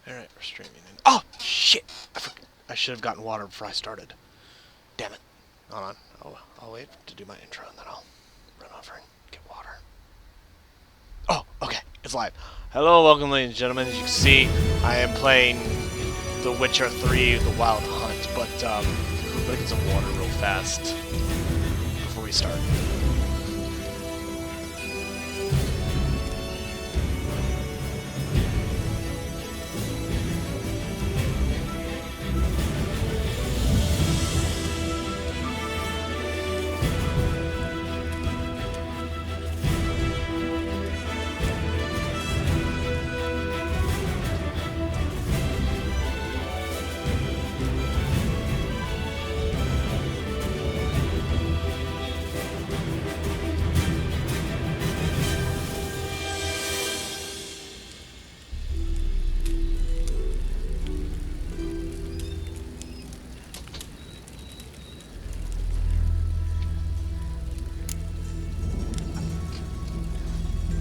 Alright, we're streaming. Oh, shit! I should have gotten water before I started. Damn it. Hold on. I'll wait to do my intro and then I'll run over and get water. Oh, okay. It's live. Hello, welcome, ladies and gentlemen. As you can see, I am playing The Witcher 3, The Wild Hunt, but I'm gonna get some water real fast before we start.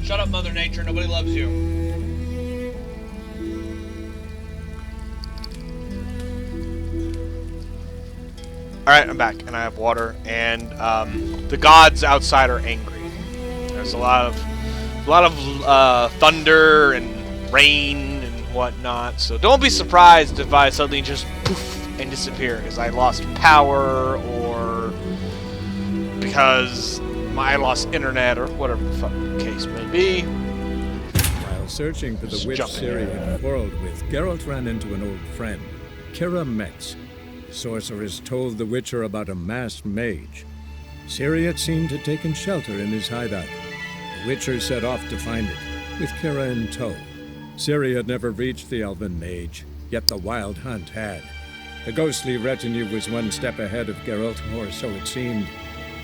Shut up, Mother Nature. Nobody loves you. Alright, I'm back, and I have water, and the gods outside are angry. There's a lot of thunder and rain and whatnot, so don't be surprised if I suddenly just poof and disappear because I lost power or because I lost internet or whatever the fucking case may be. While searching for the witch Ciri had quarreled with, Geralt ran into an old friend, Kira Metz. The sorceress told the Witcher about a masked mage. Ciri had seemed to have taken shelter in his hideout. The Witcher set off to find it, with Kira in tow. Ciri had never reached the elven mage, yet the Wild Hunt had. The ghostly retinue was one step ahead of Geralt, or so it seemed.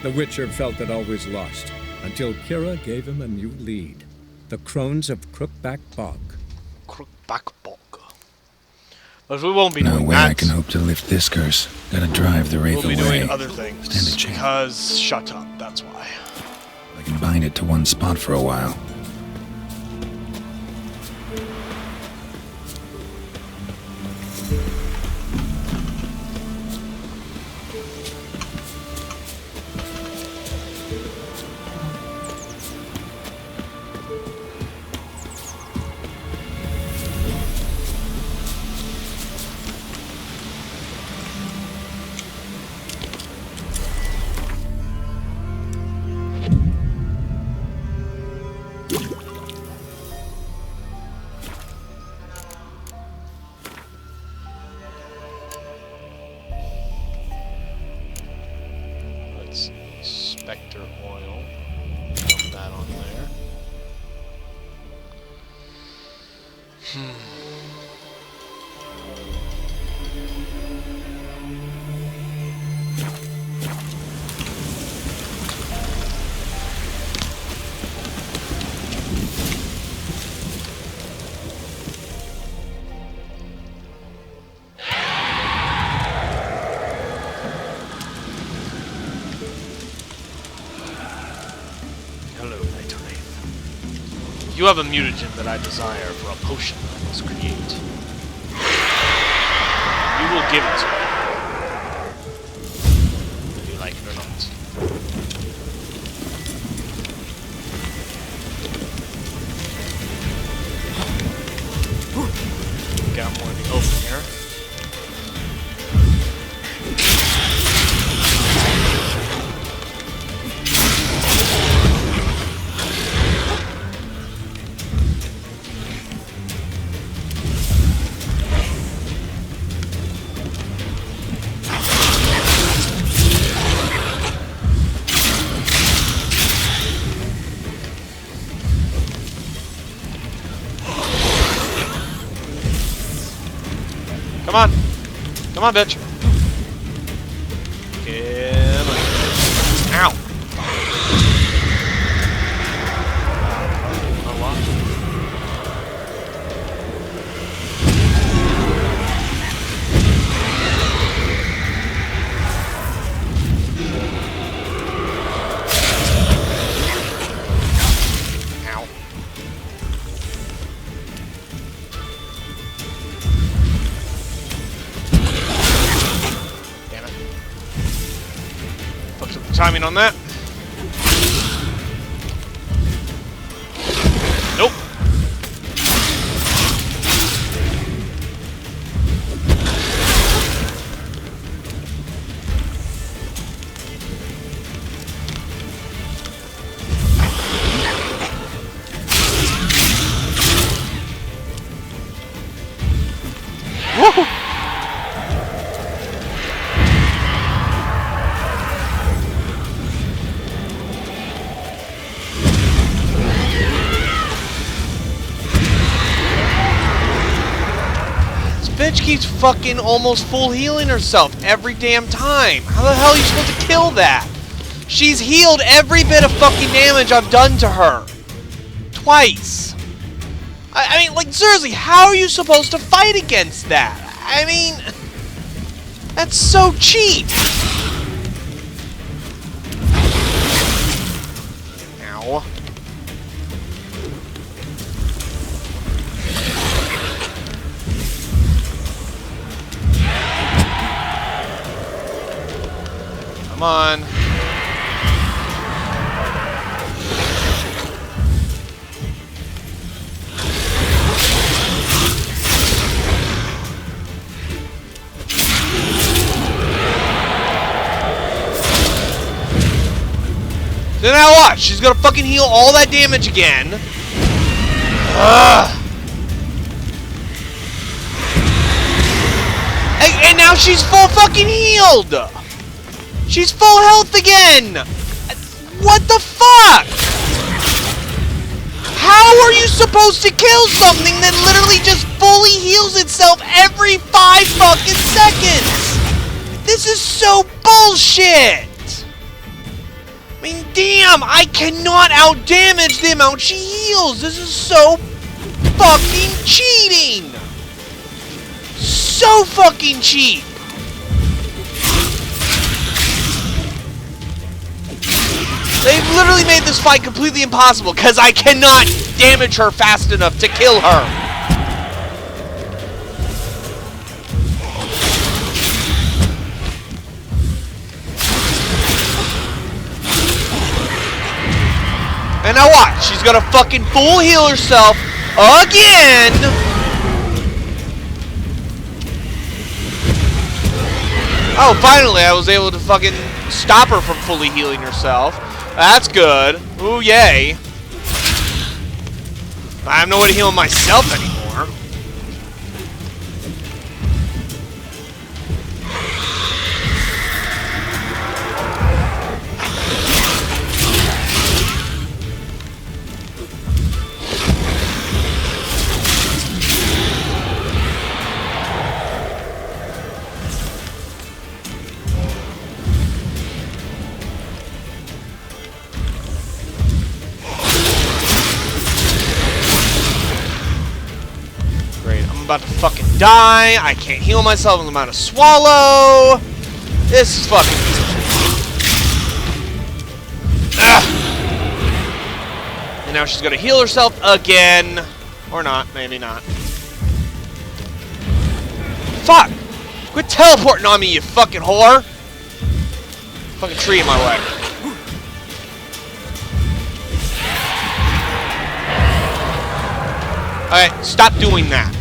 The Witcher felt that all was lost, until Kira gave him a new lead. The Crones of Crookback Bog. Crookback Bog. But we won't be doing no way that. I can hope to lift this curse. Gotta drive the wraith away. We'll be doing other things. Stand a chance. Because shut up, that's why. I can bind it to one spot for a while. Spectre oil. Dump that on there. You have a mutagen that I desire for a potion I must create. You will give it to me. Whether you like it or not. Got more in the open here. Come on! Come on, bitch! Come on. Ow! timing on that. Nope. Woo! Bitch keeps fucking almost full healing herself every damn time. How the hell are you supposed to kill that? She's healed every bit of fucking damage I've done to her. Twice. I mean, like, seriously, how are you supposed to fight against that? I mean, that's so cheap. Ow. Come on. So now watch. She's gonna fucking heal all that damage again. Ugh. And now she's full fucking healed. She's full health again! What the fuck? How are you supposed to kill something that literally just fully heals itself every 5 fucking seconds? This is so bullshit! I mean, damn, I cannot outdamage the amount she heals! This is so fucking cheating! So fucking cheap! They've literally made this fight completely impossible because I cannot damage her fast enough to kill her. And now watch, she's gonna fucking full heal herself again. Oh, finally I was able to fucking stop her from fully healing herself. That's good. Ooh, yay. I have no way to heal myself anymore. About to fucking die. I can't heal myself. I'm about to swallow. This is fucking. And now she's gonna heal herself again, or not? Maybe not. Fuck! Quit teleporting on me, you fucking whore! Fucking tree in my way. Alright, stop doing that.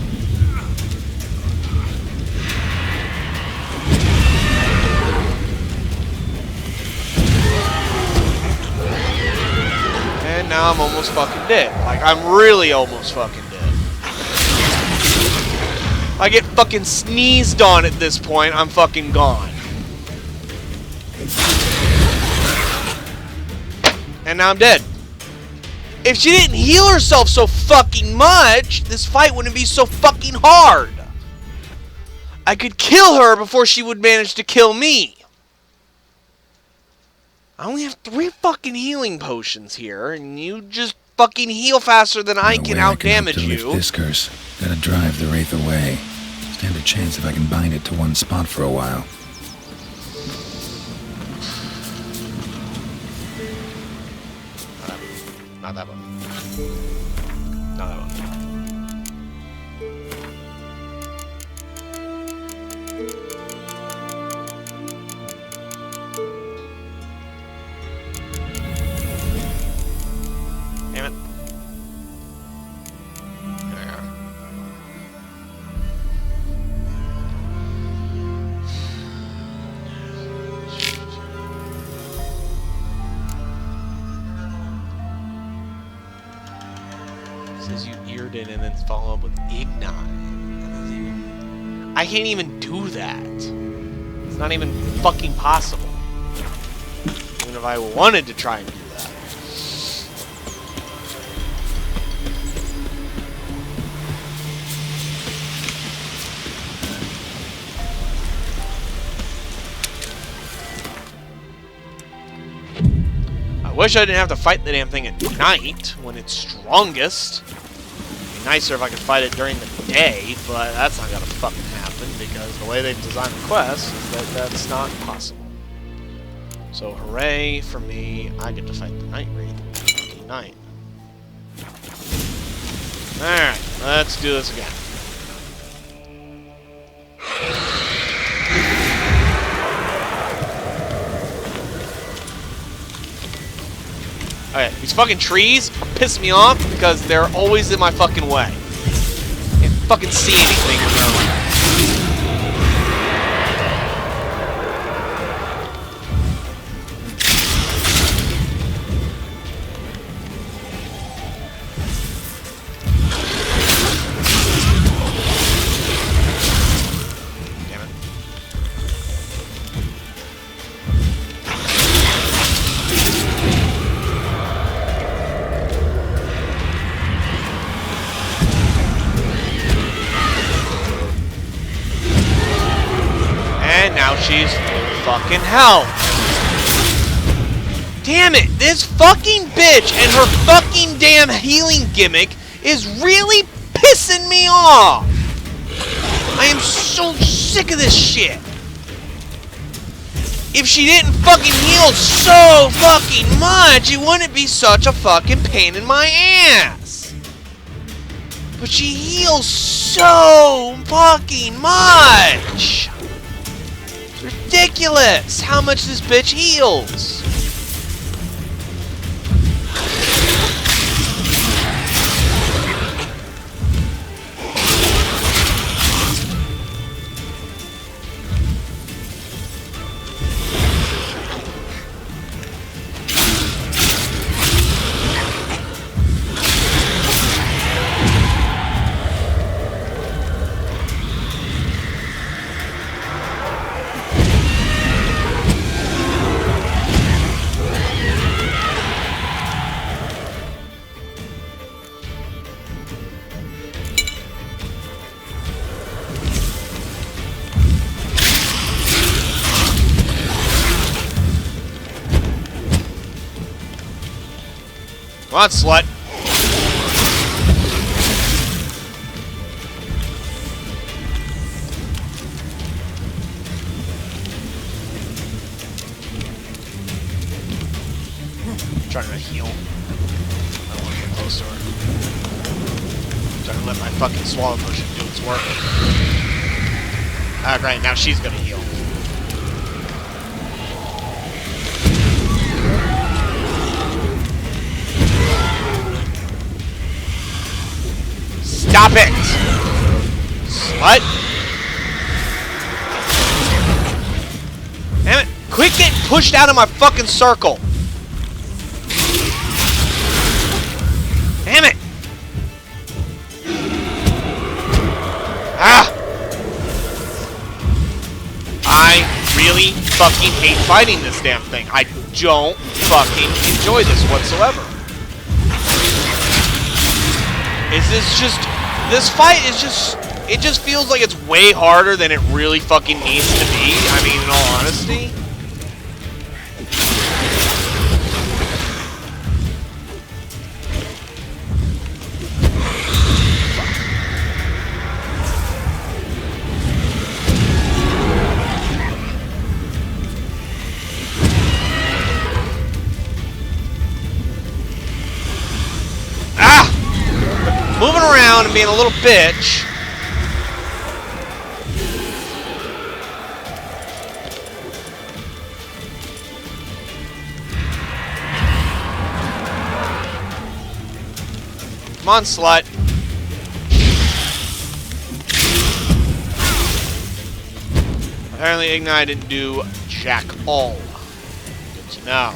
And now I'm almost fucking dead. Like, I'm really almost fucking dead. I get fucking sneezed on at this point, I'm fucking gone. And now I'm dead. If she didn't heal herself so fucking much, this fight wouldn't be so fucking hard. I could kill her before she would manage to kill me. I only have 3 fucking healing potions here, and you just fucking heal faster than I can outdamage you. Lift this curse. Gotta drive the wraith away. Stand a chance if I can bind it to one spot for a while. Not that one. Not that one. says you Irden and then follow up with Ignite. I can't even do that. It's not even fucking possible. Even if I wanted to try and do that. I wish I didn't have to fight the damn thing at night when it's strongest. It'd be nicer if I could fight it during the day, but that's not gonna fucking happen because the way they've designed the quest is that that's not possible. So hooray for me, I get to fight the Night Wraith fucking night. Alright, let's do this again. Okay, these fucking trees are pissing me off because they're always in my fucking way. Can't fucking see anything when they're around. She's fucking hell. Damn it, this fucking bitch and her fucking damn healing gimmick is really pissing me off. I am so sick of this shit. If she didn't fucking heal so fucking much, it wouldn't be such a fucking pain in my ass. But she heals so fucking much. Ridiculous how much this bitch heals. Come on, slut. I'm trying to heal. I don't want to get close to her. I'm trying to let my fucking swallow potion do its work. Alright, now she's gonna heal. Stop it! Slut! Damn it! Quit getting pushed out of my fucking circle! Damn it! Ah! I really fucking hate fighting this damn thing. I don't fucking enjoy this whatsoever. Is this just... This fight is just... It just feels like it's way harder than it really fucking needs to be. I mean, in all honesty. Moving around and being a little bitch. Come on, slut. Apparently Ignite didn't do jack all. Good to know.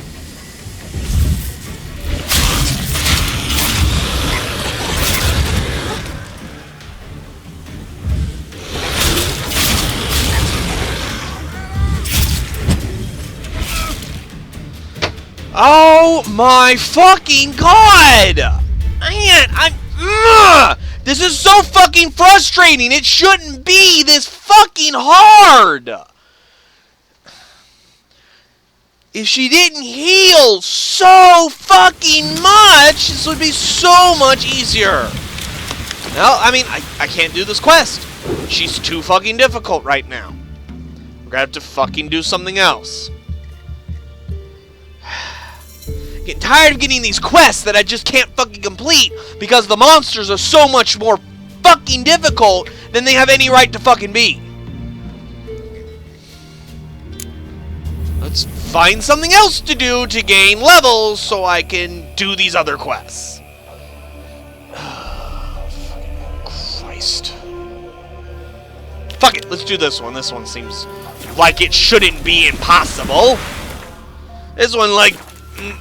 Oh my fucking god! Man, this is so fucking frustrating. It shouldn't be this fucking hard. If she didn't heal so fucking much, this would be so much easier. No, I mean, I can't do this quest. She's too fucking difficult right now. We're gonna have to fucking do something else. Getting tired of getting these quests that I just can't fucking complete because the monsters are so much more fucking difficult than they have any right to fucking be. Let's find something else to do to gain levels so I can do these other quests. Christ. Fuck it, let's do this one. This one seems like it shouldn't be impossible. This one, like,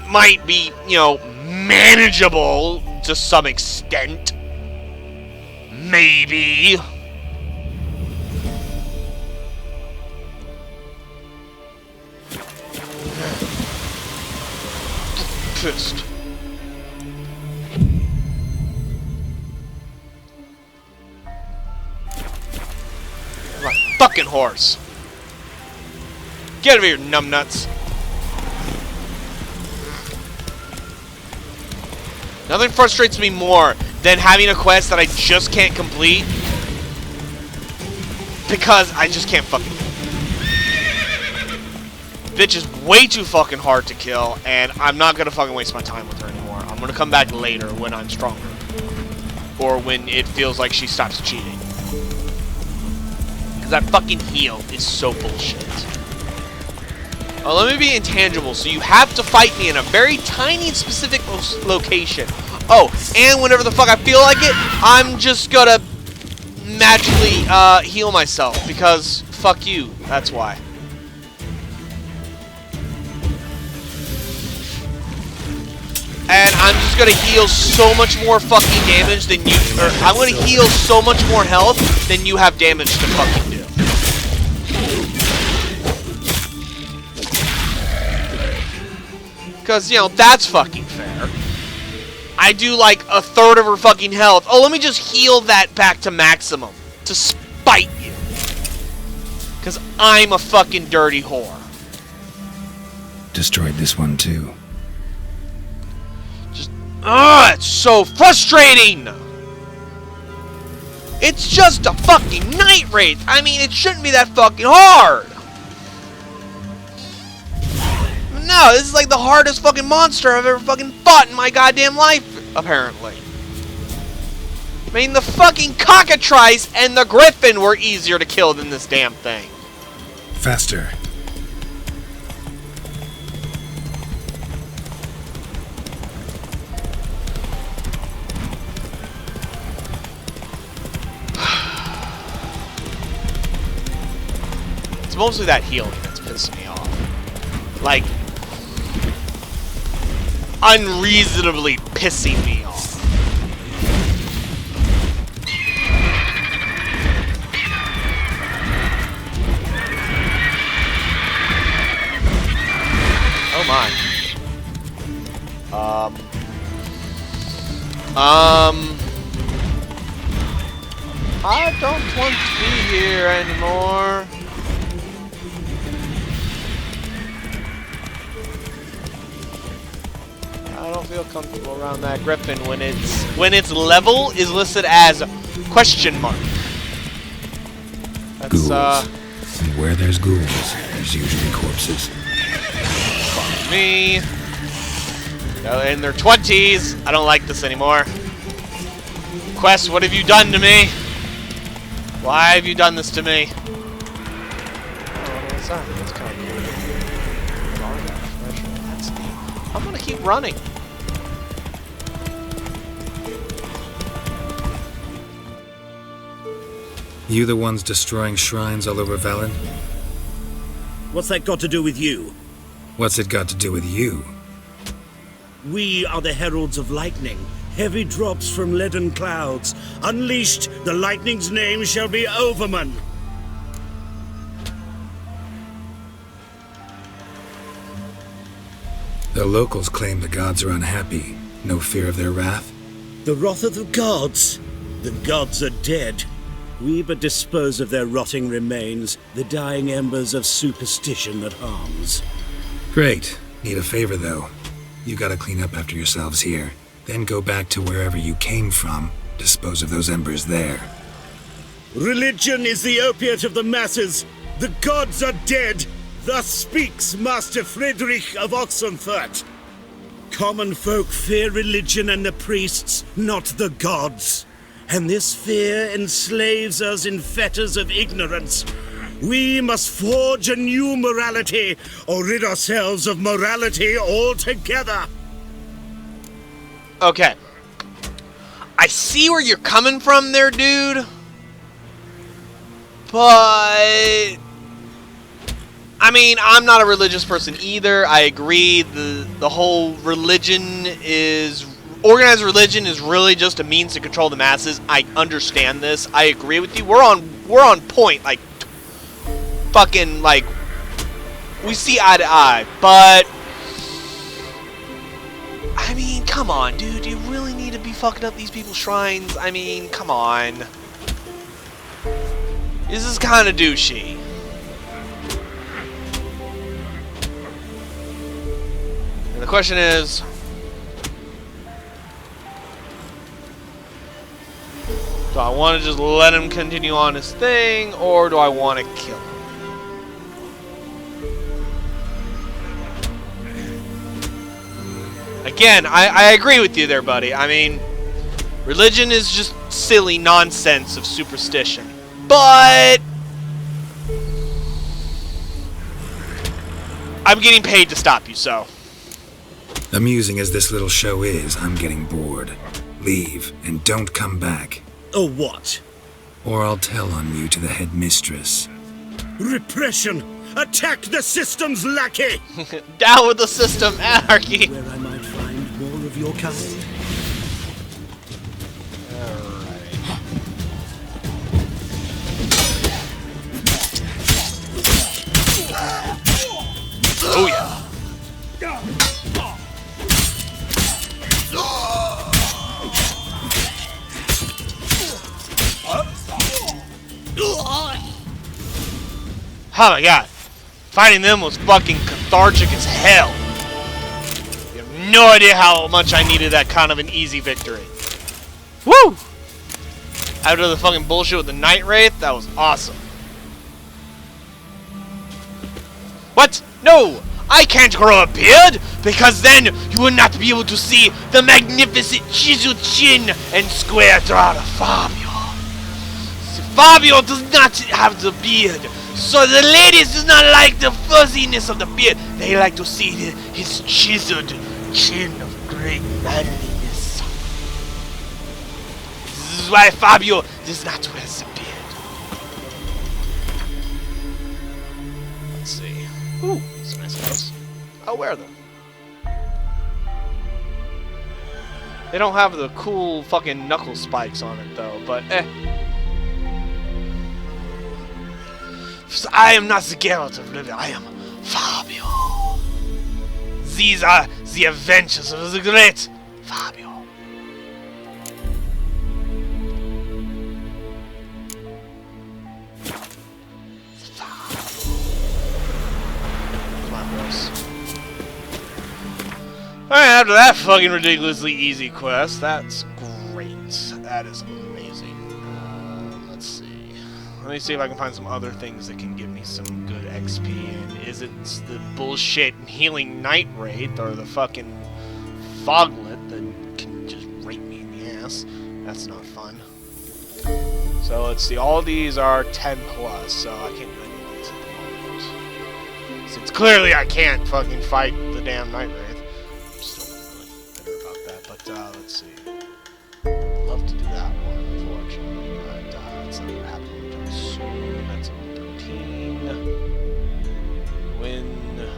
might be, you know, manageable to some extent. Maybe. Pissed. My fucking horse. Get over here, numbnuts. Nothing frustrates me more than having a quest that I just can't complete because I just can't fucking do it. Bitch is way too fucking hard to kill, and I'm not gonna fucking waste my time with her anymore. I'm gonna come back later when I'm stronger. Or when it feels like she stops cheating. Because that fucking heal is so bullshit. Oh, let me be intangible, so you have to fight me in a very tiny specific location. Oh, and whenever the fuck I feel like it, I'm just gonna magically heal myself, because fuck you, that's why. And I'm just gonna heal so much more fucking damage than you, or I'm gonna heal so much more health than you have damage to fucking do. Because, you know, that's fucking fair. I do like a third of her fucking health. Oh, let me just heal that back to maximum. To spite you. Because I'm a fucking dirty whore. Destroyed this one too. Just, ugh, it's so frustrating! It's just a fucking night wraith. I mean, it shouldn't be that fucking hard. No, this is like the hardest fucking monster I've ever fucking fought in my goddamn life, apparently. I mean, the fucking cockatrice and the griffin were easier to kill than this damn thing. Faster. It's mostly that healing that's pissing me off. Like, unreasonably pissing me off. Oh my. I don't want to be here anymore. I don't feel comfortable around that griffin when its level is listed as question mark. That's Ghouls. And where there's ghouls, there's usually corpses. Fuck me. They're in their 20s. I don't like this anymore. Quest, what have you done to me? Why have you done this to me? Oh, what's that? That's kind of cool. I'm gonna keep running. You the ones destroying shrines all over Velen? What's that got to do with you? What's it got to do with you? We are the heralds of lightning. Heavy drops from leaden clouds. Unleashed, the lightning's name shall be Overman. The locals claim the gods are unhappy. No fear of their wrath? The wrath of the gods? The gods are dead. We but dispose of their rotting remains, the dying embers of superstition that harms. Great. Need a favor, though. You gotta clean up after yourselves here. Then go back to wherever you came from. Dispose of those embers there. Religion is the opiate of the masses. The gods are dead. Thus speaks Master Friedrich of Oxenfurt. Common folk fear religion and the priests, not the gods. And this fear enslaves us in fetters of ignorance. We must forge a new morality, or rid ourselves of morality altogether. Okay. I see where you're coming from there, dude. But I mean, I'm not a religious person either. I agree. The whole religion is organized religion is really just a means to control the masses. I understand this. I agree with you. We're on point. Like fucking like we see eye to eye. But I mean, come on, dude. Do you really need to be fucking up these people's shrines? I mean, come on. This is kind of douchey. And the question is, do I want to just let him continue on his thing, or do I want to kill him? Again, I agree with you there, buddy. I mean, religion is just silly nonsense of superstition. But I'm getting paid to stop you, so. Amusing as this little show is, I'm getting bored. Leave, and don't come back. Oh, what? Or I'll tell on you to the headmistress. Repression! Attack the system's lackey! Down with the system, anarchy! Where I might find more of your kind? Oh yeah. Oh my god. Fighting them was fucking cathartic as hell. You have no idea how much I needed that kind of an easy victory. Woo! After the fucking bullshit with the Night Wraith, that was awesome. What? No! I can't grow a beard, because then you will not be able to see the magnificent chiseled chin and square throat of Fabio. Fabio does not have the beard, so the ladies do not like the fuzziness of the beard. They like to see his chiseled chin of great manliness. This is why Fabio does not wear the beard. Let's see. Ooh, some nice clothes. I'll wear them. They don't have the cool fucking knuckle spikes on it though, but eh. I am not the Geralt of Rivia, I am Fabio. These are the adventures of the great Fabio. Alright, after that fucking ridiculously easy quest, that's great. That is amazing. Let's see. Let me see if I can find some other things that can give me some good XP. And is it the bullshit healing Night Wraith or the fucking Foglet that can just rape me in the ass? That's not fun. So let's see. All these are 10 plus, so I can't do any of these at the moment. Since clearly I can't fucking fight the damn Night Wraith. Let's see. I'd love to do that one, unfortunately, but that's not going to happen anytime soon. That's only 13. Win the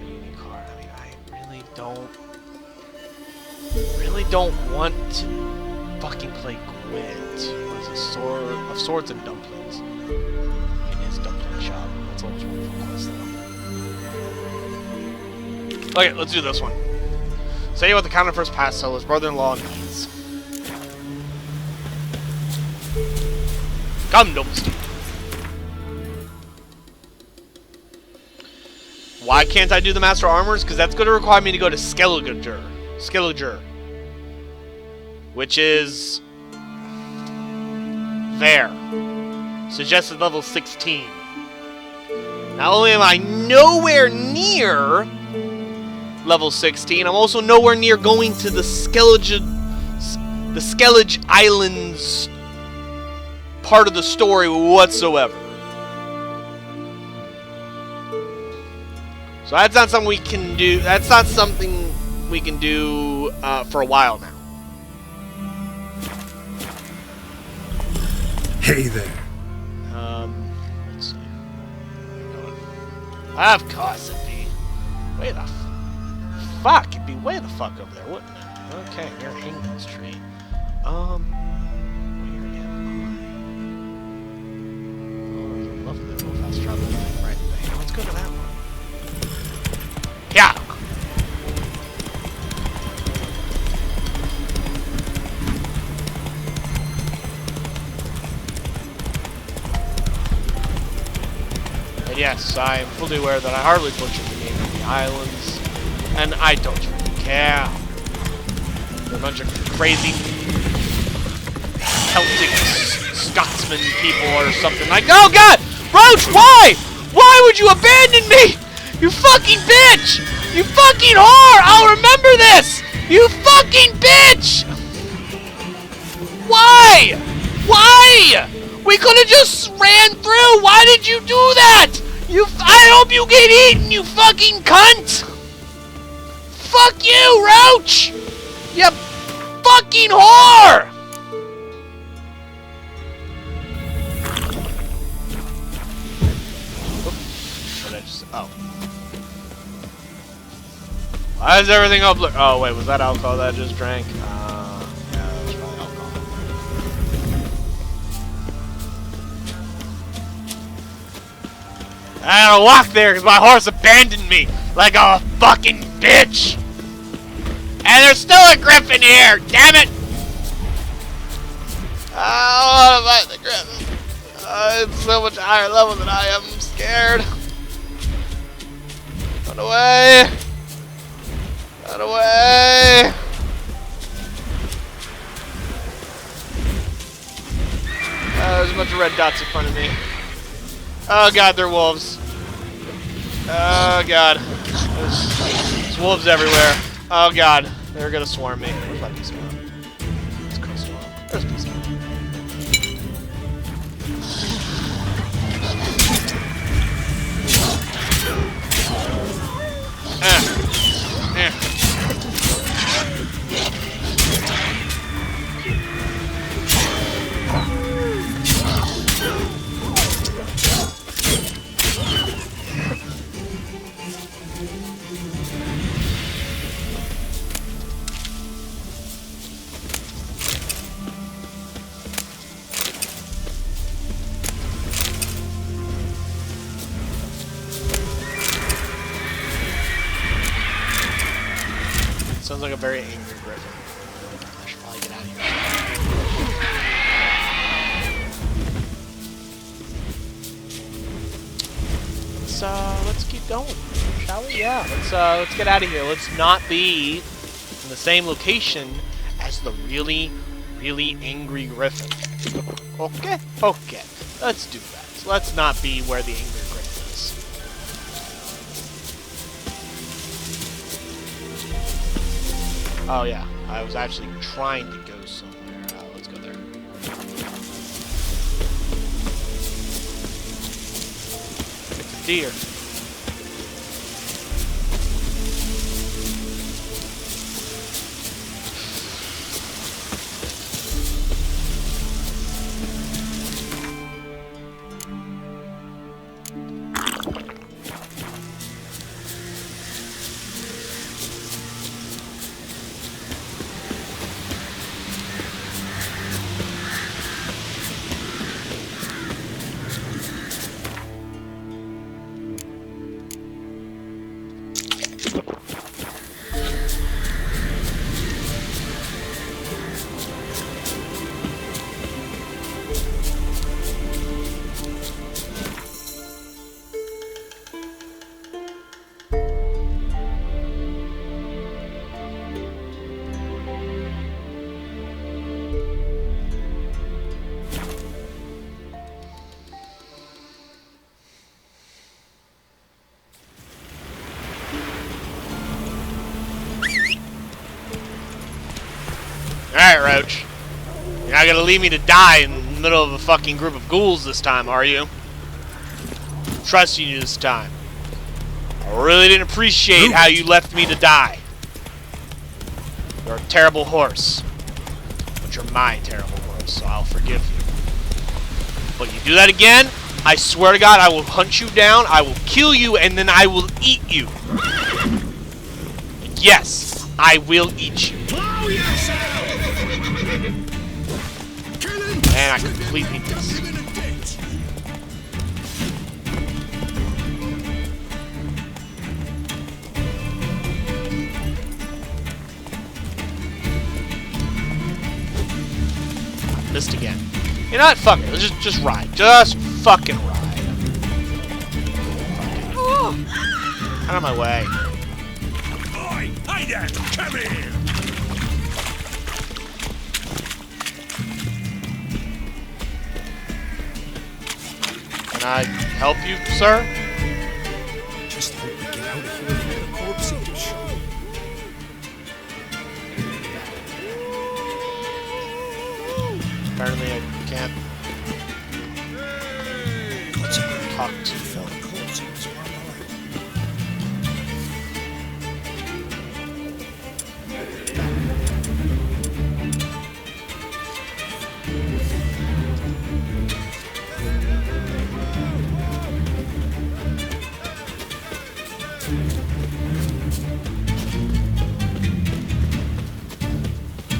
unique card. I mean, I really don't want to fucking play Gwent. What is it? Sword of Swords and Dumplings. In his dumpling shop. That's always one fun quest, though. Okay, let's do this one. Say what the counter first passed, so his brother-in-law needs. Come, noble steed. Why can't I do the Master Armors? Because that's going to require me to go to Skelliger. Which is... there. Suggested level 16. Not only am I nowhere near level 16, I'm also nowhere near going to the Skellige Islands part of the story whatsoever. So that's not something we can do. That's not something we can do for a while now. Hey there. Let's see. Of course it'd be. Way the fuck. It'd be way the fuck over there, wouldn't it? Okay, near Hangman's Tree. Where am I? Oh, there's a lovely little fast travel right there. Let's go to that one. Yeah. And yes, I am fully aware that I hardly butchered the name of the islands, and I don't really care. They're a bunch of crazy Celtic Scotsman people or something like. Oh God, Roach, why? Why would you abandon me? You fucking bitch! You fucking whore! I'll remember this! You fucking bitch! Why? Why? We could have just ran through! Why did you do that? I hope you get eaten, you fucking cunt! Fuck you, Roach! You fucking whore! What did I just... Oh. Why is everything up? Oh wait, was that alcohol that I just drank? Yeah, that was probably alcohol. I had to walk there because my horse abandoned me like a fucking bitch. And there's still a griffin here. Damn it! I want to fight the griffin. It's so much higher level than I am. I'm scared. Run away. Run away! There's a bunch of red dots in front of me. Oh God, they're wolves. Oh God. There's wolves everywhere. Oh God, they're gonna swarm me. Where's my peace one? Let's go swarm. There's peace one. Sounds like a very angry griffin. I should probably get out of here. Let's keep going, shall we? Yeah, let's get out of here. Let's not be in the same location as the really, really angry griffin. Okay, okay. Let's do that. Let's not be where the angry griffin is. Oh yeah, I was actually trying to go somewhere. Let's go there. It's a deer. coach. You're not gonna leave me to die in the middle of a fucking group of ghouls this time, are you? I'm trusting you this time. I really didn't appreciate how you left me to die. You're a terrible horse. But you're my terrible horse, so I'll forgive you. But you do that again, I swear to God, I will hunt you down, I will kill you, and then I will eat you. Yes, I will eat you. And I completely missed. Missed again. You know what? Fuck it. Let's just ride. Just fucking ride. Out of my way. Oi! Hey there! Come here! Can I help you, sir? Just hope we get out of here before the corpse eaters show. Apparently I can't talk to you.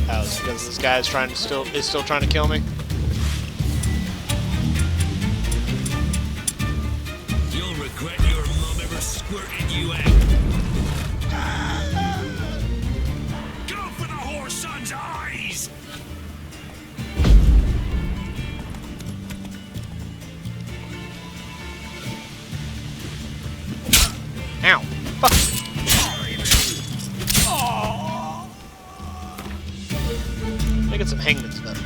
Oh, it's because this guy is still trying to kill me. You'll regret your mom ever squirted you out. Go for the whore's son's eyes! Ow. Fuck. Let me get some hangman's venom.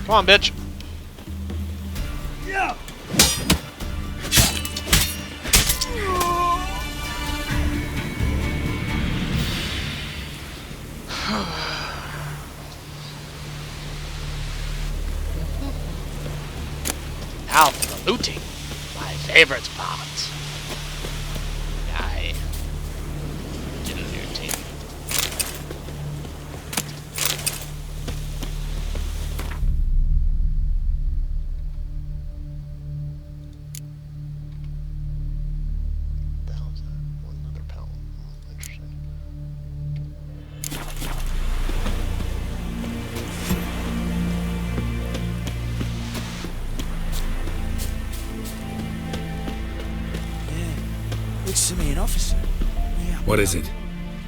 Come on, bitch. Yeah. Now for the looting. My favorite part. I didn't looting. Another pellet. Interesting. Looks to me an officer. Yeah. What is it?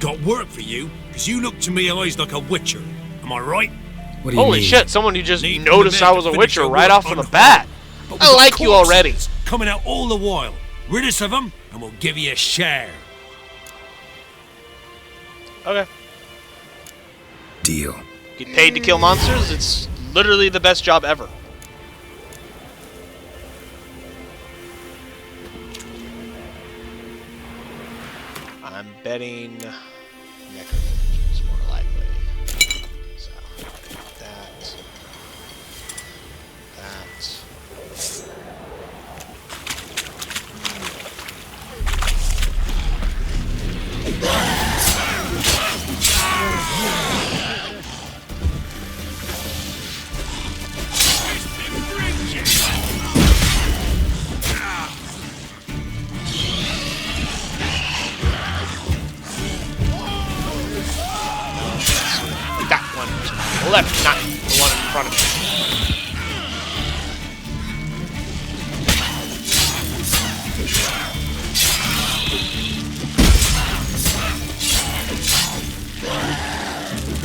Got work for you, because you look to me eyes like a witcher. Am I right? What do you Holy mean? shit, someone who just Need noticed the men I was to a finish witcher their right work off of the on bat. But we've I got like you already. corpses coming out all the while. Rid us of them, and we'll give you a share. Okay. Deal. Get paid to kill monsters? It's literally the best job ever. I'm betting necrophages more likely. So that. That one was on the left, not the one in front of me.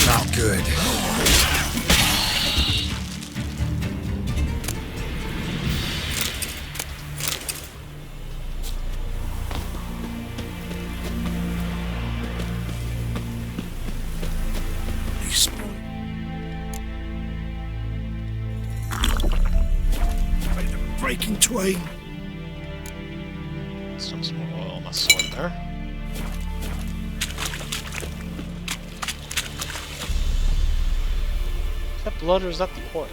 Not good. break in twain. Some more oil on my sword there. Is that blood or is that the oil?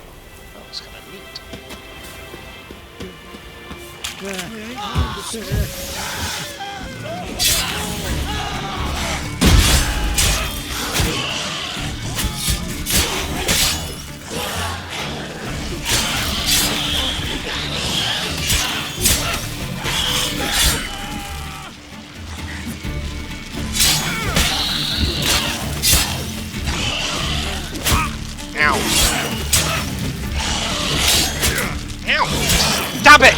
That was kind of neat. Ow. Ow. Stop it!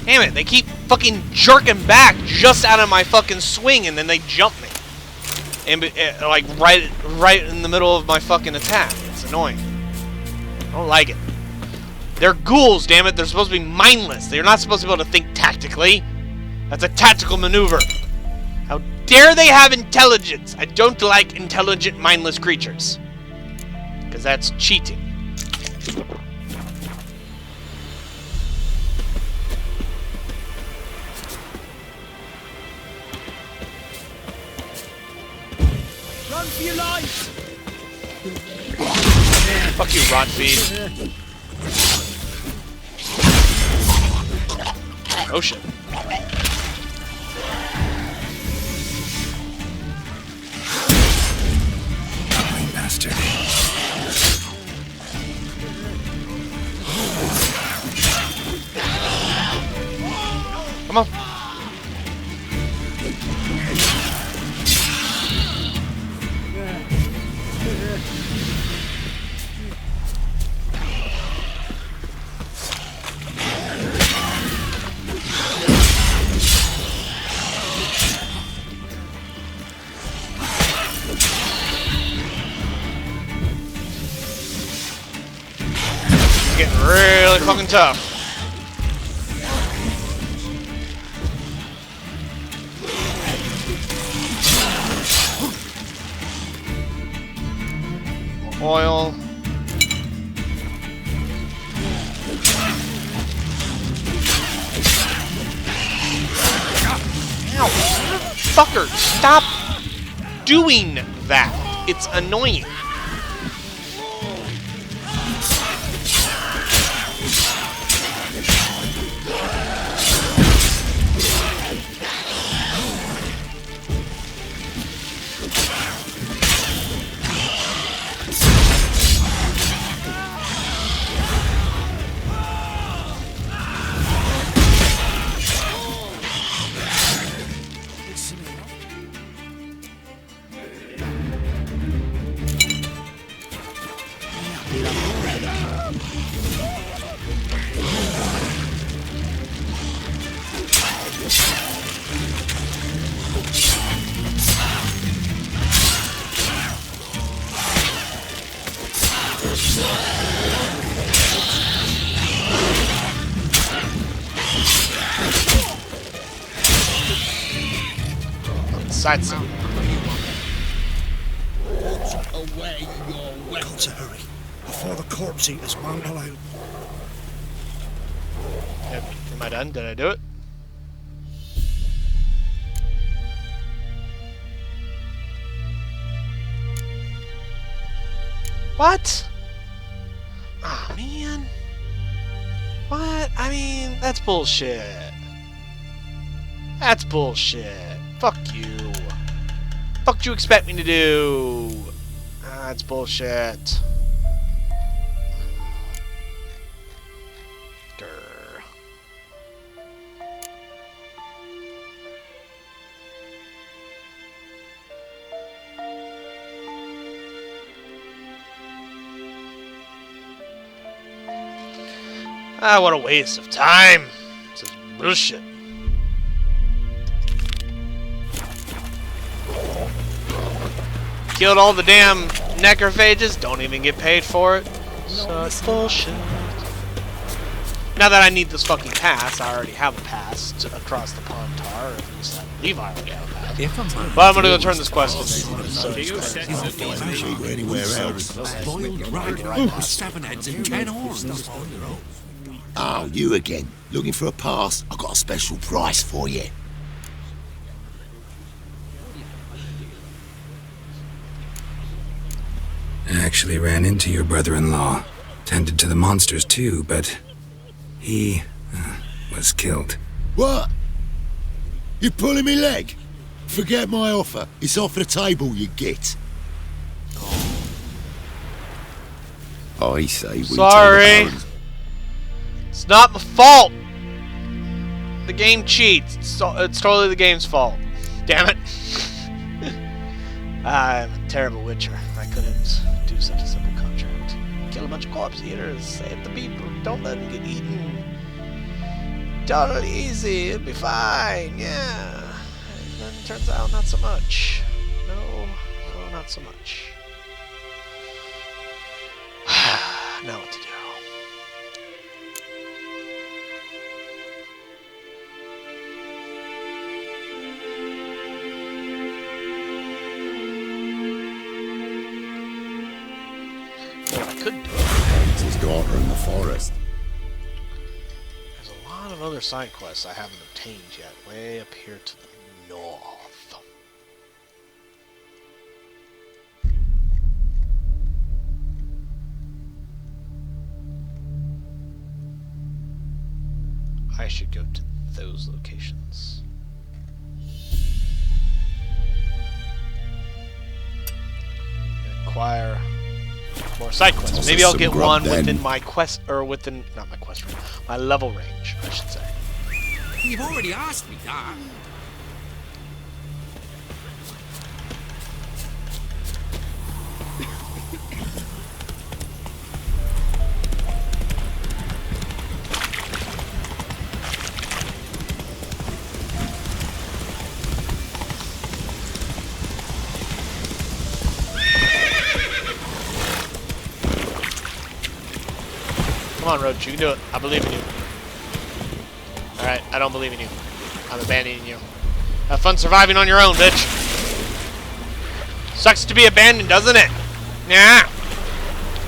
Damn it, they keep fucking jerking back just out of my fucking swing and then they jump me. And like right in the middle of my fucking attack. It's annoying. I don't like it. They're ghouls, damn it. They're supposed to be mindless. They're not supposed to be able to think tactically. That's a tactical maneuver. How dare they have intelligence? I don't like intelligent, mindless creatures. Because that's cheating. Run for your life! Fuck you, rot feed. Oh shit. Cowardly bastard. Come on. It's getting really fucking tough. Oil. Ow! Fucker, stop doing that. It's annoying. Side Put away your weapon. Got to hurry before the corpse eaters won't allow. Am I done? Did I do it? What? Ah, man. What? I mean, that's bullshit. That's bullshit. Fuck you. Fuck do you expect me to do? Ah, that's bullshit. Grr. Ah, what a waste of time. This is bullshit. Killed all the damn necrophages, don't even get paid for it. Such bullshit. Now that I need this fucking pass, I already have a pass to across the Pontar, or at least I believe I already have a pass. But I'm gonna go turn this quest in. So Boiled rat with 7 heads and 10 horns. Oh, you again. Looking for a pass? I've got a special price for you. I actually ran into your brother-in-law. Tended to the monsters too, but he was killed. What? You're pulling me leg? Forget my offer. It's off the table, you git. I say we Sorry. tell the Barons. It's not my fault. The game cheats. It's totally the game's fault. Damn it. I'm a terrible witcher. I couldn't do such a simple contract. Kill a bunch of corpse eaters. Save the people. Don't let them get eaten. Totally easy. It'll be fine. Yeah. And then it turns out not so much. No, not so much. Now what to do? What I could do. It's his daughter in the forest. There's a lot of other side quests I haven't obtained yet, way up here to the north. I should go to those locations. And acquire more side quests. Maybe I'll get one within my quest, or within, not my quest range, my level range, I should say. You've already asked me that. Come on, Roach, you can do it. I believe in you. Alright, I don't believe in you. I'm abandoning you. Have fun surviving on your own, bitch. Sucks to be abandoned, doesn't it? Yeah.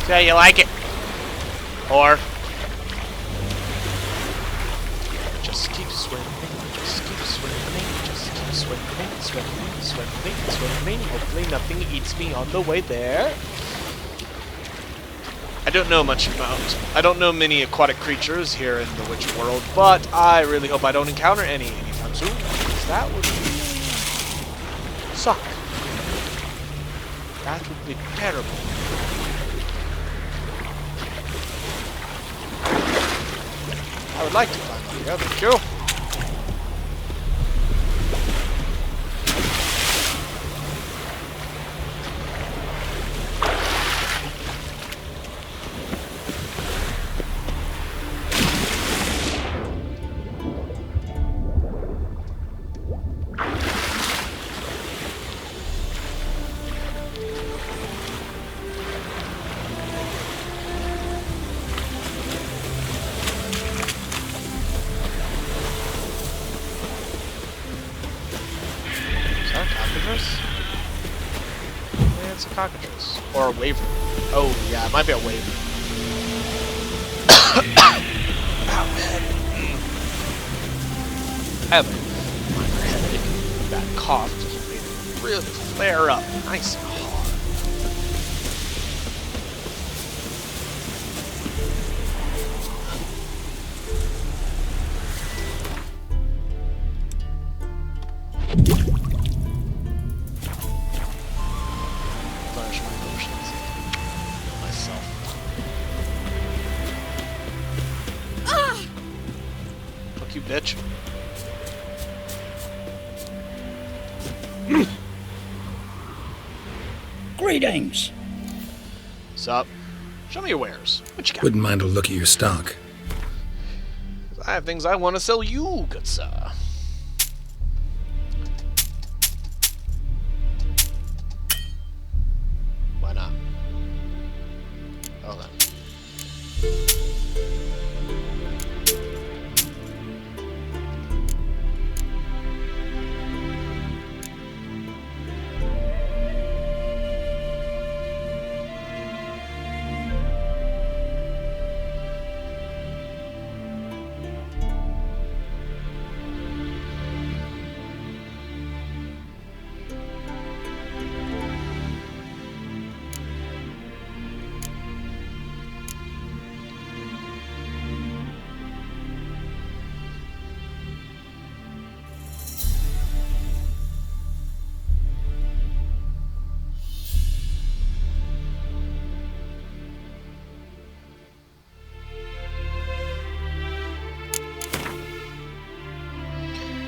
See how you like it. Or just keep swimming, just keep swimming, just keep swimming, swimming, swimming, swimming. Hopefully nothing eats me on the way there. I don't know much about. I don't know many aquatic creatures here in the Witch world, but I really hope I don't encounter any anytime soon, because that would really suck. That would be terrible. I would like to climb up here, thank you. Yeah, it's a cockatrice. Or a waver. Oh, yeah, it might be a waver. Ow, head. I have a minor headache. That cough just made it really flare up nice and hard. Flash my emotions. Myself. Fuck you, bitch. Greetings. Sup? Show me your wares. What you got? Wouldn't mind a look at your stock. I have things I want to sell you, good sir. Why not? Hold on.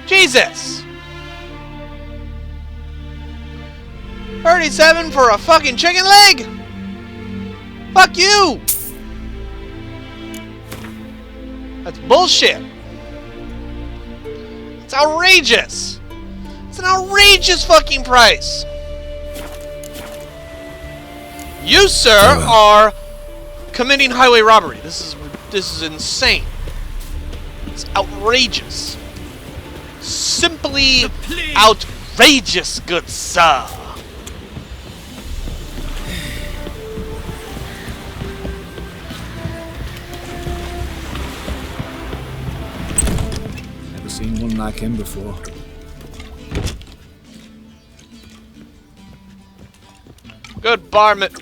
Jesus! 37 for a fucking chicken leg? Fuck you! That's bullshit. It's outrageous. It's an outrageous fucking price. You, sir, are committing highway robbery. This is insane. It's outrageous. Simply outrageous, good sir. Never seen one like him before. Good barman.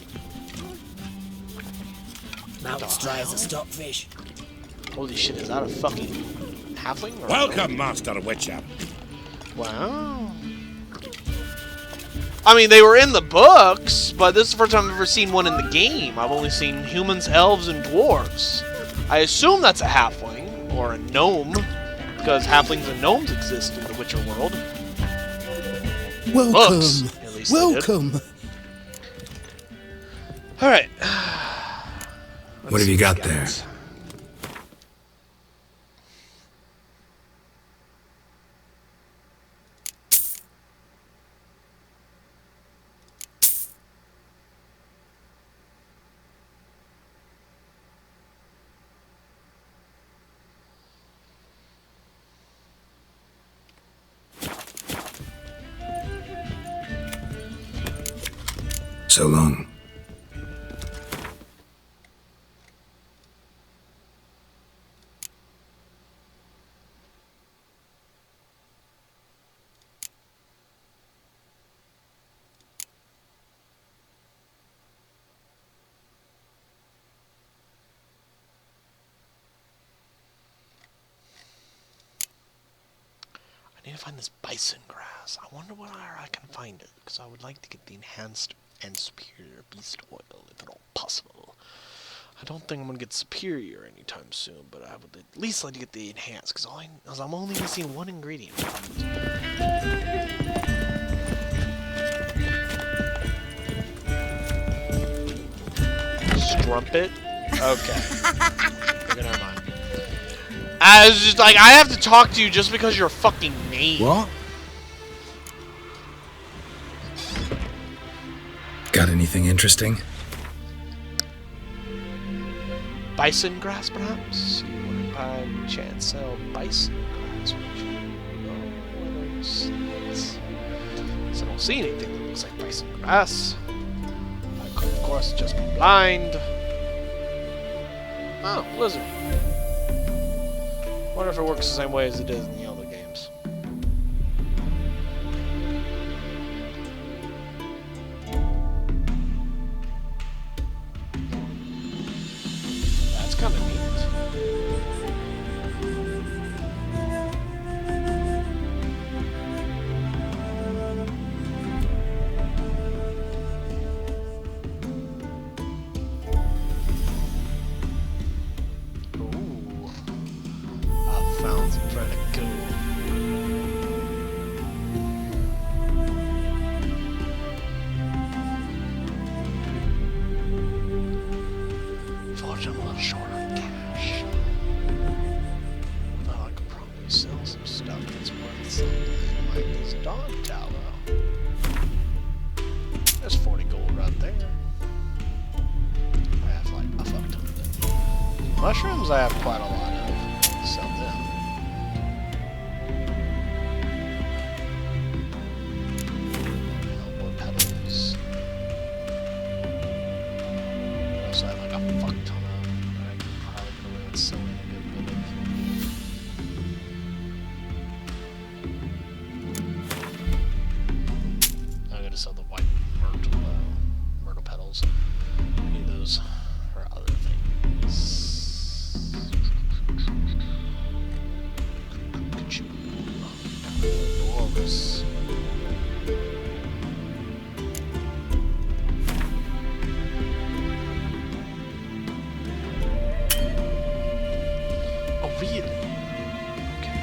Mouth as dry as a stockfish. Holy shit, is that a fucking halfling? Or Welcome, Master Witcher. Wow. I mean, they were in the books, but this is the first time I've ever seen one in the game. I've only seen humans, elves, and dwarves. I assume that's a halfling, or a gnome, because halflings and gnomes exist in the Witcher world. Welcome. Books, at least they did. Welcome. Alright. What have you got there? So long. I need to find this bison grass. I wonder where I can find it, because I would like to get the enhanced and superior beast oil, if at all possible. I don't think I'm going to get superior anytime soon, but I would at least like to get the enhanced, because I'm only missing one ingredient. Strumpet? Okay. Okay, never mind. I was just like, I have to talk to you just because you're a fucking name. What? Got anything interesting? Bison grass, perhaps? You wouldn't by chance sell bison grass, would you? No, I don't see it. I don't see anything that looks like bison grass. I could, of course, just be blind. Oh, blizzard. Wonder if it works the same way as it is in the other games. That's kind of neat. Ooh. I found some pretty cool. Unfortunately, I'm a little short on cash. But I could probably sell some stuff that's worth something, like this dog tallow. There's 40 gold right there. I have like a fuck ton of them. Mushrooms I have quite a lot of. Sell them. More petals. I also have like a fuck ton of them that I can probably go away with selling a good bit of. I'm gonna sell the white myrtle petals. I need those for other things. Walrus. Oh, really? Okay.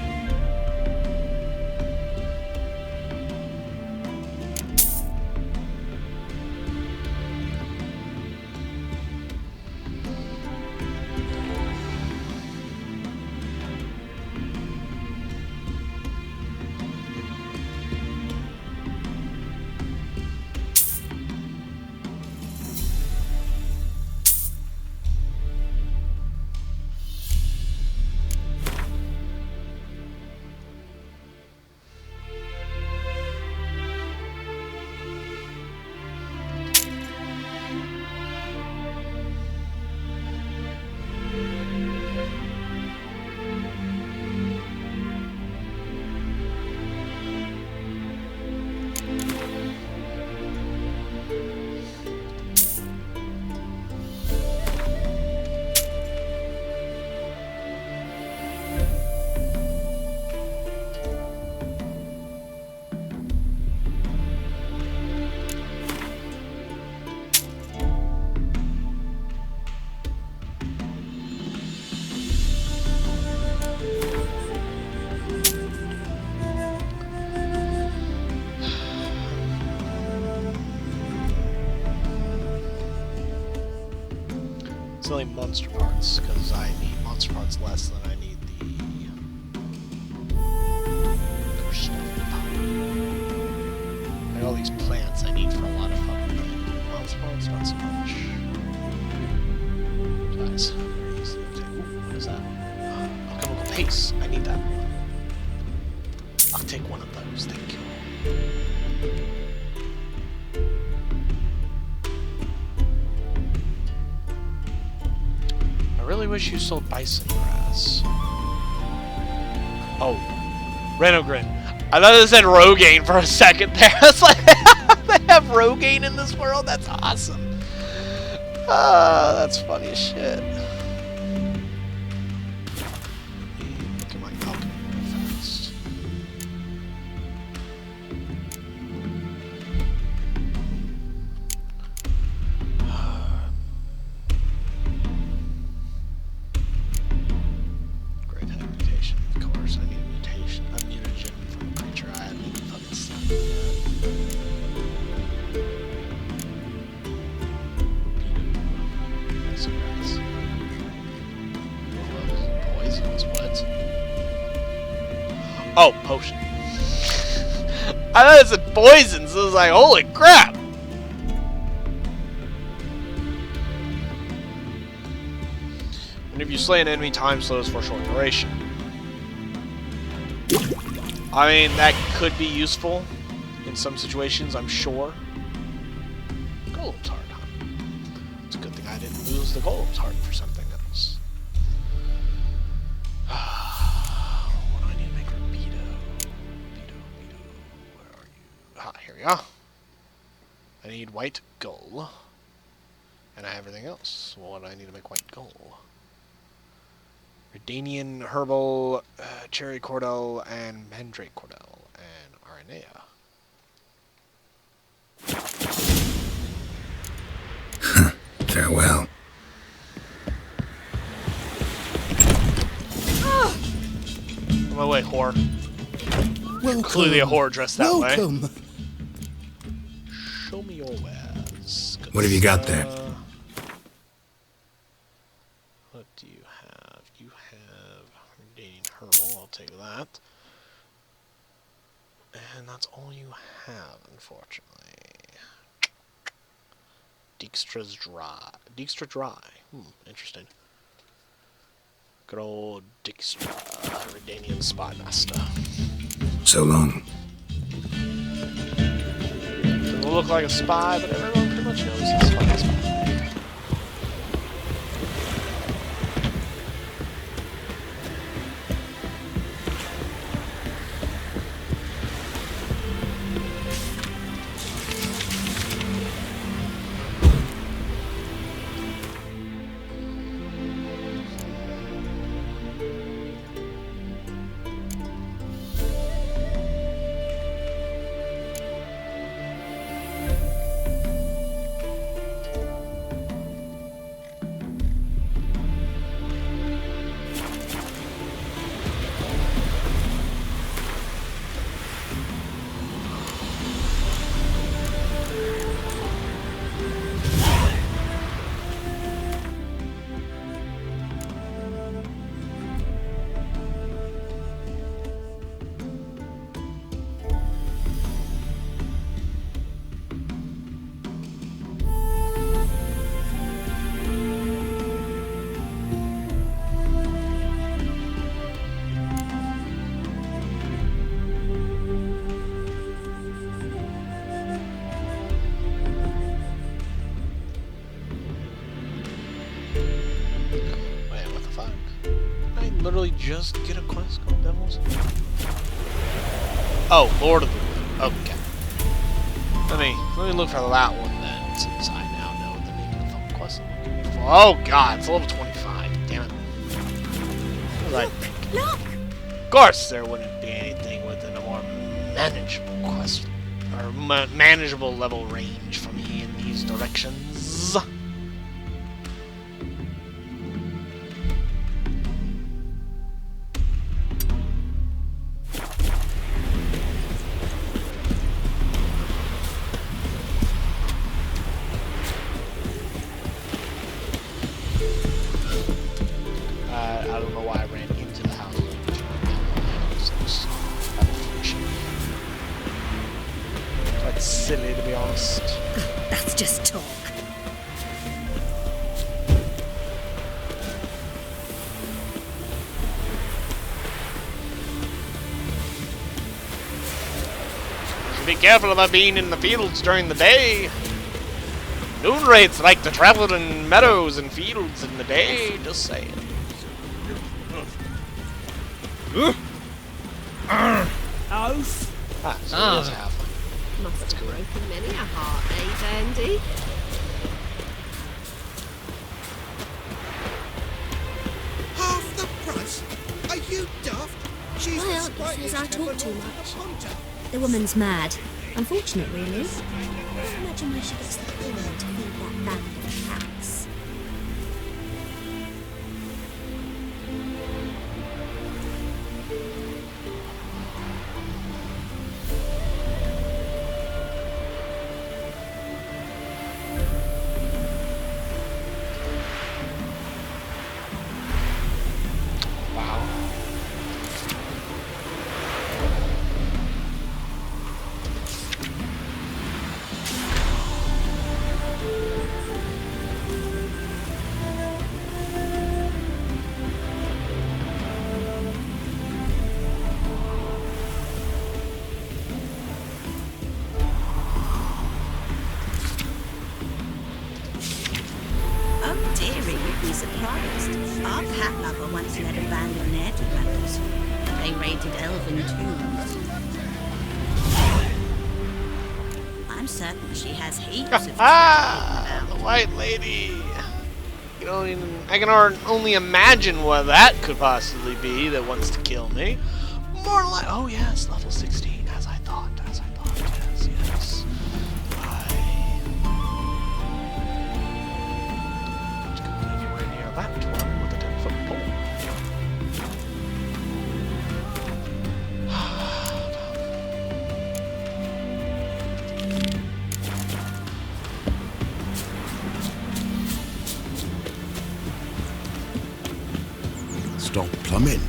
accidentally monster parts, because I need monster parts less than I need the other stuff. Like all these plants I need for a lot of fucking monster parts, not so much. Size. Very easy to take. Ooh, what is that? Alchemical paste. I need that. I'll take one of those, thank you. I really wish you sold bison grass. Oh, Renogrin. I thought it said Rogaine for a second there. I was like, they have Rogaine in this world? That's awesome. That's funny as shit. Look at my alchemy fast. Great head mutation, of course. I need a mutation. A mutagen from a creature I haven't fucking seen yet. Poisons, what? Oh, potion. I thought it said poisons. I was like, holy crap! Whenever you slay an enemy, time slows for a short duration. I mean, that could be useful in some situations, I'm sure. Golem's heart, huh? It's a good thing I didn't lose the Golem's heart for something else. What do I need to make for Beto? Beto, where are you? Ah, here we are. I need white gull. And I have everything else. Well, what do I need to make white gull? Redanian, herbal, cherry cordel, and mandrake cordel, and aranea. Farewell. On my way, whore. Welcome. Clearly a whore dressed that way. Welcome. Show me your wares. Good What have you got there? stuff. What do you have? You have Redanian herbal. I'll take that. And that's all you have, unfortunately. Dijkstra's dry. Dijkstra dry. Interesting. Good old Dijkstra, Redanian spy master. So long. Doesn't look like a spy, but everyone pretty much knows he's a fucking spy. Literally just get a quest called Devils? Oh, Lord of the Wood. Okay. Let me look for that one then, since I now know the name of the fucking quest I'm looking for. Oh god, it's level 25. Damn it. What was I thinking? Look! Of course there wouldn't be anything within a more manageable quest or manageable level range for me in these directions. Be careful about being in the fields during the day. Noon wraiths like to travel in meadows and fields in the day. Just saying. Oath. Ah, so he does have one. Must have broken many a heart, eh, Bandy? Half the price? Are you daft? She's My aunt says I talk too much. The woman's mad. Unfortunate, really. Imagine where she gets the woman to feed that band of cats. Surprised. Our cat lover once led a band of ne'er-do-wells. They raided elven tombs. I'm certain she has heaps of The White Lady. I can only imagine what that could possibly be that wants to kill me. More like, oh yes, level 16, as I thought, yes. That one with a 10-foot pole. Stop plumbing.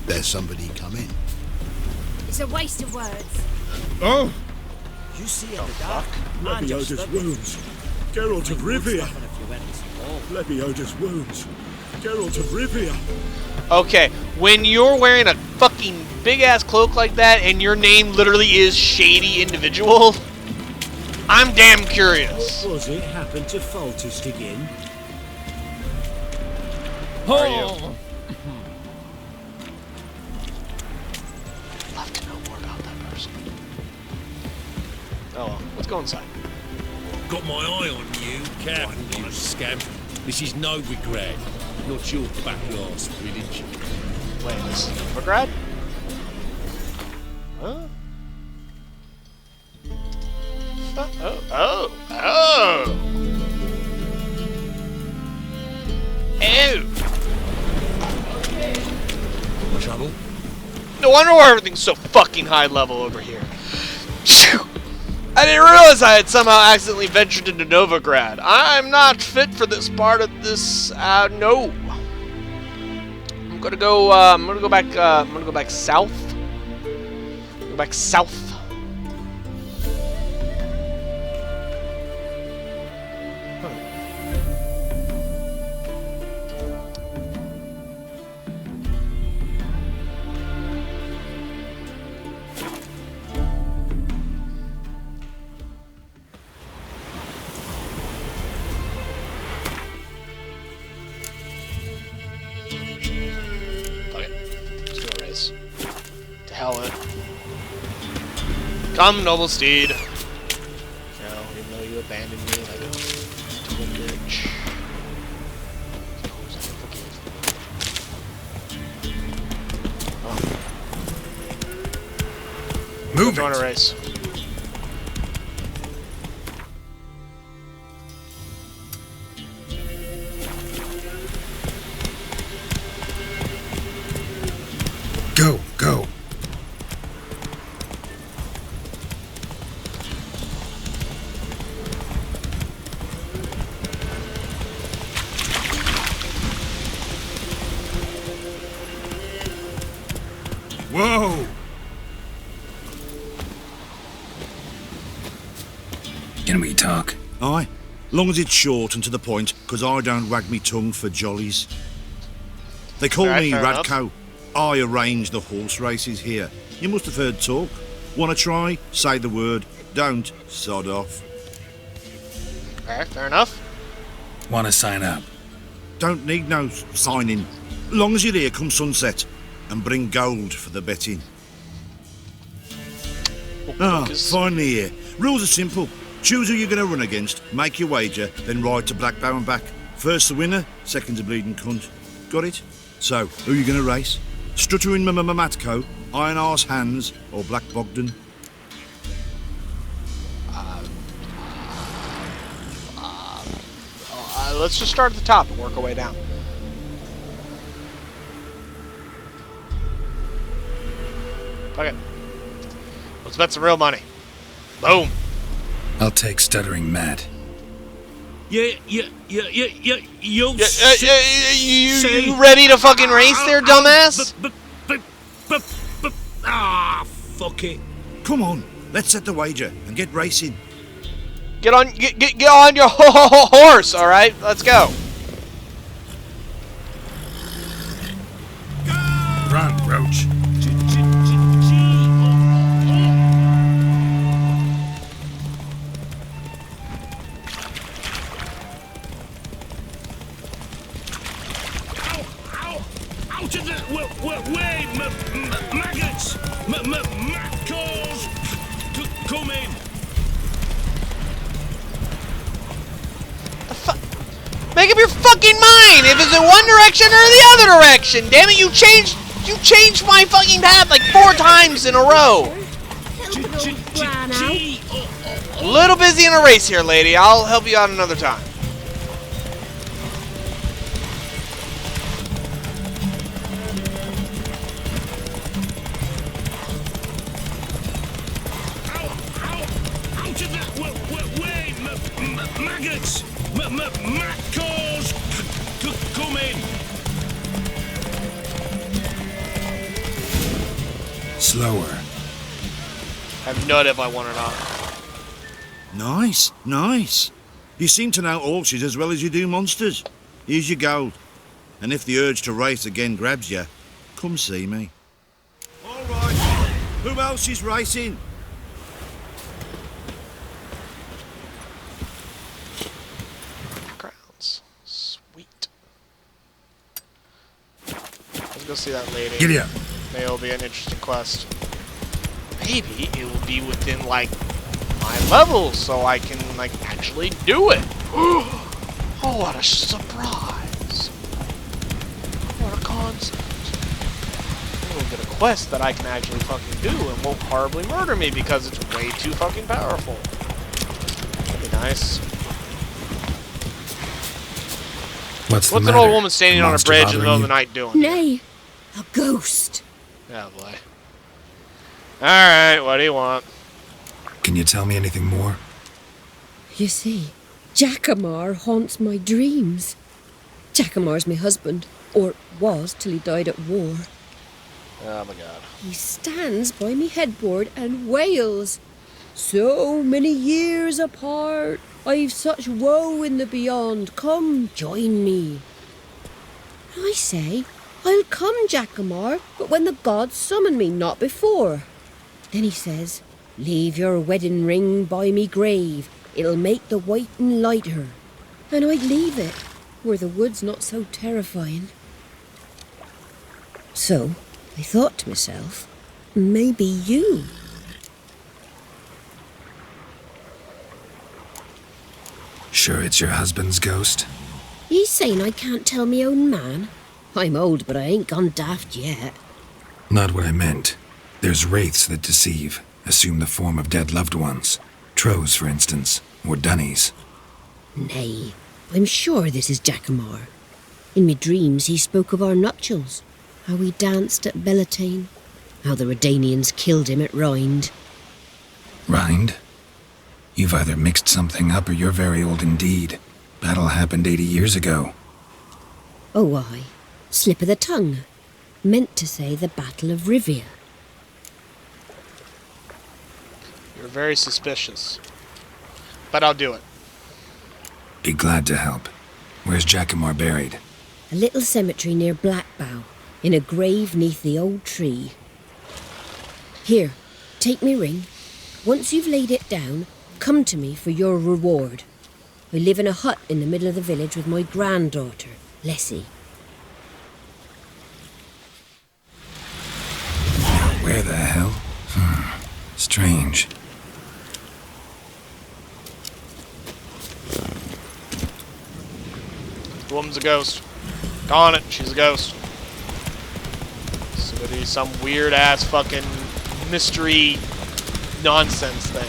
There's somebody coming. It's a waste of words. Oh! You see in the dark. Lebioda's wounds. Geralt of Rivia. Lebioda's wounds. Geralt of Rivia. Okay, when you're wearing a fucking big-ass cloak like that and your name literally is Shady Individual, I'm damn curious. What was it happened to Foltest again? How are you? I'd love to know more about that person. Oh well, let's go inside. Got my eye on you. Careful, you scamp. This is Novigrad, not your back-arse village. Wait, this is Novigrad? Huh? Oh. Trouble? No wonder why everything's so fucking high level over here. I didn't realize I had somehow accidentally ventured into Novigrad. I'm not fit for this part of this. No. I'm gonna go back south. Go back south. Come, noble steed. No, even though you abandoned me like a twin bitch. Move Join a race. Go. Whoa! Can we talk? Aye, long as it's short and to the point, 'cause I don't wag me tongue for jollies. They call me fair Radko. I arrange the horse races here. You must have heard talk. Want to try? Say the word. Don't, sod off. Okay, fair enough. Want to sign up? Don't need no signing. Long as you're here come sunset. And bring gold for the betting. Finally here. Rules are simple. Choose who you're going to run against, make your wager, then ride to Blackbow and back. First the winner, second the bleeding cunt. Got it? So, who are you going to race? Stuttering Matko, Iron Arse Hands, or Black Bogdan? Let's just start at the top and work our way down. Okay. Let's bet some real money. Boom. I'll take Stuttering Matt. You ready to fucking race there, dumbass? Fuck it. Come on, let's set the wager and get racing. Get on your horse, all right? Let's go. Run, Roach. Out of the way, maggots! Macros! Come in! Make up your fucking mind if it's in one direction or the other direction. Damn it, you changed my fucking path like 4 times in a row. A little busy in a race here, lady. I'll help you out another time. Maggots! Macros! Come in! Slower. I have no idea if I won or not. Nice, nice. You seem to know horses as well as you do monsters. Here's your gold. And if the urge to race again grabs you, come see me. All right. Who else is racing? Sweet. Let's go see that lady. Giddy up. Maybe it'll be an interesting quest. Maybe it will be within, like, my level, so I can, like, actually do it. Oh, what a surprise. What a concept. We'll get a quest that I can actually fucking do and won't horribly murder me because it's way too fucking powerful. That'd be nice. What's an old woman standing on a bridge in the middle of the night doing? Nay, a ghost. Oh boy. Alright, what do you want? Can you tell me anything more? You see, Jackamar haunts my dreams. Jackamar's my husband, or was till he died at war. Oh my god. He stands by me headboard and wails. So many years apart, I've such woe in the beyond. Come, join me. I say, I'll come, Jackamar, but when the gods summon me, not before. Then he says, leave your wedding ring by me grave. It'll make the waiting lighter. And I'd leave it, where the wood's not so terrifying. So, I thought to myself, maybe you. Sure it's your husband's ghost? He's saying I can't tell me own man. I'm old, but I ain't gone daft yet. Not what I meant. There's wraiths that deceive, assume the form of dead loved ones. Trows, for instance, or dunnies. Nay, I'm sure this is Jackamar. In me dreams he spoke of our nuptials, how we danced at Bellatane, how the Redanians killed him at Rind. Rind? You've either mixed something up or you're very old indeed. Battle happened 80 years ago. Oh, aye. Slip of the tongue. Meant to say the Battle of Rivia. You're very suspicious. But I'll do it. Be glad to help. Where's Jackamar buried? A little cemetery near Blackbow, in a grave neath the old tree. Here, Take me ring. Once you've laid it down, come to me for your reward. I live in a hut in the middle of the village with my granddaughter, Lessie. Where the hell? Strange. The woman's a ghost. Darn it, she's a ghost. It's gonna be some weird ass fucking mystery nonsense thing.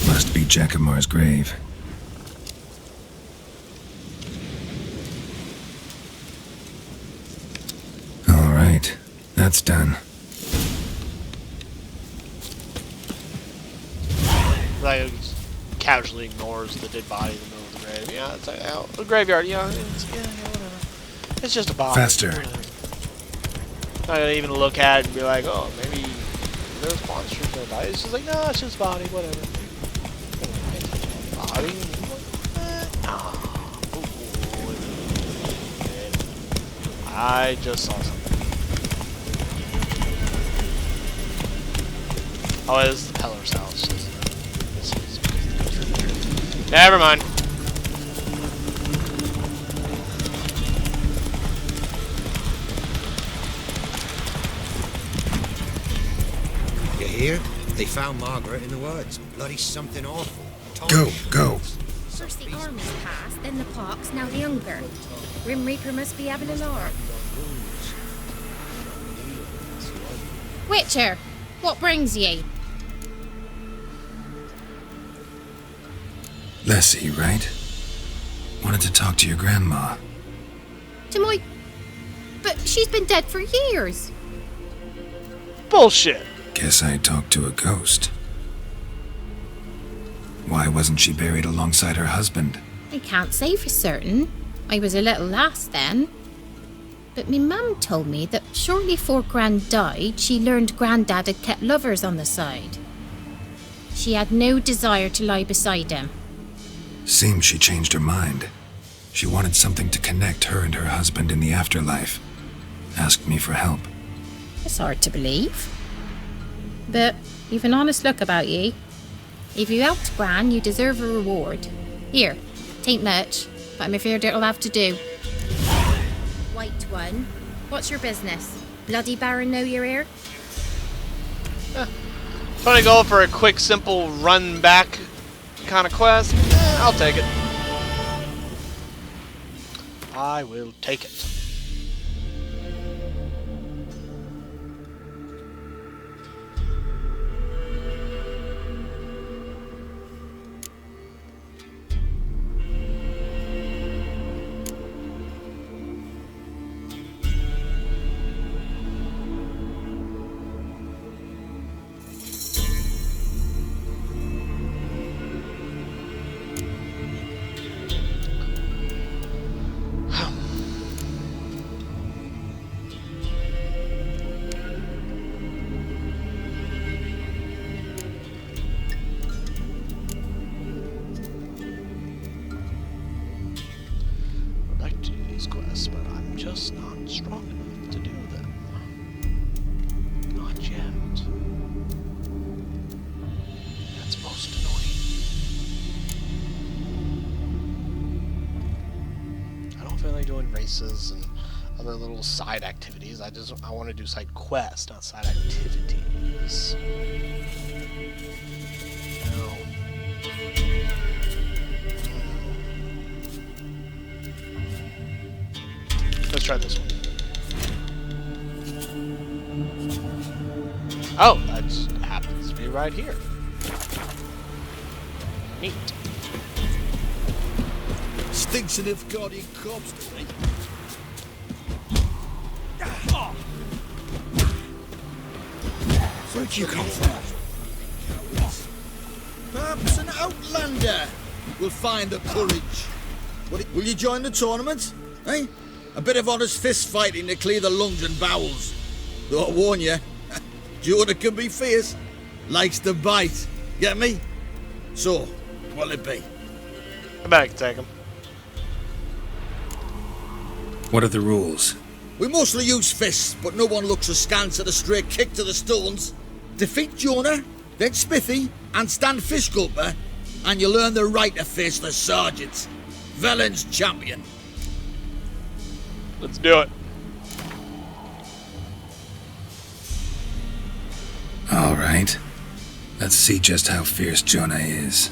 Must be Jacamar's grave. All right, that's done. Like, casually ignores the dead body in the middle of the grave. Yeah, it's like, oh, the graveyard. Yeah, whatever. It's just a body. Faster. Not gonna even look at it and be like, oh, maybe there's monsters in the body. It's just like, no, it's just a body, whatever. Body? I just saw something. Oh, it is the Peller's house. Never mind. You hear? They found Margaret in the woods. Bloody something awful. Go. First the armies passed, then the pox, now the hunger. Grim Reaper must be having a lark. Witcher, what brings ye? Lessie, right? Wanted to talk to your grandma. To my... But she's been dead for years. Bullshit. Guess I talked to a ghost. Why wasn't she buried alongside her husband? I can't say for certain. I was a little lass then. But me mum told me that shortly before Gran died, she learned Grandad had kept lovers on the side. She had no desire to lie beside him. Seems she changed her mind. She wanted something to connect her and her husband in the afterlife. Asked me for help. It's hard to believe. But you've an honest look about ye. If you helped Gran, you deserve a reward. Here, tain't much, but I'm afraid it'll have to do. White one, what's your business? Bloody Baron know you're here? Trying to go for a quick, simple run back kind of quest. I'll take it. I will take it. But I'm just not strong enough to do them. Not yet. That's most annoying. I don't feel like doing races and other little side activities. I want to do side quests, not side activities. No. Let's try this one. Oh, that happens to be right here. Neat. Stinks of gaudy corpse to me. Where'd you come from? Perhaps an outlander will find the courage. Will you join the tournament? Eh? A bit of honest fist fighting to clear the lungs and bowels. Though I warn you, Jonah can be fierce. Likes to bite. Get me? So, what'll it be? I bet I can take him. What are the rules? We mostly use fists, but no one looks askance at a straight kick to the stones. Defeat Jonah, then Smithy, and stand fish gulper, and you'll earn the right to face the sergeants. Velen's champion. Let's do it. All right. Let's see just how fierce Jonah is.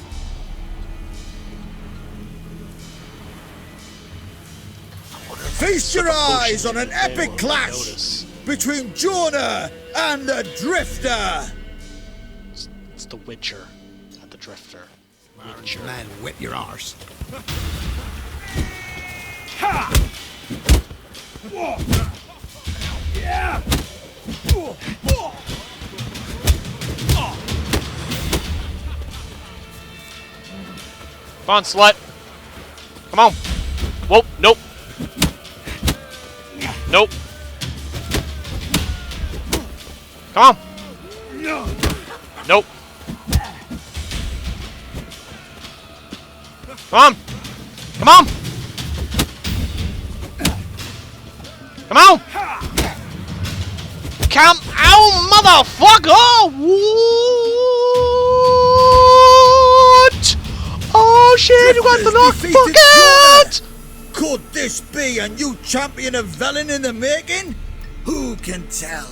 Feast your eyes on an epic clash between Jonah and the Drifter. It's the Witcher, not the Drifter. Man, whip your arse. Yeah. Come on, slut. Come on. Whoa, nope. Nope. Come on. Nope. Come on. Come on. Come on. Come out, motherfucker. What? Oh shit, you got the knock bucket! Could this be a new champion of Velen in the making? Who can tell?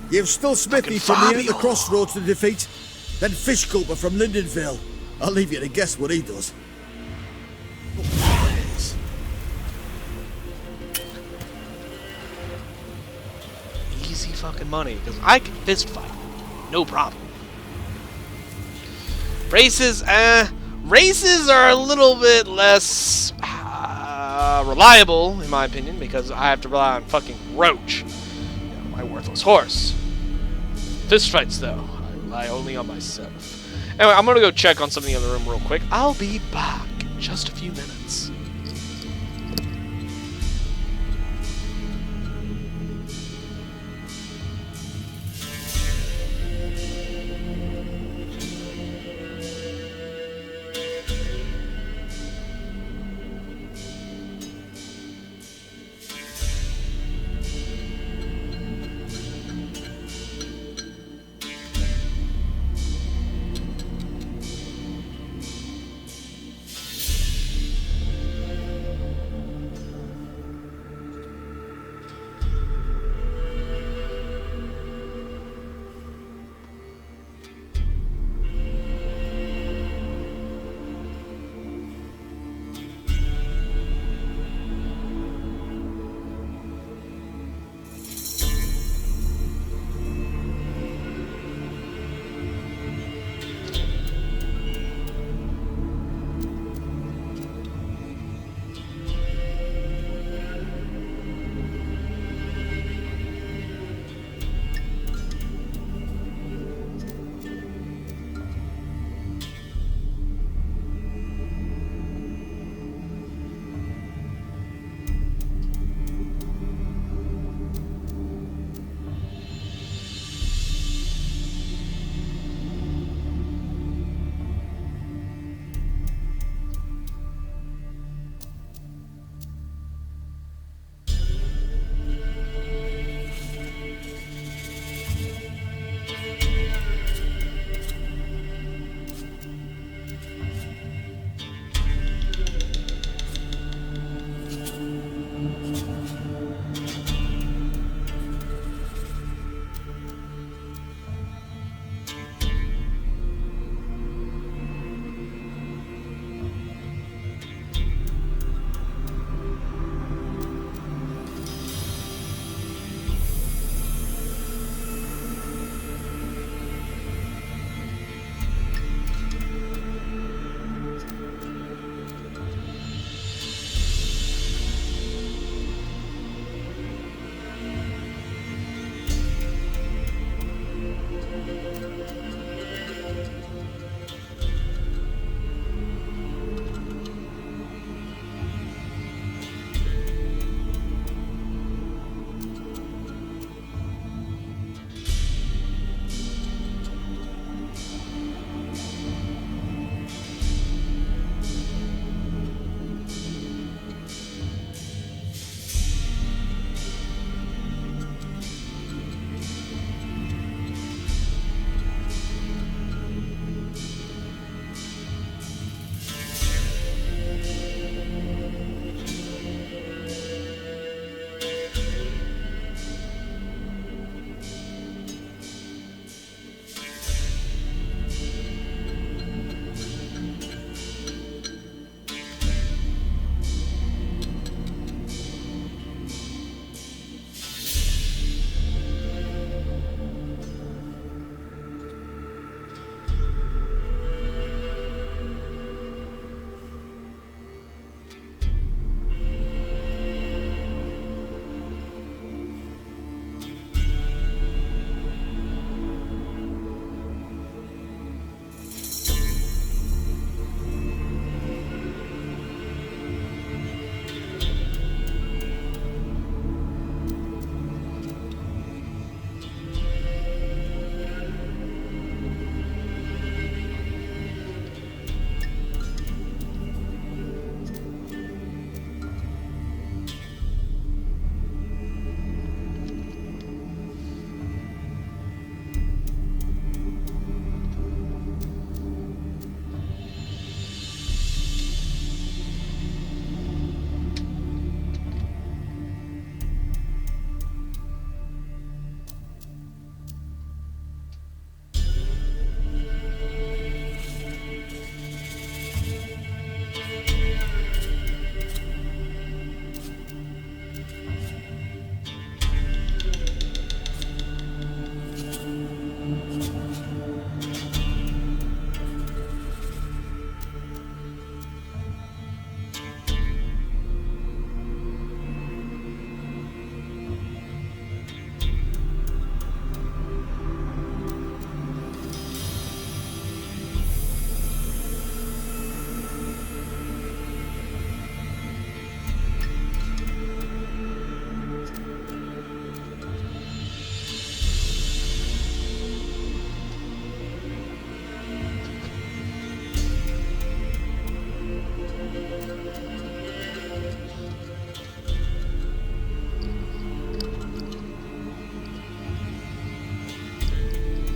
You've still Smithy from the end of the crossroads to defeat, then Fishgulper from Lindenville. I'll leave you to guess what he does. Easy fucking money, because I can fist fight. No problem. Races are a little bit less reliable, in my opinion, because I have to rely on fucking Roach, my worthless horse. Fist fights, though, I rely only on myself. Anyway, I'm gonna go check on something in the room real quick. I'll be back in just a few minutes.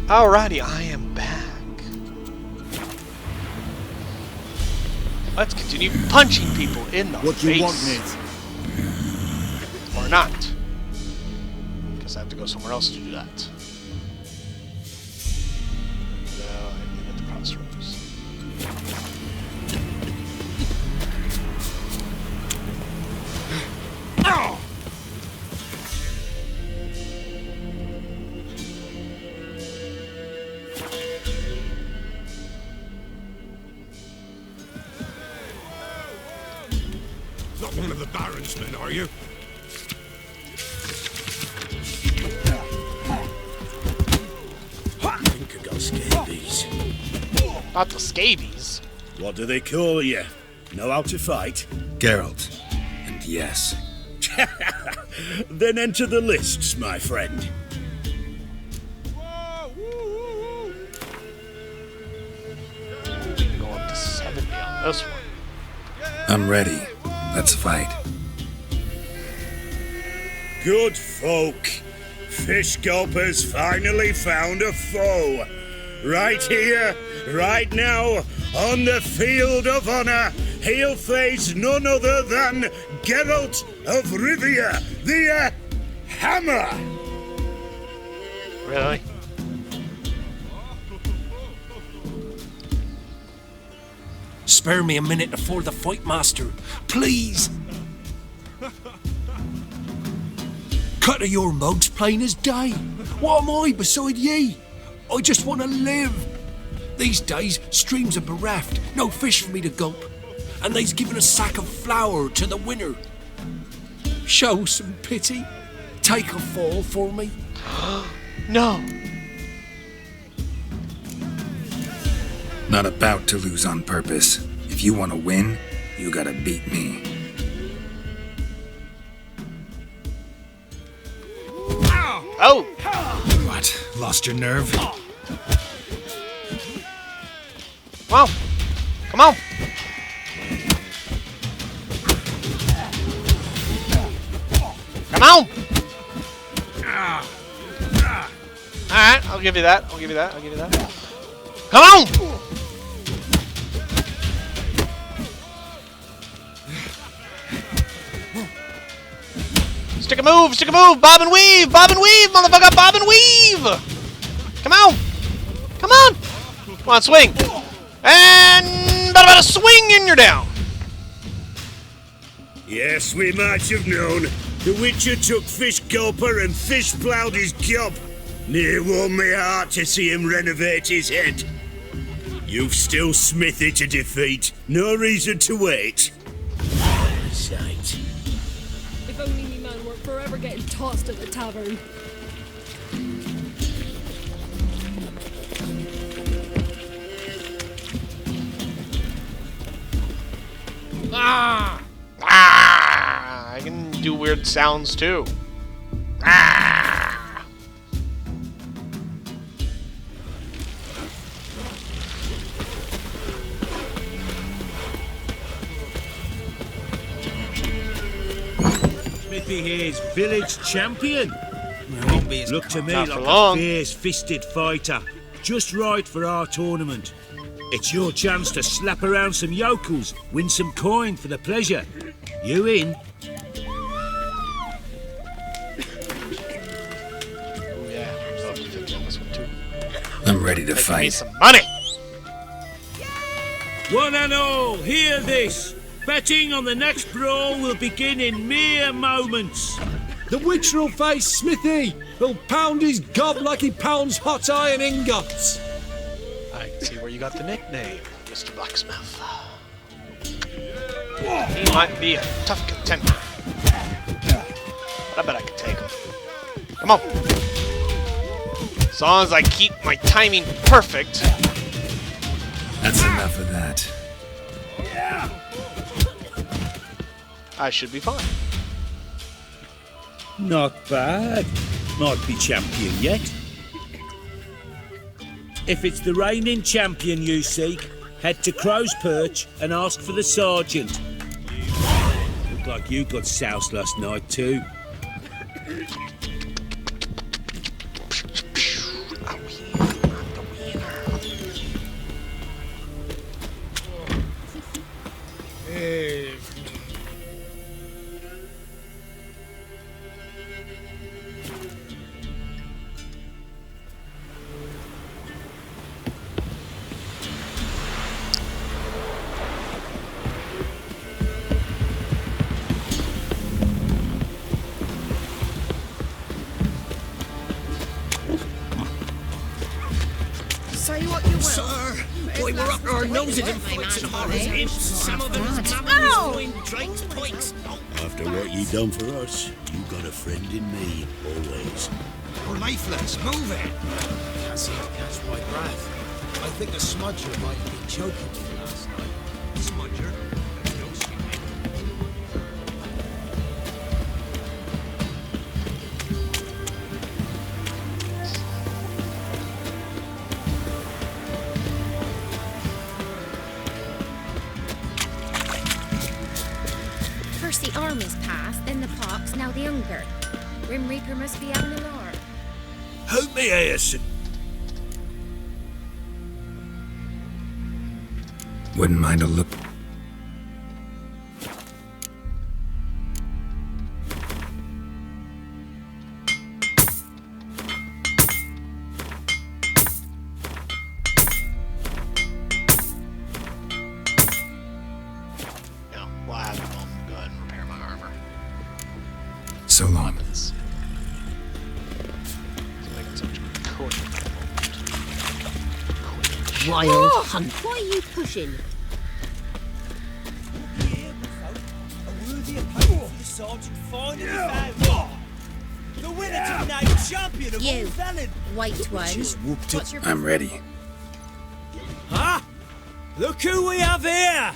Alrighty, I am back. Let's continue punching people in the face. What you want, mate? Or not. Guess I have to go somewhere else to do that. No, I need at the crossroads. Ow! Not one of the Baron's men, are you? I think I got scabies. Not the scabies. What do they call you? Know how to fight? Geralt. And yes. Then enter the lists, my friend. Go up to 70 on this one. I'm ready. Let's fight. Good folk. Fish Gulper's finally found a foe. Right here, right now, on the field of honor, he'll face none other than Geralt of Rivia, the Hammer. Really? Spare me a minute before the fight, master. Please. Cut of your mugs plain as day. What am I beside ye? I just want to live. These days, streams are bereft, no fish for me to gulp. And they's given a sack of flour to the winner. Show some pity. Take a fall for me. No. Not about to lose on purpose. If you want to win, you gotta beat me. Oh! What? Lost your nerve? Come on! Come on! Come on! Alright, I'll give you that. I'll give you that. I'll give you that. Come on! Stick a move! Stick a move! Bob and weave! Bob and weave, motherfucker! Bob and weave! Come on! Come on! Come on, swing! And bada bada swing and you're down! Yes, we might have known. The Witcher took Fish Gulper and fish ploughed his gob. Near warmed my heart to see him renovate his head. You've still Smithy to defeat. No reason to wait. Sight. If only me man weren't forever getting tossed at the tavern. Ah! Ah! I can do weird sounds too. Ah! Smithy here's village champion. Look to me Not like for long. a fierce-fisted fighter. Just right for our tournament. It's your chance to slap around some yokels, win some coin for the pleasure. You in? Oh yeah, I'd love to fit on this one too. I'm ready to Make me fight. some money. One and all, hear this. Betting on the next brawl will begin in mere moments. The Witcher will face Smithy. He'll pound his gob like he pounds hot iron ingots. I can see where you got the nickname, Mr. Blacksmith. He might be a tough contender, but I bet I can take him. Come on. As long as I keep my timing perfect. That's enough of that. I should be fine. Not bad. Might be champion yet. If it's the reigning champion you seek, head to Crow's Perch and ask for the sergeant. Looked like you got soused last night too. Say what you will. Sir, boy, we're up to our noses in fights and horrors. Imps, some of them is mammals, drakes, pikes. After what you done for us, you got a friend in me, always. We're lifeless. Move it. Can't seem to catch my breath. I think the smudger might have been choking me last night. Smudger? No stupid. First the armies passed, then the pox, now the hunger. Grim Reaper must be having a lark. Help me, Ayerson. Wouldn't mind a look. No, well, I have to go ahead and repair my armor. So long. Wild hunt. Why are you pushing? A worthy opponent for the sergeant finally found. The winner to be named champion of all You, Velen. white one. What's your I'm ready. Huh? Look who we have here!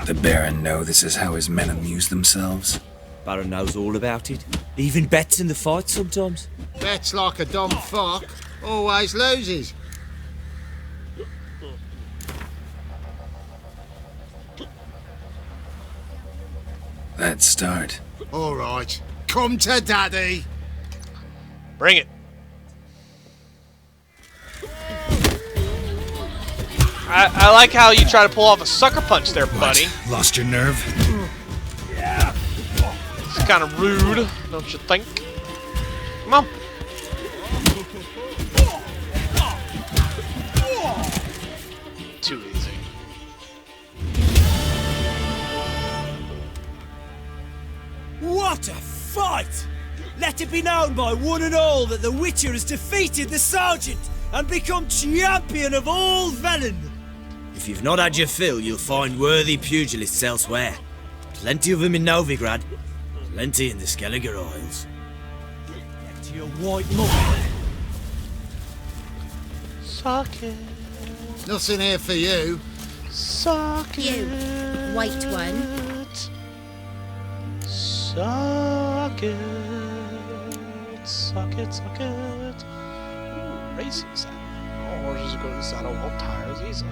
The Baron know this is how his men amuse themselves? Baron knows all about it. Even bets in the fight sometimes. Bets like a dumb fuck. Always loses. Let's start. All right. Come to daddy. Bring it. I like how you try to pull off a sucker punch there, buddy. Lost your nerve? It's kind of rude, don't you think? Come on. Too easy. What a fight! Let it be known by one and all that the Witcher has defeated the sergeant and become champion of all Velen. If you've not had your fill, you'll find worthy pugilists elsewhere. Plenty of them in Novigrad, plenty in the Skelliger Isles. Get to your white mother. Suck it. Nothing here for you. Suck it. You, white one. Suck it. Suck it, suck it. Ooh, racing saddle. All horses go to the saddle won't tire as easily.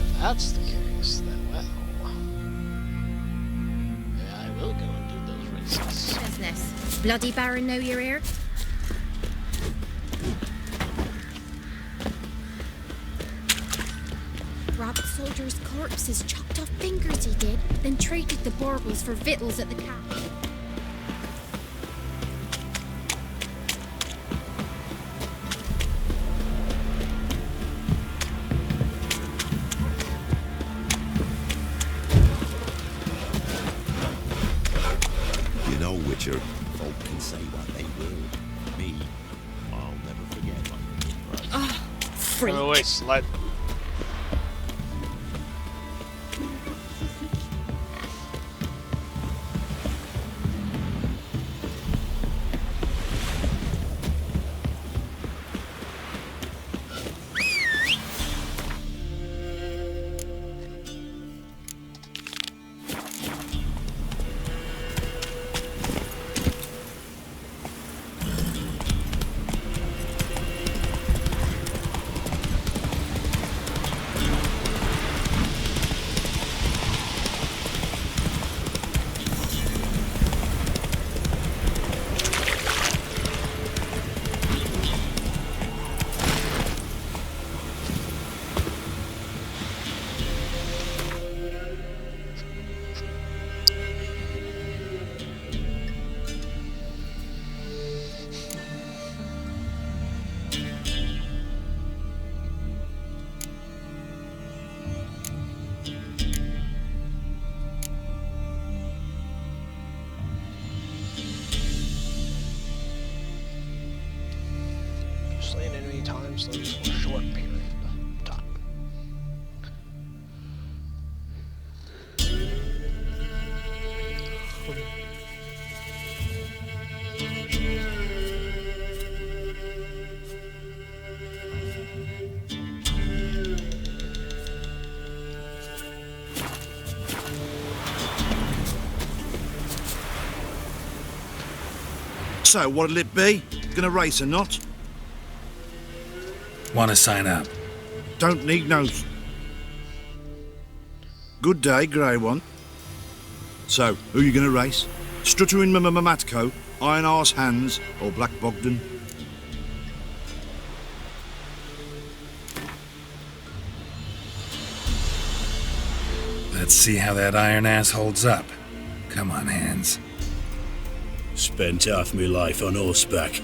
If that's the case, then well. Yeah, I will go and do those races. Business. Bloody Baron know you're here? Robbed soldiers' corpses, chopped off fingers he did, then traded the baubles for victuals at the camp. You know, Witcher, folk can say what they will. Me, I'll never forget my price. Ah, freak. Oh, wait, slut. time slows for a short period of time. So, what'll it be? Gonna race or not? Want to sign up? Don't need no... Good day, grey one. So, who you gonna race? Struttering Matko, Iron Arse Hands, or Black Bogdan? Let's see how that iron ass holds up. Come on, Hands. Spent half my life on horseback,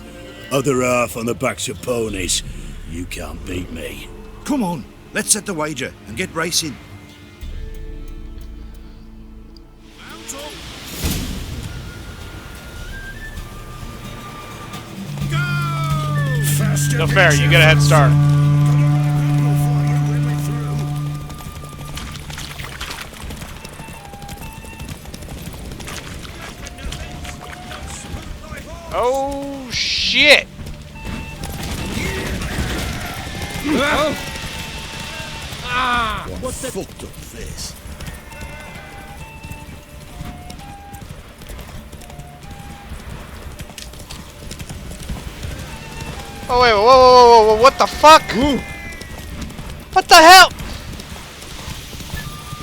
other half on the backs of ponies. You can't beat me. Come on, let's set the wager and get racing. No fair, you get a head start. Oh shit! What the fucked up face? Oh wait, whoa, what the fuck? What the hell?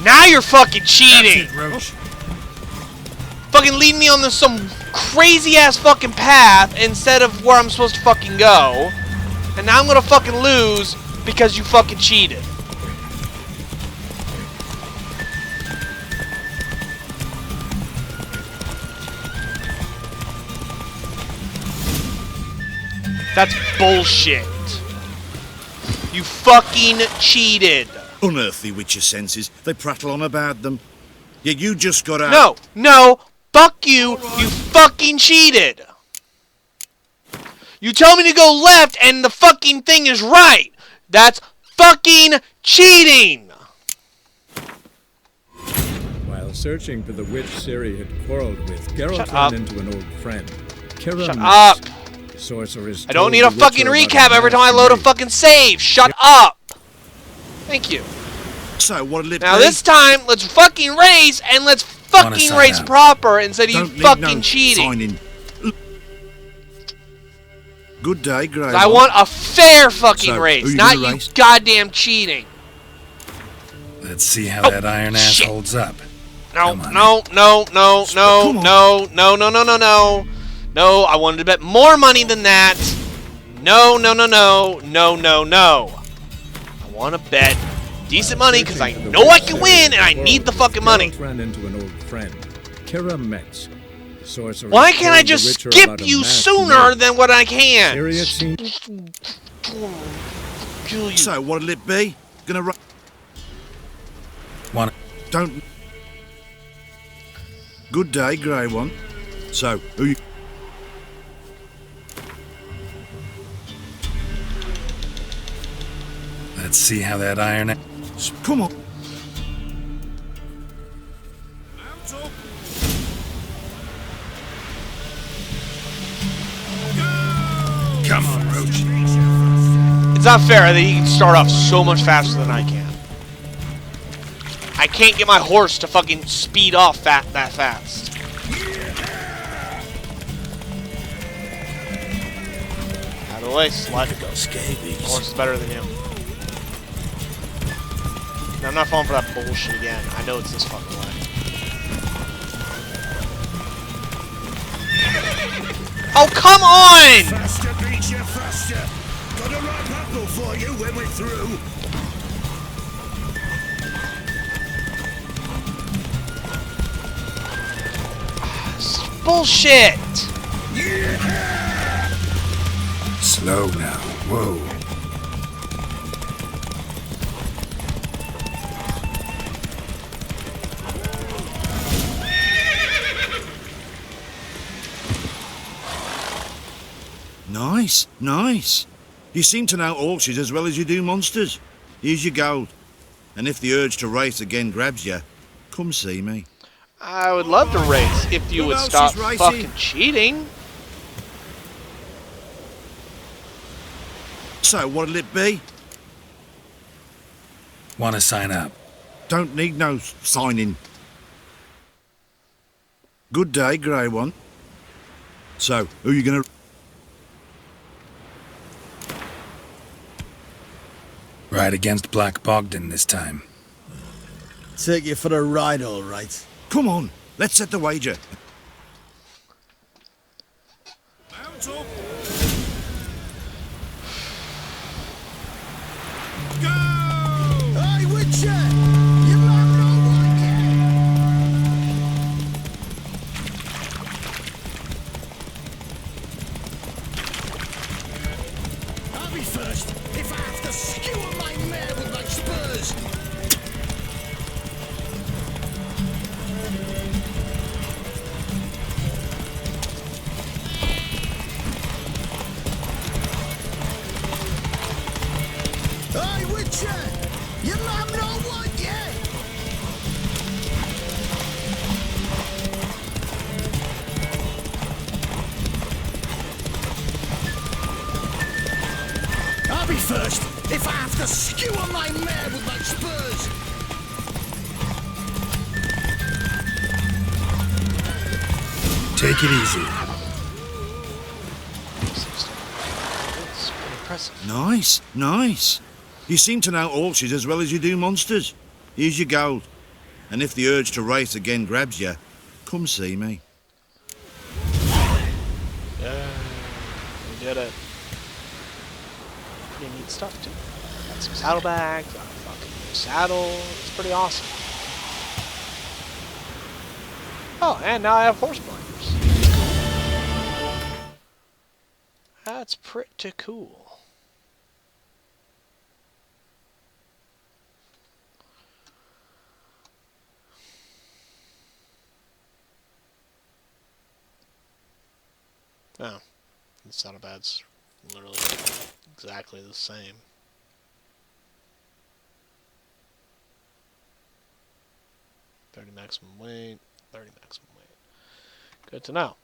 Now you're fucking cheating! Fucking lead me on this some crazy ass fucking path instead of where I'm supposed to fucking go. And now I'm gonna fucking lose because you fucking cheated. That's bullshit. You fucking cheated. Unearthly with your senses. They prattle on about them. Yeah, you just got out. No, fuck you. You fucking cheated. You tell me to go left and the fucking thing is right. That's fucking cheating. While searching for the witch Ciri had quarreled with, Geralt up. ran into an old friend. Kira Shut Metz, up. Sorceress I don't told need the a fucking Witcher about recap every time I masked load a mage. fucking save. Shut up. Thank you. So, what'll it Now be? this time, let's fucking race and let's fucking sign race up? proper instead of you Don't need fucking no cheating. signing. Good day, grey. I one. want a fair fucking So, race, who you not gonna you race? goddamn cheating. Let's see how that iron ass shit. holds up. No, Come on. no, I wanted to bet more money than that. No. I want to bet decent money because I know I can win and I need the fucking money. Geralt ran into an old friend, Kira Metz. Sorceress Why can't I told the just Witcher skip about a you masked sooner mage. than what I can? Ciri had seen Kill you. So, what'll it be? Gonna ra- Want Don't... Good day, grey one. So, who you... Let's see how that iron. Come on. Come on, Roach. It's not fair that he can start off so much faster than I can. I can't get my horse to fucking speed off that fast. Out of the way, slut. My horse is better than you. No, I'm not falling for that bullshit again. I know it's this fucking way. Oh, come on! Faster beats you faster. Got a ripe apple for you when we're through. Bullshit! Slow now. Whoa. Nice. You seem to know orchids as well as you do monsters. Here's your gold. And if the urge to race again grabs you, come see me. I would love to race if you would stop fucking cheating. So, what'll it be? Want to sign up? Don't need no signing. Good day, Grey One. So, who you gonna... Ride against Black Bogdan this time. Take you for a ride, all right. Come on, let's set the wager. Mount up. Go! Hey, Witcher! You might know one yet. I'll be first if I have to skewer my mare with my spurs. Hey, Witcher! You might know one yet. I'll be first if I have to skewer my mare with my spurs. Take it easy. It's pretty impressive. Nice, nice. You seem to know orchids as well as you do monsters. Here's your gold. And if the urge to race again grabs you, come see me. Yeah, we did it. Pretty neat stuff too. Got some saddlebags, got a fucking new saddle. It's pretty awesome. Oh, and now I have horse blinders. That's pretty cool. Oh, the saddlebags literally exactly the same. $30 maximum weight, 30 maximum weight. Good to know.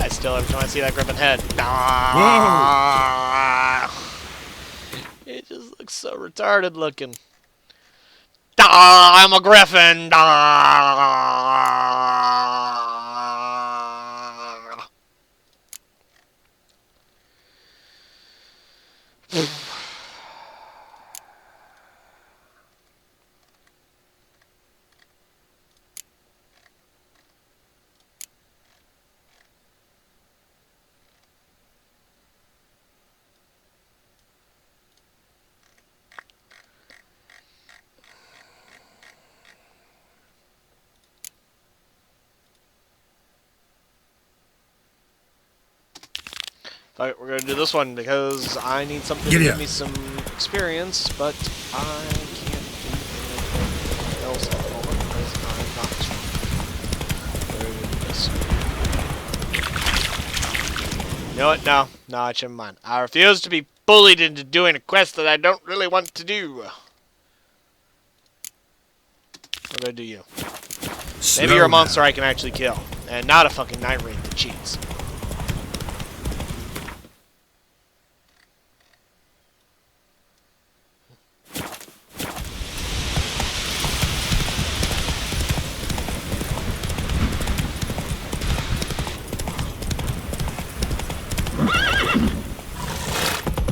Still, every time I see that griffin head, it just looks so retarded looking. I'm a griffin. Alright, we're gonna do this one because I need something to give me some experience, but I can't do anything else at the moment because I'm not very good at this. You know what? No, I shouldn't mind. I refuse to be bullied into doing a quest that I don't really want to do. What do I do you? Maybe you're a monster I can actually kill, and not a fucking night raid that cheats.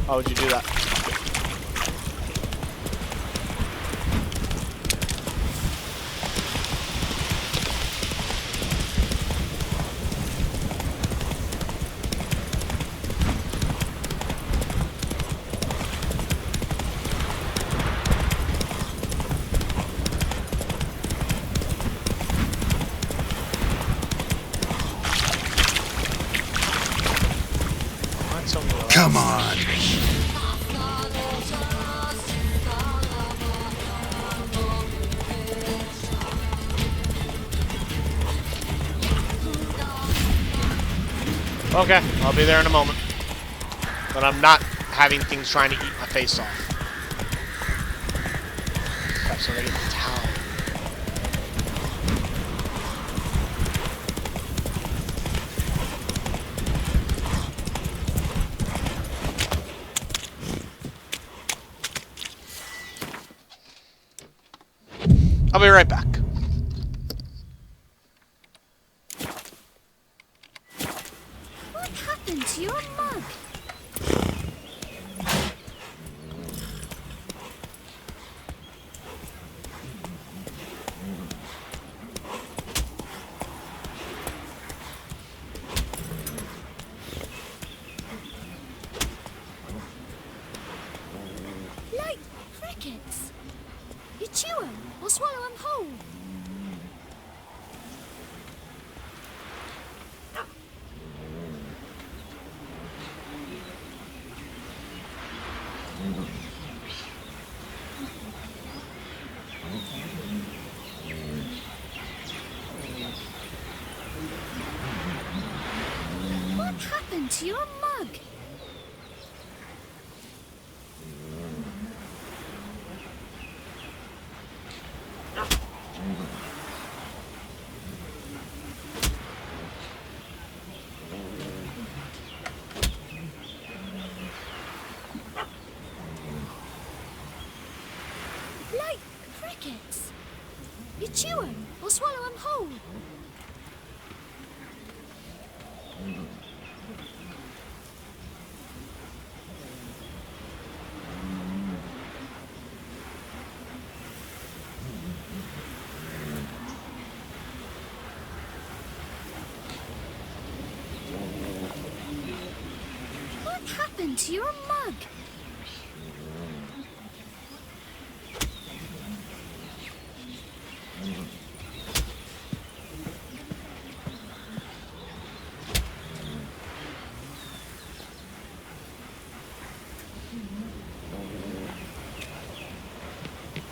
How would you do that? Come on. Okay, I'll be there in a moment. But I'm not having things trying to eat my face off. Perhaps I'm gonna get the towel. I'll be right back. What happened to your mug? Like crickets. You chew them or swallow them whole. What happened to your mug? Like crickets. You chew them or swallow them whole. What happened to your mug?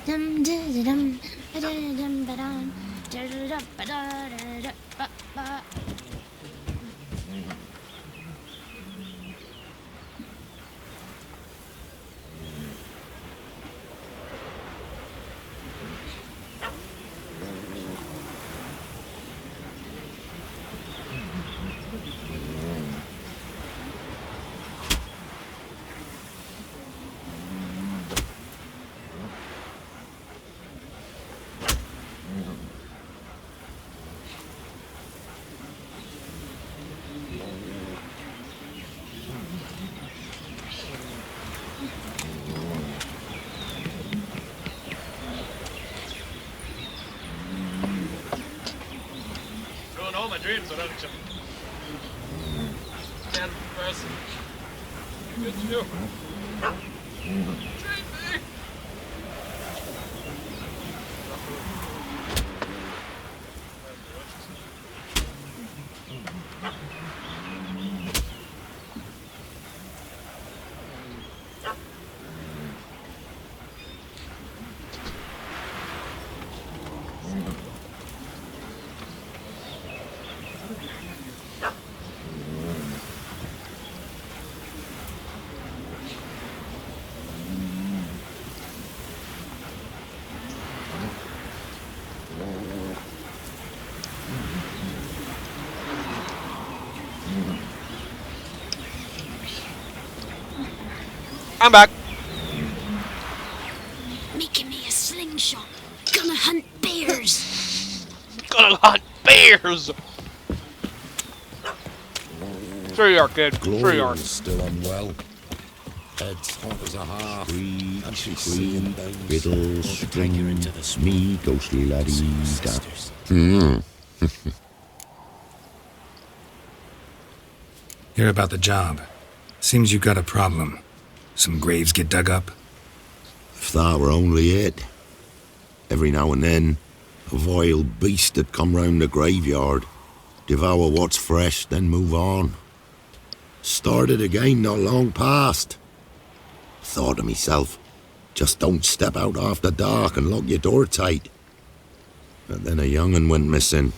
Dum dum dum dum dum dum dum. Ruin all my dreams without each other. Bad person. Good to do. I'm back. Making me a slingshot. Gonna hunt bears. Gonna hunt bears. Sure you are, kid. Sure you are. Gloria's still unwell. Head's hot as a half. And she's seeing bones. Riddle, string, into the me, ghostly laddie. Hear about the job. Seems you got a problem. Some graves get dug up? If that were only it. Every now and then, a vile beast that come round the graveyard, devour what's fresh, then move on. Started again not long past. Thought to myself, just don't step out after dark and lock your door tight. But then a young'un went missing.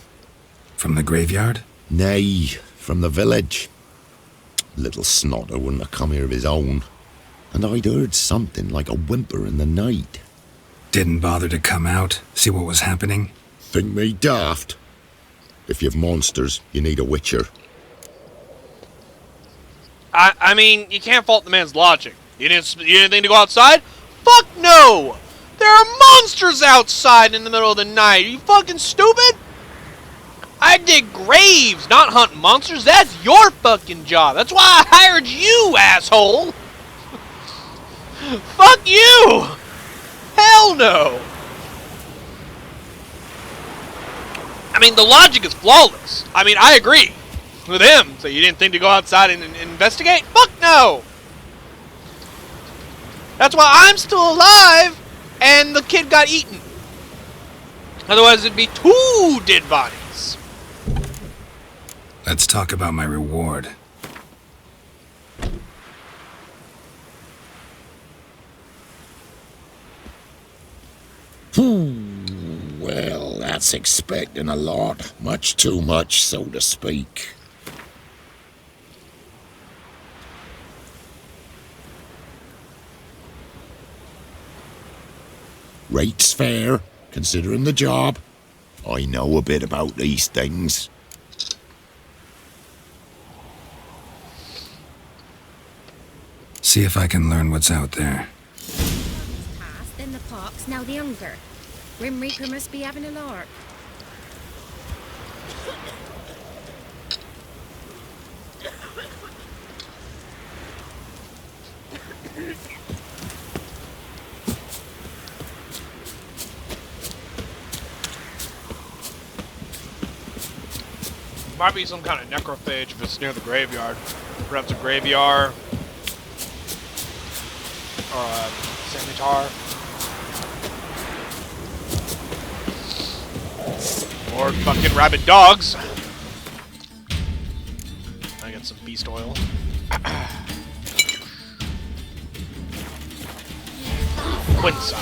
From the graveyard? Nay, from the village. Little snotter wouldn't have come here of his own. And I'd heard something like a whimper in the night. Didn't bother to come out, see what was happening? Think me daft? If you've monsters, you need a witcher. I mean, you can't fault the man's logic. You didn't think to go outside? Fuck no! There are monsters outside in the middle of the night. Are you fucking stupid? I dig graves, not hunt monsters. That's your fucking job. That's why I hired you, asshole. Fuck you! Hell no! I mean, the logic is flawless. I mean, I agree with him. So you didn't think to go outside and investigate? Fuck no! That's why I'm still alive and the kid got eaten. Otherwise, it'd be 2 dead bodies. Let's talk about my reward. Well, that's expecting a lot. Much too much, so to speak. Rate's fair, considering the job. I know a bit about these things. See if I can learn what's out there. Past, then the pox, now the hunger. Grim Reaper must be having a lark. Might be some kind of necrophage if it's near the graveyard. Perhaps a graveyard. Or a scimitar. Or fucking rabid dogs. I got some beast oil. Quincy.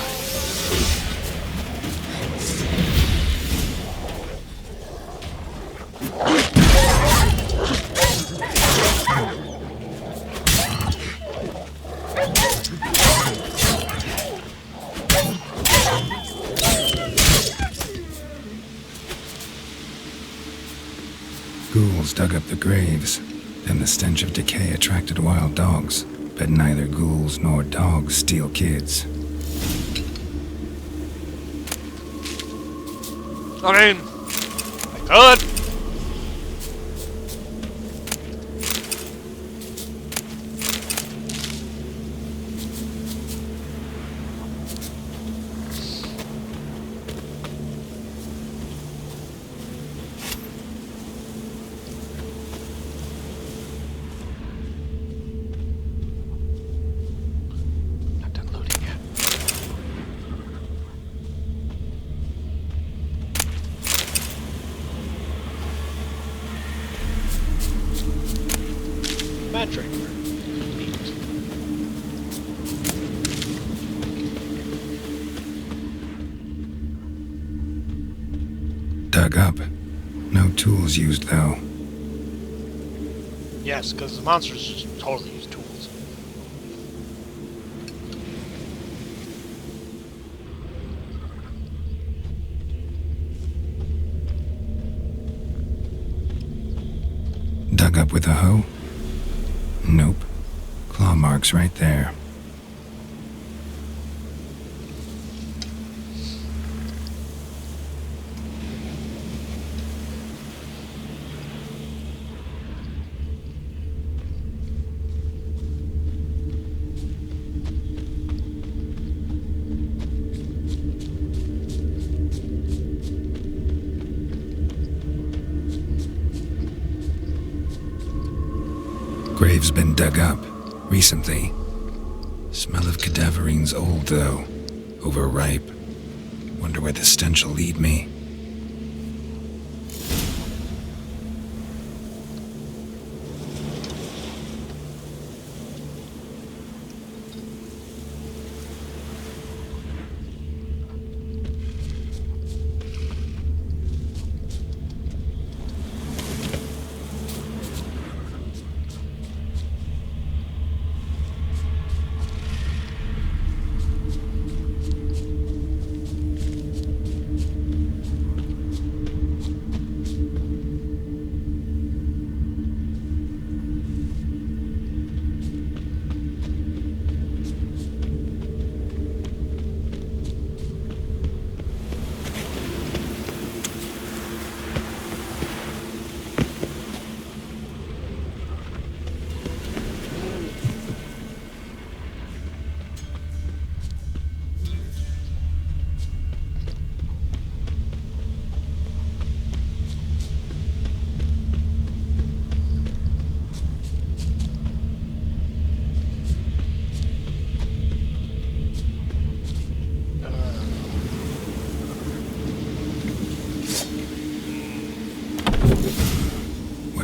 Ghouls dug up the graves, then the stench of decay attracted wild dogs, but neither ghouls nor dogs steal kids. I mean, they could. Dug up. No tools used, though. Yes, because the monsters just totally use tools. Dug up with a hoe? Nope. Claw marks right there. Grave's been dug up. Recently. Smell of cadaverines old, though. Overripe. Wonder where the stench will lead me.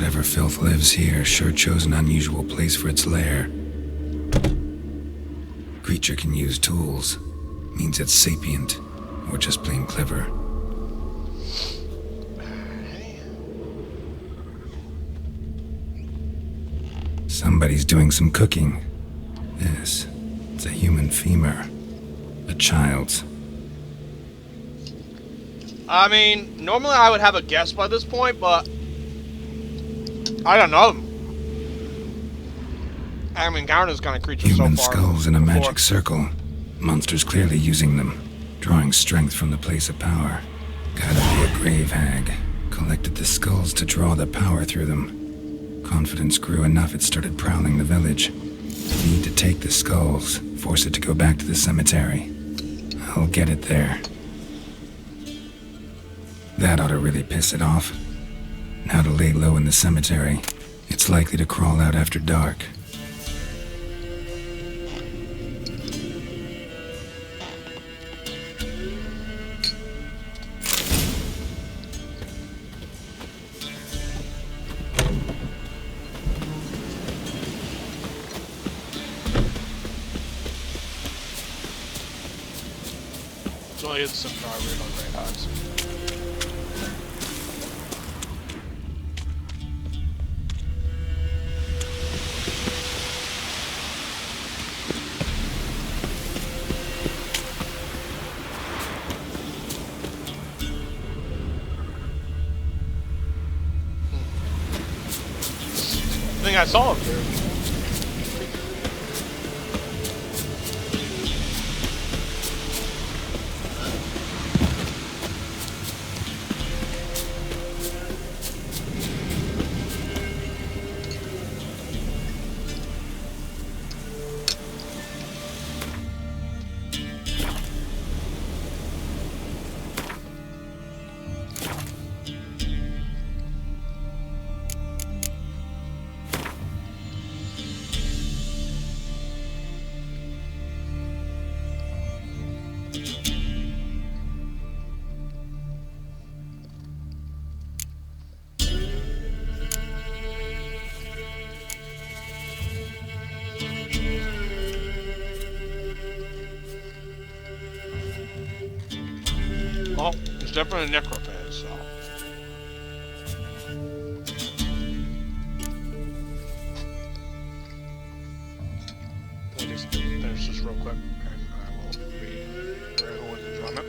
Whatever filth lives here sure chose an unusual place for its lair. Creature can use tools. Means it's sapient, or just plain clever. Somebody's doing some cooking. This, it's a human femur. A child's. I mean, normally I would have a guess by this point, but I don't know. I haven't encountered this kind of creature Human so far. skulls in a magic circle. Monsters clearly using them, drawing strength from the place of power. Gotta be a grave hag. Collected the skulls to draw the power through them. Confidence grew enough it started prowling the village. Need to take the skulls, force it to go back to the cemetery. I'll get it there. That ought to really piss it off. Now to lay low in the cemetery. It's likely to crawl out after dark. Really is some driver on Great Hogs. I think I saw him there. Oh, it's definitely a necrophage, so. Let me just finish this real quick, and I will read where who wins the drum it.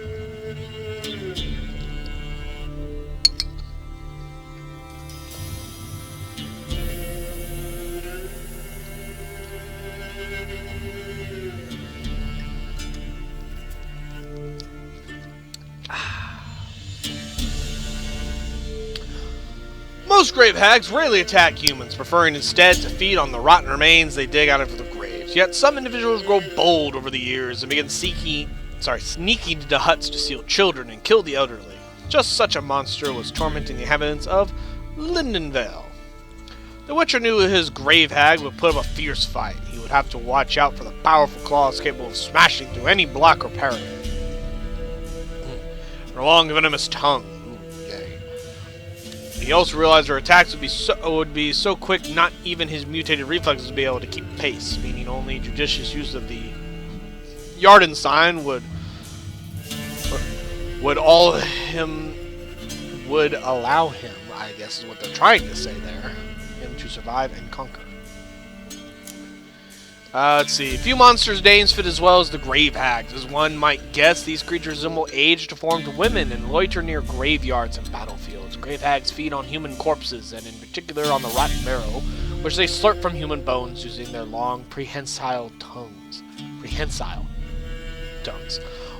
Most grave hags rarely attack humans, preferring instead to feed on the rotten remains they dig out of the graves. Yet some individuals grow bold over the years and begin sneaking into huts to steal children and kill the elderly. Just such a monster was tormenting the inhabitants of Lindenvale. The Witcher knew his grave hag would put up a fierce fight. He would have to watch out for the powerful claws capable of smashing through any block or parry. Her long venomous tongue. He also realized her attacks would be so quick not even his mutated reflexes would be able to keep pace, meaning only judicious use of the Yardenstein would allow him, I guess is what they're trying to say there, him to survive and conquer. Let's see. Few monsters' names fit as well as the grave hags. As one might guess, these creatures resemble age-deformed women and loiter near graveyards and battlefields. Grave hags feed on human corpses, and in particular on the rotten marrow, which they slurp from human bones using their long, prehensile tongues.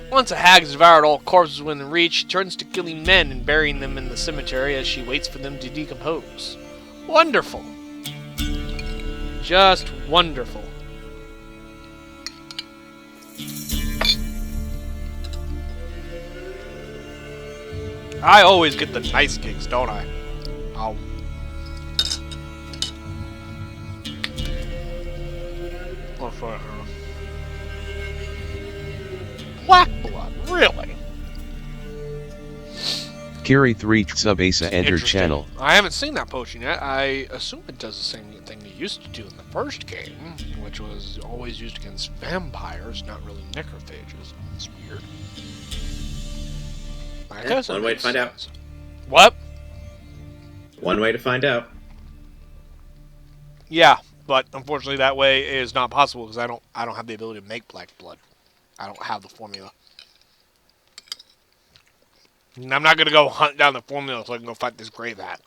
Once a hag has devoured all corpses within reach, she turns to killing men and burying them in the cemetery as she waits for them to decompose. Wonderful. Just wonderful. I always get the nice gigs, don't I? Ow. What's that? Black blood, really? Kiri 3 Tsubasa entered channel. I haven't seen that potion yet. I assume it does the same thing it used to do in the first game, which was always used against vampires, not really necrophages. It's weird. I guess one way to find out. What? One way to find out. Yeah, but unfortunately that way is not possible because I don't have the ability to make black blood. I don't have the formula. And I'm not gonna go hunt down the formula so I can go fight this grave hat.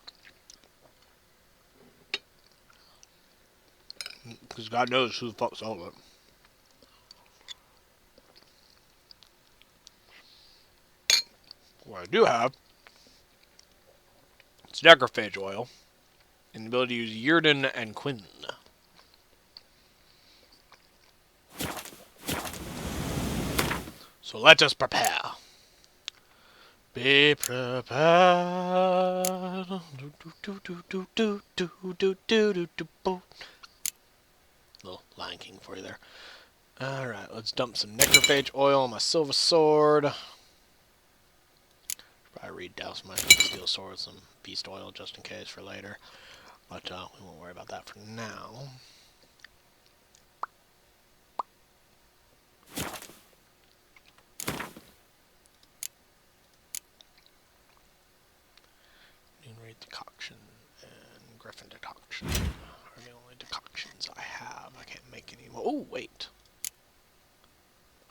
Because God knows who the fuck sold it. What I do have is necrophage oil and the ability to use Yrden and Quinn. So let us prepare. Be prepared. Little Lion King for you there. Alright, let's dump some necrophage oil on my silver sword. Probably redouse my steel sword with some beast oil just in case for later. But we won't worry about that for now. Noonray decoction and Griffin decoction are the only decoctions I have. I can't make any more. Oh, wait.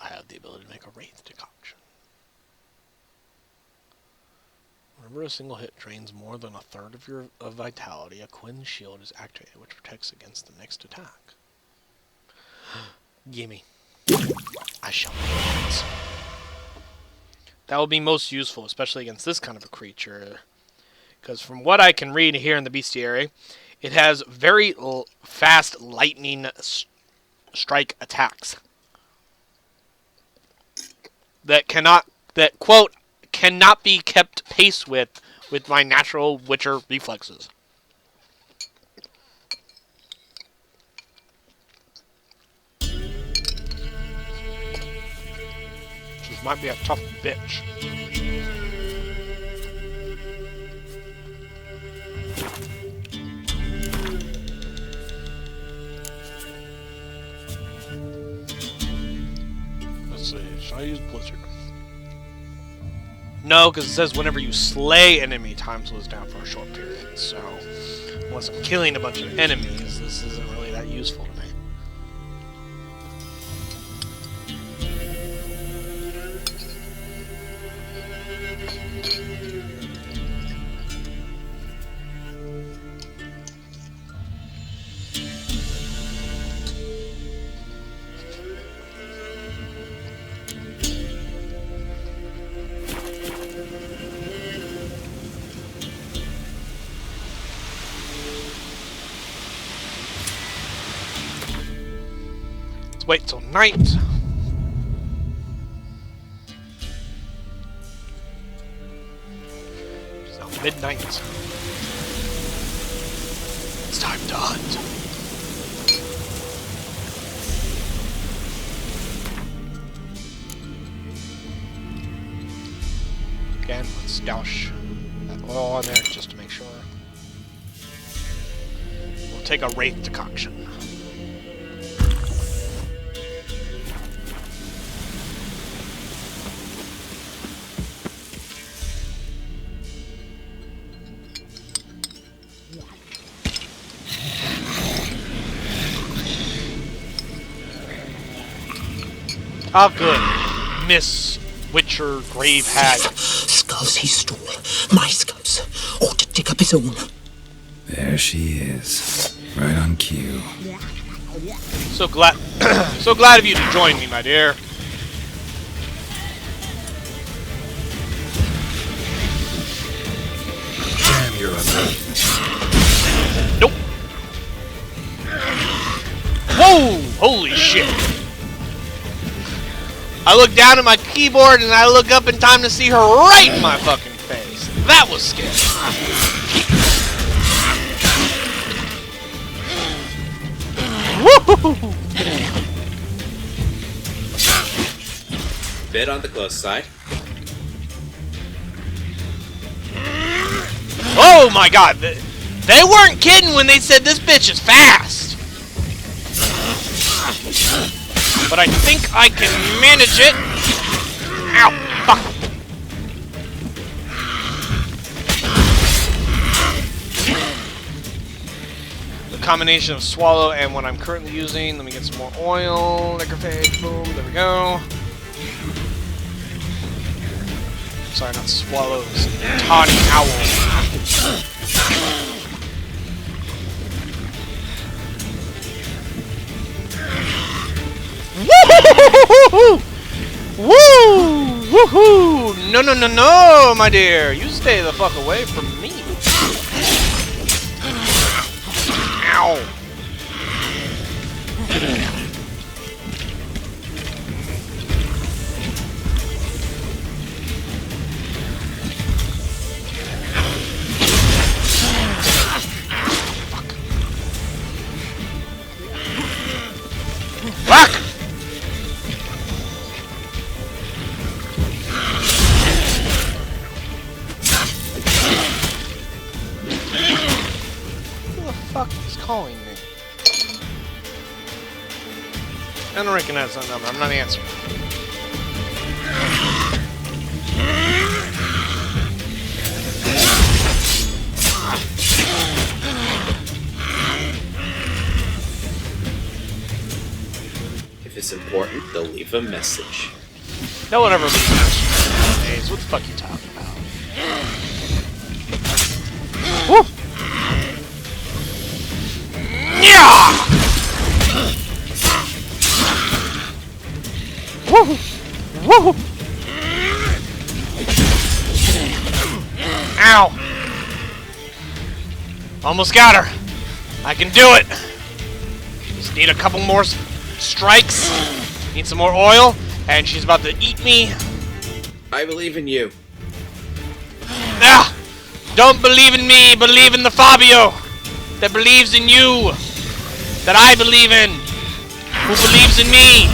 I have the ability to make a Wraith decoction. Whenever a single hit drains more than a third of your vitality, a Quinn shield is activated, which protects against the next attack. Gimme. I shall make it. That will be most useful, especially against this kind of a creature. Because from what I can read here in the bestiary, it has very fast lightning strike attacks. That quote, cannot be kept pace with my natural Witcher reflexes. This might be a tough bitch. Let's see, should I use Blizzard? No, because it says whenever you slay enemy, time slows down for a short period. So, unless I'm killing a bunch of enemies, this isn't really that useful to me. Wait till night. It's now midnight. It's time to hunt. Again, let's douse that oil on there just to make sure. We'll take a Wraith decoction. Oh, good. Miss Witcher Grave Hag. Skulls he stole. My skulls. Ought to dig up his own. There she is. Right on cue. So glad so glad of you to join me, my dear. Damn, you're ugly. Nope. Whoa! Holy shit. I look down at my keyboard and I look up in time to see her right in my fucking face. That was scary. Woo! Bit on the close side. Whoa, my God. They weren't kidding when they said this bitch is fast. But I think I can manage it. Ow, fuck. The combination of swallow and what I'm currently using. Let me get some more oil. Necrophage, boom, there we go. Sorry, not swallows. Tawny owl. Woo! Woo! Woohoo! No, no, no, no, my dear. You stay the fuck away from me. Ow. Fuck! Who the fuck is calling me? I don't recognize that number. I'm not answering. If it's important, they'll leave a message. No one ever leaves messages nowadays. What the fuck are you talking about? Woo! Yeah! Woo! Woo! Ow! Almost got her. I can do it. Just need a couple more strikes. Need some more oil, and she's about to eat me. I believe in you. Ah! Don't believe in me. Believe in the Fabio that believes in you. That I believe in. Who believes in me?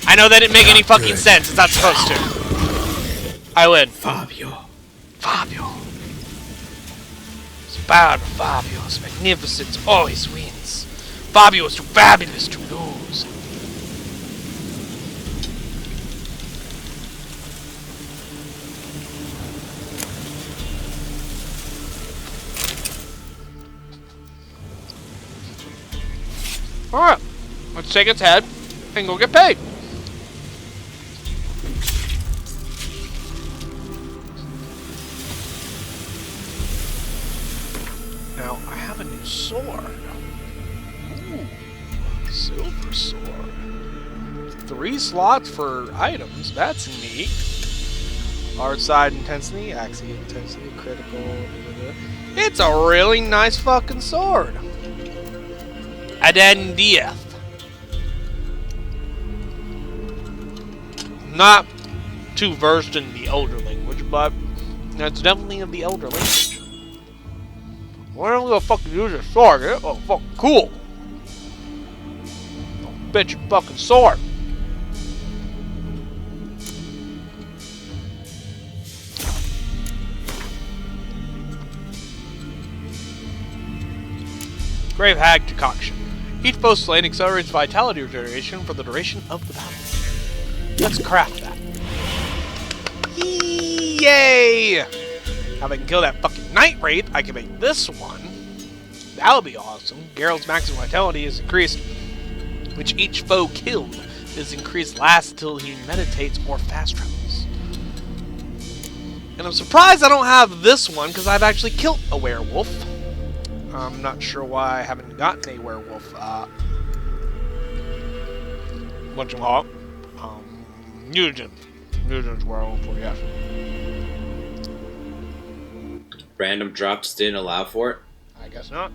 I know that didn't make any fucking sense. It's not supposed to. I win. Fabio. Fabio. It's bad. Fabio's magnificence always wins. Fabio is too fabulous to lose. Alright, let's take its head and go get paid. Now, I have a new sword. Ooh, silver sword. 3 slots for items, that's neat. Hard side intensity, axial intensity, critical. It's a really nice fucking sword. Adendieth. Not too versed in the Elder language, but it's definitely in the Elder language. Why don't we go fucking use a sword? Eh? Oh, fucking cool. Oh, bitch, fucking sword. Grave Hag Decoction. Each foe slain accelerates vitality regeneration for the duration of the battle. Let's craft that. Yay! Now if I can kill that fucking Night Wraith, I can make this one. That would be awesome. Geralt's maximum vitality is increased, which each foe killed is increased last until he meditates or fast travels. And I'm surprised I don't have this one because I've actually killed a werewolf. I'm not sure why I haven't gotten a werewolf. Whatchamacallit? Mutagen's werewolf, yes. Random drops didn't allow for it? I guess not.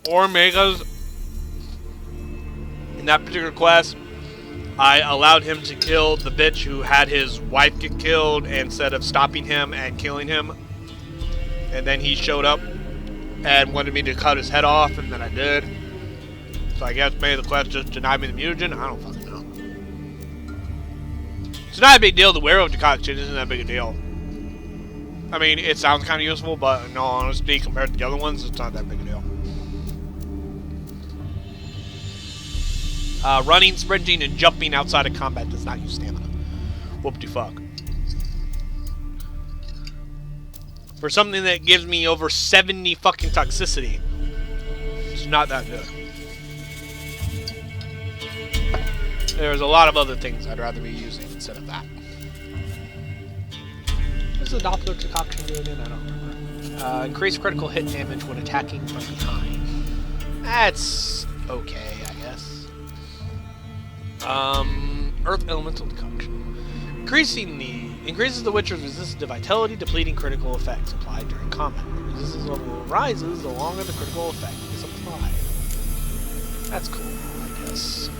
Or Megas. In that particular quest, I allowed him to kill the bitch who had his wife get killed instead of stopping him and killing him. And then he showed up and wanted me to cut his head off, and then I did. So I guess maybe the quest just denied me the mutagen. I don't fucking know. It's not a big deal. The werewolf decoction isn't that big a deal. I mean, it sounds kind of useful, but in all honesty, compared to the other ones, it's not that big a deal. Running, sprinting, and jumping outside of combat does not use stamina. Whoop-de-fuck. For something that gives me over 70 fucking toxicity, it's not that good. There's a lot of other things I'd rather be using instead of that. What's the Doppler decoction do again? I don't remember. Increase critical hit damage when attacking from behind. That's okay, I guess. Earth Elemental decoction. Increases the Witcher's resistance to vitality, depleting critical effects applied during combat. The resistance level rises the longer the critical effect is applied. That's cool, I guess.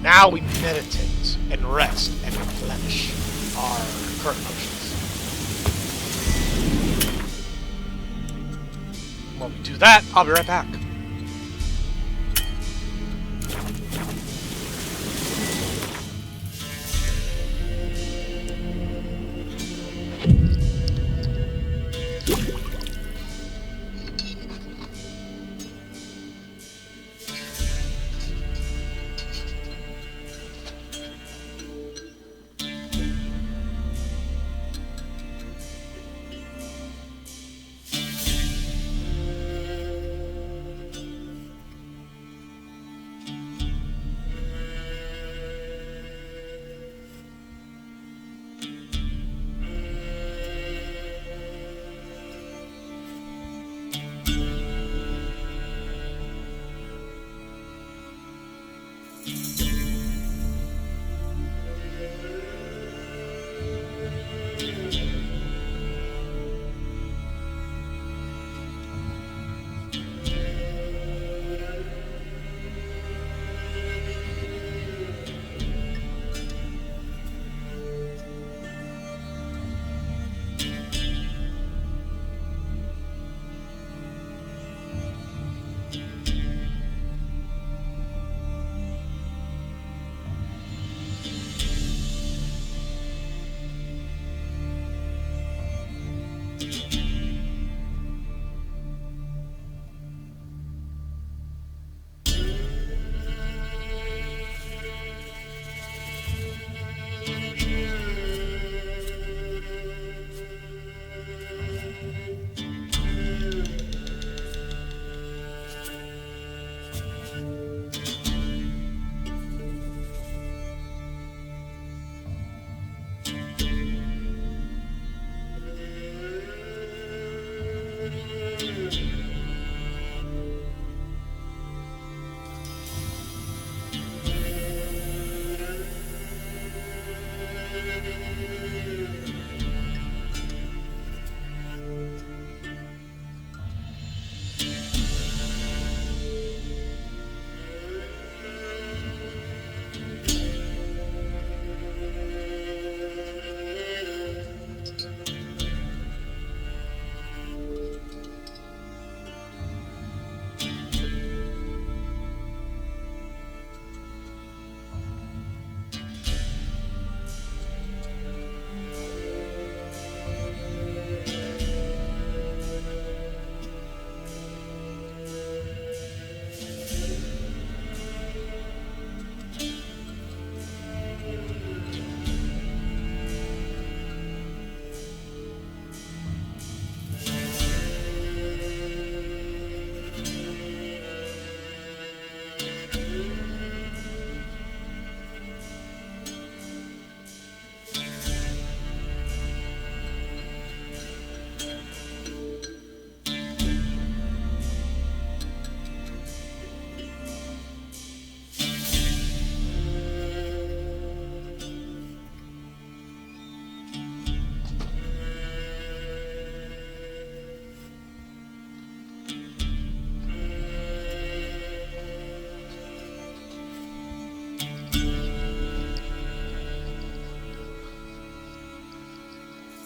Now we meditate and rest and replenish our current potions. While we do that, I'll be right back.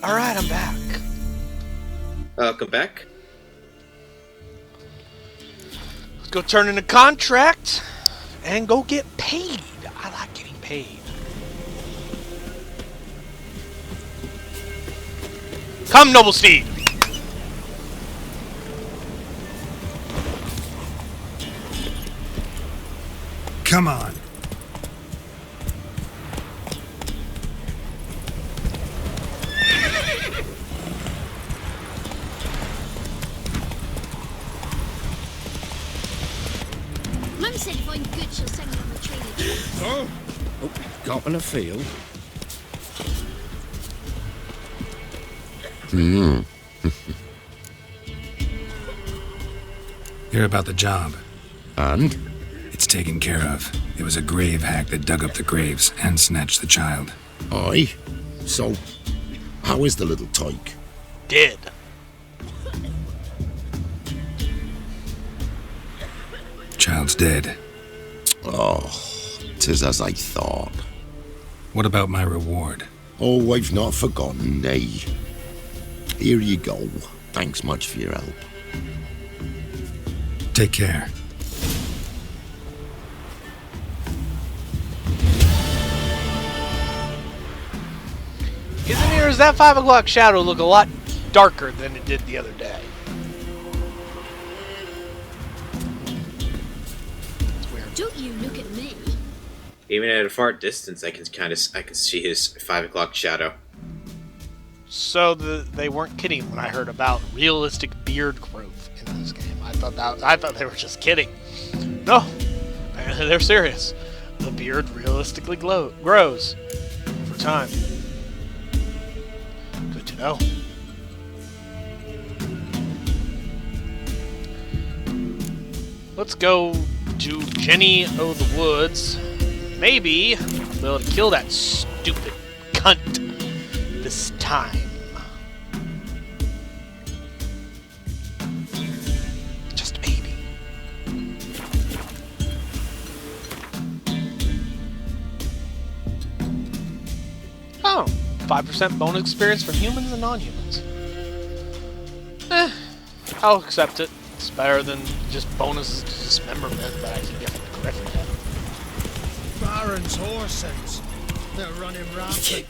Alright, I'm back. Welcome back. Let's go turn in a contract and go get paid. I like getting paid. Come, noble steed! Come on. Mum said if I'm good, she'll send me on the training trip. Oh, got in a field. Hear about the job. And? It's taken care of. It was a grave hag that dug up the graves and snatched the child. Aye? So, how is the little tyke? Dead. Child's dead. Oh, 'tis as I thought. What about my reward? Oh, I've not forgotten, nay. Here you go. Thanks much for your help. Take care. Isn't here, does that 5 o'clock shadow look a lot darker than it did the other day? Don't you look at me. Even at a far distance, I can see his 5 o'clock shadow. So they weren't kidding when I heard about realistic beard growth in this game. I thought they were just kidding. No, apparently they're serious. The beard realistically grows over time. Good to know. Let's go to Jenny O' the Woods. Maybe I'll be able to kill that stupid cunt this time. Just maybe. Oh, 5% bonus experience from humans and non-humans. I'll accept it. It's better than just bonuses to dismemberment that I can get from the Griffin head. Baron's horses. They're running rampant.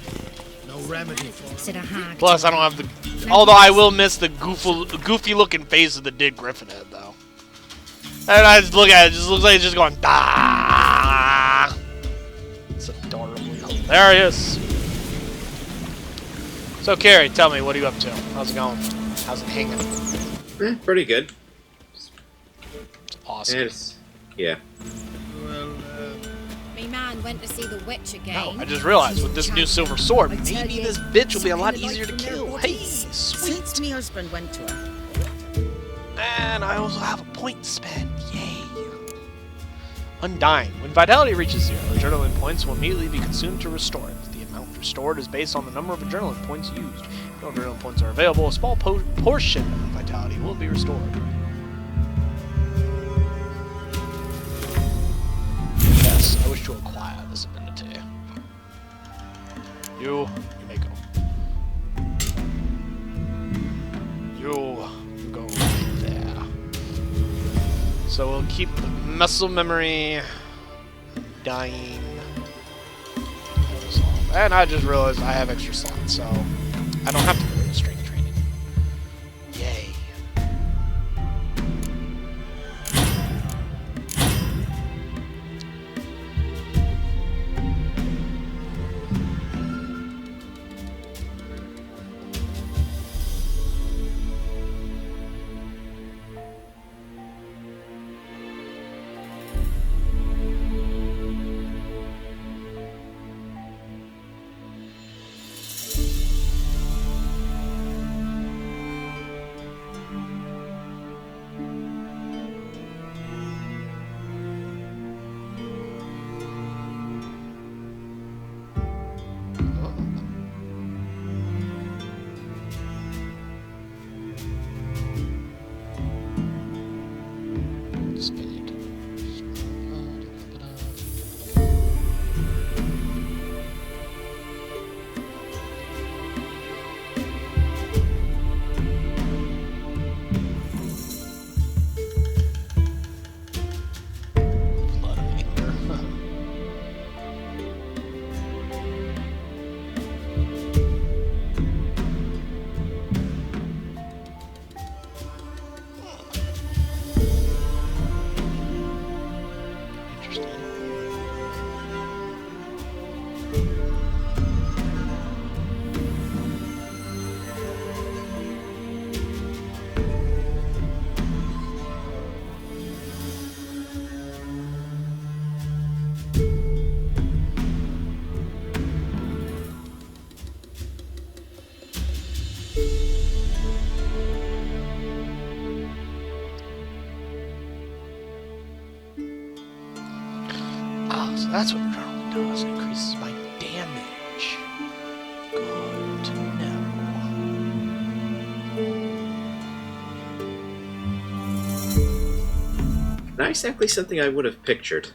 No remedy for it. Plus, I don't have the... Although I will miss the goofy-looking face of the dead Griffin head, though. And I just look at it, it just looks like it's just going... Dah! It's adorably hilarious. So, Carrie, tell me, what are you up to? How's it going? How's it hanging? Pretty good. Awesome. Yeah. Me man went to see the witch again. No, I just realized with this new silver sword, maybe this bitch will be a lot easier to kill. Hey, sweet. Since my husband went to her. And I also have a point to spend. Yay. Undying. When vitality reaches 0, adrenaline points will immediately be consumed to restore it. The amount restored is based on the number of adrenaline points used. If no adrenaline points are available, a small portion of vitality will be restored. Yes, I wish to acquire this ability. You may go. You go there. So we'll keep the muscle memory, dying, and I just realized I have extra slots, so I don't have to go to strength training. Yay. That's what adrenaline does. It increases my damage. Good to know. Not exactly something I would have pictured.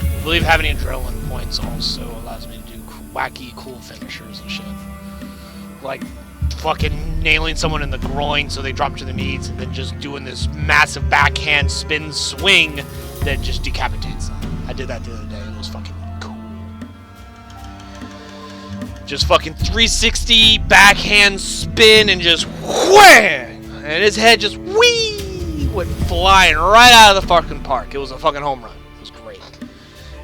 I believe having adrenaline points also allows me to do wacky, cool finishers and shit. Like fucking nailing someone in the groin so they drop to their knees, and then just doing this massive backhand spin swing that just decapitates them. I did that the other day. It was fucking cool. Just fucking 360 backhand spin and just whang! And his head just whee! Went flying right out of the fucking park. It was a fucking home run. It was great. It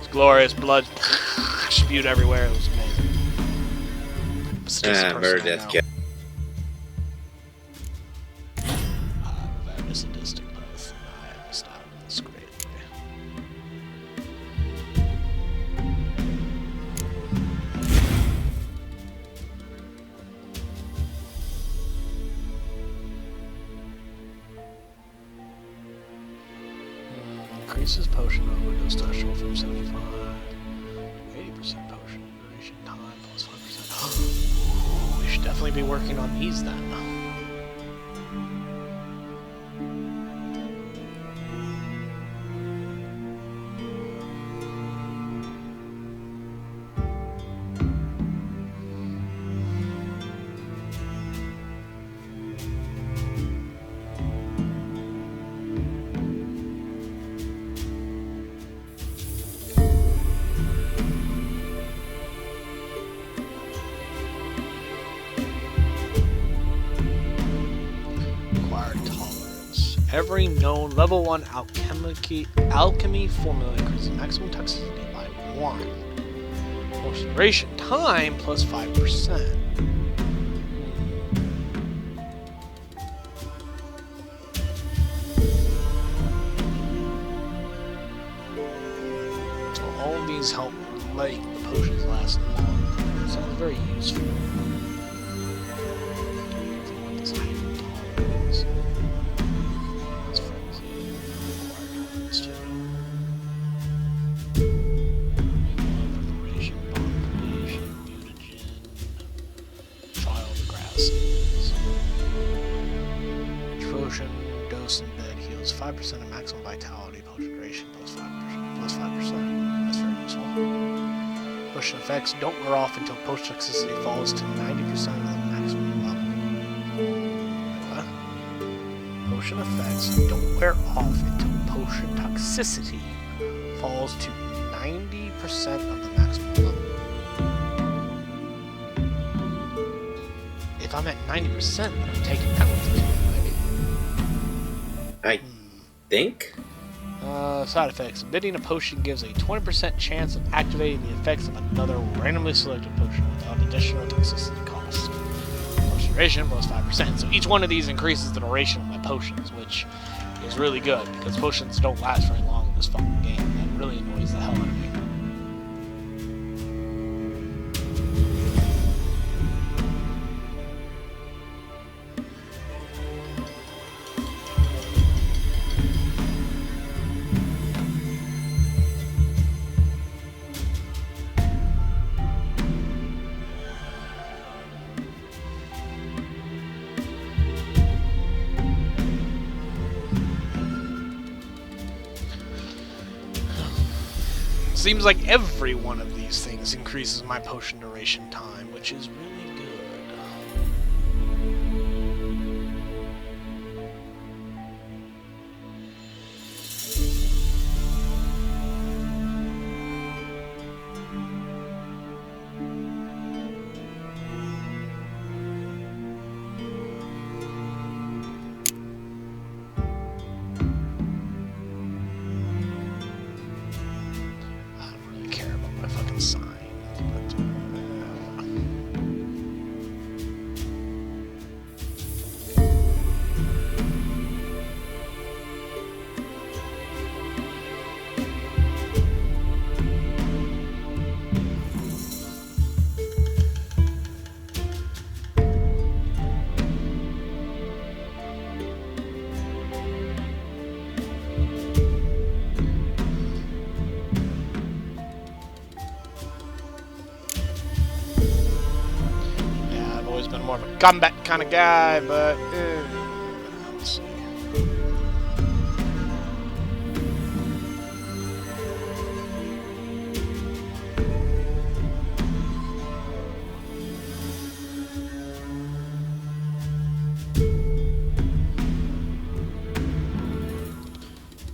was glorious. Blood spewed everywhere. It was amazing. Murder, death, kill. Sadistic both. I missed out. That's great. Increases potion on Windows threshold from 75 to 80% potion duration time plus 5%. We should definitely be working on these then. Every known level 1 alchemy formula increases maximum toxicity by 1. Potion duration time plus 5%. So all of these help make the potions last longer. Sounds very useful. Dose in bed heals 5% of maximum vitality, potion duration plus 5%. That's very useful. Potion effects don't wear off until potion toxicity falls to 90% of the maximum level. What? Potion effects don't wear off until potion toxicity falls to 90% of the maximum level. If I'm at 90%, then I'm taking penalties. I think? Side effects. Emitting a potion gives a 20% chance of activating the effects of another randomly selected potion without additional toxicity cost. Potion duration plus 5%. So each one of these increases the duration of my potions, which is really good because potions don't last very long in this fucking game. That really annoys the hell out of me. Seems like every one of these things increases my potion duration time, which is really good. more of a combat kind of guy, but let's see.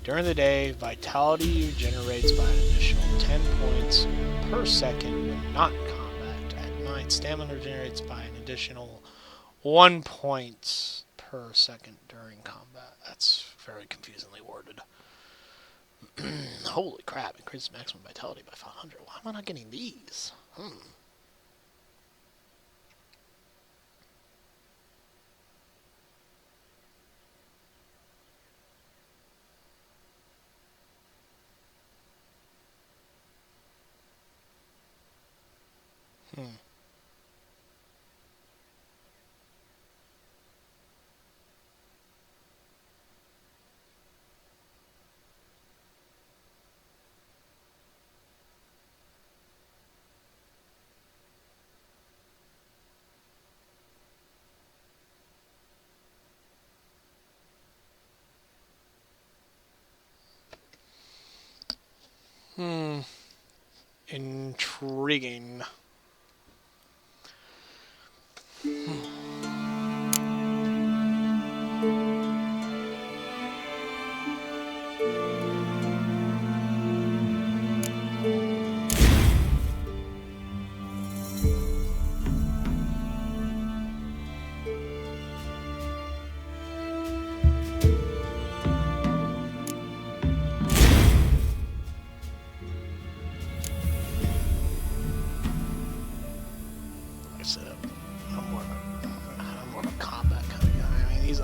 During the day, vitality regenerates by an additional 10 points per second when not in combat. At night, stamina regenerates by an additional 1 point per second during combat. That's very confusingly worded. Holy crap, increases maximum vitality by 500. Why am I not getting these? Intriguing.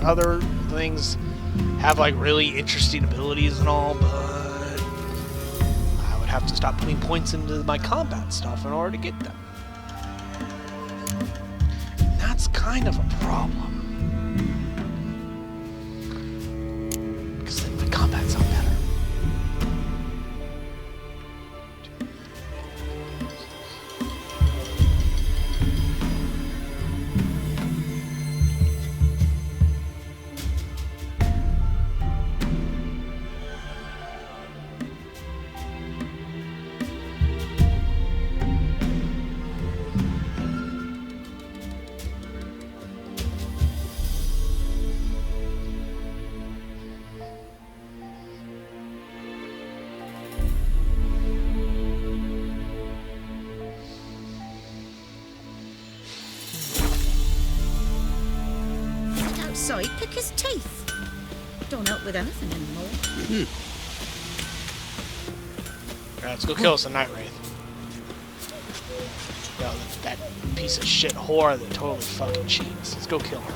Other things have like really interesting abilities and all, but I would have to stop putting points into my combat stuff in order to get them. And that's kind of a problem. Because then my combat's not better. Outside, pick his teeth. Don't help with anything anymore. Alright, let's go kill us a night wraith. Yo, that piece of shit whore that totally fucking cheats. Let's go kill her.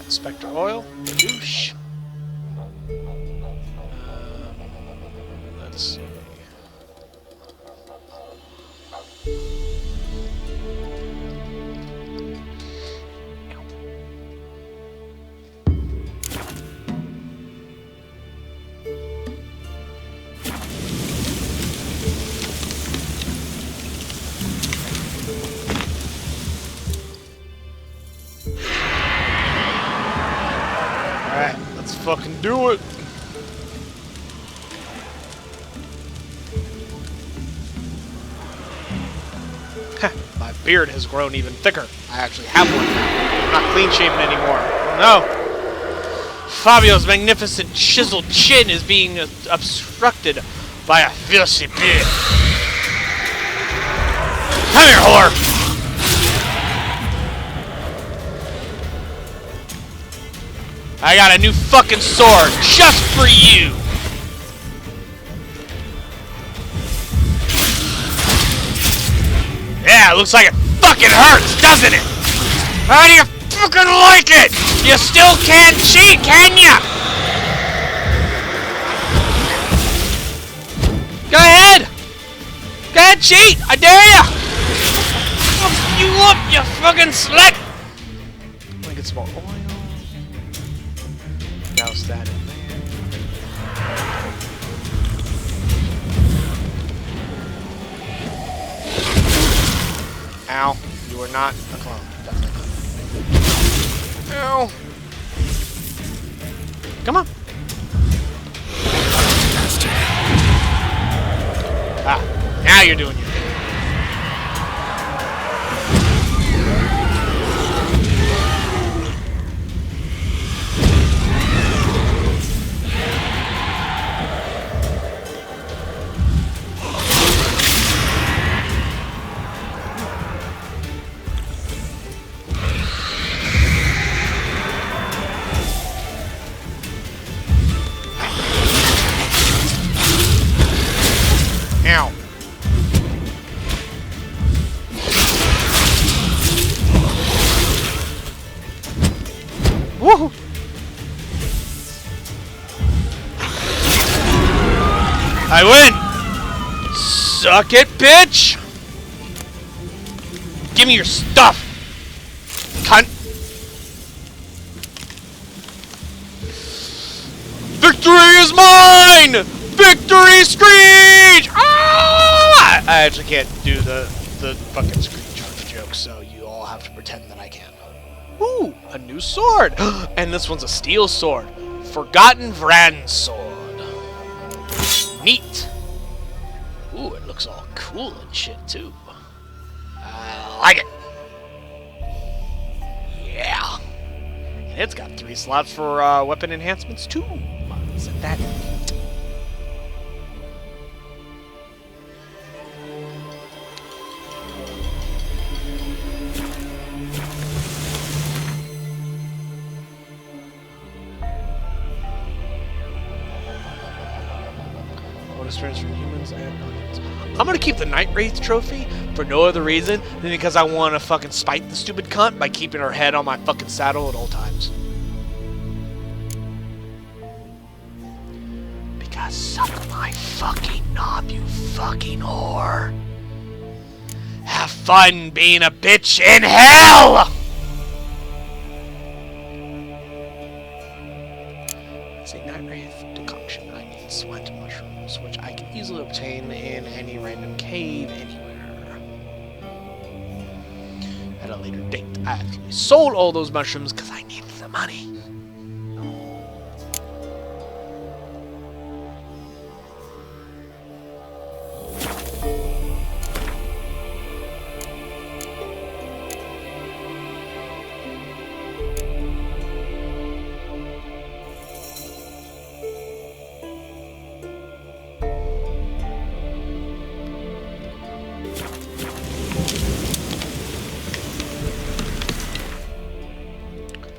Spectre oil, douche. Let's see. Fucking do it. My beard has grown even thicker. I actually have one now. I'm not clean shaven anymore. Oh no. Fabio's magnificent chiseled chin is being obstructed by a filthy beard. Come here, whore! I got a new fucking sword just for you! Yeah, looks like it fucking hurts, doesn't it? How do you fucking like it? You still can't cheat, can ya? Go ahead! Go ahead, cheat! I dare ya! Fuck you up, you fucking slut! Let me get some more oil. Douse that in there. Ow. You are not a clone. Definitely not. Ow. Come on. Ah. Now you're doing your thing. Ow. Woohoo! I win! Suck it, bitch! Give me your stuff! Cunt! Victory is mine! Victory screech! Ah! I actually can't do the fucking screech joke, so you all have to pretend that I can. Ooh, a new sword! And this one's a steel sword. Forgotten Vran's sword. Neat. Ooh, it looks all cool and shit, too. I like it. Yeah. And it's got 3 slots for weapon enhancements, too. Set that. Experience from humans and aliens. I'm gonna keep the Night Wraith trophy for no other reason than because I want to fucking spite the stupid cunt by keeping her head on my fucking saddle at all times. Because suck my fucking knob, you fucking whore. Have fun being a bitch in hell! Say Night Wraith decoction. I need sweat mushrooms, which I can easily obtain in any random cave anywhere. At a later date, I actually sold all those mushrooms because I needed the money.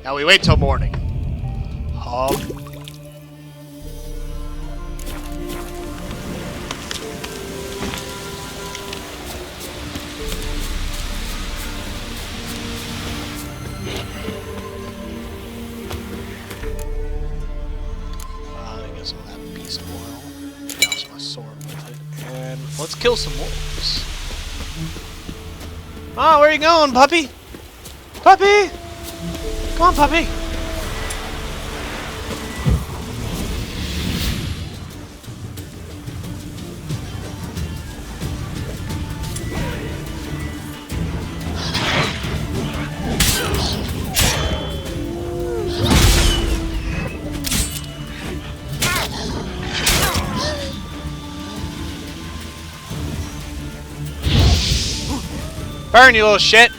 Now we wait till morning. Hog. I guess I'll have beast oil. Douse my sword with it. And let's kill some wolves. Oh, where are you going, puppy? Puppy! Come on, puppy! Burn, you little shit!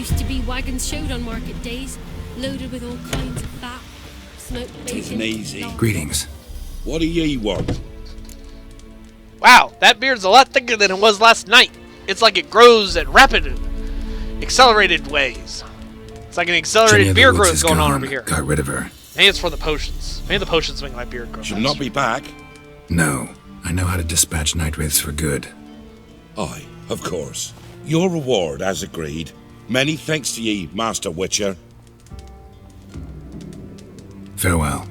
Used to be wagons showed on market days, loaded with all kinds of fat, smoked bacon. Easy. Greetings. What do ye want? Wow, that beard's a lot thicker than it was last night. It's like it grows at rapid, accelerated ways. It's like an accelerated beard growth going on over here. Got rid of her. Maybe it's for the potions. Maybe the potions make my beard grow. She'll not be back. No, I know how to dispatch night wraiths for good. Aye, of course. Your reward, as agreed. Many thanks to ye, Master Witcher. Farewell.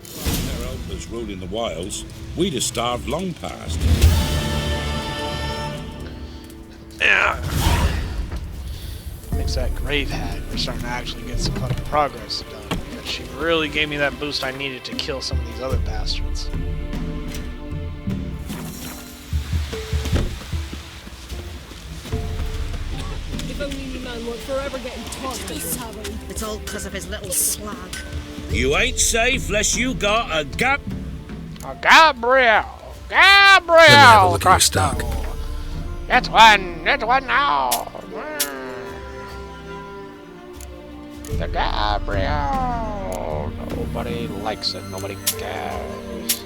Their elders ruling the wilds, we'd have starved long past. Yeah. Thanks to that grave hag, we're starting to actually get some fucking progress done. Because she really gave me that boost I needed to kill some of these other bastards. If only the man weren't forever getting taught this having. It's all because of his little slag. You ain't safe less you got a gap. Oh, Gabriel! Let me have a look at your Crossbow. stock. That's one now! The Gabriel! Nobody likes it, nobody cares.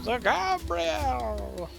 The Gabriel!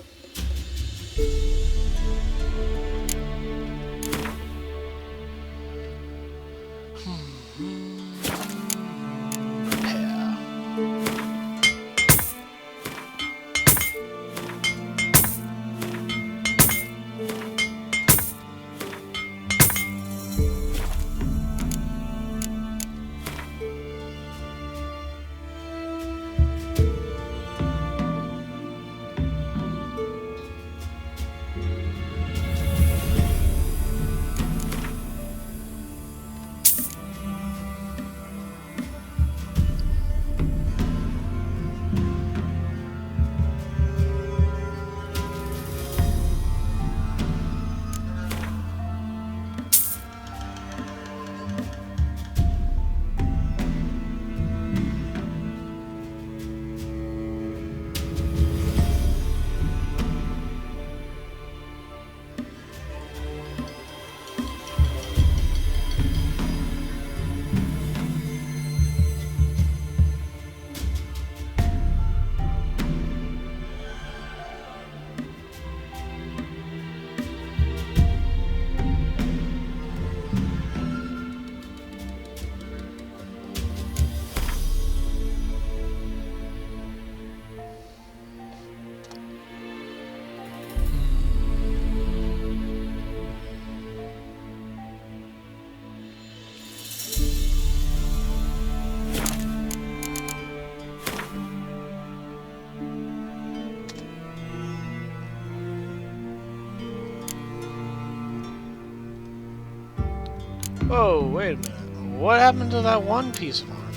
Whoa, wait a minute. What happened to that one piece of armor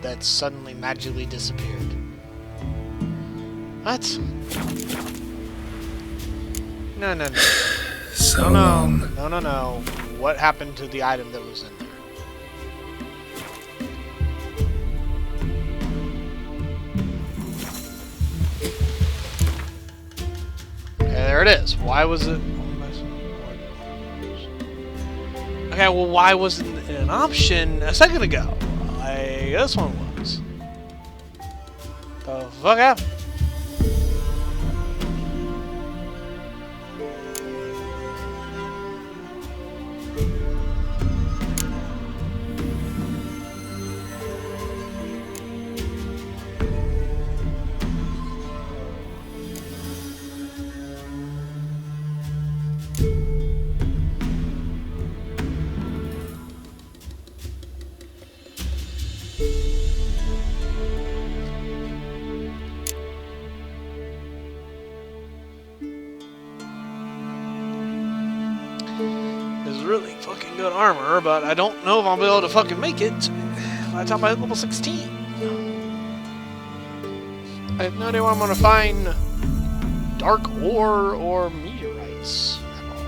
that suddenly magically disappeared? What? No. So no. long. No. What happened to the item that was in there? Okay, there it is. Why was it... Okay, well, why wasn't it an option a second ago? This one was. The fuck happened? Really fucking good armor, but I don't know if I'll be able to fucking make it by the time I hit level 16. I have no idea where I'm gonna find dark ore or meteorites at all.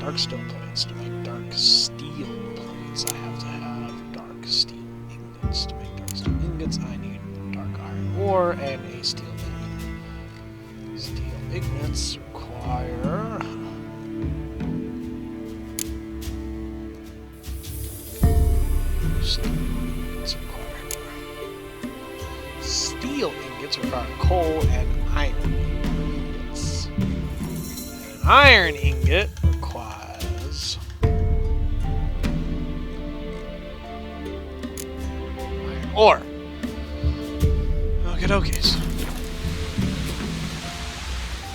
dark stone plates. To make dark steel plates, I have to have dark steel ingots. To make dark steel ingots, I need dark iron ore and a steel ingot. Steel ingots require... Steel ingots require coal and iron ingots. An iron ingot requires iron ore. Okie dokies.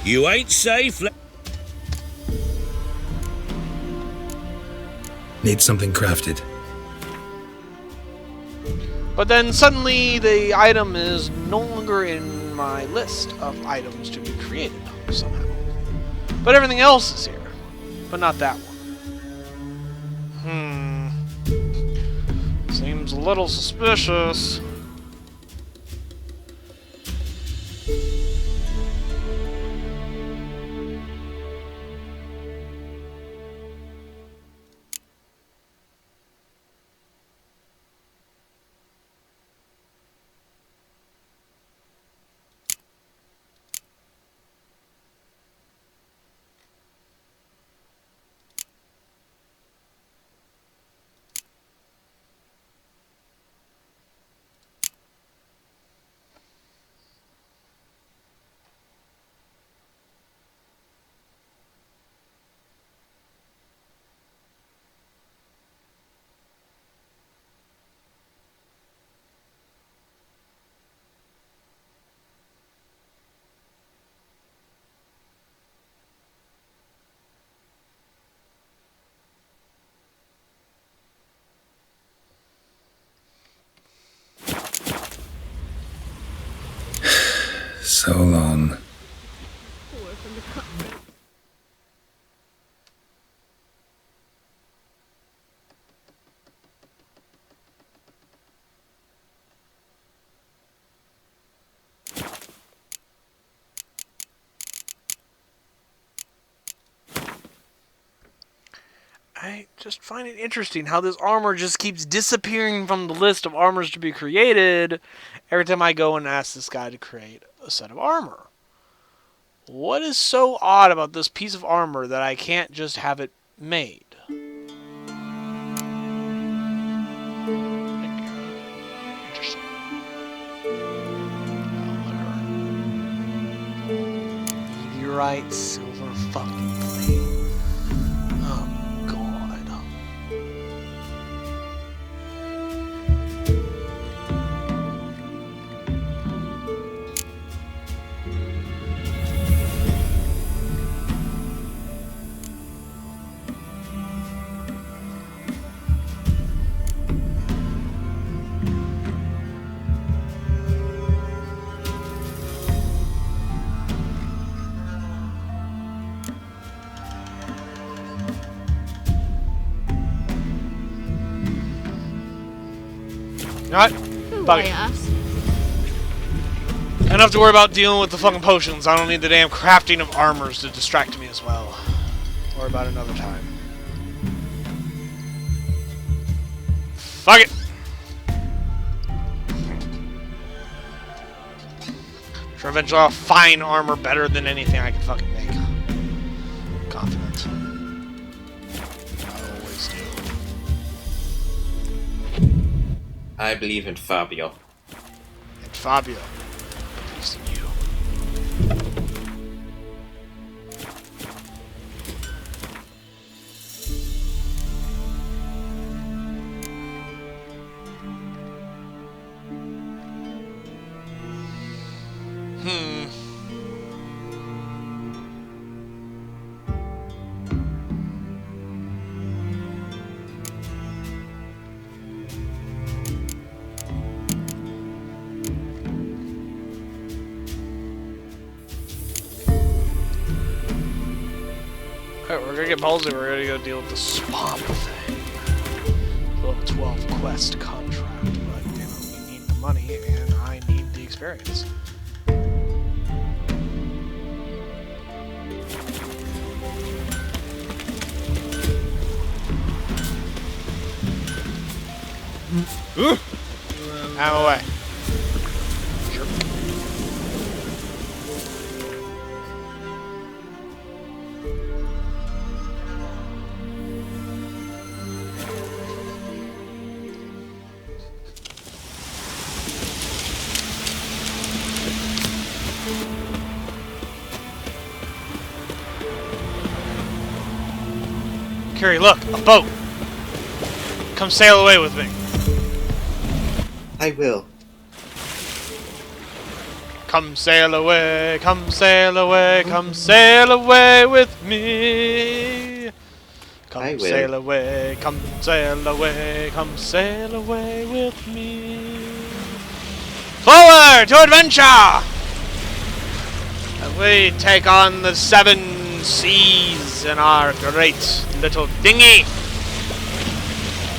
You ain't safe. Need something crafted. But then suddenly the item is no longer in my list of items to be created somehow. But everything else is here. But not that one. Seems a little suspicious. So long. I just find it interesting how this armor just keeps disappearing from the list of armors to be created every time I go and ask this guy to create a set of armor. What is so odd about this piece of armor that I can't just have it made? Interesting. Meteorite, silver fucking plate. Not bug it. I don't have to worry about dealing with the fucking potions. I don't need the damn crafting of armors to distract me as well. Worry about it another time. Fuck it. Sure, eventually I'll find armor better than anything I can fucking make. Confident. I always do. I believe in Fabio. And Fabio. Believes in you. Alright, we're gonna get ballsy. We're gonna go deal with the swamp thing. Level 12 quest contract, but damn it, we need the money and I need the experience. Out of the way. Sure. Carrie, look, a boat. Come sail away with me. I will. Come sail away, come sail away, come sail away with me. Come sail away, come sail away, come sail away with me. Forward to adventure! As we take on the 7 seas in our great little dinghy.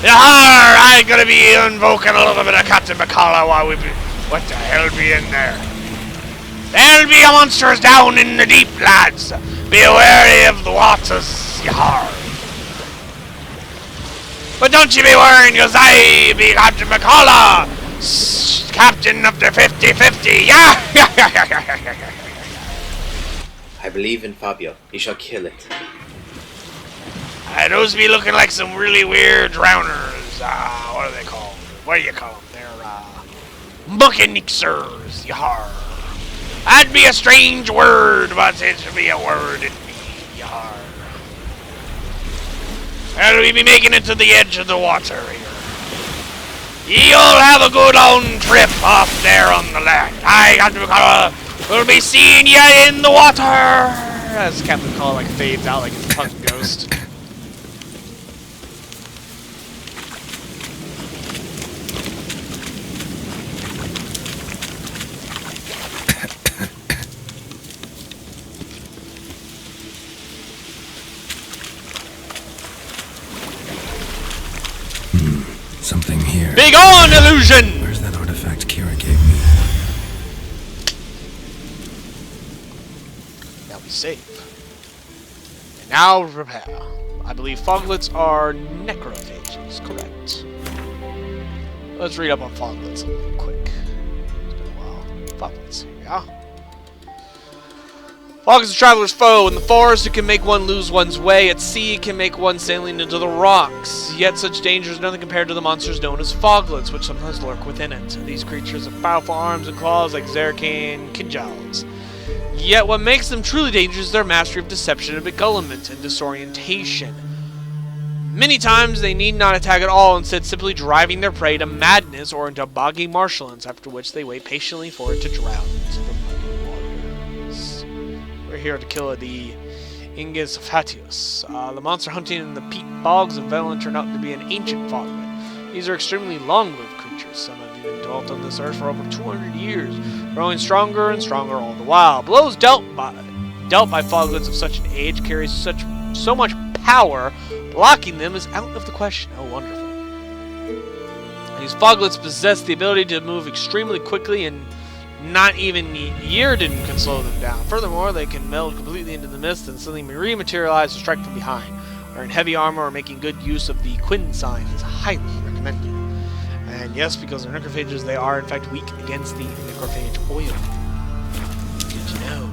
Yar! I'm gonna be invoking a little bit of Captain McCullough while we be... What the hell be in there? There'll be monsters down in the deep, lads. Be wary of the waters, yar. But don't you be worrying, cause I be Captain McCullough, captain of the 50-50, yeah! I believe in Fabio. He shall kill it. Those be looking like some really weird drowners. What are they called? What do you call them? They're, buckanixers, yar. That'd be a strange word, but it should be a word in me, yar. And we be making it to the edge of the water here. You'll have a good own trip off there on the left. I got to call. We'll be seeing ya in the water. As Captain Call like fades out like a fucking ghost. Something here. Big on, illusion! Where's that artifact Kira gave me? Now we save. And now repair. I believe foglets are necrophages, correct? Let's read up on foglets real quick. It's been a while. Foglets, yeah? Fog is a traveler's foe. In the forest, it can make one lose one's way. At sea, it can make one sailing into the rocks. Yet such danger is nothing compared to the monsters known as foglets, which sometimes lurk within it. These creatures have powerful arms and claws like Zerkane Kinjals. Yet what makes them truly dangerous is their mastery of deception and beguilement and disorientation. Many times, they need not attack at all, instead simply driving their prey to madness or into boggy marshlands, after which they wait patiently for it to drown into the muddy waters. We're here to kill the Ingus Fatius. The monster hunting in the peat bogs of Velen turned out to be an ancient foglet. These are extremely long-lived creatures. Some have even dwelt on this earth for over 200 years, growing stronger and stronger all the while. Blows dealt by foglets of such an age carries so much power, blocking them is out of the question. Oh, wonderful. These foglets possess the ability to move extremely quickly, and not even Yrden can slow them down. Furthermore, they can meld completely into the mist and suddenly rematerialize or strike from behind. Wearing heavy armor or making good use of the Quinn sign is highly recommended. And yes, because they're necrophages, they are in fact weak against the necrophage oil. Did you know?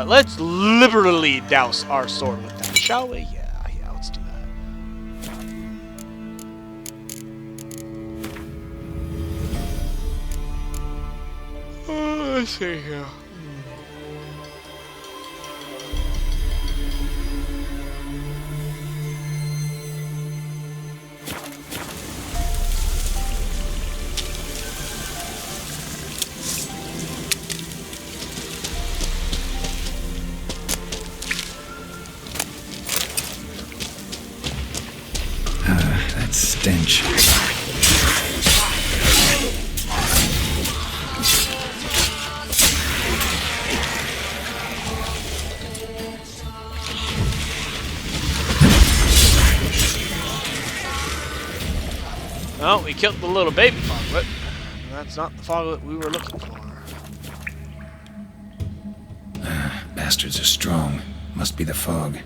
Let's liberally douse our sword with that, shall we? Yeah, let's do that. Let's see here. That stench. Well, we killed the little baby foglet. That's not the foglet we were looking for. Bastards are strong. Must be the fog.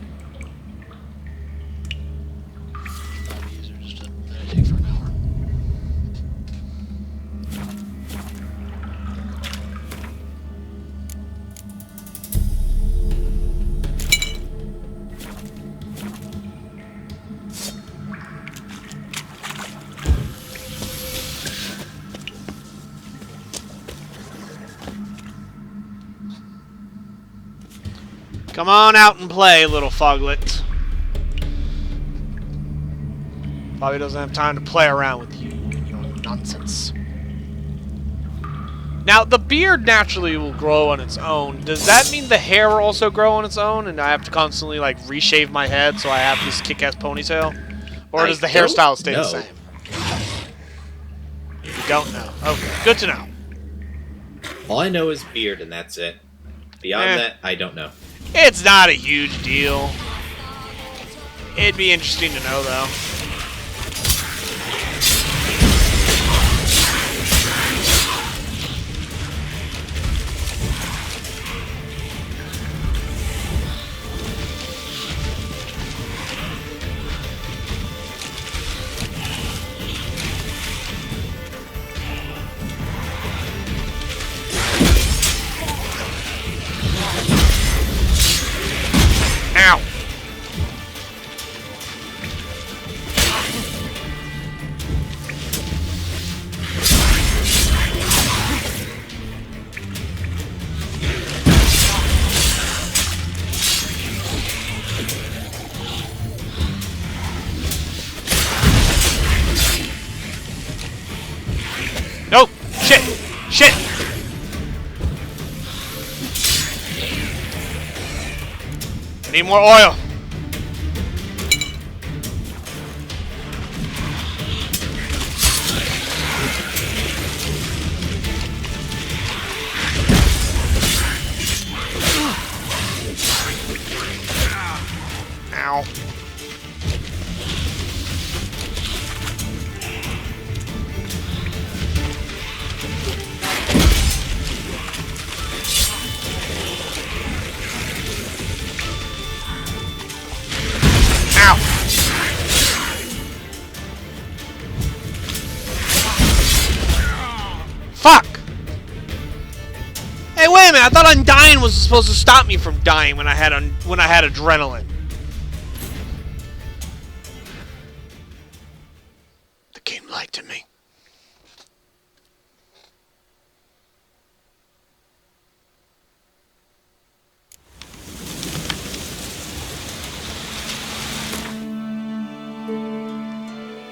Come on out and play, little foglet. Probably doesn't have time to play around with you and your nonsense. Now, the beard naturally will grow on its own. Does that mean the hair will also grow on its own, and I have to constantly, like, reshave my head so I have this kick-ass ponytail? Or does the hairstyle stay the same? You don't know. Okay, good to know. All I know is beard, and that's it. Beyond that, I don't know. It's not a huge deal. It'd be interesting to know, though. Ow! Nope! Shit! Shit! I need more oil. Ow. Fuck! Hey, wait a minute! I thought Undying was supposed to stop me from dying when I had adrenaline. The game lied to me.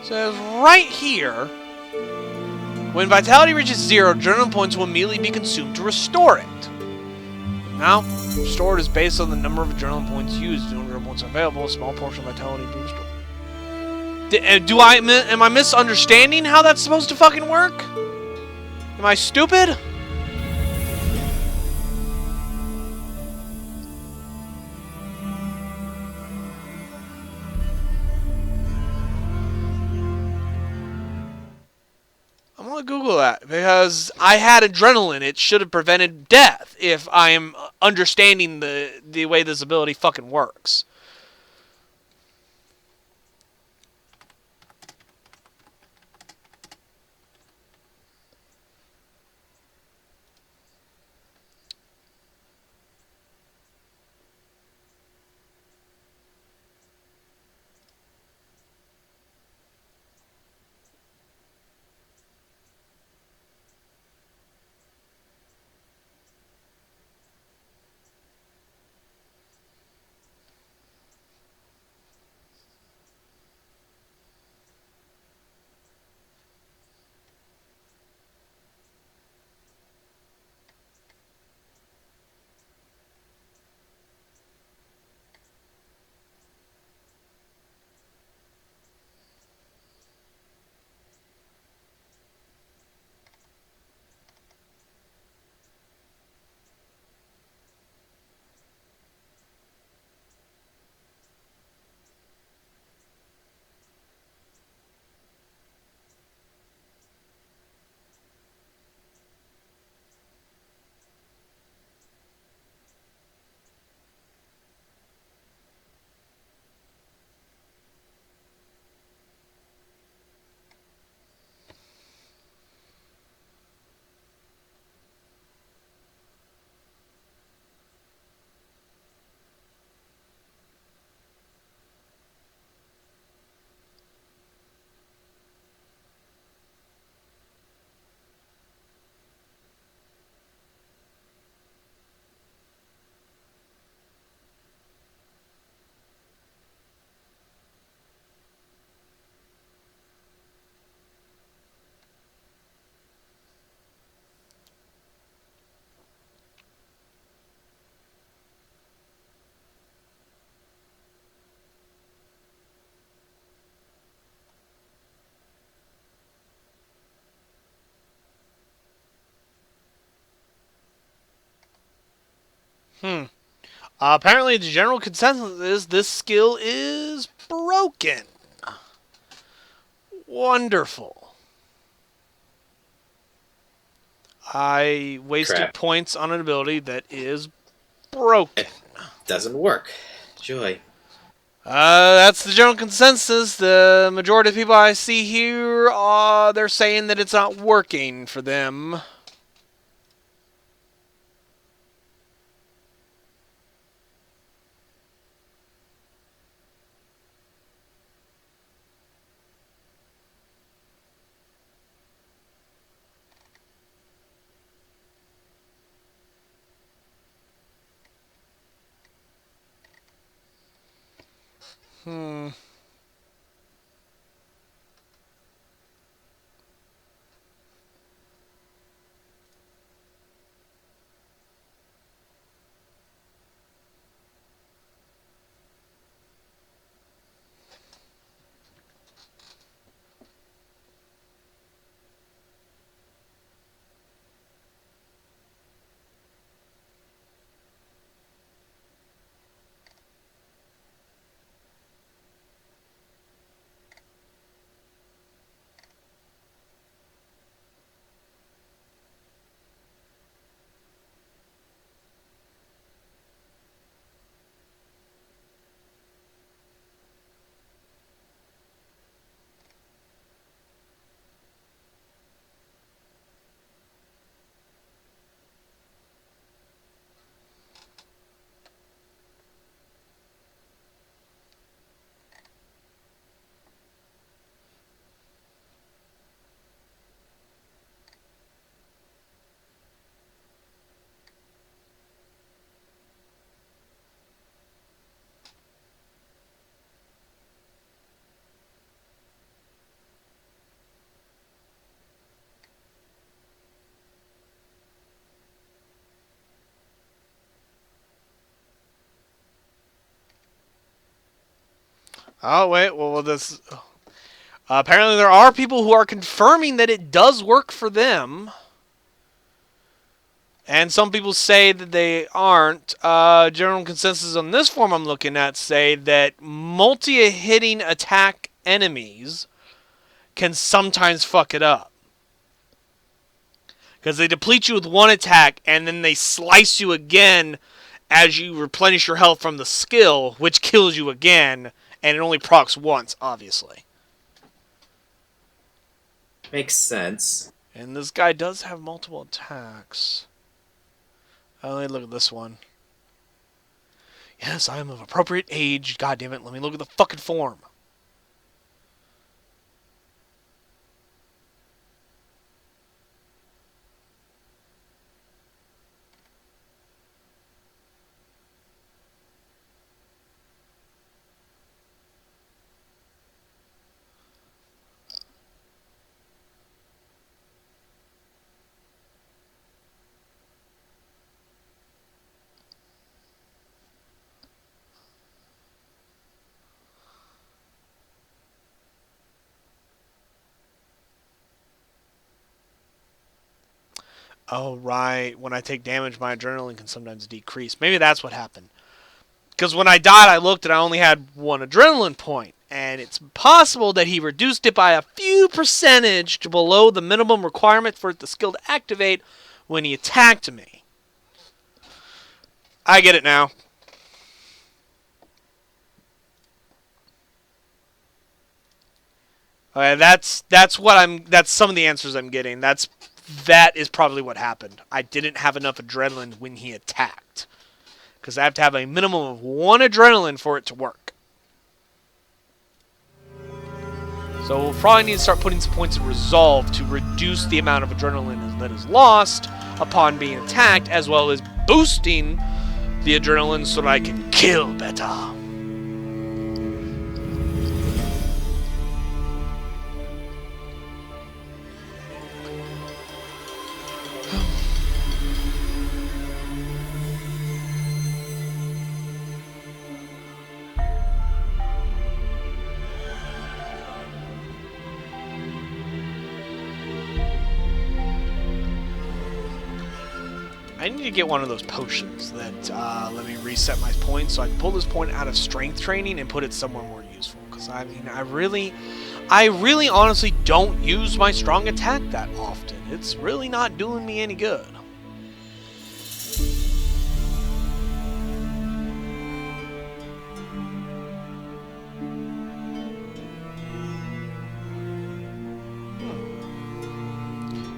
Says right here. When vitality reaches 0, adrenaline points will immediately be consumed to restore it. Now, restored is based on the number of adrenaline points used. No adrenaline points available, a small portion of vitality boost. Am I misunderstanding how that's supposed to fucking work? Am I stupid? I'm gonna Google that because I had adrenaline. It should have prevented death if I am understanding the way this ability fucking works. Apparently, the general consensus is this skill is broken. Wonderful. I wasted Crap. points on an ability that is broken. Doesn't work. Joy. That's the general consensus. The majority of people I see here, they're saying that it's not working for them. Oh, wait. Well, this... apparently there are people who are confirming that it does work for them. And some people say that they aren't. General consensus on this form I'm looking at say that multi-hitting attack enemies can sometimes fuck it up. Because they deplete you with one attack, and then they slice you again as you replenish your health from the skill, which kills you again, and it only procs once, obviously. Makes sense. And this guy does have multiple attacks. Let me look at this one. Yes, I am of appropriate age. God damn it, let me look at the fucking form. Oh, right. When I take damage, my adrenaline can sometimes decrease. Maybe that's what happened. Because when I died, I looked and I only had one adrenaline point. And it's possible that he reduced it by a few percentage to below the minimum requirement for the skill to activate when he attacked me. I get it now. Okay, that's some of the answers I'm getting. That is probably what happened. I didn't have enough adrenaline when he attacked. Because I have to have a minimum of 1 adrenaline for it to work. So we'll probably need to start putting some points of resolve to reduce the amount of adrenaline that is lost upon being attacked, as well as boosting the adrenaline so that I can kill better. I need to get one of those potions that let me reset my points, so I can pull this point out of strength training and put it somewhere more useful. Because I mean, I really honestly don't use my strong attack that often. It's really not doing me any good.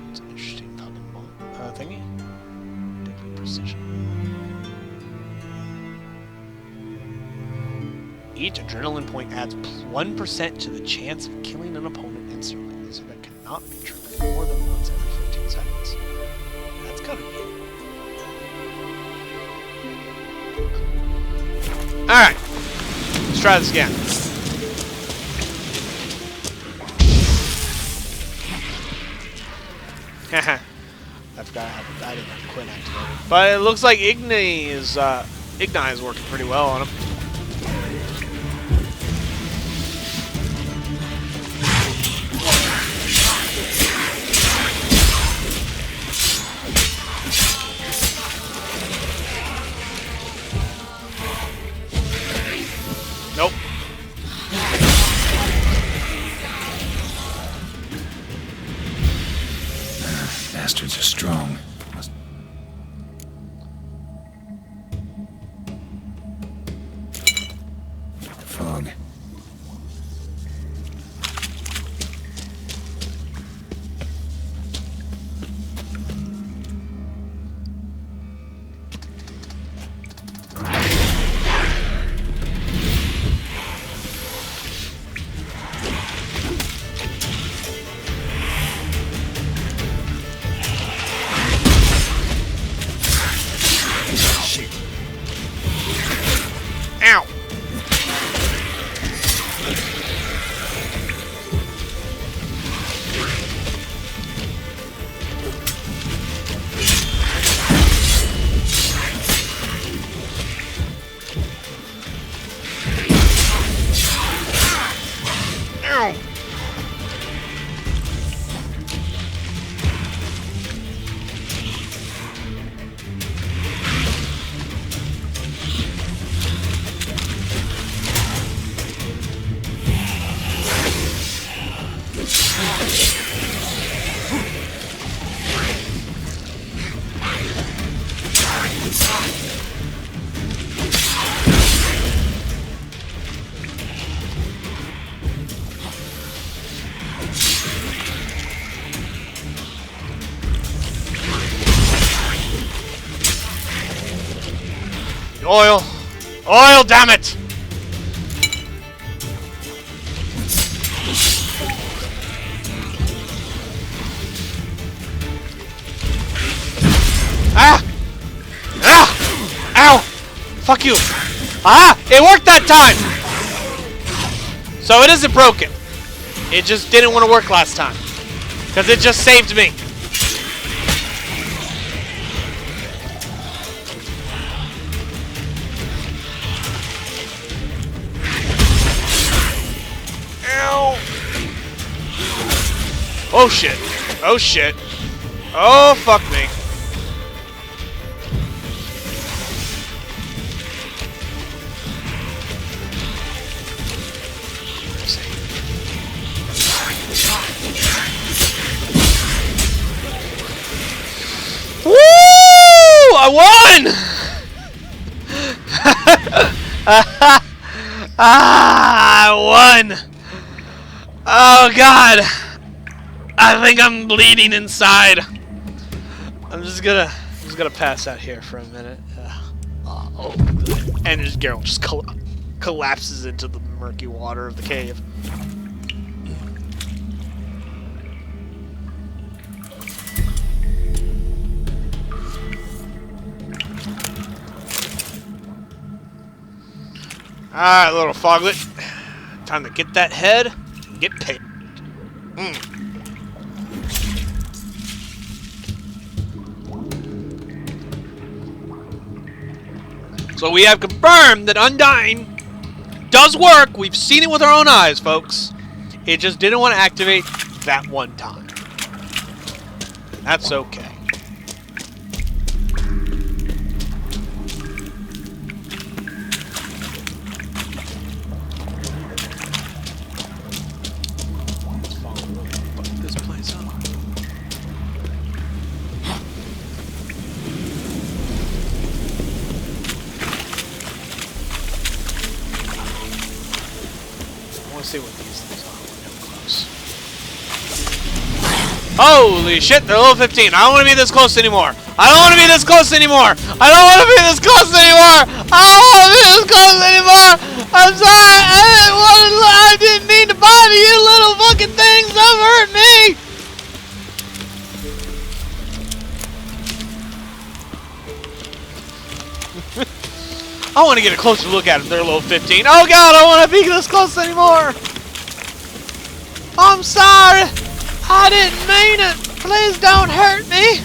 It's an interesting fucking thingy. Deadly precision. Each adrenaline point adds 1% to the chance of killing an opponent instantly. This event cannot be triggered more than once every 15 seconds. That's kind of neat. Alright. Let's try this again. Haha. I forgot I didn't have Quinn activated. But it looks like Igni is working pretty well on him. Nope. Bastards are strong. Fog. Ow! Ow! Oil! Oil, damn it! Ah! Ah! Ow! Fuck you! Ah! It worked that time! So it isn't broken. It just didn't want to work last time. Because it just saved me. Ow! Oh shit. Oh shit. Oh fuck me. Woo! I won! I won! Oh god! I think I'm bleeding inside. I'm just gonna pass out here for a minute. Oh, and just Geralt just collapses into the murky water of the cave. Alright, little foglet. Time to get that head and get paid. So we have confirmed that Undying does work. We've seen it with our own eyes, folks. It just didn't want to activate that one time. That's okay. Let's see what these things are. We're getting close. Holy shit, they're level 15. I don't want to be this close anymore. I don't want to be this close anymore. I don't want to be this close anymore. I don't want to be this close anymore. I'm sorry. I didn't mean to bother you little fucking things. Don't hurt me. I want to get a closer look at them. They're level 15. Oh god, I don't want to be this close anymore. I'm sorry. I didn't mean it. Please don't hurt me.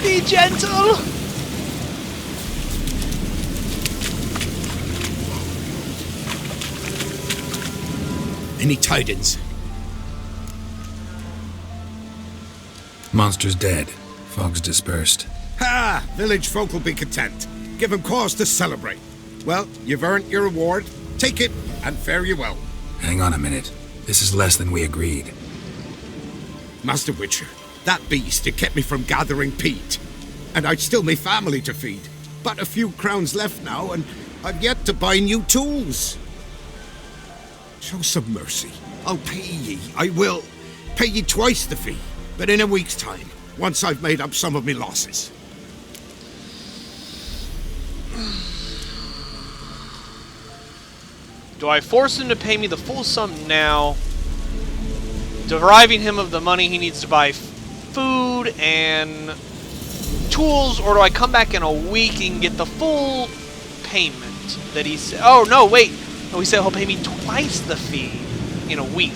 Be gentle. Any tidings? Monster's dead. Fog's dispersed. Ha! Village folk will be content. Give them cause to celebrate. Well, you've earned your reward. Take it, and fare you well. Hang on a minute. This is less than we agreed. Master Witcher, that beast, it kept me from gathering peat. And I'd still my family to feed. But a few crowns left now, and I've yet to buy new tools. Show some mercy. I'll pay ye. I will. Pay ye twice the fee. But in a week's time, once I've made up some of me losses. Do I force him to pay me the full sum now, depriving him of the money he needs to buy food and tools, or do I come back in a week and get the full payment that he said? Oh, no, wait. No, he said he'll pay me twice the fee in a week.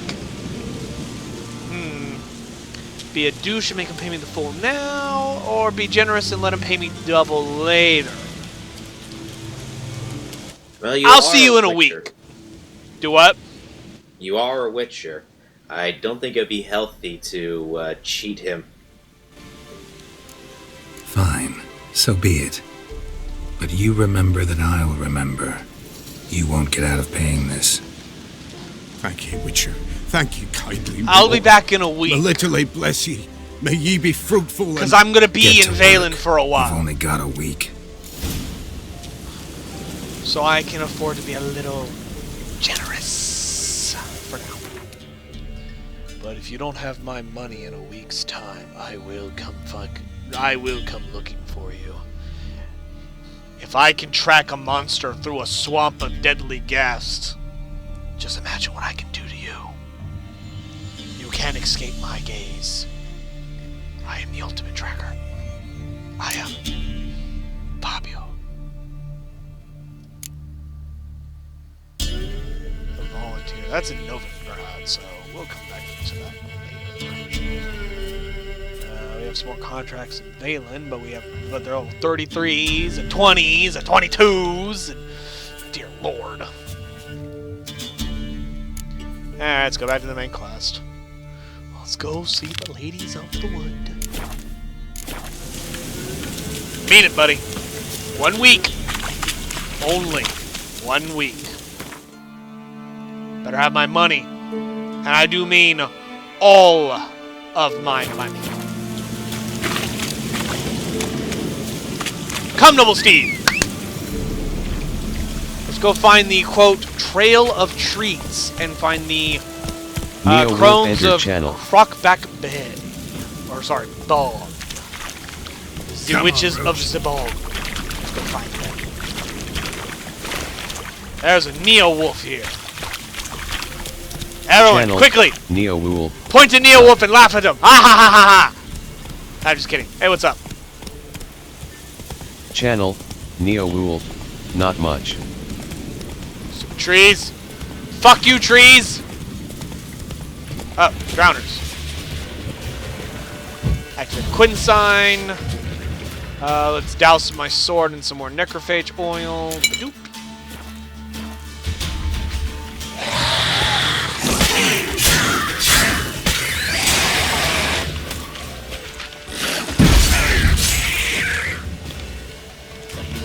Be a douche and make him pay me the full now, or be generous and let him pay me double later? Well, I'll see you in a week. Do what? You are a Witcher. I don't think it'd be healthy to cheat him. Fine. So be it. But you remember that I'll remember. You won't get out of paying this. Thank you, Witcher. Thank you kindly. I'll be back in a week. Literally bless ye. May ye be fruitful. Because I'm going to be in Valen for a while. We've only got a week. So I can afford to be a little generous for now. But if you don't have my money in a week's time, I will come looking for you. If I can track a monster through a swamp of deadly gas, just imagine what I can do to you. You can't escape my gaze. I am the ultimate tracker. I am Fabio. The volunteer. That's in Novigrad, so we'll come back to that later. We have some more contracts in Valen, but they're all 33s and 20s and 22s. And dear Lord. Alright, let's go back to the main quest. Let's go see the ladies of the wood. Mean it, buddy. 1 week. Only 1 week. Better have my money. And I do mean all of my money. Come, Noble Steve! Let's go find the, quote, Trail of Treats and find the Crones of Crockback Bay. Or, sorry, Bog. The Witches of Zabog. Let's go find them. There's a Neo-Wolf here. Everyone, quickly! Neo-Wolf. Point to Neo-Wolf and laugh at him! Ha ha ha ha ha! I'm just kidding. Hey, what's up? Channel, Neo-Wolf. Not much. Some trees. Fuck you, trees! Oh, drowners. Active Quinsign. Let's douse my sword in some more necrophage oil. Doop.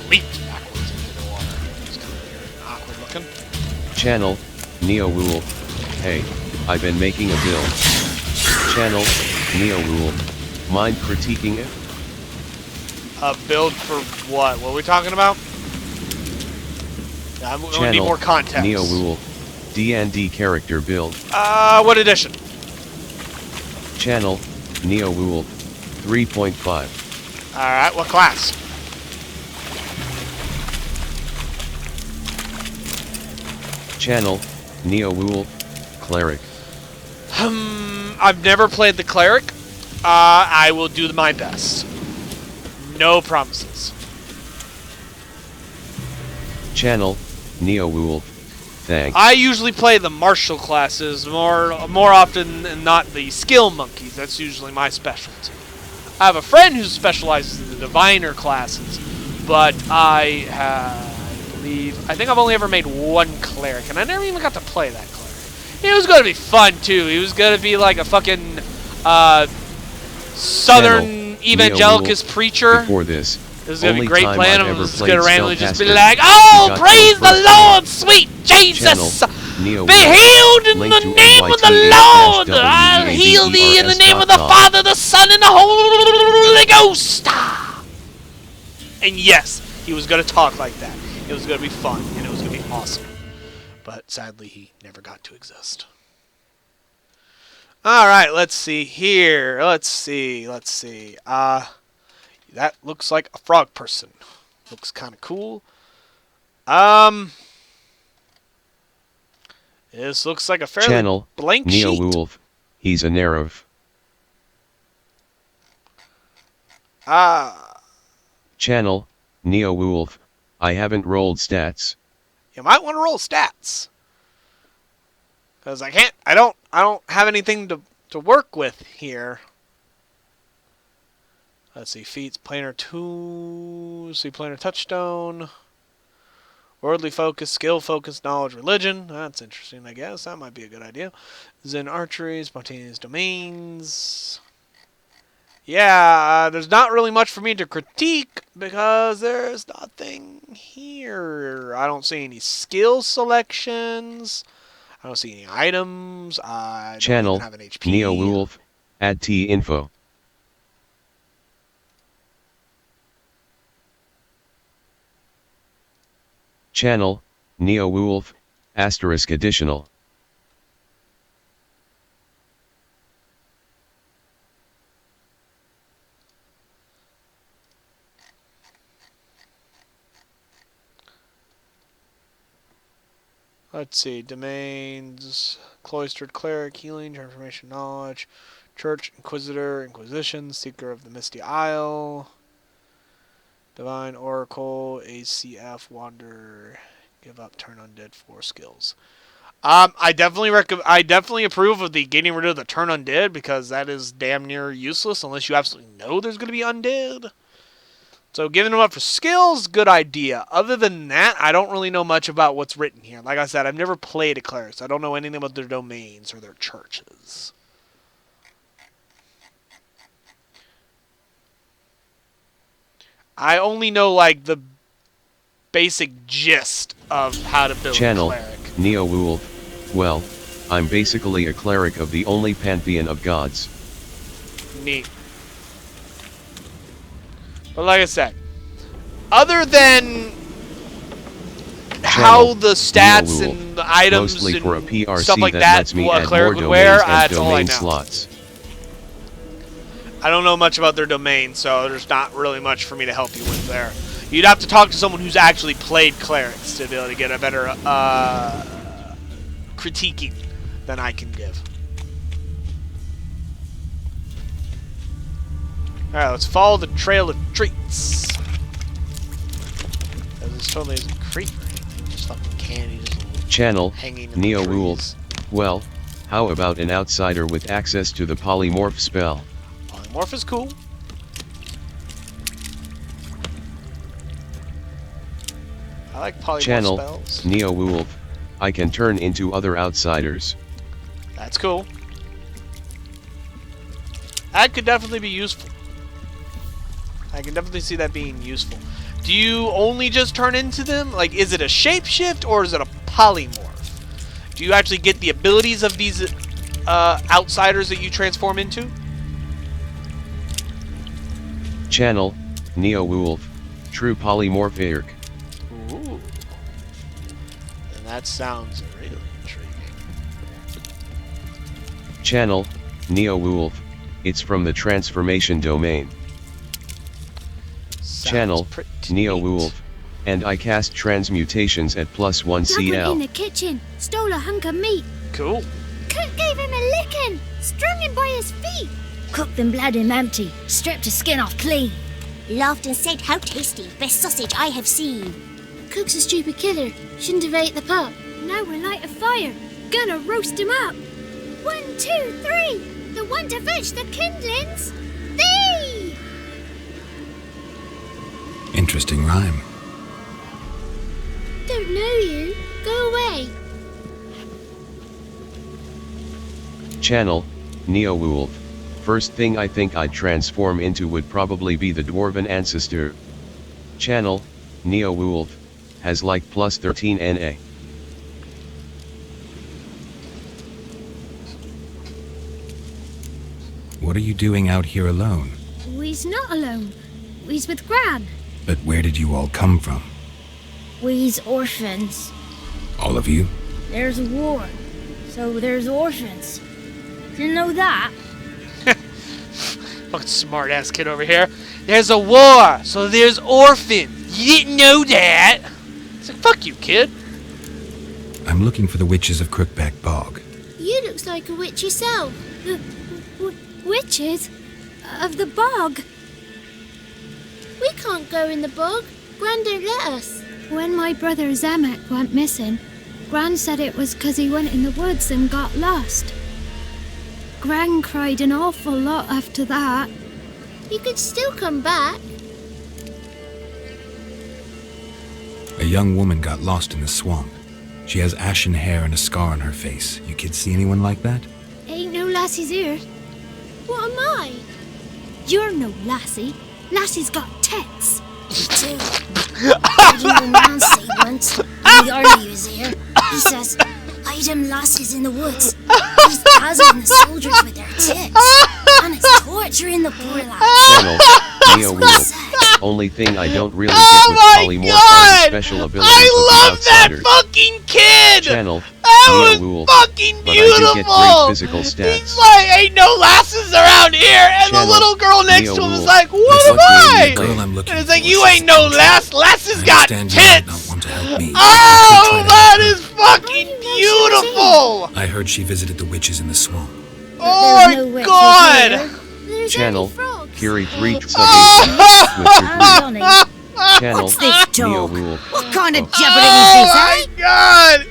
Leaped backwards into the water. It's kind of weird and awkward looking. Channel, Neo-Wolf. Hey, I've been making a build. Channel, Neo-Wolf. Mind critiquing it? A build for what? What are we talking about? I'm going to need more context. Neo-Wolf. D&D character build. What edition? Channel, Neo Wolf, 3.5. Alright, what class? Channel, Neo Wolf, Cleric. I've never played the Cleric. I will do my best. No promises. Channel, Neo Wolf, thanks. I usually play the martial classes more often than not the skill monkeys. That's usually my specialty. I have a friend who specializes in the diviner classes, but I think I've only ever made one cleric, and I never even got to play that cleric. It was going to be fun too. He was going to be like a fucking southern evangelicus preacher. Before this is going to be a great plan. I'm just going to randomly just be Spellcaster, like, "Oh, praise the Lord, sweet Jesus! Neo Be healed in Link the to name of the NYT-WAVES Lord! I'll heal thee in the name of the Father, the Son, and the Holy Ghost!" And yes, he was going to talk like that. It was going to be fun, and it was going to be awesome. But sadly, he never got to exist. Alright, let's see here. Let's see. That looks like a frog person. Looks kind of cool. This looks like a fairly Channel, blank Neo sheet. Wolf, he's a Nerov. Channel, Neo Wolf, I haven't rolled stats. You might want to roll stats. Because I don't have anything to work with here. Let's see, feats, planar 2, see planar touchstone, worldly focus, skill focus, knowledge, religion. That's interesting, I guess. That might be a good idea. Zen archery, spontaneous domains. Yeah, there's not really much for me to critique because there's nothing here. I don't see any skill selections. I don't see any items. I Channel, don't even have an HP. Neo Wolf, add T info. Channel, Neo Wolf, asterisk additional. Let's see, domains, cloistered cleric, healing, transformation, knowledge, church, inquisitor, inquisition, seeker of the misty isle, divine oracle, ACF, wander, give up, turn undead, 4 skills. I definitely approve of the getting rid of the turn undead because that is damn near useless unless you absolutely know there's going to be undead. So giving them up for skills, good idea. Other than that, I don't really know much about what's written here. Like I said, I've never played a cleric, so I don't know anything about their domains or their churches. I only know, like, the basic gist of how to build Channel, a cleric. Neo Wolf. Well, I'm basically a cleric of the only pantheon of gods. Neat. But like I said, other than how the stats and the items mostly and for a PRC stuff like that that, lets me what a add cleric more would wear, domains and that's all I domain know. slots. I don't know much about their domain, so there's not really much for me to help you with there. You'd have to talk to someone who's actually played clerics to be able to get a better critiquing than I can give. Alright, let's follow the trail of treats. This totally isn't a creep or anything, just fucking candy just Channel, hanging in Neo the trees. Wolf. Well, how about an outsider with access to the polymorph spell? Polymorph is cool. I like polymorph Channel, spells. Neo Wolf. I can turn into other outsiders. That's cool. That could definitely be useful. I can definitely see that being useful. Do you only just turn into them? Like, is it a shapeshift or is it a polymorph? Do you actually get the abilities of these outsiders that you transform into? Channel, Neo Wolf. True polymorph Irk. Ooh. that sounds really intriguing. Channel, Neo-Wolf. It's from the transformation domain. Channel, Neo-Wolf. And I cast transmutations at +1 Dug went in CL. the kitchen, stole a hunk of meat. Cool. Cook gave him a licking, strung him by his feet. Cooked and bled him empty, stripped his skin off clean. Laughed and said, "How tasty, best sausage I have seen." Cook's a stupid killer, shouldn't have ate the pup. Now we'll light a fire, gonna roast him up. 1, 2, 3, the one to fetch the kindlings, thee! Interesting rhyme. Don't know you, go away. Channel, Neo-Wolf. First thing I think I'd transform into would probably be the dwarven ancestor. Channel, Neo-Wolf. Has like +13 NA. What are you doing out here alone? We's not alone, we's with Gran. But where did you all come from? We's orphans. All of you? There's a war, so there's orphans. Didn't know that? Fucking smart ass kid over here. There's a war, so there's orphans. You didn't know that? It's like, fuck you, kid. I'm looking for the witches of Crookback Bog. You looks like a witch yourself. The witches of the bog. We can't go in the bog. Gran don't let us. When my brother Zemek went missing, Gran said it was 'cause he went in the woods and got lost. Gran cried an awful lot after that. You could still come back. A young woman got lost in the swamp. She has ashen hair and a scar on her face. You kids see anyone like that? Ain't no lassies here. What am I? You're no lassie. Lassie's got tits. Me too. I heard an old man say once, when the army was here, he says, "Hide them lassies in the woods. He's dazzling the soldiers with their tits, and it's torturing the poor lads." Channel, Neo-Wolf. Only thing I don't really get with polymorph are the special abilities I of the love that outsiders. fucking kid! Channel, That Neo-Wolf. was fucking But I do get beautiful! great physical stats. He's like, ain't no lasses around here! And Channel, the little girl next to him is Neo-Wolf. like, what This am must mean I? you Girl I'm looking And it's for like, you is ain't no lass! Lasses I got understand you might not tits! want to help me. Oh, that is fucking beautiful! I heard she visited the witches in the swamp. Oh my no witches god! here. Channel, Kiri 3 Oh! Channel, What's this talk? Neo-Wolf. What kind of Oh. jeopardy Oh is this, my eh? god!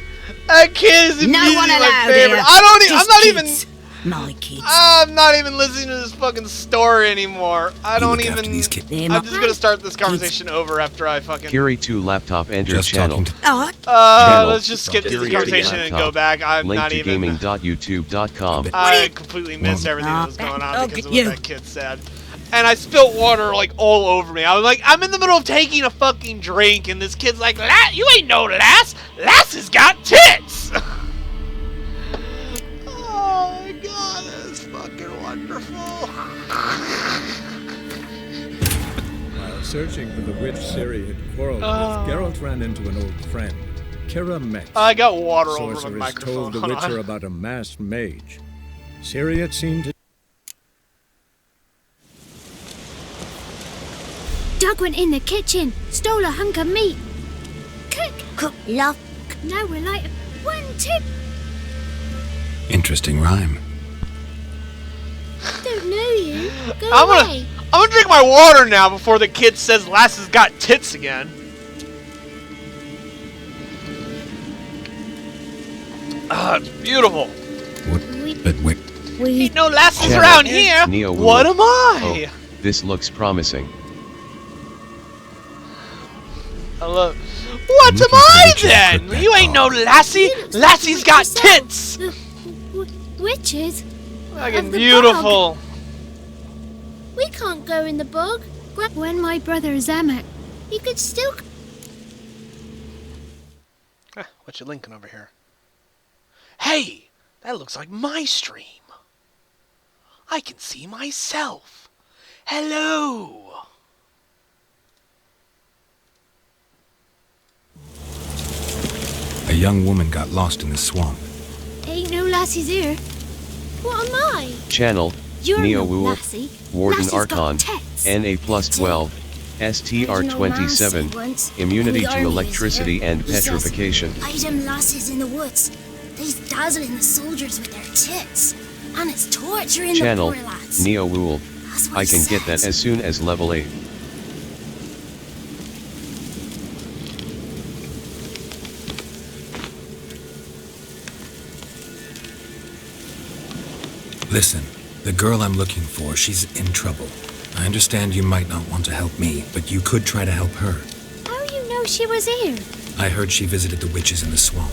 That kid is No immediately one my allowed favorite. here. I don't. I'm Just not kids. even. My kids. I'm not even listening to this fucking story anymore. I don't look after even. these kids. Them I'm just gonna start this conversation over after I fucking. Kiri 2 laptop enter Just channel. talking to Oh, Channel. Let's just skip this Kiri conversation and go back. I'm Link not to even. gaming.youtube.com. I completely missed everything that was going on Oh, because of you. what that kid said. And I spilt water like all over me. I was like, I'm in the middle of taking a fucking drink, and this kid's like, you ain't no lass. Lass has got tits. Oh my god, that's fucking wonderful. While searching for the witch Ciri had quarreled Oh. with, Geralt ran into an old friend, Kira Metz. I got water over my Sorceress microphone. told the Hold Witcher on. about a masked mage. Ciri, it seemed to Doug went in the kitchen, stole a hunk of meat. Cook, love. Now we're like 1, 2. Interesting rhyme. Don't know you. Go I'm away. gonna drink my water now before the kid says Lass has got tits again. Ah, it's beautiful. But wait. Ain't no lasses Channel, around here. Neo-Wolf. What am I? Oh, this looks promising. I love. What am I then? You ain't no lassie. Lassie's got tits. Witches? Fucking Of the beautiful. We can't go in the bog. When my brother Zemek, you could still. What you linking over here? Hey, that looks like my stream. I can see myself. Hello. A A young woman got lost in the swamp. Ain't no lassies here. What am I? Channel, You're Neo no Wolf, lassie. Warden Lassie's got Archon, tits. NA plus 12, STR27, immunity to electricity and petrification. Item lasses in the woods. They's dazzling the soldiers with their tits. And it's torturing Channel, the poor lads. Neo Wolf, That's what I it can get that says. as soon as level 8. Listen, the girl I'm looking for, she's in trouble. I understand you might not want to help me, but you could try to help her. How you know she was here? I heard she visited the witches in the swamp.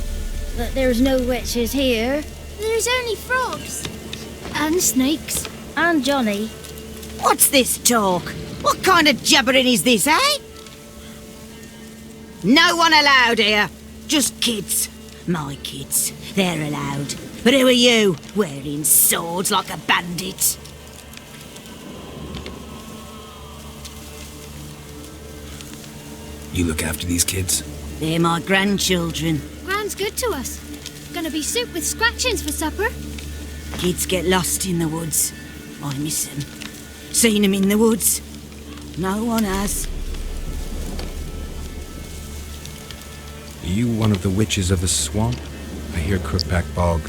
But there's no witches here. There's only frogs. And snakes. And Johnny. What's this talk? What kind of jabbering is this, eh? No one allowed here. Just kids. My kids. They're allowed. But who are you, wearing swords like a bandit? You look after these kids? They're my grandchildren. Gran's good to us. Gonna be soup with scratchings for supper. Kids get lost in the woods. I miss them. Seen them in the woods. No one has. Are you one of the witches of the swamp? I hear Crookback Bog.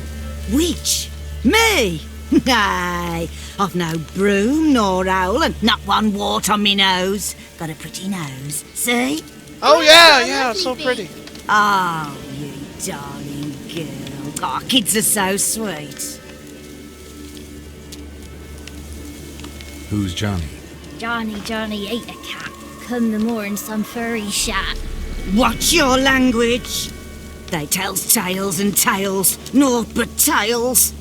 Witch? Me? Nay, I've no broom nor owl and not one wart on me nose. Got a pretty nose, see? Oh yeah, it's so pretty. Oh, you darling girl. Oh, kids are so sweet. Who's Johnny? Johnny ate a cat. Come the more in some furry shat. Watch your language. They tells tales and tales, naught but tales.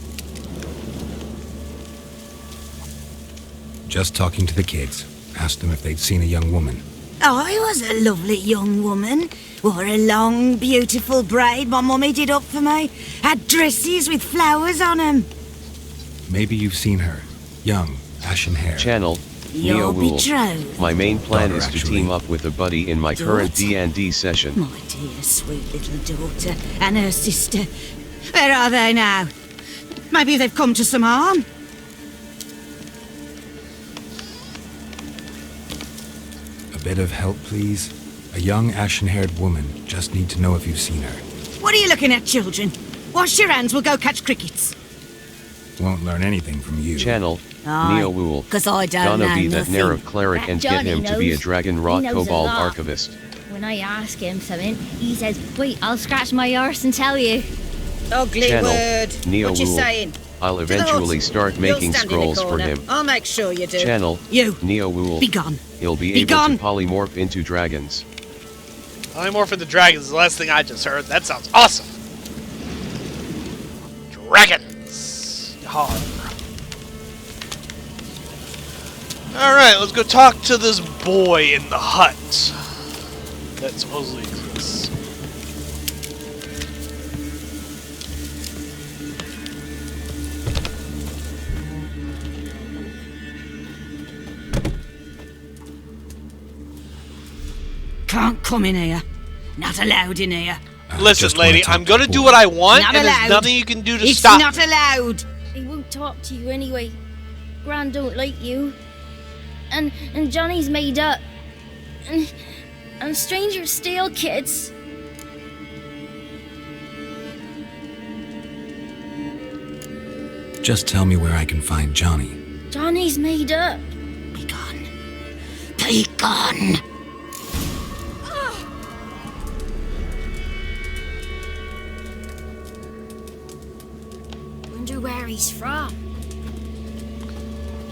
Just talking to the kids. Asked them if they'd seen a young woman. I was a lovely young woman. Wore a long, beautiful braid my mummy did up for me. Had dresses with flowers on 'em. Maybe you've seen her. Young, ashen hair. Channel, Your Neo Wolf. betrothed. My main plan Daughter, is to actually. team up with a buddy in my current Daughter? D&D session. My dear, sweet little daughter and her sister. Where are they now? Maybe they've come to some harm. A bit of help, please? A young, ashen-haired woman. Just need to know if you've seen her. What are you looking at, children? Wash your hands, we'll go catch crickets. Won't learn anything from you. Channel, Aye, Neo Wolf. 'cause I don't Gonna know be that nothing. Nerov cleric That and get Johnny him to be a knows. dragon-wrought He knows a kobold lot. archivist. When I ask him something, he says, wait, I'll scratch my arse and tell you. Ugly Channel, word. Neo What you Wolf. saying? I'll To the eventually horse. start You'll making stand in the scrolls for corner. him. I'll make sure you do. Channel, You. Neo Wolf. Be gone. He'll be Be able gone. to polymorph into dragons. Polymorph the dragons is the last thing I just heard. That sounds awesome. Dragons. Yar. Alright, let's go talk to this boy in the hut that supposedly exists. Can't come in here. Not allowed in here. Listen, just wanna lady, talk I'm to gonna the do boy. what I want, Not and there's allowed. nothing you can do to It's stop not me. allowed. He won't talk to you anyway. Gran don't like you. And Johnny's made up. And strangers steal kids. Just tell me where I can find Johnny. Johnny's made up. Be gone. Be gone. Wonder where he's from.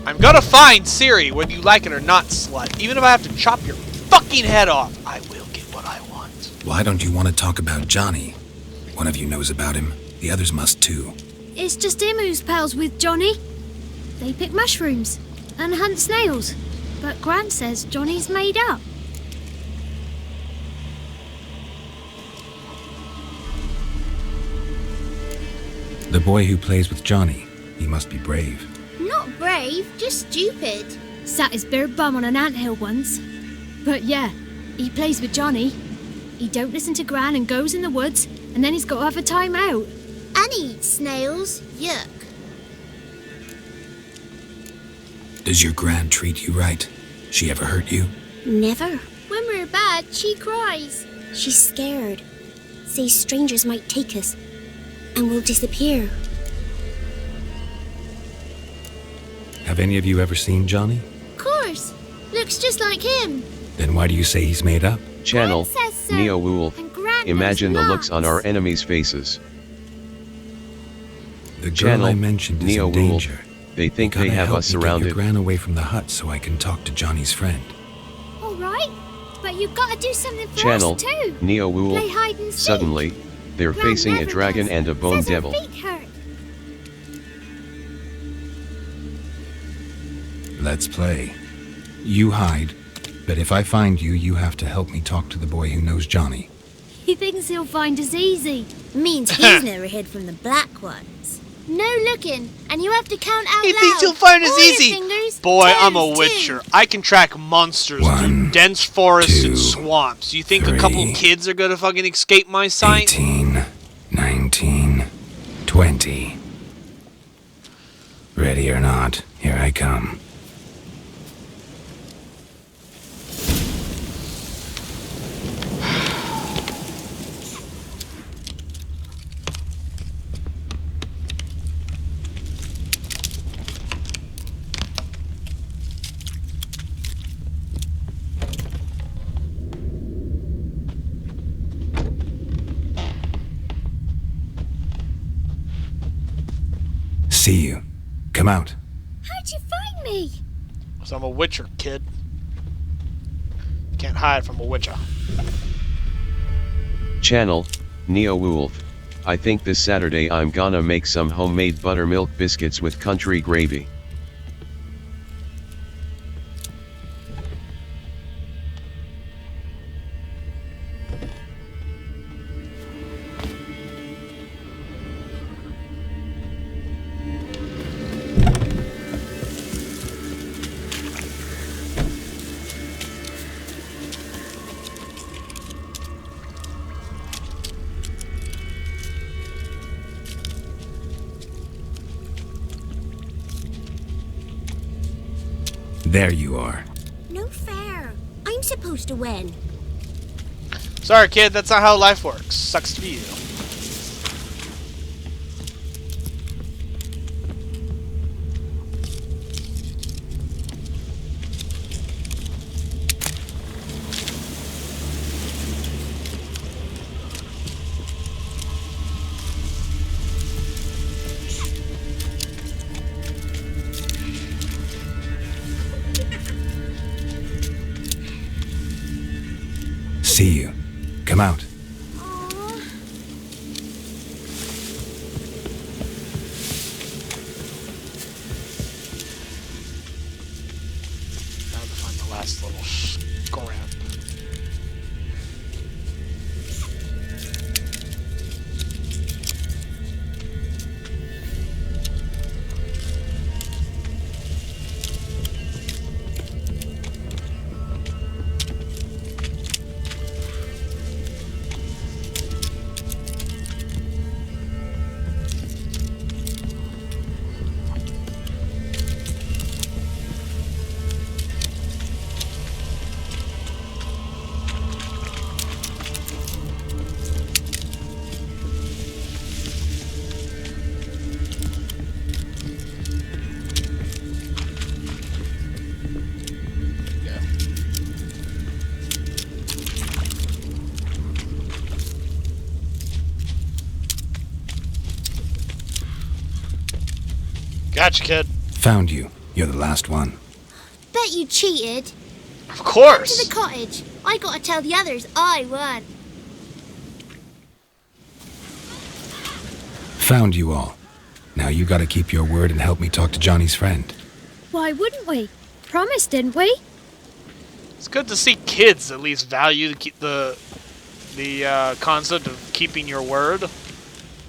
I'm gonna find Siri, whether you like it or not, slut. Even if I have to chop your fucking head off, I will get what I want. Why don't you want to talk about Johnny? One of you knows about him. The others must too. It's just him who's pals with Johnny. They pick mushrooms and hunt snails. But Gran says Johnny's made up. The boy who plays with Johnny. He must be brave. Not brave, just stupid. Sat his bare bum on an anthill once. But yeah, he plays with Johnny. He don't listen to Gran and goes in the woods and then he's got to have a time out. And he eats snails. Yuck. Does your gran treat you right? She ever hurt you? Never. When we're bad, she cries. She's scared. Says strangers might take us, and we'll disappear. Have any of you ever seen Johnny? Of course. Looks just like him. Then why do you say he's made up? Channel, Says so, Neo Wolf. and Gran Imagine the knows looks on our enemies' faces. The girl Channel, I mentioned is Neo in Wolf. danger. They think You they gotta have help us me get surrounded. your gran away from the hut so I can talk to Johnny's friend. All right, but you've got to do something for Channel, us too. Neo Play Wolf. hide and seek. Suddenly, they're Gran facing a never dragon does. and a bone Says her devil. feet hurt. Let's play. You hide, but if I find you, you have to help me talk to the boy who knows Johnny. He thinks he'll find us easy. Means he's never hid from the black ones. No looking, and you have to count out He loud. thinks he'll find us All your easy. fingers, Boy, I'm a toes, too. witcher. I can track monsters through dense forests and swamps. You think a couple kids are gonna fucking escape my sight? 18, 19, 20. Ready or not, here I come. See you. Come out. How'd you find me? So I'm a witcher, kid. Can't hide from a witcher. Channel, Neo Wolf. I think this Saturday I'm gonna make some homemade buttermilk biscuits with country gravy. There you are. No fair. I'm supposed to win. Sorry, kid, that's not how life works. Sucks to be you. See you. Come out. Time to find the last little scrap. Gotcha, kid. Found you. You're the last one. Bet you cheated. Of course. To the cottage. I gotta tell the others I won. Found you all. Now you gotta keep your word and help me talk to Johnny's friend. Why wouldn't we? Promised, didn't we? It's good to see kids at least value the concept of keeping your word.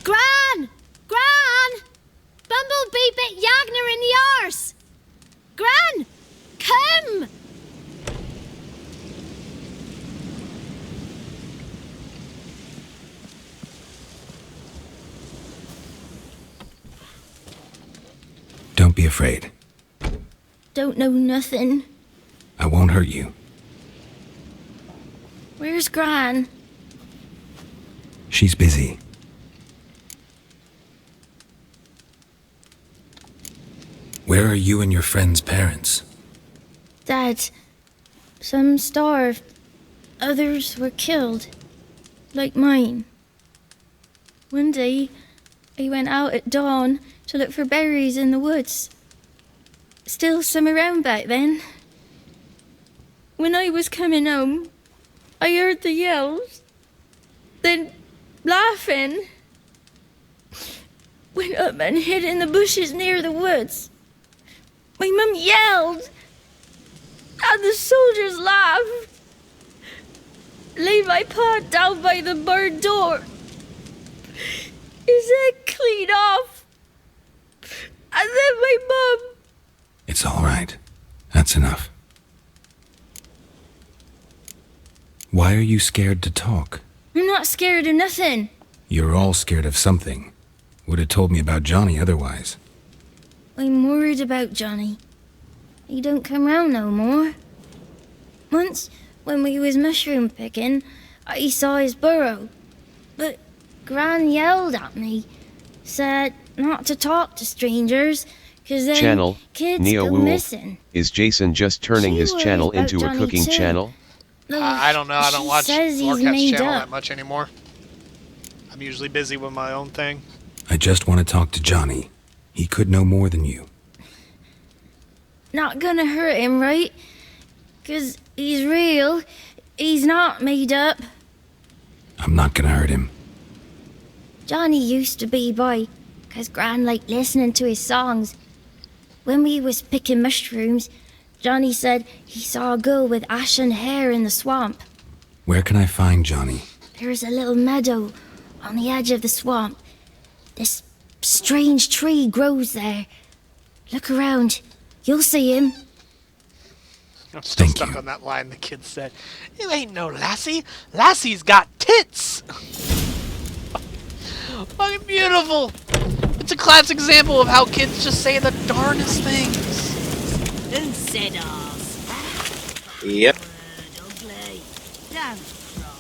Gran! Gran! Bumblebee bit Yagner in the arse! Gran! Come! Don't be afraid. Don't know nothing. I won't hurt you. Where's Gran? She's busy. Where are you and your friend's parents? Dad, some starved. Others were killed. Like mine. One day, I went out at dawn to look for berries in the woods. Still some around back then. When I was coming home, I heard the yells. Then, laughing. Went up and hid in the bushes near the woods. My mum yelled. And the soldiers laughed. Laid my pa down by the barn door. His head clean off. And then my mum. It's all right. That's enough. Why are you scared to talk? I'm not scared of nothing. You're all scared of something. Would have told me about Johnny otherwise. I'm worried about Johnny. He don't come round no more. Once, when we was mushroom picking, I saw his burrow. But Gran yelled at me. Said not to talk to strangers, 'cause then Channel, kids Neo go Wolf. missing. Is Jason just turning his She channel worries about into a Johnny cooking too. channel? I don't know. I don't She watch says he's Lorcat's made channel up. that much anymore. I'm usually busy with my own thing. I just want to talk to Johnny. He could know more than you. Not gonna hurt him, right? 'Cause he's real. He's not made up. I'm not gonna hurt him. Johnny used to be by, 'cause Gran liked listening to his songs. When we was picking mushrooms, Johnny said he saw a girl with ashen hair in the swamp. Where can I find Johnny? There's a little meadow on the edge of the swamp. This strange tree grows there. Look around. You'll see him. I'm still stuck on that line the kid said. You ain't no lassie. Lassie's got tits. Fucking beautiful. It's a classic example of how kids just say the darndest things. Who said ours? Yep. Ugly. Don't cry,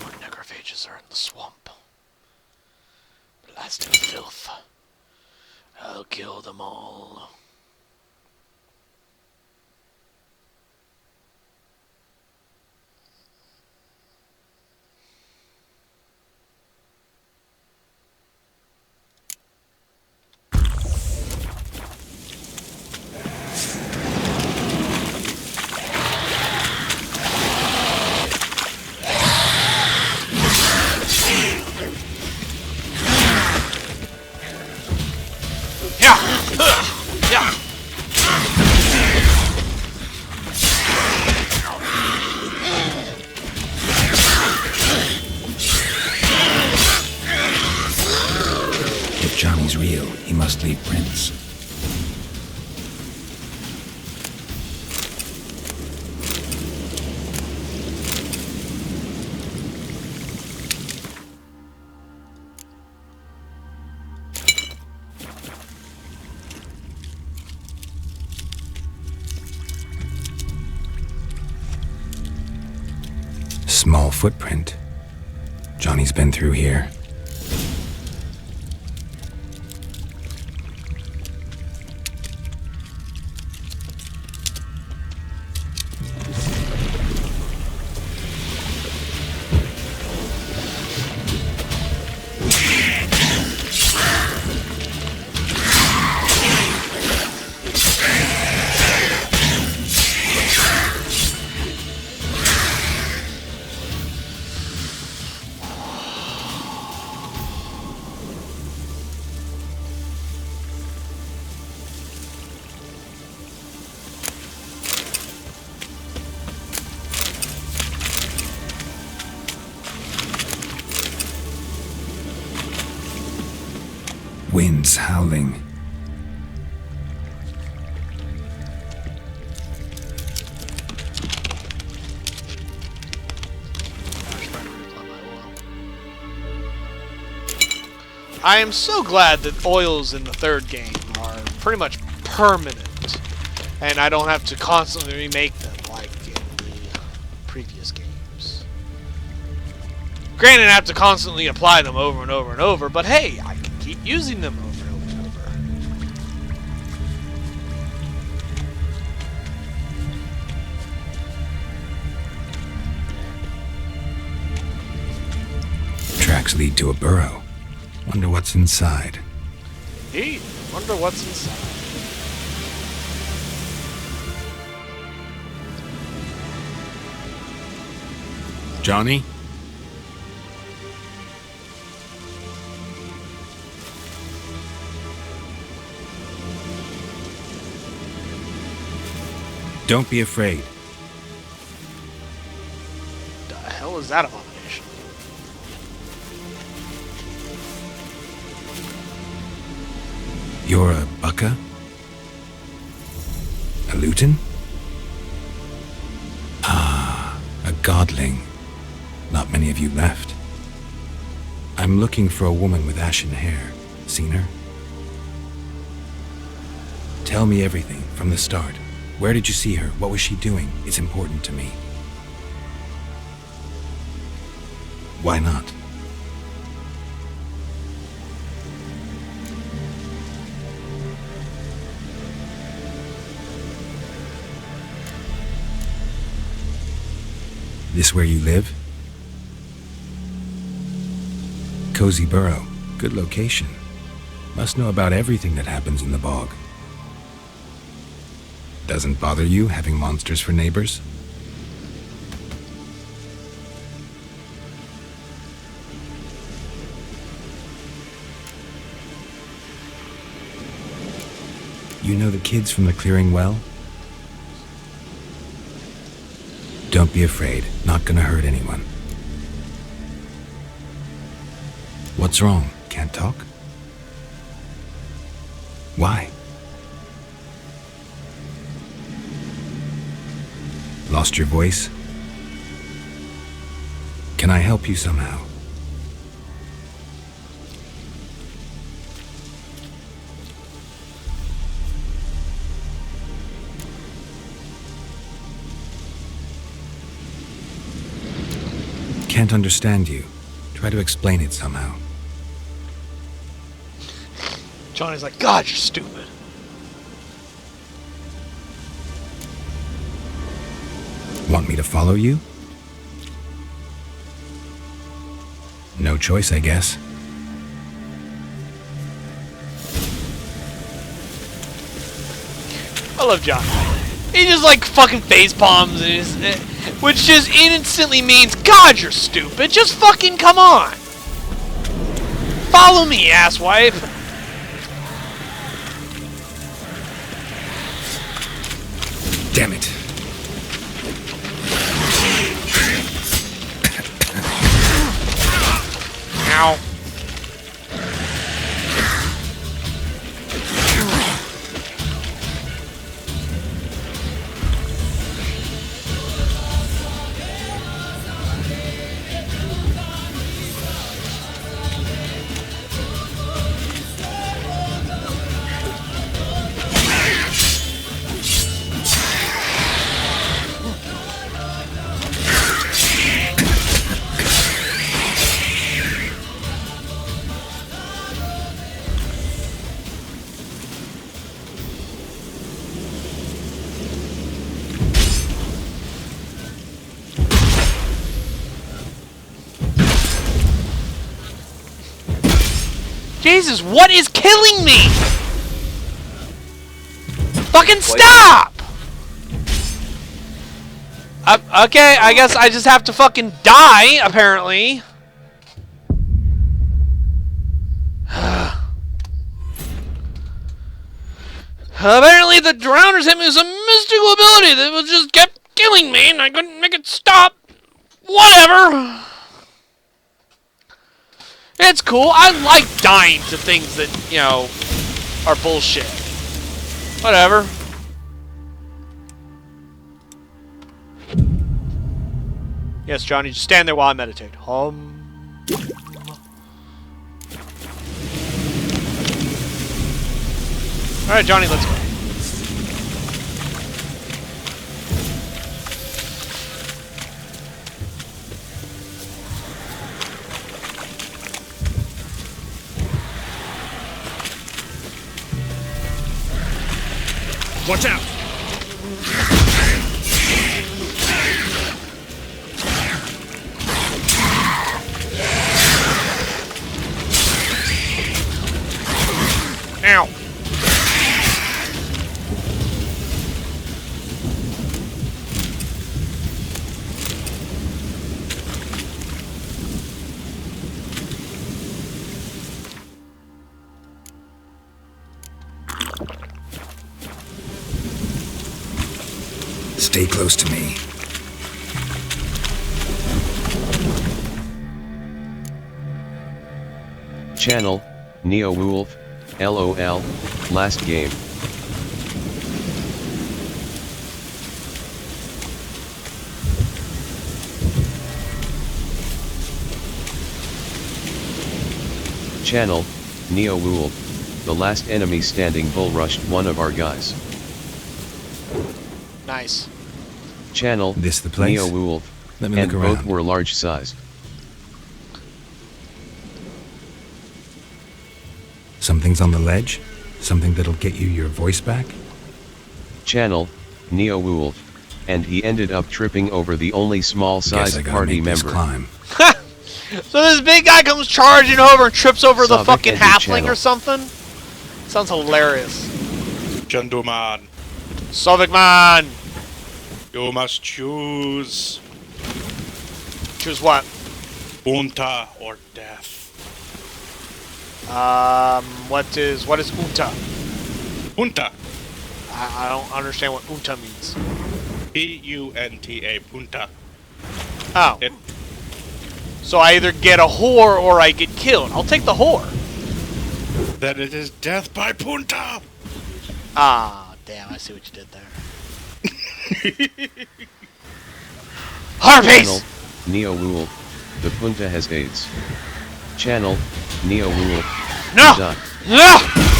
More necrophages are in the swamp. Blasted filth. I'll kill them all. Yeah. If Johnny's real, he must leave prints. Small footprint. Johnny's been through here. Winds howling. I am so glad that oils in the third game are pretty much permanent, and I don't have to constantly remake them like in the previous games. Granted, I have to constantly apply them over and over and over, but hey, I can keep using them over and over and over. Tracks lead to a burrow. Wonder what's inside. Indeed. Wonder what's inside. Johnny? Don't be afraid. The hell is that abomination? You're a Bucka? A Luton? Ah, a godling. Not many of you left. I'm looking for a woman with ashen hair. Seen her? Tell me everything from the start. Where did you see her? What was she doing? It's important to me. Why not? This where you live? Cozy burrow. Good location. Must know about everything that happens in the bog. Doesn't bother you having monsters for neighbors? You know the kids from the clearing well? Don't be afraid. Not gonna hurt anyone. What's wrong? Can't talk? Why? Lost your voice? Can I help you somehow? Can't understand you. Try to explain it somehow. Johnny's like, God, you're stupid. Want me to follow you? No choice, I guess. I love Johnny. He just like fucking face palms, which just instantly means, God, you're stupid. Just fucking come on. Follow me, asswipe. Damn it. Ow. Jesus, what is killing me? Fucking stop! Okay, I guess I just have to fucking die, apparently. Apparently the drowners hit me with some mystical ability that was just kept killing me and I couldn't make it stop. Whatever. It's cool. I like dying to things that, you know, are bullshit. Whatever. Yes, Johnny, just stand there while I meditate. Alright, Johnny, let's go. Watch out! Ow! Stay close to me. Channel, Neo Wolf, LOL, last game. Channel, Neo Wolf, the last enemy standing bull rushed one of our guys. Nice. Channel, This the place? Neo Wolf, Let me and look both around. were large sized. Something's on the ledge? Something that'll get you your voice back? Channel, Neo Wolf, and he ended up tripping over the only small Guess I sized gotta party make this member. climb. So this big guy comes charging over and trips over the Saw fucking Vic ended halfling channel. or something? Sounds hilarious. Gentleman, Sovic man! you must choose Choose what? Unta or death. What is Unta? Punta. I don't understand what Unta means. P-U-N-T-A, Punta. Oh. It, So I either get a whore or I get killed. I'll take the whore. then it is death by Punta. Ah, damn, I see what you did there. Harpies! Channel, Neo Wolf, the Punta has AIDS. Channel, Neo Wolf, No! duck. No!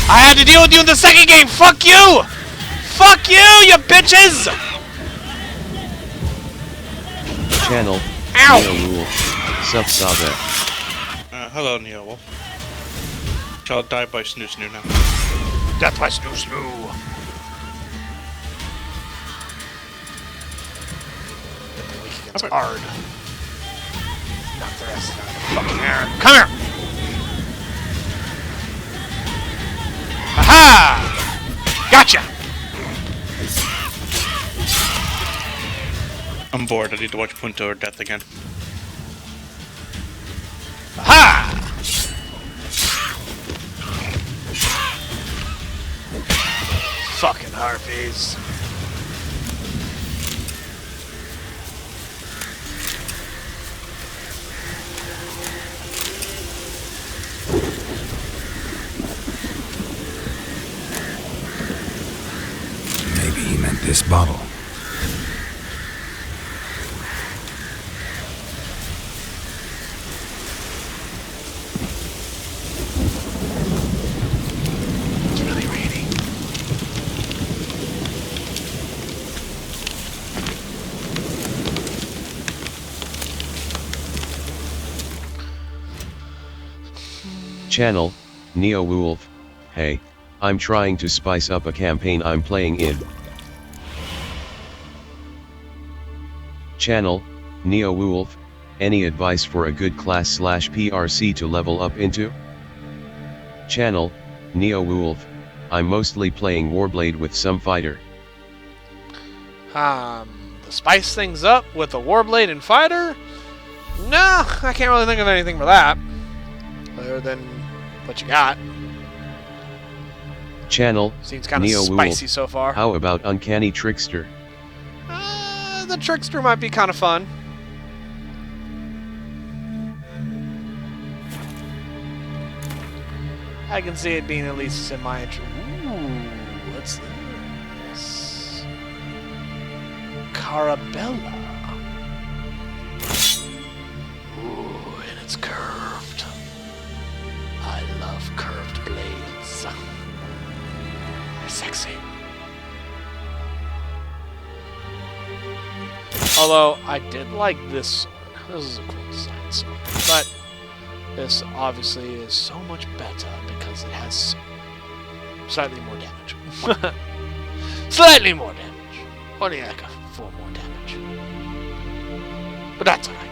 I had to deal with you in the second game! Fuck you! Fuck you, you bitches! Channel, Ow! Neo Wolf, sup sabe. Hello, Neo Wolf. Shall die by snoo snoo now. Death by snoo snoo. It's hard. Knock the rest out of the fucking air. Come here! Aha! Gotcha! I'm bored. I need to watch Punta or death again. Aha! Fucking harpies. Maybe he meant this bottle. It's really raining. Channel, Neo Wolf, hey, I'm trying to spice up a campaign I'm playing in. Channel, Neo Wolf, any advice for a good class/PRC to level up into? Channel, Neo Wolf, I'm mostly playing Warblade with some fighter. To spice things up with a Warblade and Fighter? No, I can't really think of anything for that. Other than what you got. Channel, Seems kind of Neo spicy Wolf, so far. how about Uncanny Trickster? The Trickster might be kind of fun. I can see it being at least in my interest. Ooh, what's this? Carabella. Ooh, and it's curved. I love curved blades. sexy. Although, I did like this sword. This is a cool design sword. But this obviously is so much better because it has slightly more damage. Slightly more damage. Only like 4 more damage. But that's alright.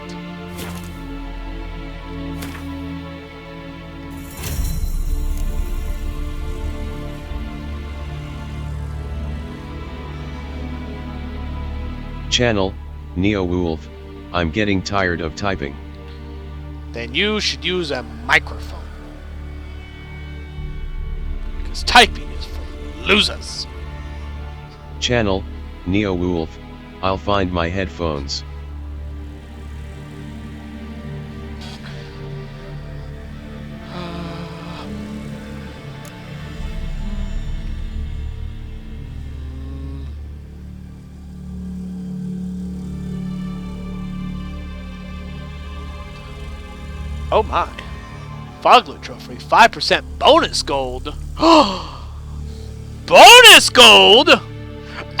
Channel, Neo Wolf, I'm getting tired of typing. Then you should use a microphone. Because typing is for losers. Channel, Neo Wolf, I'll find my headphones. Oh my. Foglet Trophy, 5% bonus gold. Bonus gold?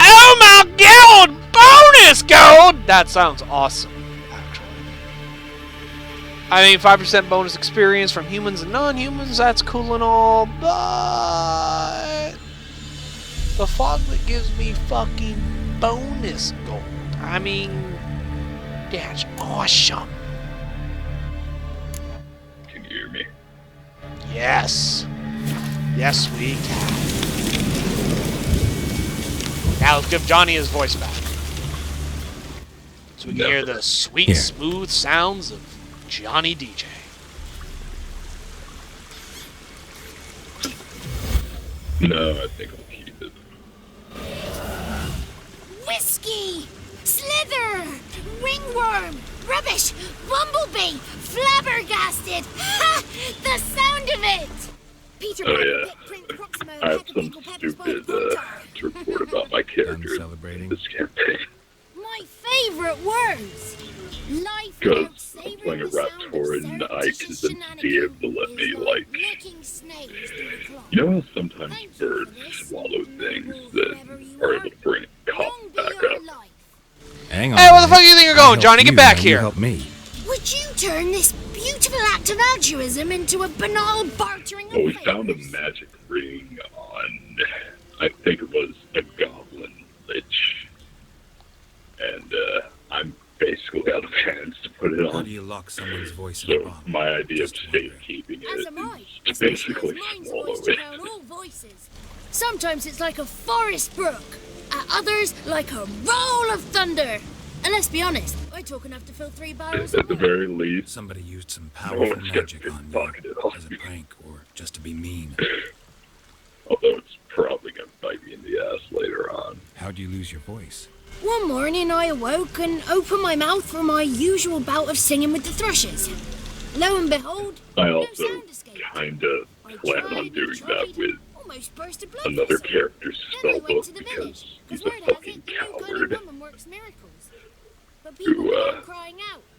Oh my god! Bonus gold! That sounds awesome, actually. I mean, 5% bonus experience from humans and non-humans, that's cool and all, but the Foglet gives me fucking bonus gold. I mean, that's awesome. Me. Yes. Yes, we can. Now let's give Johnny his voice back. So we can hear the sweet, smooth sounds of Johnny DJ. No, I think I'll keep it. Whiskey! Slither! Ringworm! Rubbish! Bumblebee! Flabbergasted! Ha! The sound of it! Peter I have some stupid to report about my character in this campaign. My favorite words! Life Because I'm playing a raptor and Ike isn't be able to let me, like... You know how sometimes birds swallow things that are able to bring a cough back up? Hang on. Hey, where the fuck do you think you're going, Johnny? Get back here. Help me. Would you turn this beautiful act of altruism into a banal bartering Well, we found a magic ring on, I think it was a goblin lich. And, I'm basically out of hands to put it on. How do you lock someone's voice in a So, bomb? my idea of safekeeping it is to basically swallow it. Sometimes it's like a forest brook, at others like a roll of thunder. And let's be honest, I talk enough to fill 3 barrels. At the very least, somebody used some no powerful one's gonna magic on pickpocket you it off as a me. prank or just to be mean. Although it's probably gonna bite me in the ass later on. How'd you lose your voice? One morning I awoke and opened my mouth for my usual bout of singing with the thrushes. Lo and behold, I also kinda plan on doing that with another character's spellbook because he's a fucking coward who,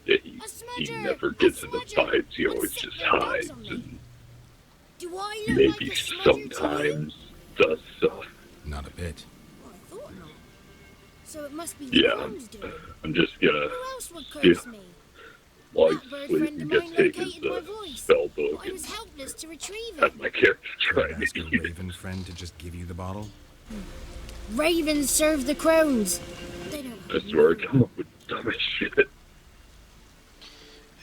he never gets into fights, he always just hides and maybe sometimes does stuff. Not a bit. So it must be Yeah, I'm just gonna steal light sleep and get taken the spellbook and have my character try to Ask your eat it. raven friend to just give you the bottle? Ravens serve the crones. I swear I come up with dumb as shit.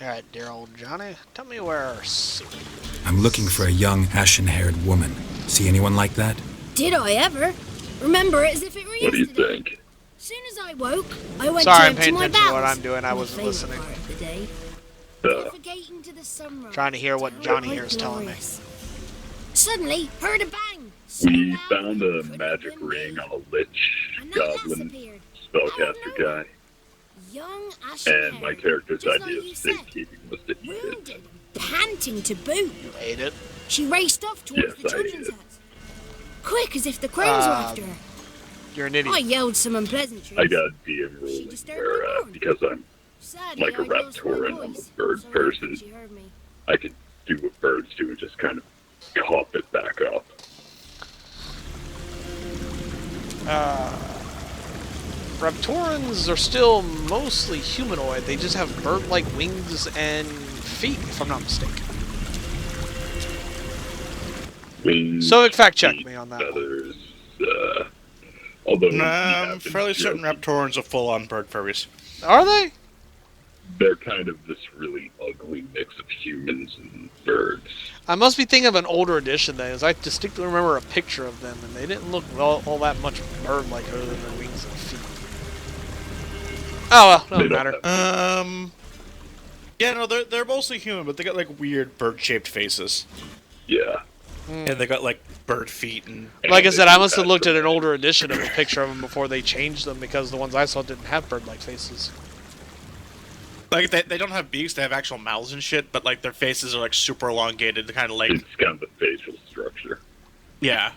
Alright, dear old Johnny, tell me where I'm looking for a young, ashen-haired woman. See anyone like that? Did I ever? Remember it as if it were What do you yesterday. think? As soon as I woke, I went Sorry, to I'm empty paying my attention to what bowels. I'm doing. I wasn't My listening. favourite part of the day. Navigating to the sunrise. Trying to hear what Johnny here is telling me. Suddenly, heard a bang. We found a magic ring on a lich goblin spellcaster guy. Young ashen And my character's idea of safekeeping was to eat it. panting to boot. You ate it? She raced off towards Yes, the I children's ate it. hut. Quick, as if the crows were after her. You're an idiot. I yelled some unpleasantries. I got DM ruling where, because I'm like a raptor and I'm a bird person, I could do what birds do and just kind of cough it back up. Raptorans are still mostly humanoid. They just have bird-like wings and feet, if I'm not mistaken. Wings, So fact check me on that. feathers, although I'm fairly certain Raptorans are full-on bird furries. Are they? they're kind of this really ugly mix of humans and birds. I must be thinking of an older edition then, as I distinctly remember a picture of them, and they didn't look all that much bird-like other than their wings and feet. Oh well, doesn't matter. Yeah, no, they're mostly human, but they got like weird bird-shaped faces. Yeah. And they got like bird feet and. Like I said, I must have looked at an older edition of a picture of them before they changed them, because the ones I saw didn't have bird-like faces. Like they don't have beaks; they have actual mouths and shit. But like their faces are like super elongated, they're kind of like. It's kind of the facial structure. Yeah.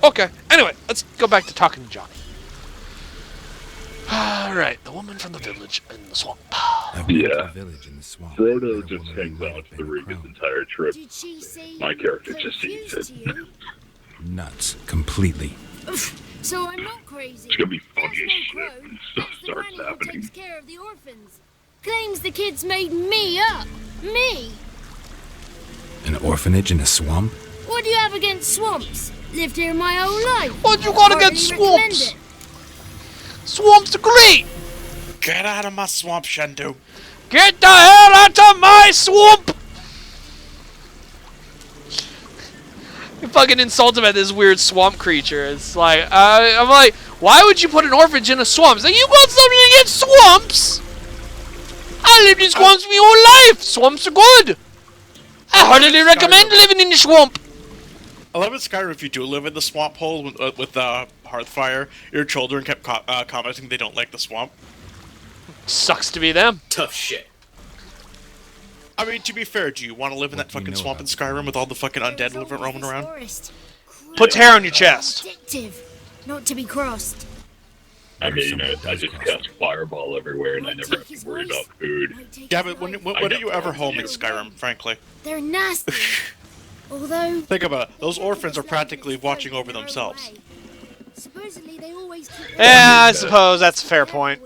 Okay. Anyway, let's go back to talking to Johnny. Alright, the woman from the village in the swamp. Yeah. Frodo just hangs out to Reek his entire trip. My character just eats it. Nuts. Completely. So I'm not crazy. It's gonna be funny as shit when stuff starts Who happening. takes care of the orphans. Claims the kids made me up. Me. An orphanage in a swamp? What do you have against swamps? Lived here my whole life. What you got against swamps? Swamps are great! Get out of my swamp, Shendu. Get the hell out of my swamp! You fucking insult him at this weird swamp creature. It's like, I'm like, why would you put an orphanage in a swamp? It's like, you got something against swamps? I lived in swamps my whole life. Swamps are good. I heartily recommend living in the swamp. I love in Skyrim if you do live in the swamp hole with Hearthfire, your children kept commenting they don't like the swamp. Sucks to be them. Tough shit. I mean, to be fair, do you want to live in that fucking swamp in Skyrim with all the fucking undead roaming around? Put hair on your chest. Addictive, not to be crossed. I mean, I just cast fireball everywhere and I never have to worry about food. Yeah, but when are you ever home in Skyrim, frankly? They're nasty. Although Think about it. Those orphans are practically watching over themselves. supposedly they always keep Yeah, I suppose that's a fair point.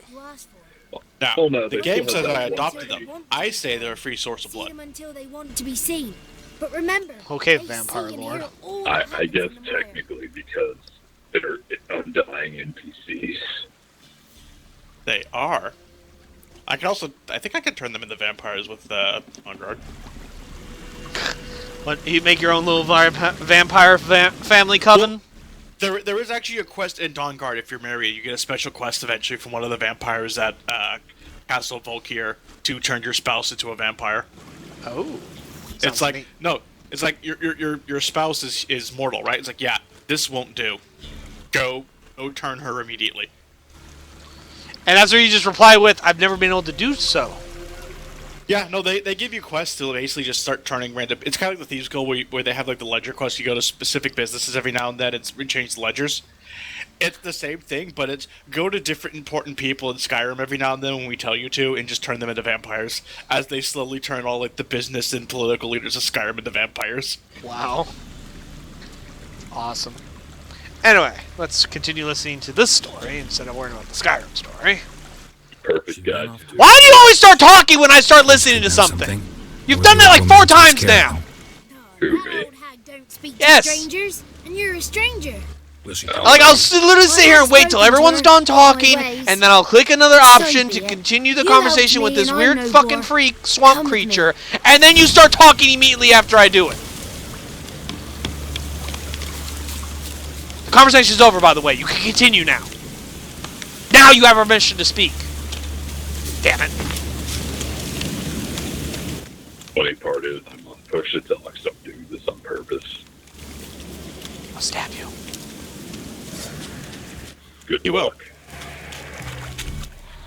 Now, Oh, no, the they game still says have I that adopted them. I say they're a free source of see blood. them until they want to be seen. But remember, Okay, they Vampire see and Lord. hear all I that happens guess in the world. technically because they're undying NPCs. They are. I think I can turn them into vampires with On Guard. What, you make your own little vampire family coven? There is actually a quest in Dawnguard. If you're married, you get a special quest eventually from one of the vampires at Castle Volkir to turn your spouse into a vampire. Oh, it's like it's like your spouse is mortal, right? It's like, yeah, this won't do. Go turn her immediately. And that's where you just reply with, "I've never been able to do so." Yeah, no, they give you quests to basically just start turning random. It's kind of like the Thieves Guild where they have like the ledger quest. You go to specific businesses every now and then and change the ledgers. It's the same thing, but it's go to different important people in Skyrim every now and then when we tell you to, and just turn them into vampires as they slowly turn all like the business and political leaders of Skyrim into vampires. Wow. Awesome. Anyway, let's continue listening to this story instead of worrying about the Skyrim story. Perfect, guys. Why do you always start talking when I start listening to something? You've done that like 4 times now. Don't speak Yes. to strangers, and you're a stranger. Like, I'll literally sit here and wait till everyone's done talking, and then I'll click another option to continue the conversation with this weird fucking freak swamp creature, and then you start talking immediately after I do it. The conversation's over, by the way. You can continue now. Now you have permission to speak. Damn it. Funny part is, I'm on push it till I stop doing this on purpose. I'll stab you. Good luck.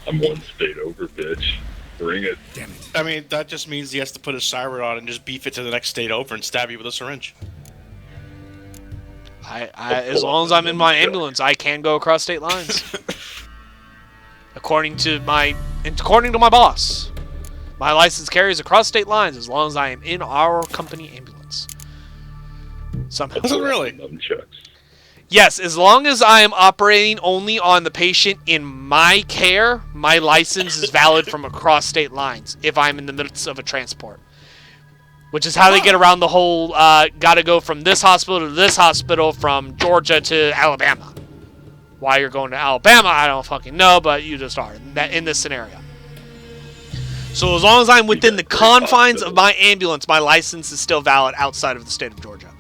I'm one state over, bitch. Bring it. Damn it. I mean, that just means he has to put his siren on and just beef it to the next state over and stab you with a syringe. As long as I'm in my ambulance, I can go across state lines. According to my boss, my license carries across state lines as long as I am in our company ambulance. Somehow. Does it really? Nunchucks. Yes, as long as I am operating only on the patient in my care, my license is valid from across state lines if I'm in the midst of a transport. Which is how they get around the whole, gotta go from this hospital to this hospital from Georgia to Alabama. Why you're going to Alabama, I don't fucking know, but you just are in this scenario. So as long as I'm within the confines of my ambulance, my license is still valid outside of the state of Georgia.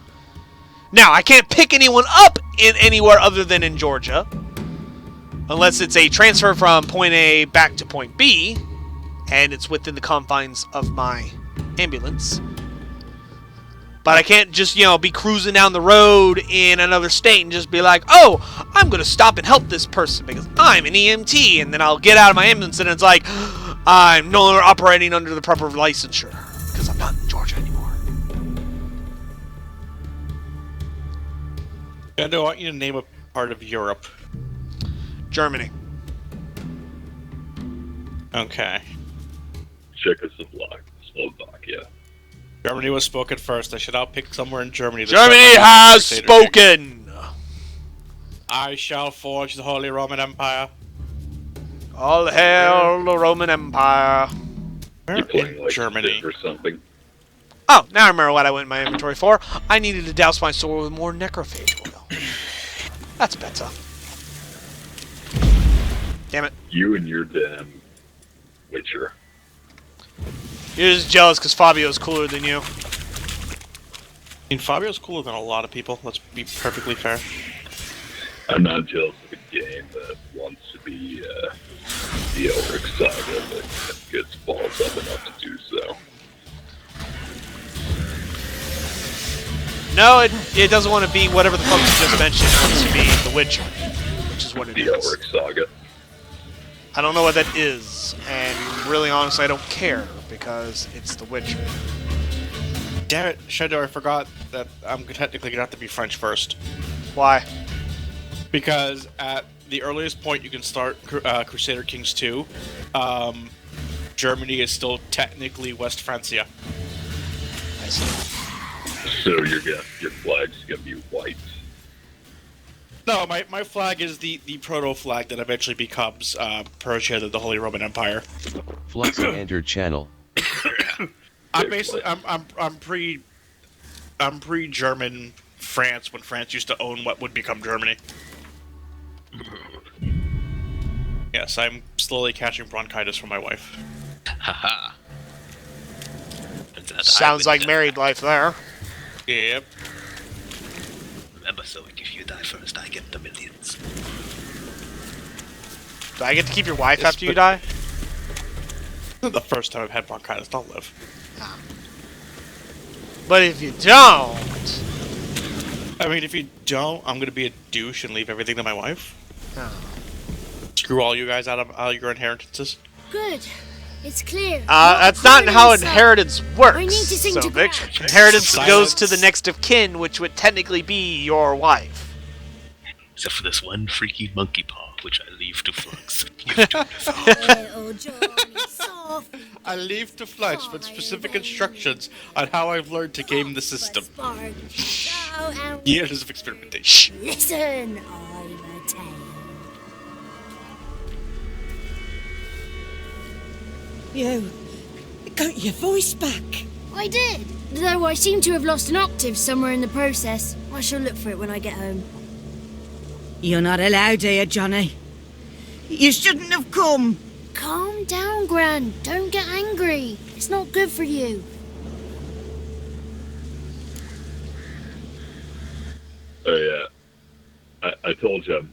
Now, I can't pick anyone up in anywhere other than in Georgia, unless it's a transfer from point A back to point B, and it's within the confines of my ambulance. But I can't just, be cruising down the road in another state and just be like, oh, I'm going to stop and help this person because I'm an EMT, and then I'll get out of my ambulance and it's like, I'm no longer operating under the proper licensure because I'm not in Georgia anymore. And I want you to name a part of Europe. Germany. Okay. Czechoslovakia. Germany was spoken first. I should pick somewhere in Germany. Germany has spoken! I shall forge the Holy Roman Empire. All hail the Roman Empire. Where in Germany? Or something. Oh, now I remember what I went in my inventory for. I needed to douse my sword with more necrophage oil. That's better. Damn it. You and your damn Witcher. You're just jealous because Fabio's cooler than you. I mean, Fabio's cooler than a lot of people. Let's be perfectly fair. I'm not jealous of a game that wants to be the Elric Saga, but gets balls up enough to do so. No, it doesn't want to be whatever the fuck you just mentioned. It wants to be The Witcher, which is what it is. The Elric Saga. I don't know what that is, and really honestly I don't care, because it's The Witcher. Damn it, Shendu, I forgot that I'm technically going to have to be French first. Why? Because at the earliest point you can start Crusader Kings 2, Germany is still technically West Francia. I see. So your flag's gonna be white. No, my flag is the proto flag that eventually becomes Persia, the Holy Roman Empire. Flux entered channel. I'm basically I'm pre-German France when France used to own what would become Germany. Yes, I'm slowly catching bronchitis from my wife. Haha. Sounds like married life there. Yep. Remember, so if you die first, I get the millions. Do I get to keep your wife after you die? The first time I've had bronchitis, don't live. Ah. But if you don't... I mean, if you don't, I'm gonna be a douche and leave everything to my wife. Oh. Screw all you guys out of your inheritances. Good. It's clear. That's not how inheritance works. I need to sing to Vic. Brad. Inheritance Silence. goes to the next of kin, which would technically be your wife. Except for this one freaky monkey paw, which I leave to Flux. I leave to Flux with specific instructions on how I've learned to game the system. Years of experimentation. Listen, I'm a tale. You got your voice back. I did, though I seem to have lost an octave somewhere in the process. I shall look for it when I get home. You're not allowed here, Johnny. You shouldn't have come. Calm down, Gran. Don't get angry. It's not good for you. Oh yeah, I told you,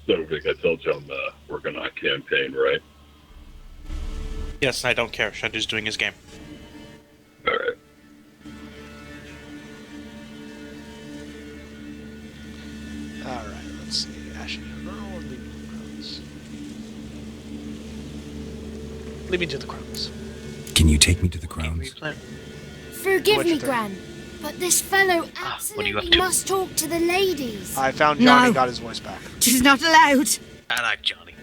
Vic, I told you I'm working on a campaign, right? Yes, I don't care. Shendu's doing his game. Alright. Alright, let's see. Ashen Earl, lead me to the Crows. Lead me to the Crows. Can you take me to the Crowns? Forgive me, Gran, but this fellow absolutely must talk to the ladies. I found Johnny, No. got his voice back. She's not allowed. I like Johnny.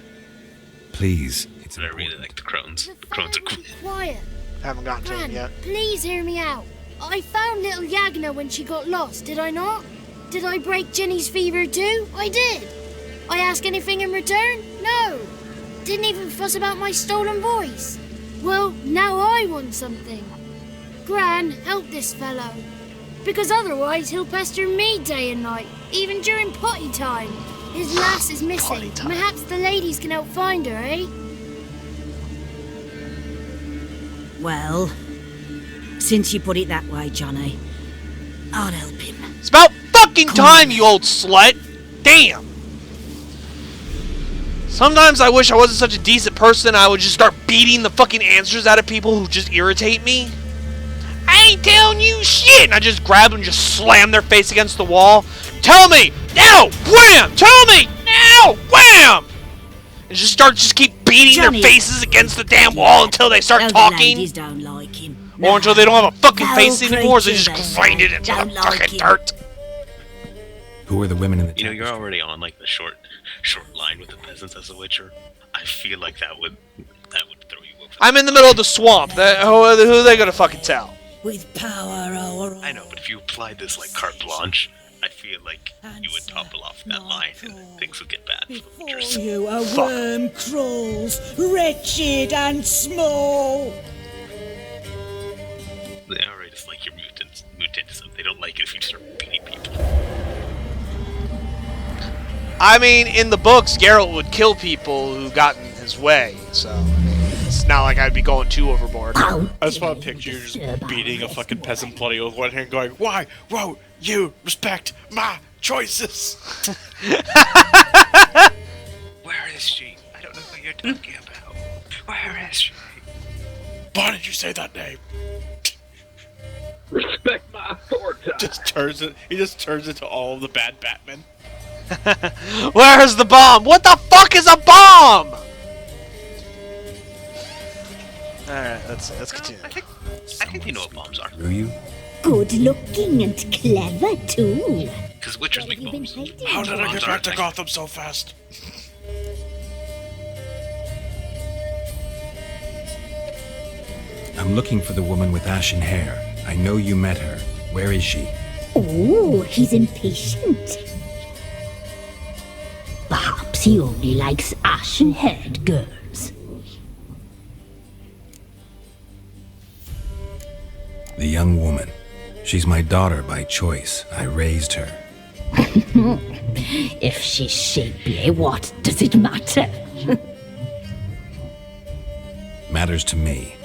Please. I really like the Crones. The Crones are cool. Quiet. Haven't gotten to him Gran, yet. please hear me out. I found little Yagna when she got lost, did I not? Did I break Jenny's fever too? I did. I ask anything in return? No. Didn't even fuss about my stolen voice. Well, now I want something. Gran, help this fellow. Because otherwise he'll pester me day and night, even during potty time. His lass is missing. Perhaps the ladies can help find her, eh? Well, since you put it that way, Johnny, I'll help him. It's about fucking time, you old slut! Damn! Sometimes I wish I wasn't such a decent person. I would just start beating the fucking answers out of people who just irritate me. I ain't telling you shit! And I just grab them and just slam their face against the wall. Tell me! Now! Wham! Tell me! Now! Wham! And just keep beating their faces against the damn wall until they start talking. The ladies don't like him. Or until they don't have a fucking No face anymore, so they creature just they grind it into don't the like fucking him. dirt. Who are the women in the You know, you're already on like the short line with the peasants as a witcher. I feel like that would throw you over. I'm in the middle of the swamp. Who are they gonna fucking tell? With power over all. I know, but if you applied this like carte blanche, I feel like you would topple off that line and things would get bad for the witchers. You are worm crawls, wretched and small. They already just like your mutantism. They don't like it if you start beating people. I mean, in the books, Geralt would kill people who got in his way, so I mean, it's not like I'd be going too overboard. I just want to picture you just beating a fucking peasant bloody with one hand going, why won't you respect my choices? Where is she? I don't know what you're talking about. Where is she? Why did you say that name? Respect my authority. He just turns into all of the bad Batmen. Where's the bomb? What the fuck is a bomb? Alright, let's continue. I think you know what bombs are. Do you? Good looking and clever, too. Because witchers make bombs. How did I get back to Gotham so fast? I'm looking for the woman with ashen hair. I know you met her. Where is she? Oh, he's impatient. Perhaps he only likes ashen-haired girls. The young woman. She's my daughter by choice. I raised her. If she's shapely, what does it matter? Matters to me.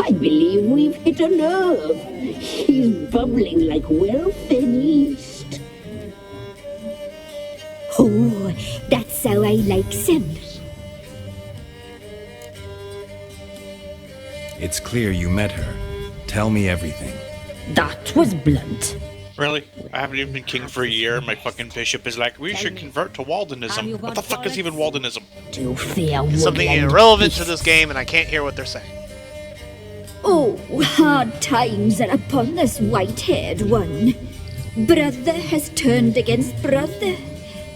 I believe we've hit a nerve. He's bubbling like well-fed yeast. Oh, that's how I likes him. It's clear you met her. Tell me everything. That was blunt. Really? I haven't even been king for a year, and my fucking bishop is like, we should convert to Waldenism. What the fuck is even Waldenism? To fear It's something irrelevant to this game, and I can't hear what they're saying. Oh, hard times are upon us, white-haired one. Brother has turned against brother.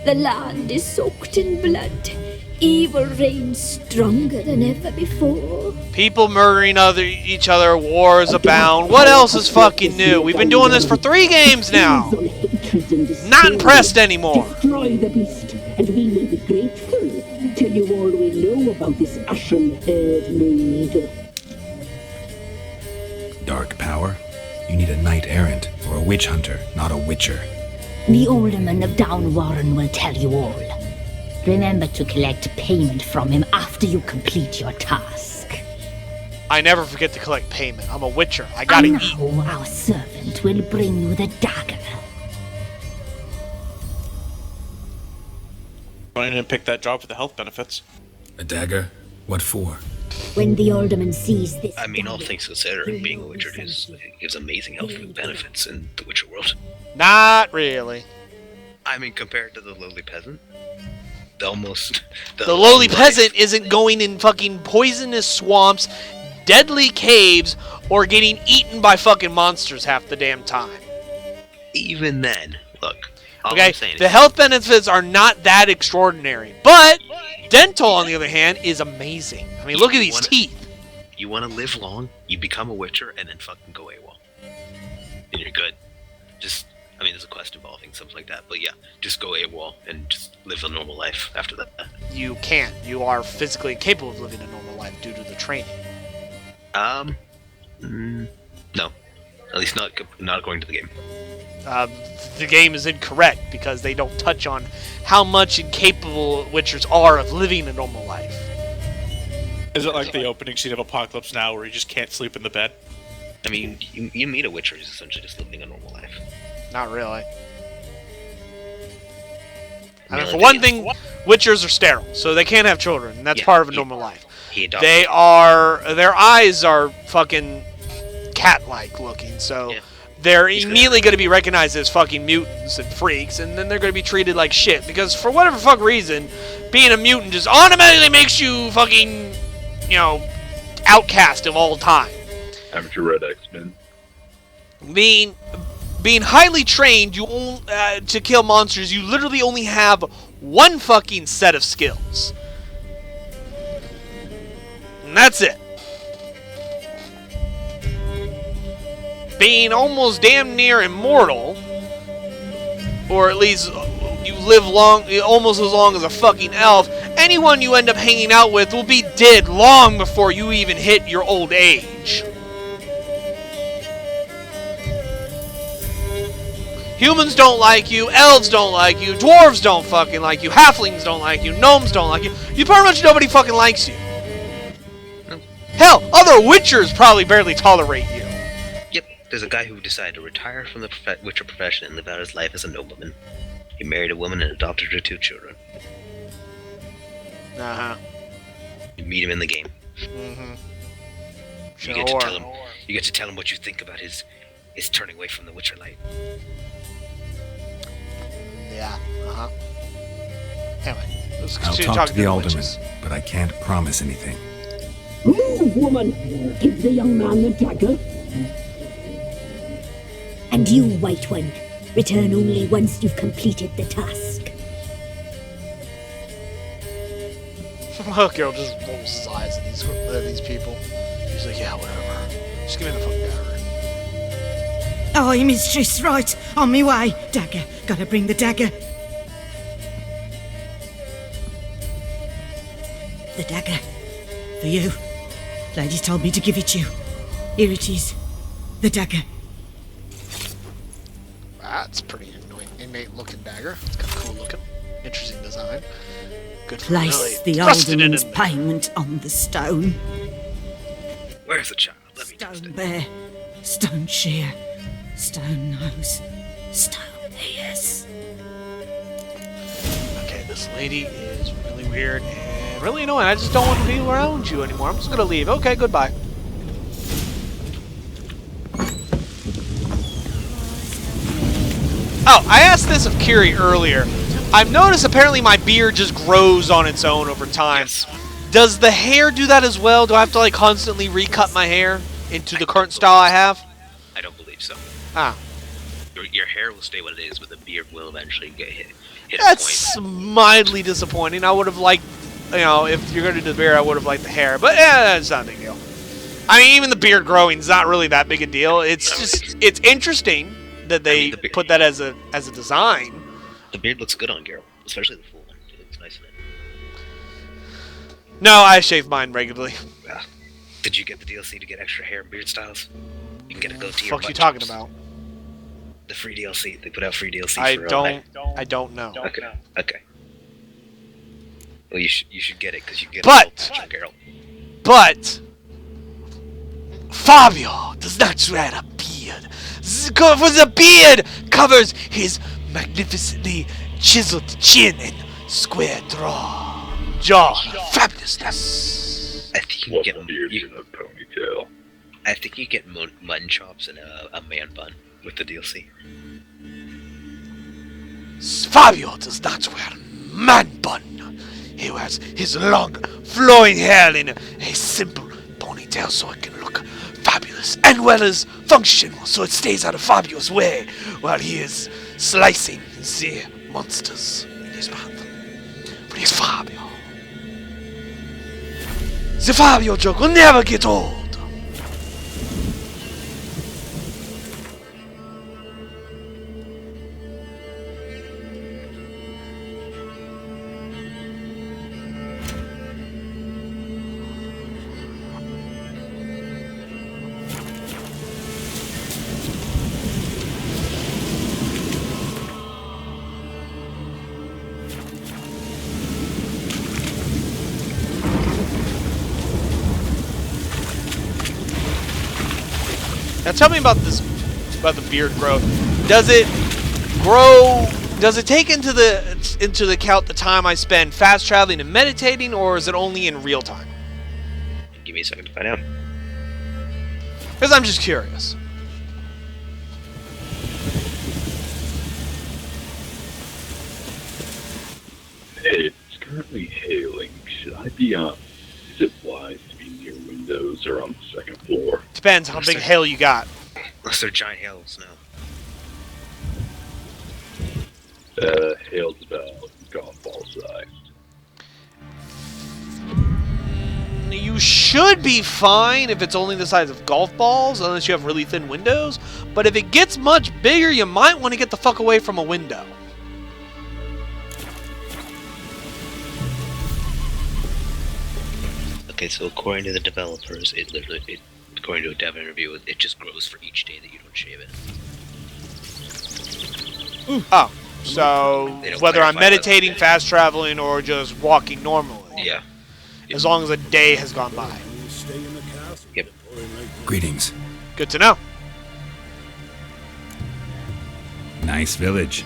The land is soaked in blood. Evil reigns stronger than ever before. People murdering each other, wars abound. What else is fucking new? We've been doing this for 3 games now. Not impressed anymore. Destroy the beast, and we will be grateful. Tell you all we know about this ashen-haired maid. Dark power? You need a knight errant or a witch hunter, not a witcher. The alderman of Downwarren will tell you all. Remember to collect payment from him after you complete your task. I never forget to collect payment. I'm a witcher. I gotta and eat. now our servant will bring you the dagger. I didn't pick that job for the health benefits. A dagger? What for? When the alderman sees this I mean, all things considered, being a witcher gives amazing health benefits in the witcher world. Not really. I mean, compared to the lowly peasant, the lowly peasant isn't going in fucking poisonous swamps, deadly caves, or getting eaten by fucking monsters half the damn time. Even then, look. Okay, the health benefits are not that extraordinary, but dental, on the other hand, is amazing. I mean, look at these teeth. You want to live long, you become a witcher, and then fucking go AWOL. And you're good. Just I mean, there's a quest involving something like that, but yeah, just go AWOL and just live a normal life after that. You can't. You are physically incapable of living a normal life due to the training. No. At least not according to the game. The game is incorrect because they don't touch on how much incapable Witchers are of living a normal life. Is it like the opening scene of Apocalypse Now where you just can't sleep in the bed? I mean, you meet a Witcher who's essentially just living a normal life. Not really. I mean, for one thing, Witchers are sterile, so they can't have children, and that's part of a normal life. Their eyes are fucking cat-like looking, so they're immediately going to be recognized as fucking mutants and freaks, and then they're going to be treated like shit, because for whatever fuck reason, being a mutant just automatically makes you fucking, you know, outcast of all time. Haven't you read X-Men? Being highly trained, to kill monsters, you literally only have one fucking set of skills. And that's it. Being almost damn near immortal, or at least you live almost as long as a fucking elf, anyone you end up hanging out with will be dead long before you even hit your old age. Humans don't like you, elves don't like you, dwarves don't fucking like you, halflings don't like you, gnomes don't like you. You pretty much nobody fucking likes you. Hell, other Witchers probably barely tolerate you. Yep, there's a guy who decided to retire from the Witcher profession and live out his life as a nobleman. He married a woman and adopted her 2 children. Uh-huh. You meet him in the game. Mm-hmm. You get to tell him what you think about his turning away from the Witcher light. Yeah, uh-huh. Anyway, let's I'll continue talk to talking the to alderman, witches. but I can't promise anything. Move, woman! Give the young man the dagger. And you, White One, return only once you've completed the task. Geralt just rolls his eyes at these people. He's like, yeah, whatever. Just give me the fucking dagger. Aye, mistress, right. On me way. Dagger. Gotta bring the dagger. The dagger. For you. Ladies told me to give it you. Here it is. The dagger. That's pretty innate looking dagger. It's kind of cool looking. Interesting design. Good for Place the thrusting it alderman's in. payment on the stone. Where's the child? Stone bear. Stone shear. Stone nose. Stone ears. Okay, this lady is really weird and really annoying. I just don't want to be around you anymore. I'm just gonna leave. Okay, goodbye. Oh, I asked this of Kiri earlier. I've noticed apparently my beard just grows on its own over time. Yes. Does the hair do that as well? Do I have to like constantly recut my hair into the current style I have? I don't believe so. Ah. Your hair will stay what it is, but the beard will eventually get hit That's mildly disappointing. I would have liked, you know, if you're going to do the beard, I would have liked the hair. But it's not a big deal. I mean, even the beard growing is not really that big a deal. It's just, it's interesting that they put that as a design. The beard looks good on Geralt, especially the full one. It looks nice in it. No, I shave mine regularly. Yeah. Did you get the DLC to get extra hair and beard styles? You can get a goatee. What the fuck you talking about? The free DLC. They put out free DLC. I for don't know. Okay. Okay. Well, you should get it because you get But- a patch on Geralt. But Fabio does not wear a beard. For the beard covers his magnificently chiseled chin and square jaw. Fabulousness. I think you get a beard in a ponytail. I think you get mutton chops and a man bun with the DLC. Fabio does not wear man bun. He wears his long, flowing hair in a simple ponytail so it can look fabulous and well as functional, so it stays out of Fabio's way while he is slicing the monsters in his mouth. But he's Fabio. The Fabio joke will never get old. Now tell me about this, about the beard growth. Does it grow? Does it take into the account the time I spend fast traveling and meditating, or is it only in real time? Give me a second to find out. Because I'm just curious. Hey, it's currently hailing. Should I be on? Is it wise to be near windows or on the second floor? Depends how big hail you got. Unless they're giant hail of snow. Hail's about golf ball sized. You should be fine if it's only the size of golf balls, unless you have really thin windows. But if it gets much bigger, you might want to get the fuck away from a window. Okay, so according to the developers, according to a dev interview, it just grows for each day that you don't shave it. Oh, so whether I'm meditating, fast traveling, or just walking normally. Yeah. As long as a day has gone by. Yep. Greetings. Good to know. Nice village.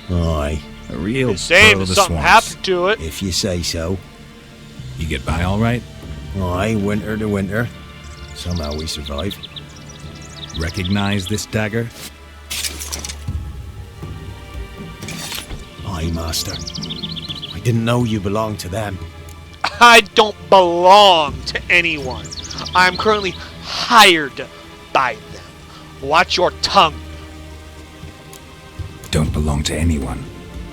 Aye, a real Same pearl if of the something swamps. happened to it. if you say so. You get by all right? Aye, winter to winter. Somehow we survive. Recognize this dagger? Aye, master. I didn't know you belonged to them. I don't belong to anyone. I'm currently hired by them. Watch your tongue. Don't belong to anyone.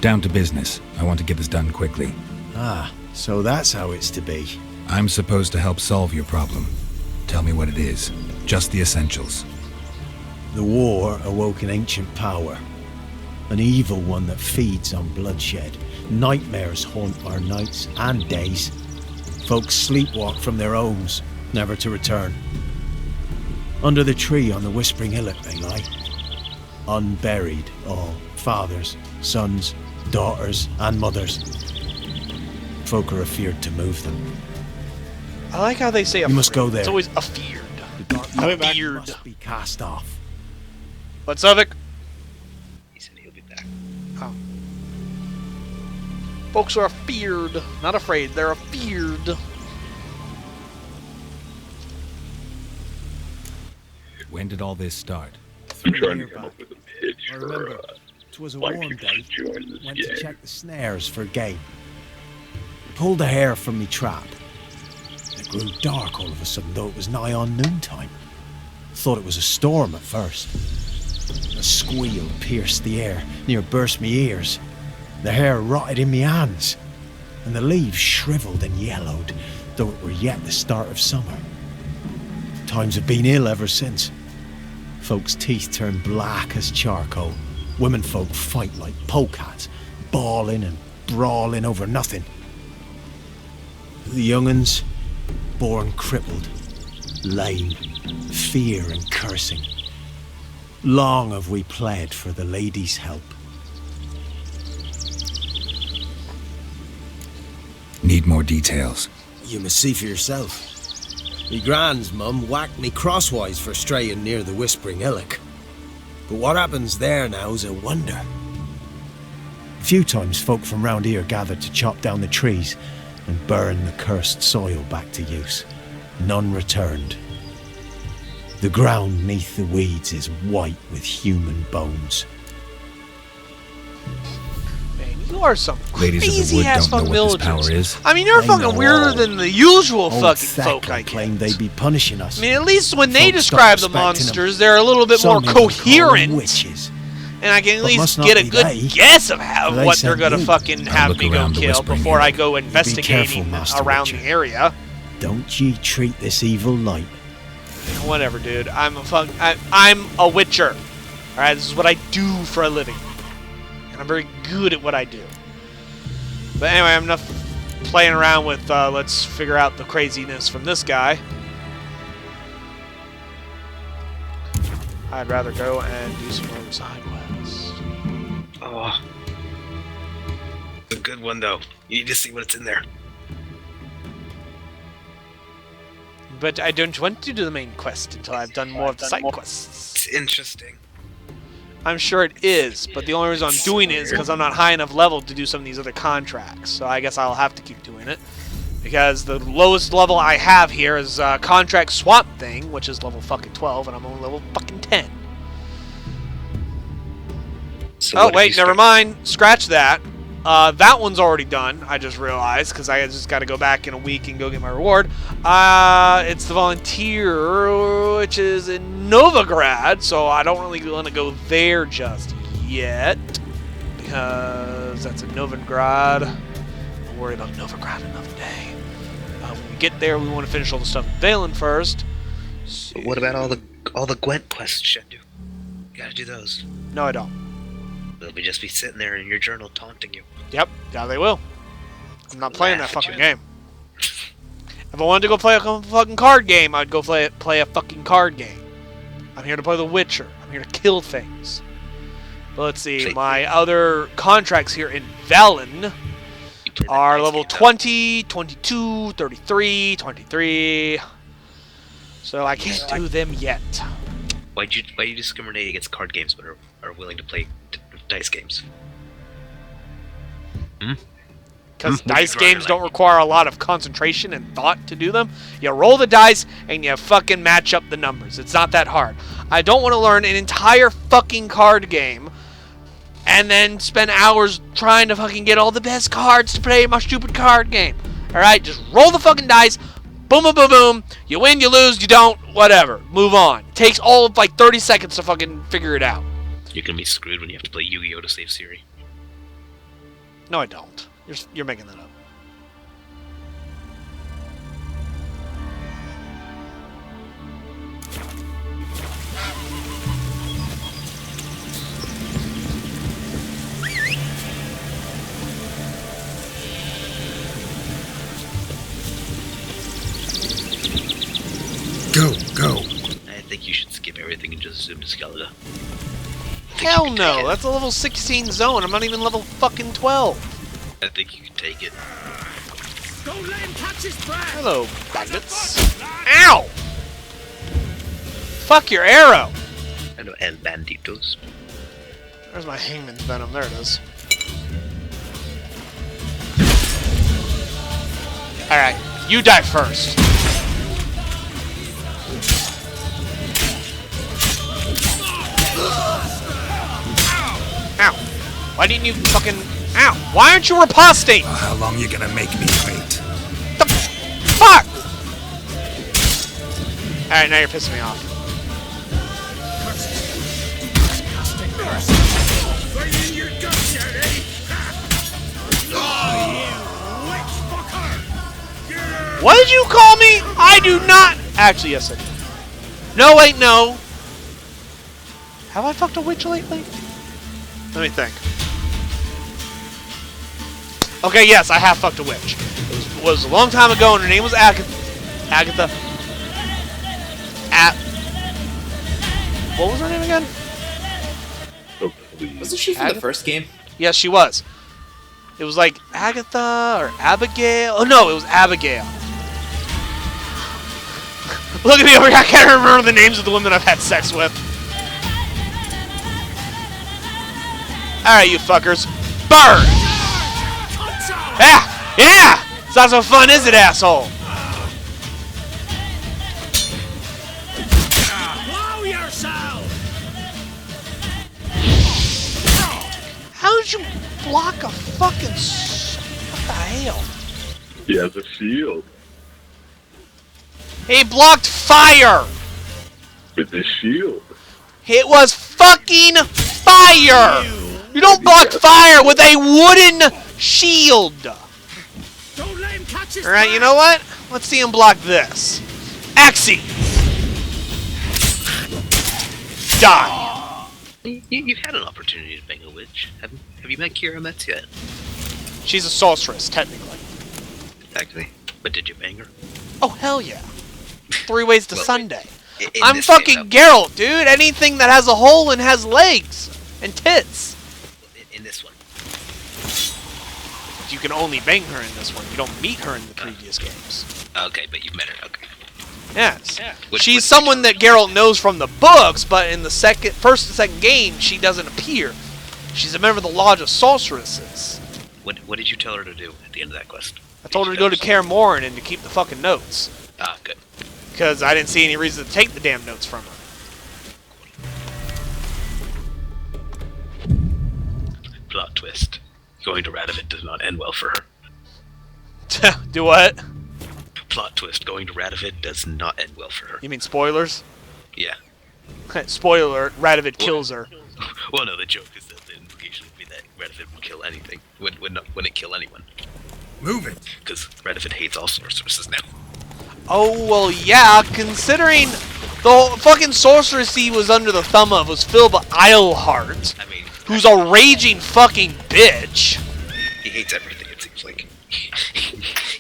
Down to business. I want to get this done quickly. Ah, so that's how it's to be. I'm supposed to help solve your problem. Tell me what it is. Just the essentials. The war awoke an ancient power. An evil one that feeds on bloodshed. Nightmares haunt our nights and days. Folks sleepwalk from their homes, never to return. Under the tree on the Whispering Hillock they lie. Unburied, all fathers, sons, daughters, and mothers. Folk are afeared to move them. I like how they say You must go there. It's always afeared. Afeared. Must be cast off. What, Suffolk? He said he'll be back. Oh. Folks are afeared. Not afraid, they're afeared. When did all this start? I'm trying to come up with a pitch I for remember. 'Twas a why warm people day. should join this Went game. to check the snares for game. Pulled a hare from me trap. It grew dark all of a sudden, though it was nigh on noontime. Thought it was a storm at first. A squeal pierced the air, near burst me ears. The hair rotted in me hands, and the leaves shriveled and yellowed, though it were yet the start of summer. Times have been ill ever since. Folks' teeth turn black as charcoal. Women folk fight like polecats, bawling and brawling over nothing. The young'uns, born crippled, lame, fear and cursing. Long have we pled for the lady's help. Need more details. You must see for yourself. Me grand's mum whacked me crosswise for straying near the Whispering Hillock. But what happens there now is a wonder. A few times folk from round here gathered to chop down the trees and burn the cursed soil back to use. None returned. The ground neath the weeds is white with human bones. Man, you are some Ladies of the crazy wood ass don't know fucking what this villagers. power is. I mean, you're They fucking know weirder all. than the usual Old fucking folk Thecla I claimed get. they'd be punishing us. I mean, at least when they Folks describe the stopped respecting monsters, them. they're a little bit more Some even call them coherent. witches. And I can at But least must not get a be good they, guess of how for they what they're sent gonna you. fucking I'll have look me go around the kill Whispering before I Hillock. go careful, investigating Master around Witcher. the area. Don't ye treat this evil light. Whatever, dude. I'm a witcher. All right, this is what I do for a living, and I'm very good at what I do. But anyway, I'm enough playing around with. Let's figure out the craziness from this guy. I'd rather go and do some more side quests. Oh. It's a good one, though. You need to see what's in there. But I don't want to do the main quest until I've done more of the side quests. It's interesting. I'm sure it is, but the only reason I'm doing it is because I'm not high enough level to do some of these other contracts. So I guess I'll have to keep doing it. Because the lowest level I have here is Contract Swamp Thing, which is level fucking 12, and I'm only level fucking 10. So oh, wait, never mind. Scratch that. That one's already done, I just realized, because I just got to go back in a week and go get my reward. It's the Volunteer, which is in Novigrad, so I don't really want to go there just yet, because that's in Novigrad. I'll worry about Novigrad another day. When we get there, we want to finish all the stuff in Valen first. But what about all the Gwent quests, Shendu? You gotta do those. No, I don't. They'll just be sitting there in your journal taunting you. Yep, yeah, they will. I'm not playing that fucking game. If I wanted to go play a fucking card game, I'd go play a fucking card game. I'm here to play The Witcher. I'm here to kill things. But let's see, my other contracts here in Valen are level 20, 22, 33, 23. So I can't do them yet. Why do you discriminate against card games but are willing to play dice games? Because dice games don't require a lot of concentration and thought to do them. You roll the dice and you fucking match up the numbers. It's not that hard. I don't want to learn an entire fucking card game and then spend hours trying to fucking get all the best cards to play my stupid card game. Alright, just roll the fucking dice. Boom, boom, boom, boom. You win, you lose, you don't, whatever. Move on. It takes all of like 30 seconds to fucking figure it out. You're gonna be screwed when you have to play Yu-Gi-Oh! To save Siri. No, I don't. You're making that up. Go. I think you should skip everything and just zoom to Skellige. Hell no, that's a level 16 zone. I'm not even level fucking 12. I think you can take it. Don't let him catch his breath. Hello, bandits. Ow! Fuck your arrow. I know, El Banditos. There's my Hangman's Venom. There it is. Alright, you die first. Ow. Why didn't you fucking... Ow. Why aren't you riposting? How long you gonna make me wait? The fuck? Alright, now you're pissing me off. What did you call me? I do not... Actually, yes I did. No, wait, no. Have I fucked a witch lately? Let me think. Okay, yes, I have fucked a witch. It was a long time ago, and her name was Agatha. What was her name again? Oh, please. Wasn't she from the first game? Yes, she was. It was like Agatha or Abigail. Oh no, it was Abigail. Look at me over here. I can't remember the names of the women I've had sex with. Alright, you fuckers. Burn! Yeah! Yeah! It's not so fun, is it, asshole? Blow yourself! How did you block a fucking... What the hell? He has a shield. He blocked fire! With his shield. It was fucking fire! You don't block fire with a wooden shield! Alright, you know what? Let's see him block this. Axie! Die! You've had an opportunity to bang a witch. Have you met Kira Metz yet? She's a sorceress, technically. Exactly. But did you bang her? Oh, hell yeah. 3 ways to Sunday. in I'm this fucking Geralt, dude. Anything that has a hole and has legs and tits. In this one. You can only bang her in this one. You don't meet her in the previous games. Okay, but you've met her. Okay. Yes. Which- She's someone that Geralt knows from the books, but in the first and second game, she doesn't appear. She's a member of the Lodge of Sorceresses. What did you tell her to do at the end of that quest? I told her to go to Kaer Morhen and to keep the fucking notes. Ah, good. Because I didn't see any reason to take the damn notes from her. Plot twist. Going to Radovid does not end well for her. Do what? Plot twist. Going to Radovid does not end well for her. You mean spoilers? Yeah. Spoiler, Radovid kills her. Well, no, the joke is that the implication would be that Radovid would kill anything. Wouldn't kill anyone. Move it. Because Radovid hates all sorceresses now. Oh, well, yeah, considering the fucking sorceress he was under the thumb of was Philba Eilhart, who's a raging fucking bitch. He hates everything, it seems like.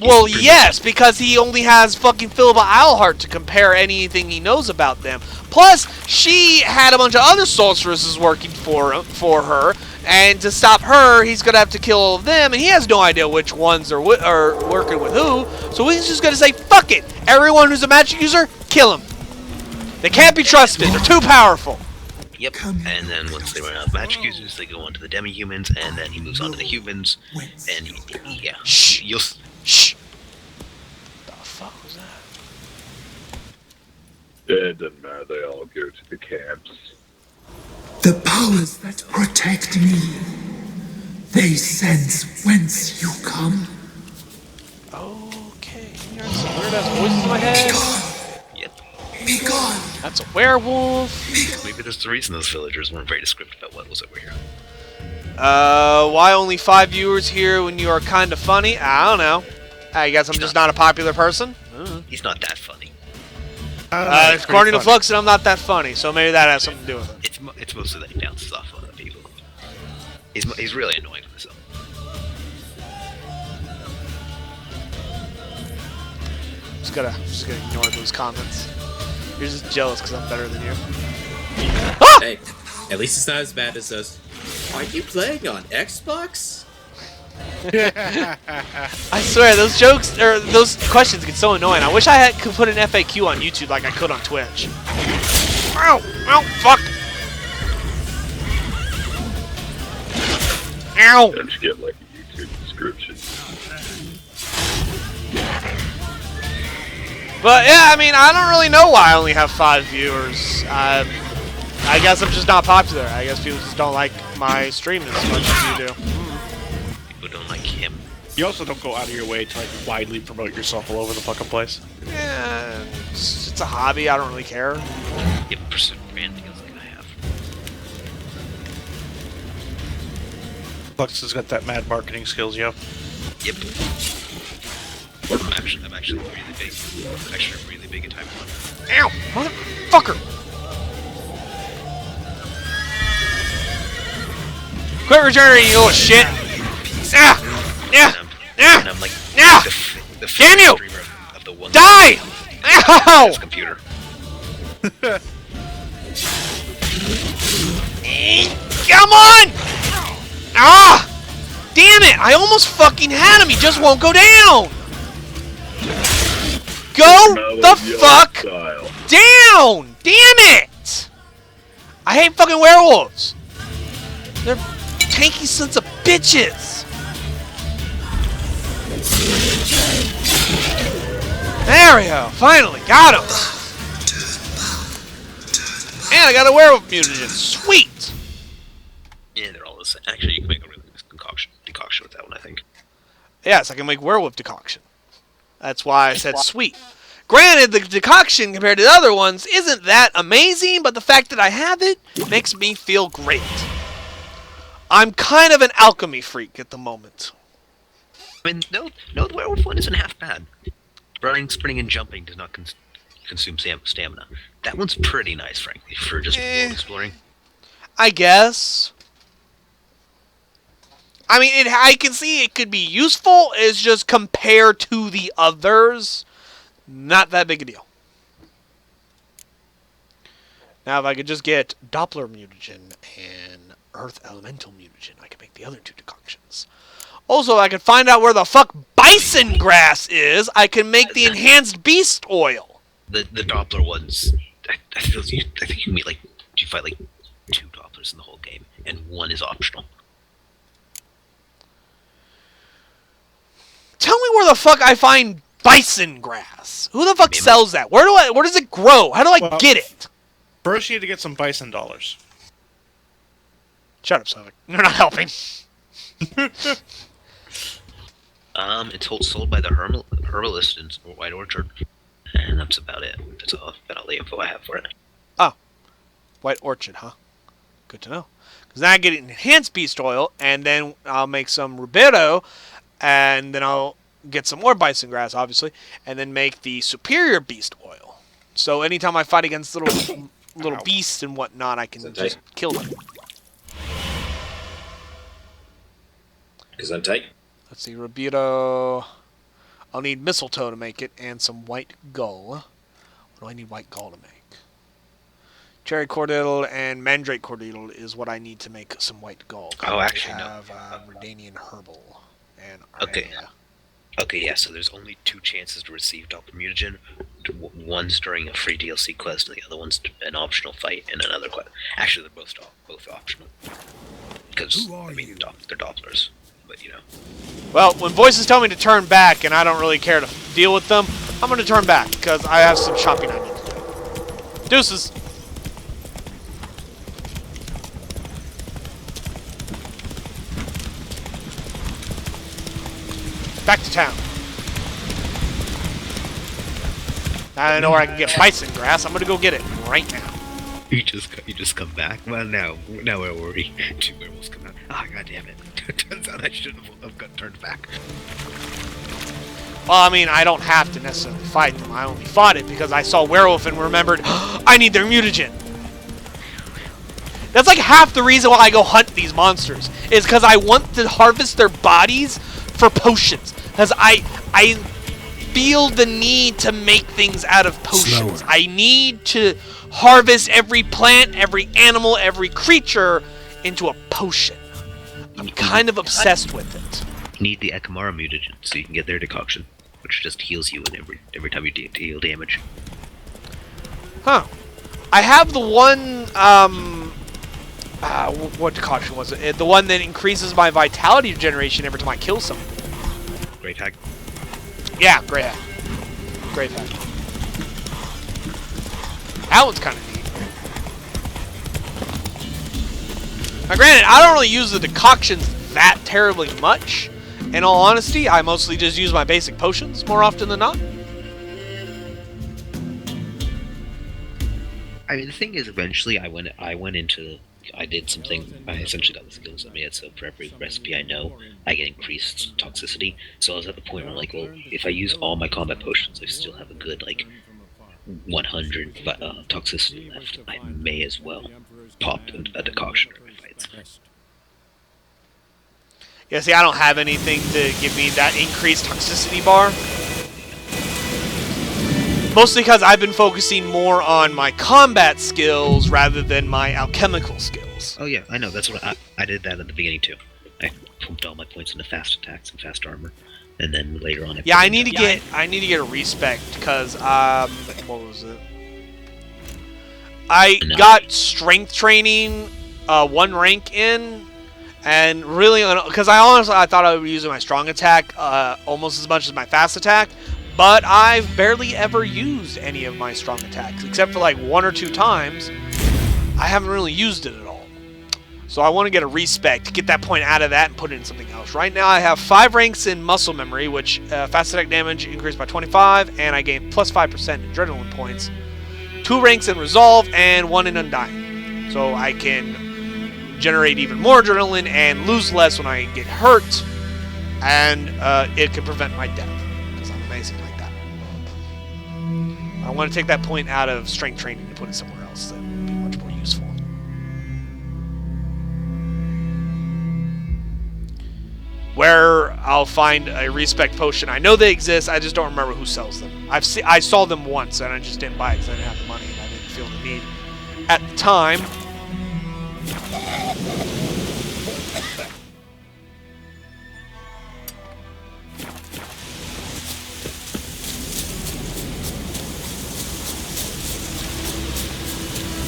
Well, yes, because he only has fucking Philba Eilhart to compare anything he knows about them. Plus, she had a bunch of other sorceresses working for her, and to stop her, he's gonna have to kill all of them, and he has no idea which ones are working with who. So he's just gonna say, "Fuck it! Everyone who's a magic user, kill them. They can't be trusted. They're too powerful." Yep. And then once they run out of magic users, they go on to the demi-humans, and then he moves on to the humans, and yeah. Shh. Shh. The fuck was that? It doesn't matter. They all go to the camps. The powers that protect me, they sense whence you come. Okay. Hearing some weird-ass voices in my head. Yep. Be gone. That's a werewolf. Maybe that's the reason those villagers weren't very descriptive about what was over here. Why only 5 viewers here when you are kind of funny? I don't know. I guess I'm just not a popular person. He's not that funny. According to Fluxen, I'm not that funny, so maybe that has something to do with it. It's mostly that he bounces off other people. He's really annoying with himself. Just gonna ignore those comments. You're just jealous because I'm better than you. Hey, at least it's not as bad as those. Are you playing on Xbox? I swear, those jokes or those questions get so annoying. I wish I could put an FAQ on YouTube like I could on Twitch. Ow! Ow! Fuck! Ow! Don't you get like a YouTube description? But yeah, I mean, I don't really know why I only have 5 viewers. I guess I'm just not popular. I guess people just don't like my stream as much as you do. People don't like him. You also don't go out of your way to like widely promote yourself all over the fucking place. Yeah, it's a hobby. I don't really care. You have pursuit brand deals like I have. Flux has got that mad marketing skills, yo. Yep. I'm actually really big. Actually, really big at Type 1. Ow! Motherfucker! Quit regenerating, you little shit! Ah! Yeah! And I'm like, yeah! the Damn you! streamer of the one. Die! Ow! Computer. Come on! Ah! Damn it! I almost fucking had him. He just won't go down. Go the fuck down! Damn it! I hate fucking werewolves. They're tanky sons of bitches. There we go. Finally got him. And I got a werewolf mutagen. Sweet. Yeah, they're all the same. Actually, you can make a really nice decoction with that one, I think. Yes, I can make werewolf decoction. That's why I said sweet. Granted, the decoction compared to the other ones isn't that amazing, but the fact that I have it makes me feel great. I'm kind of an alchemy freak at the moment. I mean, no, the werewolf one isn't half bad. Running, sprinting, and jumping does not consume stamina. That one's pretty nice, frankly, for just world exploring. I guess. I mean, I can see it could be useful. It's just compared to the others, not that big a deal. Now, if I could just get Doppler mutagen and Earth Elemental mutagen, I could make the other 2 decoctions. Also, I could find out where the fuck bison grass is. I can make the enhanced beast oil. The Doppler ones, I think you meet you fight like 2 Dopplers in the whole game, and 1 is optional. Tell me where the fuck I find bison grass. Who the fuck sells that? Where does it grow? How do I get it? First, you need to get some bison dollars. Shut up, Slovak. You're not helping. It's sold by the herbalist in White Orchard, and that's about it. That's all the info I have for it. Oh, White Orchard, huh? Good to know. Because now I get enhanced beast oil, and then I'll make some rubero, and then I'll get some more bison grass, obviously, and then make the superior beast oil. So anytime I fight against little beasts and whatnot, I can just kill them. Is that tight? Let's see, rubero. I'll need mistletoe to make it, and some white gull. What do I need white gull to make? Cherry cordial and mandrake cordial is what I need to make some white gull. Oh, actually, no. I have Redanian herbal and Okay. Okay, yeah, so there's only 2 chances to receive Doppler mutagen. One's during a free DLC quest, and the other one's an optional fight in another quest. Actually, they're both optional. Because, they're Dopplers. But, you know. Well, when voices tell me to turn back and I don't really care to deal with them, I'm going to turn back because I have some shopping I need to do. Deuces. Back to town. Now I know where I can get bison grass. I'm going to go get it right now. You just come back? Well, now we're worried. 2 werewolves come out. Ah, god damn it. Turns out I shouldn't have got turned back. Well, I mean, I don't have to necessarily fight them. I only fought it because I saw werewolf and remembered, I need their mutagen. That's like half the reason why I go hunt these monsters. Is because I want to harvest their bodies for potions. Because I feel the need to make things out of potions. Slower. I need to harvest every plant, every animal, every creature into a potion. I'm kind of obsessed with it. You need the Ekamara mutagen so you can get their decoction, which just heals you every time you deal damage. Huh. I have the one, what decoction was it? The one that increases my vitality generation every time I kill someone. Great Hag? Yeah, Great Hag. Great Hag. That one's kind of neat. Now granted, I don't really use the decoctions that terribly much. In all honesty, I mostly just use my basic potions more often than not. I mean, the thing is, eventually I did something. I essentially got the skills I made, so for every recipe I know, I get increased toxicity. So I was at the point where I'm like, well, if I use all my combat potions, I still have a good, 100 toxicity left. I may as well pop a decoction during my fights. Yeah, see, I don't have anything to give me that increased toxicity bar. Mostly because I've been focusing more on my combat skills rather than my alchemical skills. Oh yeah, I know. That's what I did that at the beginning too. I pumped all my points into fast attacks and fast armor, and then later on. I need to get a respect because what was it? I got strength training 1 rank in, and really because I thought I would be using my strong attack almost as much as my fast attack. But I've barely ever used any of my strong attacks, except for 1 or 2 times. I haven't really used it at all. So I want to get a respect, get that point out of that and put it in something else. Right now I have 5 ranks in muscle memory, which fast attack damage increased by 25, and I gain plus 5% adrenaline points. 2 ranks in resolve, and 1 in undying. So I can generate even more adrenaline and lose less when I get hurt, and it can prevent my death. Amazing like that. I want to take that point out of strength training and put it somewhere else that would be much more useful. Where I'll find a respect potion. I know they exist, I just don't remember who sells them. I saw them once and I just didn't buy it because I didn't have the money and I didn't feel the need at the time.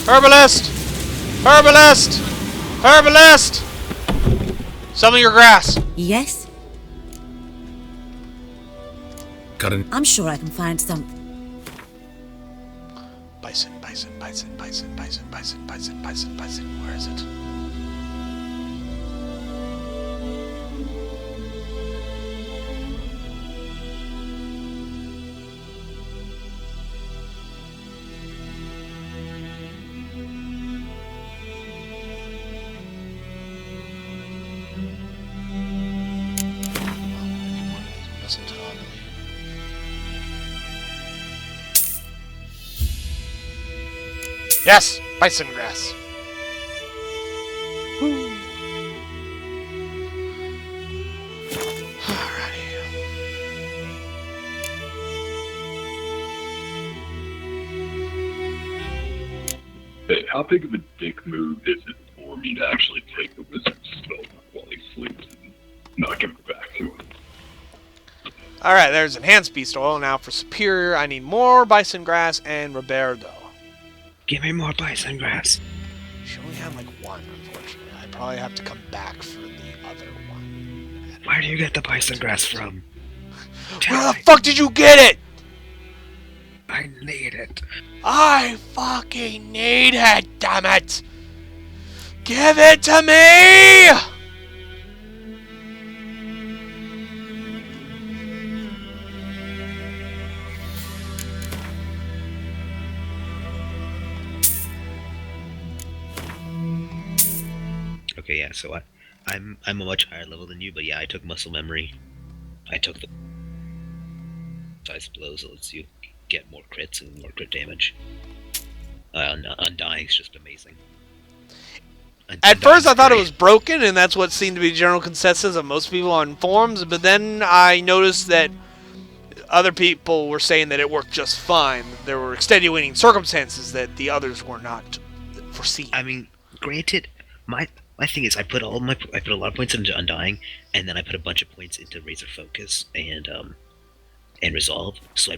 Herbalist! Herbalist! Herbalist! Some of your grass. Yes? Got an... I'm sure I can find some. Bison, bison, bison, bison, bison, bison, bison, bison, bison. Where is it? Yes! Bison grass. Hey, how big of a dick move is it for me to actually take the wizard's spell while he sleeps and not give it back to him? Alright, there's enhanced beast oil. Now for superior, I need more bison grass and Roberto. Give me more bison grass. She only had like one, unfortunately. I probably have to come back for the other one. Where do you get the bison grass from? Where the fuck did you get it? I need it. I fucking need it, damn it! Give it to me! Okay, yeah, so I'm a much higher level than you, but yeah, I took muscle memory. I took the size blows that lets you get more crits and more crit damage. Undying's just amazing. At first I thought it was broken, and that's what seemed to be the general consensus of most people on forums, but then I noticed that other people were saying that it worked just fine. There were extenuating circumstances that the others were not foreseen. I mean, granted, my thing is I put a lot of points into Undying, and then I put a bunch of points into Razor Focus and Resolve, so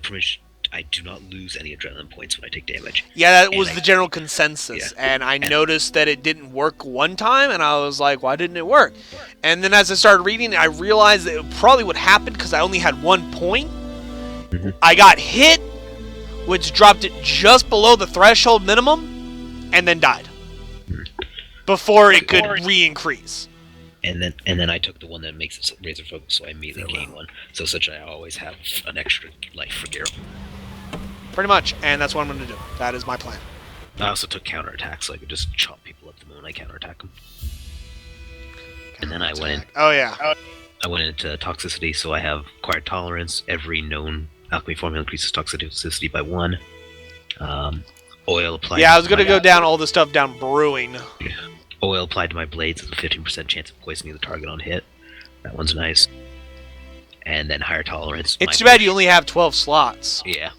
I do not lose any adrenaline points when I take damage. Yeah, that was the general consensus, and I noticed that it didn't work one time, and I was like, why didn't it work? And then as I started reading, I realized that it probably would happen because I only had 1 point. I got hit, which dropped it just below the threshold minimum, and then died. Before it could re-increase. And then I took the one that makes it Razor Focus, so I immediately gain one. So such that I always have an extra life for Geralt. Pretty much, and that's what I'm going to do. That is my plan. I also took counterattack, so I could just chop people up the moment I counterattack them. And then I went in. Oh yeah. I went into toxicity, so I have acquired tolerance. Every known alchemy formula increases toxicity by 1. Oil applied. Yeah, I was going to go down all the stuff down brewing. Yeah. Oil applied to my blades has a 15% chance of poisoning the target on hit. That one's nice. And then higher tolerance. It's too bad you only have 12 slots. Yeah.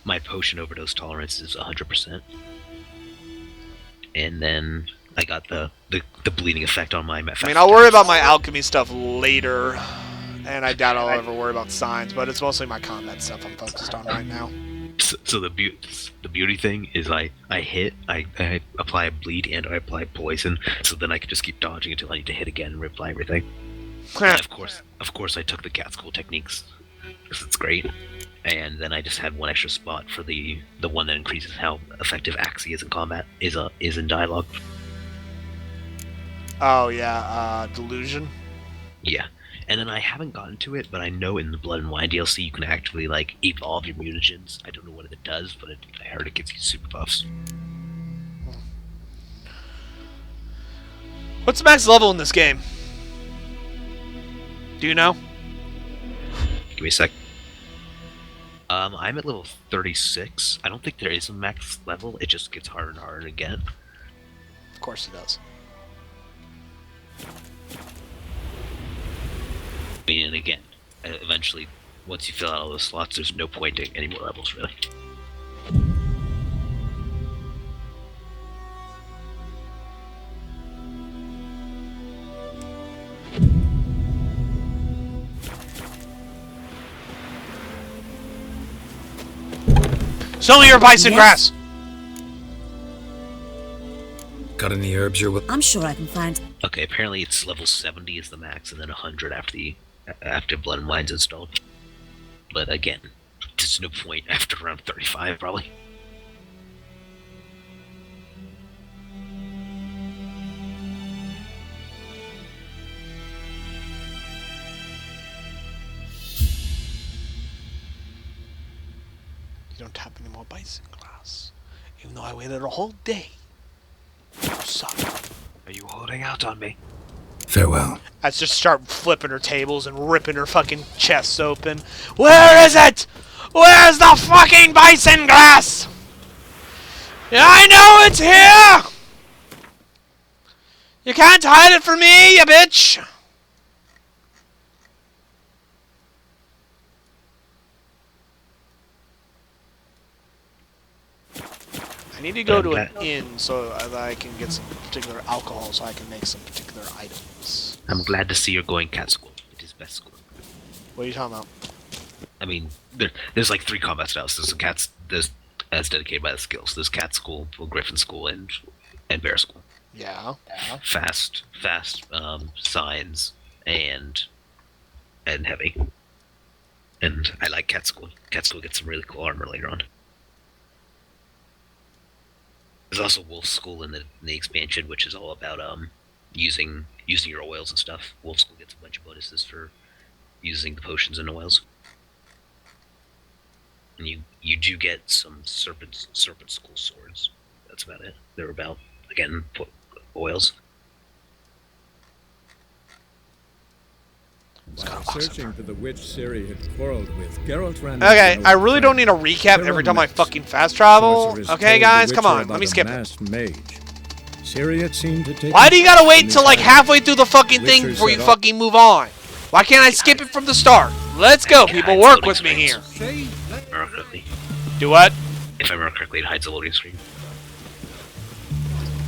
My potion overdose tolerance is 100%. And then I got the bleeding effect on my... I mean, I'll worry about my alchemy stuff later. And I doubt I'll ever worry about signs, but it's mostly my combat stuff I'm focused on right now. So the beauty thing is I hit, I apply a bleed, and I apply poison, so then I can just keep dodging until I need to hit again and reapply everything. And of course I took the cat school techniques, because it's great. And then I just had one extra spot for the one that increases how effective Axie is in combat, is in dialogue. Oh yeah, Delusion? Yeah. And then I haven't gotten to it, but I know in the Blood and Wine DLC you can actually, like, evolve your mutagens. I don't know what it does, but I heard it gives you super buffs. What's the max level in this game? Do you know? Give me a sec. I'm at level 36. I don't think there is a max level. It just gets harder and harder to get. Of course it does. And again, eventually, once you fill out all those slots, there's no point to any more levels, really. Show me your bison grass! Got any herbs you're with? I'm sure I can find. Okay, apparently it's level 70 is the max, and then 100 after Blood and Wine's installed. But again, there's no point after around 35, probably. You don't tap any more bison glass. Even though I waited a whole day. You suck. Are you holding out on me? Farewell. I just start flipping her tables and ripping her fucking chests open. Where is it? Where's the fucking bison glass? I know it's here! You can't hide it from me, you bitch! I need to go to an inn so that I can get some particular alcohol so I can make some particular items. I'm glad to see you're going cat school. It is best school. What are you talking about? I mean, there's like 3 combat styles. There's as dedicated by the skills. There's cat school, griffin school, and bear school. Yeah. Fast, signs, and heavy. And I like cat school. Cat school gets some really cool armor later on. There's also Wolf School in the expansion, which is all about using your oils and stuff. Wolf School gets a bunch of bonuses for using the potions and oils. And you do get some serpent school swords. That's about it. They're about, again, oils. While searching for the witch Ciri had quarreled with, Geralt ran Okay, into I really don't need a recap every time I fucking fast travel. Okay, guys, come on, let me skip it. Mage. Ciri had seemed to take. Why do you gotta wait till like halfway through the fucking thing before you fucking move on? Why can't I skip it from the start? Let's go, people, work with me here. Do what? If I remember correctly, it hides the loading screen.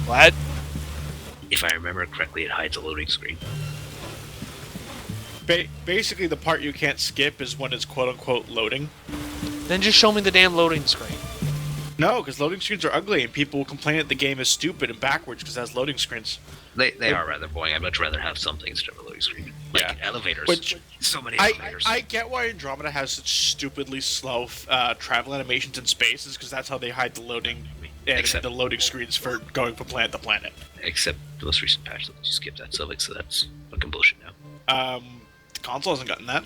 What? If I remember correctly, it hides a loading screen. Basically, the part you can't skip is when it's quote-unquote loading. Then just show me the damn loading screen. No, because loading screens are ugly, and people will complain that the game is stupid and backwards because it has loading screens. They are rather boring. I'd much rather have something instead of a loading screen. Like elevators. Which, so many elevators. I get why Andromeda has such stupidly slow travel animations in space, is because that's how they hide the loading the loading screens for going from planet to planet. Except the most recent patch that you skipped that subject, so that's fucking bullshit now. The console hasn't gotten that.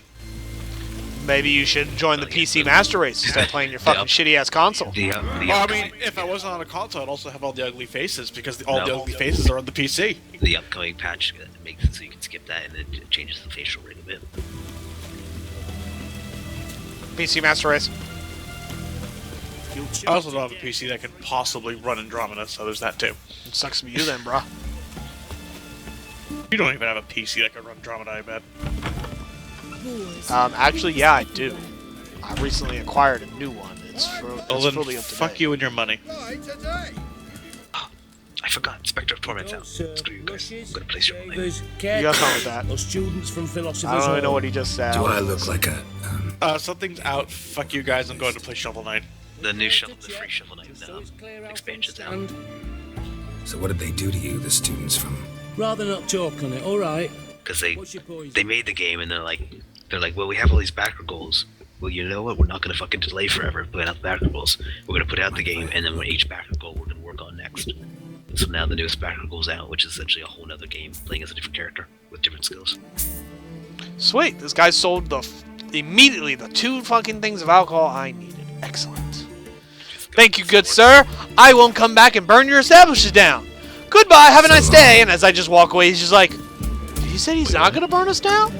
Maybe you should join the PC Master Race and start playing your fucking shitty-ass console. Well, I mean, if I wasn't on a console, I'd also have all the ugly faces, because all the ugly faces are on the PC. The upcoming patch makes it so you can skip that, and it changes the facial rate a bit. PC Master Race. I also don't have a PC that can possibly run Andromeda, so there's that too. It sucks to be you then, bro. You don't even have a PC that can run Andromeda, I bet. Actually, yeah, I do. I recently acquired a new one. It's fully up to fuck date. you and your money. I forgot. Spectre of Torment's out. Screw you guys. I'm gonna place your money. You got fun with that. Students from I don't really know what he just said. Do I look like a... Something's out. Fuck you guys. I'm going to play Shovel Knight. The new the free Shovel Knight expansion's out. So what did they do to you, the students from... Rather not talk on it, alright? Because they made the game and they're like, well, we have all these backer goals. Well, you know what? We're not going to fucking delay forever putting out the backer goals. We're going to put out the game, and then when each backer goal we're going to work on next. So now the newest backer goal's out, which is essentially a whole other game, playing as a different character with different skills. Sweet. This guy sold immediately the 2 fucking things of alcohol I needed. Excellent. Thank you, good sir. I won't come back and burn your establishment down. Goodbye. Have a nice day. And as I just walk away, he's just like, did he say he's not going to burn us down?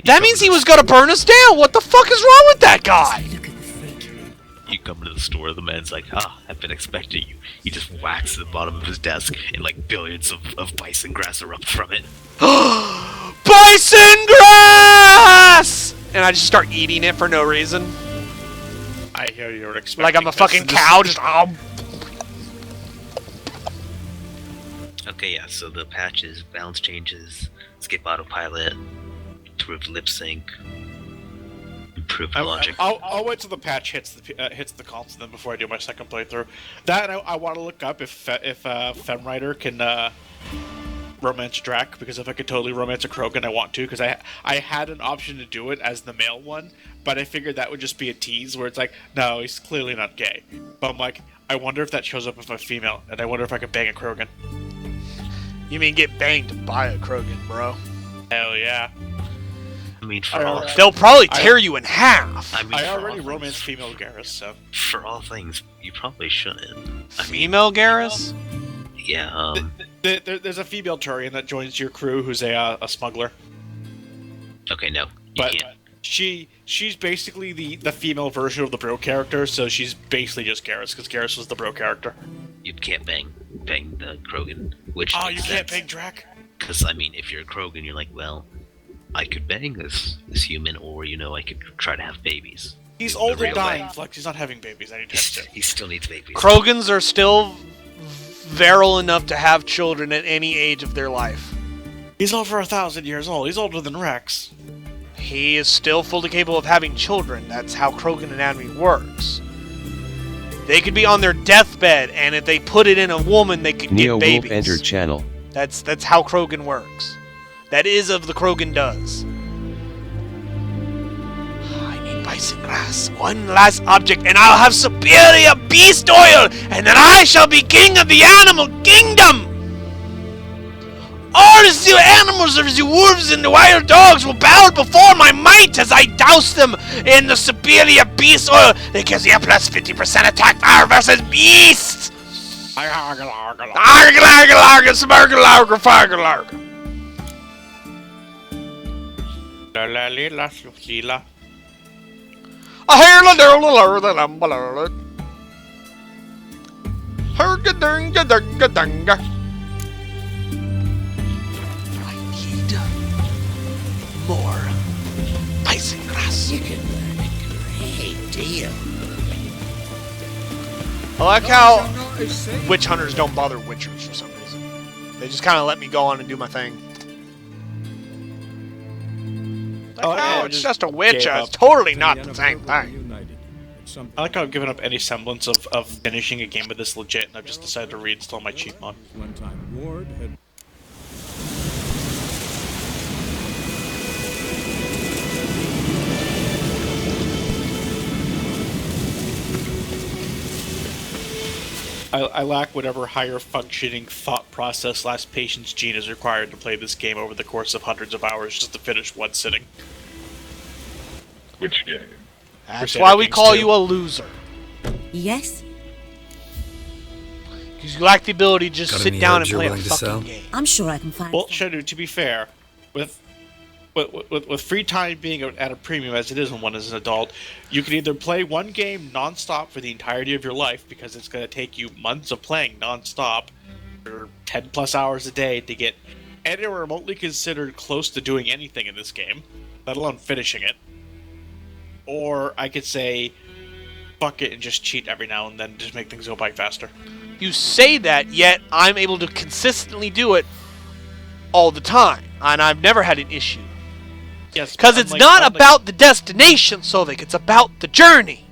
That means he was going to burn us down. What the fuck is wrong with that guy? You come to the store, the man's like, I've been expecting you. He just whacks the bottom of his desk, and like billions of bison grass erupt from it. Bison grass! And I just start eating it for no reason. I hear you're expecting like I'm a fucking cow, just Okay, yeah, so the patches, balance changes, skip autopilot, improved lip sync, Prove logic. I'll wait till the patch hits the console then before I do my second playthrough. That I want to look up if Femwriter can romance Drac, because if I could totally romance a Krogan, I want to, because I had an option to do it as the male one, but I figured that would just be a tease where it's like, no, he's clearly not gay. But I'm like, I wonder if that shows up if I'm female, and I wonder if I could bang a Krogan. You mean get banged by a Krogan, bro? Hell yeah. I mean, they'll probably tear you in half. I mean, I already romanced female Garrus, so... For all things, you probably shouldn't. Female Garrus? Yeah, There's a female Turian that joins your crew who's a smuggler. Okay, no. But she's basically the female version of the bro character, so she's basically just Garrus, because Garrus was the bro character. You can't bang the Krogan, which Oh, you can't bang Drac? Because, I mean, if you're a Krogan, you're like, well, I could bang this human, or, you know, I could try to have babies. He's old and dying, Flex. He's not having babies anytime soon. He still needs babies. Krogans are still virile enough to have children at any age of their life. He's over 1,000 years old. He's older than Rex. He is still fully capable of having children. That's how Krogan anatomy works. They could be on their deathbed, and if they put it in a woman, they could Neo get babies. Wolf entered channel. That's how Krogan works. That is of the Krogan does. I need bison grass. One last object, and I'll have superior beast oil, and then I shall be king of the animal kingdom. All the animals of the wolves and the wild dogs will bow before my might as I douse them in the superior beast oil that gives you a plus 50% attack power versus beasts. More bison grass. You can learn a great deal. I like how witch hunters don't bother witchers for some reason. They just kind of let me go on and do my thing. Like, it's just a witch. It's totally not the same thing. I like how I've given up any semblance of finishing a game with this legit, and I've just decided to reinstall my cheat mod. One time Ward had I lack whatever higher functioning thought process / patience gene is required to play this game over the course of hundreds of hours just to finish one sitting. Which game? That's why we call you a loser. Yes? Because you lack the ability to just Got sit any down herbs and play you're a willing to fucking sell? game. I'm sure I can find Well, some. Shendu, to be fair, with free time being at a premium as it is when one is an adult, you can either play one game non-stop for the entirety of your life, because it's going to take you months of playing non-stop for 10 plus hours a day to get anywhere remotely considered close to doing anything in this game, let alone finishing it. Or I could say, fuck it and just cheat every now and then, just make things go by faster. You say that, yet I'm able to consistently do it all the time, and I've never had an issue. Yes, because it's not about the destination, Sovik. It's about the journey.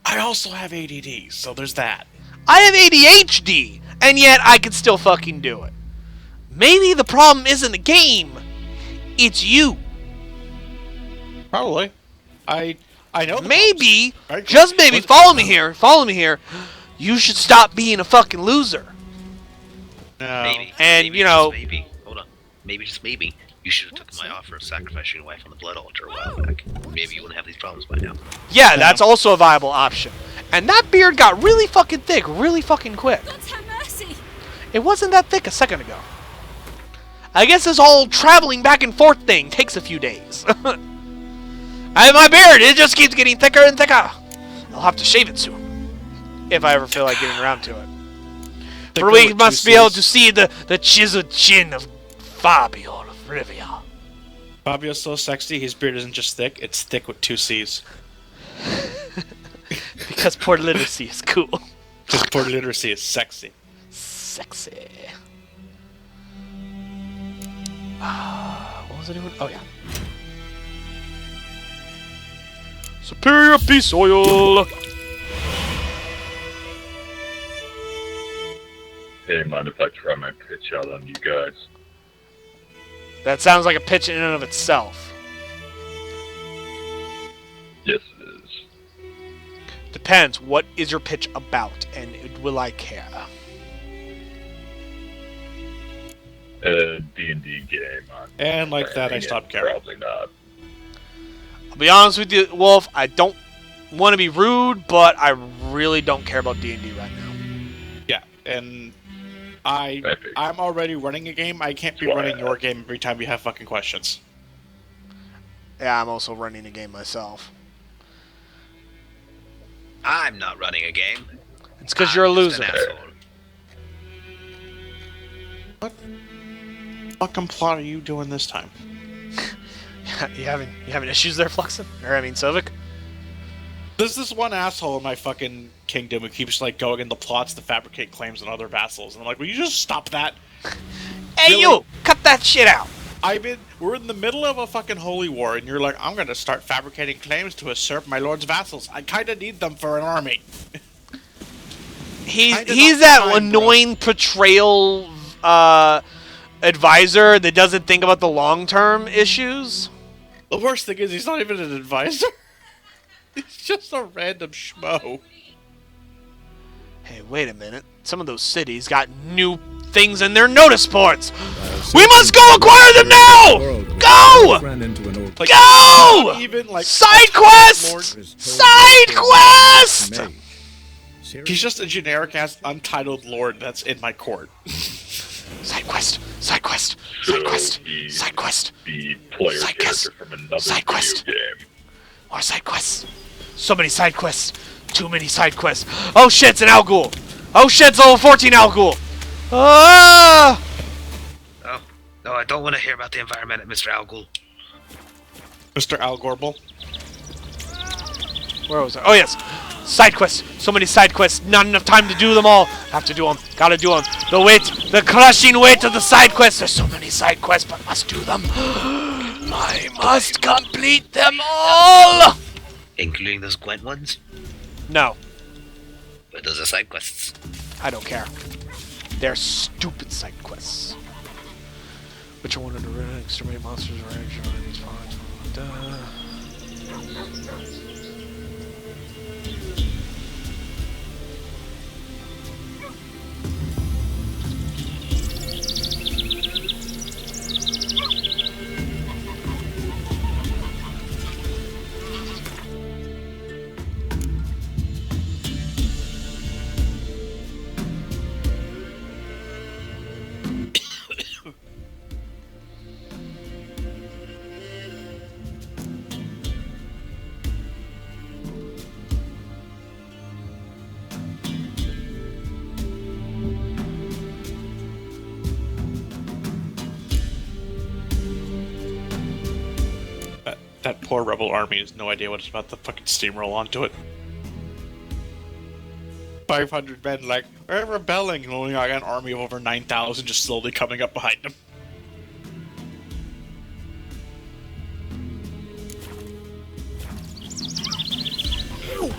I also have ADD, so there's that. I have ADHD, and yet I can still fucking do it. Maybe the problem isn't the game. It's you. Probably. I know. Maybe, just maybe, follow me here. You should stop being a fucking loser. No. Maybe. And, maybe, you know... Maybe. Hold on. Maybe, just maybe, you should have taken my offer of sacrificing your wife on the blood altar a while back. Maybe you wouldn't have these problems by now. Yeah, that's also a viable option. And that beard got really fucking thick, really fucking quick. God have mercy. It wasn't that thick a second ago. I guess this whole traveling back and forth thing takes a few days. I have my beard, it just keeps getting thicker and thicker. I'll have to shave it soon. If I ever feel like getting around to it. For we must be able to see the chiseled chin of Fabio of Rivia. Fabio's so sexy, his beard isn't just thick, it's thick with 2 C's. Because port literacy is cool. Because port literacy is sexy. Sexy. What was I doing? Oh, yeah. Superior Peace Oil! Hey, mind if I try my pitch out on you guys? That sounds like a pitch in and of itself. Yes, it is. Depends. What is your pitch about, and will I care? A D&D game. And like that, I stopped caring. Probably not. I'll be honest with you, Wolf. I don't want to be rude, but I really don't care about D&D right now. Yeah, and I'm already running a game. I can't be running your game every time you have fucking questions. Yeah, I'm also running a game myself. I'm not running a game. It's because you're a loser. What fucking plot are you doing this time? you having issues there, Fluxen? Or I mean, Sovik? There's this one asshole in my fucking kingdom who keeps like going into plots to fabricate claims on other vassals, and I'm like, will you just stop that? Hey, really? You! Cut that shit out! We're in the middle of a fucking holy war, and you're like, I'm gonna start fabricating claims to usurp my lord's vassals. I kinda need them for an army. He's that annoying portrayal advisor that doesn't think about the long-term issues. The worst thing is he's not even an advisor. He's just a random schmo. Hey, wait a minute. Some of those cities got new things in their notice boards. We must go acquire them now! Go! Go! Even, like, side quest! Side quest! He's just a generic-ass untitled lord that's in my court. Side quest! Side quest! Side quest! Side quest! The player side character from another side quest! game. More side quests! So many side quests! Too many side quests! Oh shit, it's an Al Ghul! Oh shit, it's level 14 Al Ghul! Ah! Oh, no, I don't want to hear about the environment, Mr. Al Ghul. Mr. Al Gorbel? Where was I? Oh yes! Side quests! So many side quests! Not enough time to do them all! Have to do them. Gotta do them. The weight, the crushing weight of the side quests! There's so many side quests, but must do them! I must complete them all! Including those Gwent ones? No. But those are side quests. I don't care. They're stupid side quests. Which are one of the exterminate monsters or these That poor rebel army has no idea what it's about to fucking steamroll onto it. 500 men, like, we're rebelling, and only got an army of over 9,000 just slowly coming up behind them. Oh,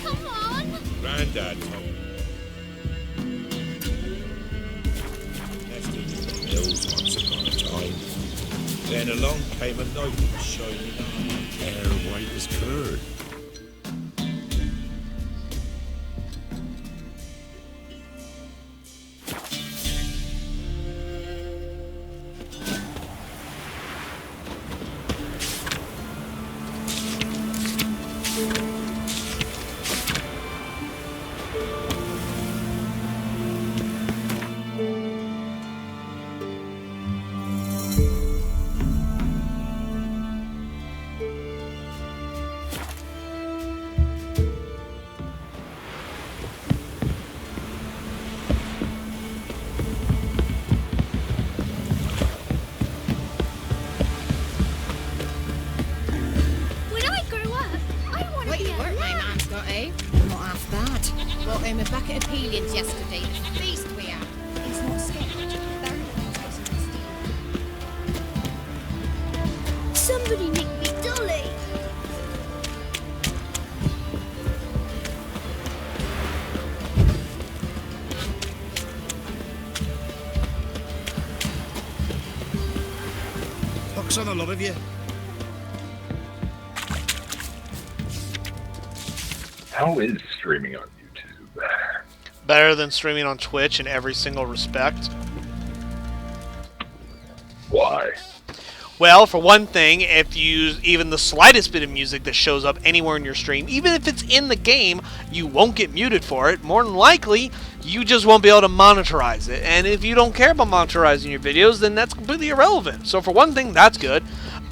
come on! Granddad told me. Left him in the hills once upon a time. Then along came a knight with shining armor, hair white as curd. Yesterday, the feast we had. He's not scared. Somebody nick me dolly. Joke's on the lot of you. How is streaming on YouTube? Better than streaming on Twitch in every single respect. Why? Well, for one thing, if you use even the slightest bit of music that shows up anywhere in your stream, even if it's in the game, you won't get muted for it. More than likely, you just won't be able to monetize it. And if you don't care about monetizing your videos, then that's completely irrelevant. So for one thing, that's good.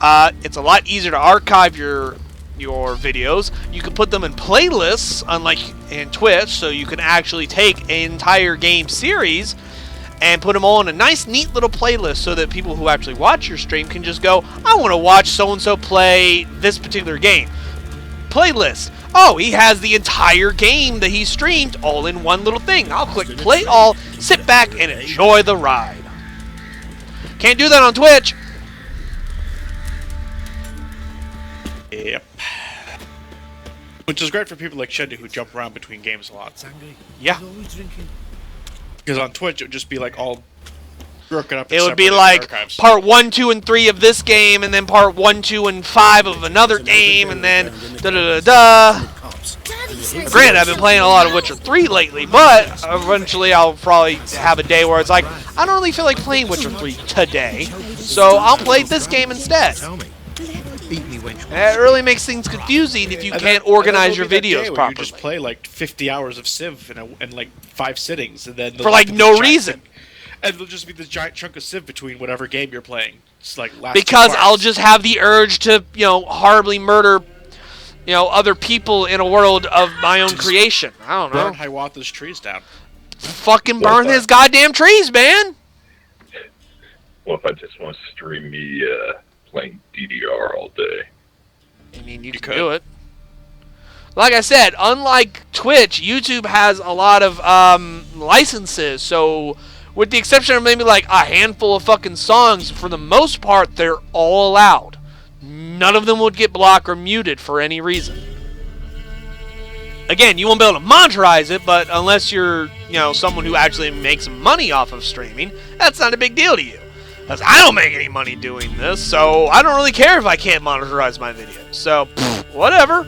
It's a lot easier to archive your videos. You can put them in playlists, unlike in Twitch, so you can actually take an entire game series and put them all in a nice, neat little playlist so that people who actually watch your stream can just go, I want to watch so-and-so play this particular game. Playlist. Oh, he has the entire game that he streamed all in one little thing. I'll click play all, sit back, and enjoy the ride. Can't do that on Twitch. Yep. Which is great for people like Shendu who jump around between games a lot. Yeah. Because on Twitch, it would just be like all broken up. It would be like part 1, 2, and 3 of this game, and then part 1, 2, and 5 of another game, and then da-da-da-da. Granted, I've been playing a lot of Witcher 3 lately, but eventually I'll probably have a day where it's like, I don't really feel like playing Witcher 3 today, so I'll play this game instead. It really makes things confusing if you can't organize your videos properly. You just play like 50 hours of Civ in like 5 sittings, and then for like no reason. And there'll just be this giant chunk of Civ between whatever game you're playing. It's like because I'll just have the urge to, horribly murder, other people in a world of my own creation. I don't know. Burn Hiawatha's trees down. Fucking burn his goddamn trees, man. Well, if I just want to stream me playing DDR all day. I mean, you could do it. Like I said, unlike Twitch, YouTube has a lot of licenses, so with the exception of maybe like a handful of fucking songs, for the most part, they're all allowed. None of them would get blocked or muted for any reason. Again, you won't be able to monetize it, but unless you're, someone who actually makes money off of streaming, that's not a big deal to you. Because I don't make any money doing this, so I don't really care if I can't monetize my videos. So, whatever.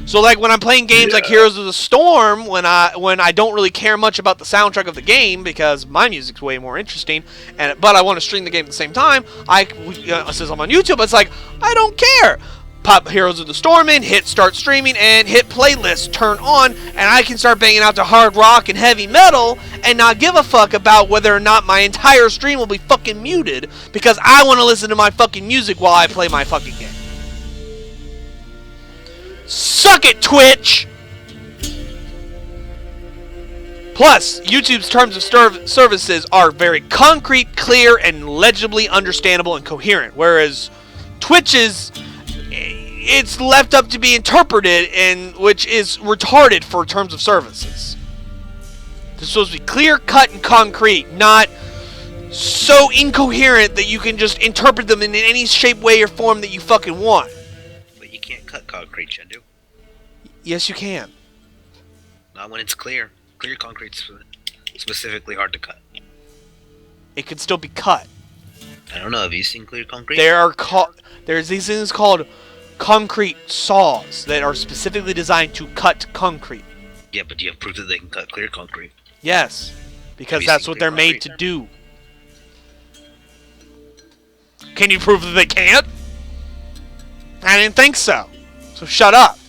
So, like, when I'm playing games like Heroes of the Storm, when I don't really care much about the soundtrack of the game, because my music's way more interesting, but I want to stream the game at the same time, since I'm on YouTube, it's like, I don't care. Pop Heroes of the Storm in, hit start streaming, and hit playlist turn on, and I can start banging out to hard rock and heavy metal and not give a fuck about whether or not my entire stream will be fucking muted because I want to listen to my fucking music while I play my fucking game. Suck it, Twitch! Plus, YouTube's terms of services are very concrete, clear, and legibly understandable and coherent, whereas Twitch's it's left up to be interpreted, which is retarded for terms of services. They're supposed to be clear, cut, and concrete, not so incoherent that you can just interpret them in any shape, way, or form that you fucking want. But you can't cut concrete, Shendu. Yes, you can. Not when it's clear. Clear concrete's specifically hard to cut. It can still be cut. I don't know. Have you seen clear concrete? There's these things called concrete saws that are specifically designed to cut concrete. Yeah, but do you have proof that they can cut clear concrete? Yes, because that's what they're made to do. Can you prove that they can't? I didn't think so. So shut up.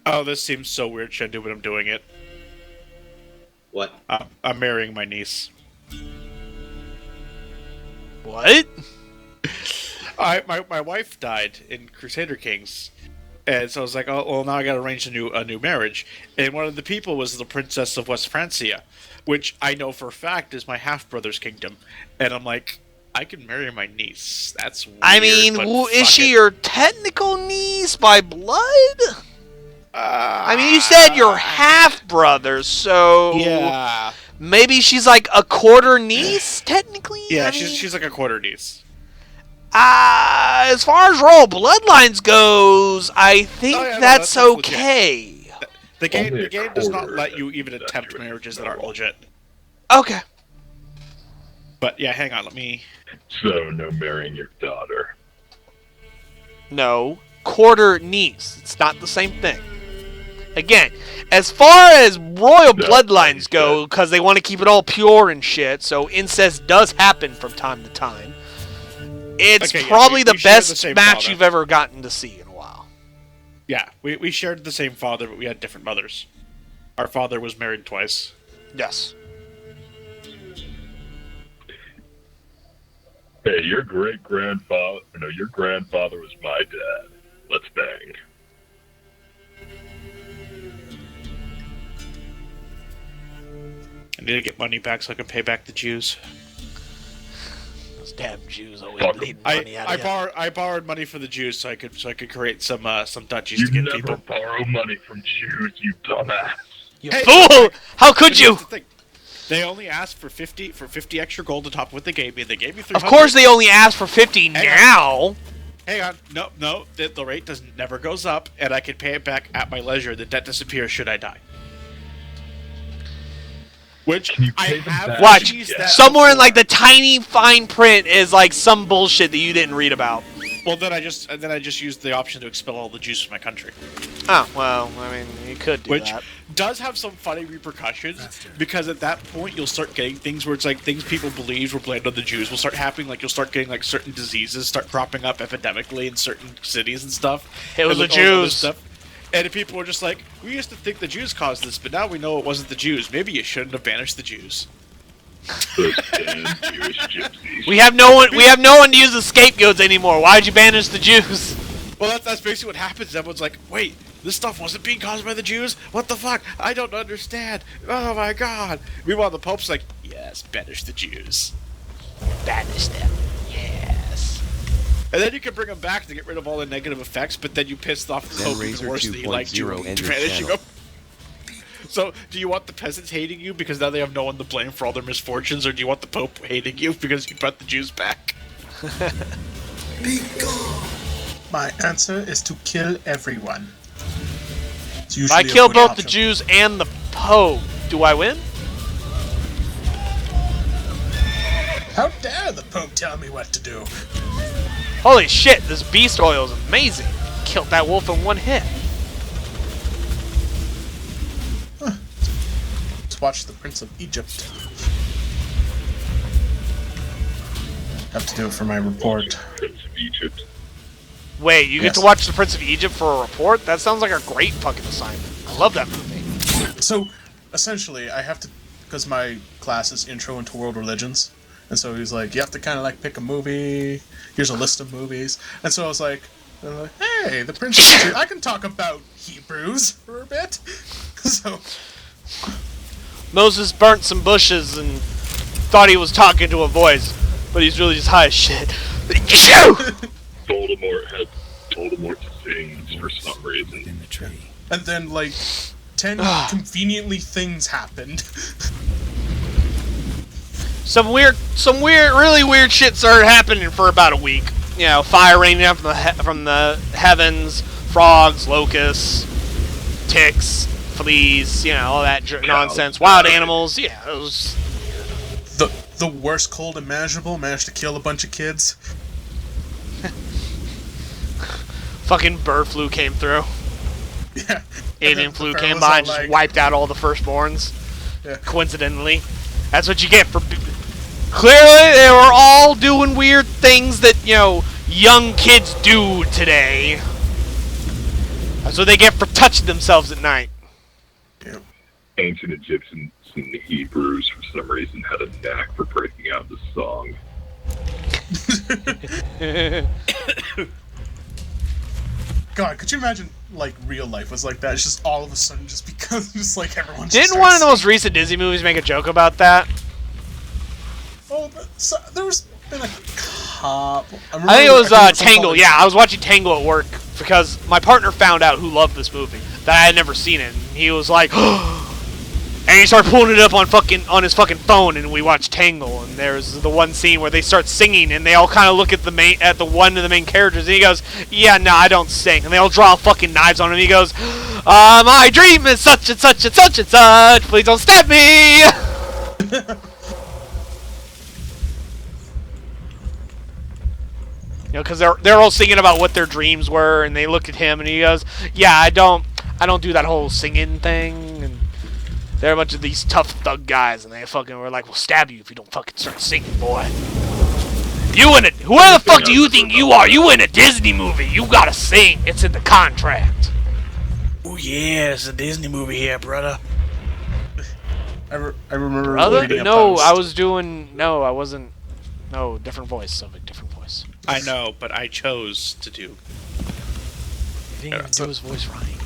Oh, this seems so weird, Shendu, but I'm doing it. What? I'm marrying my niece. What? My wife died in Crusader Kings, and so I was like, oh, well, now I got to arrange a new marriage. And one of the people was the Princess of West Francia, which I know for a fact is my half-brother's kingdom. And I'm like, I can marry my niece. That's weird. I mean, is she your technical niece by blood? I mean, you said your half-brother, so yeah, maybe she's like a quarter niece, technically? Yeah, she's like a quarter niece. As far as royal bloodlines goes, I think that's okay. The game does not let you even attempt marriages that aren't legit. Okay. But yeah, hang on, let me... So, no marrying your daughter. No. Quarter niece. It's not the same thing. Again, as far as royal bloodlines go, because they want to keep it all pure and shit, so incest does happen from time to time. It's probably the best match you've ever gotten to see in a while. Yeah, we shared the same father, but we had different mothers. Our father was married twice. Yes. Hey, your grandfather was my dad. Let's bang. I need to get money back so I can pay back the Jews. Those damn Jews always bleeding money out of you. I borrowed money for the Jews so I could create some duchies to get people. You never borrow money from Jews, you dumbass. You fool! How could you? They only asked for 50 extra gold on top of what they gave me. They gave me 300. Of course, they only asked for 50 now. Hang on, no. The rate never goes up, and I can pay it back at my leisure. The debt disappears should I die. Which I have watch somewhere in like the tiny fine print is like some bullshit that you didn't read about. Well, then I just used the option to expel all the Jews from my country. Oh well, I mean you could do that. Which does have some funny repercussions because at that point you'll start getting things where it's like things people believed were blamed on the Jews will start happening. Like you'll start getting like certain diseases start cropping up epidemically in certain cities and stuff. It was and, the Jews. And people were just like, we used to think the Jews caused this, but now we know it wasn't the Jews. Maybe you shouldn't have banished the Jews. We have no one to use the scapegoats anymore. Why'd you banish the Jews? Well, that's basically what happens. Everyone's like, wait, this stuff wasn't being caused by the Jews? What the fuck? I don't understand. Oh my god. Meanwhile, the Pope's like, yes, banish the Jews. Banish them. Yes. And then you can bring them back to get rid of all the negative effects, but then you pissed off the Pope even worse than you liked you banishing them. So, do you want the peasants hating you because now they have no one to blame for all their misfortunes, or do you want the Pope hating you because you brought the Jews back? Be gone. My answer is to kill everyone. If I kill both the Jews and the Pope, do I win? How dare the Pope tell me what to do? Holy shit, this beast oil is amazing. Killed that wolf in one hit. Let's watch the Prince of Egypt. Have to do it for my report. Prince of Egypt. Wait, you get to watch the Prince of Egypt for a report? That sounds like a great fucking assignment. I love that movie. So, essentially, I have to, because my class is Intro into World Religions, and so he's like, you have to kind of like pick a movie, here's a list of movies, and so I was like, hey, the Prince of Egypt, I can talk about Hebrews for a bit. So Moses burnt some bushes and thought he was talking to a voice, but he's really just high as shit. Voldemort sings for some reason. In the tree. And then, like, 10 conveniently things happened. Some really weird shit started happening for about a week. You know, fire raining down from the heavens, frogs, locusts, ticks, fleas, you know, all that nonsense. Wild animals, yeah, it was... The worst cold imaginable, managed to kill a bunch of kids. Fucking bird flu came through. Yeah. Avian flu came by and just wiped out all the firstborns. Yeah. Coincidentally. That's what you get for... Clearly, they were all doing weird things that, you know, young kids do today. That's what they get for touching themselves at night. Yeah. Ancient Egyptians and the Hebrews, for some reason, had a knack for breaking out the song. God, could you imagine, like, real life was like that? It's just all of a sudden, just because, just like, everyone just Didn't one of the most recent Disney movies make a joke about that? Oh, so, there's been a couple... I think it was Tangle. Yeah, I was watching Tangle at work because my partner found out who loved this movie that I had never seen it. And he was like, and And he started pulling it up on his fucking phone, and we watched Tangle. And there's the one scene where they start singing, and they all kind of look at one of the main characters, and he goes, "Yeah, no, I don't sing." And they all draw fucking knives on him. And he goes, "My dream is such and such and such and such. Please don't stab me." You know, because they're all singing about what their dreams were, and they look at him, and he goes, "Yeah, I don't do that whole singing thing." And they're a bunch of these tough thug guys, and they fucking were like, "We'll stab you if you don't fucking start singing, boy. Whoever the fuck do you think you are? You in a Disney movie? You gotta sing. It's in the contract." Oh yeah, it's a Disney movie here, brother. I remember. Brother? Reading a No, post. I was doing. No, I wasn't. No, different voice. Something different voice. I know, but I chose to do. You didn't even do his voice right.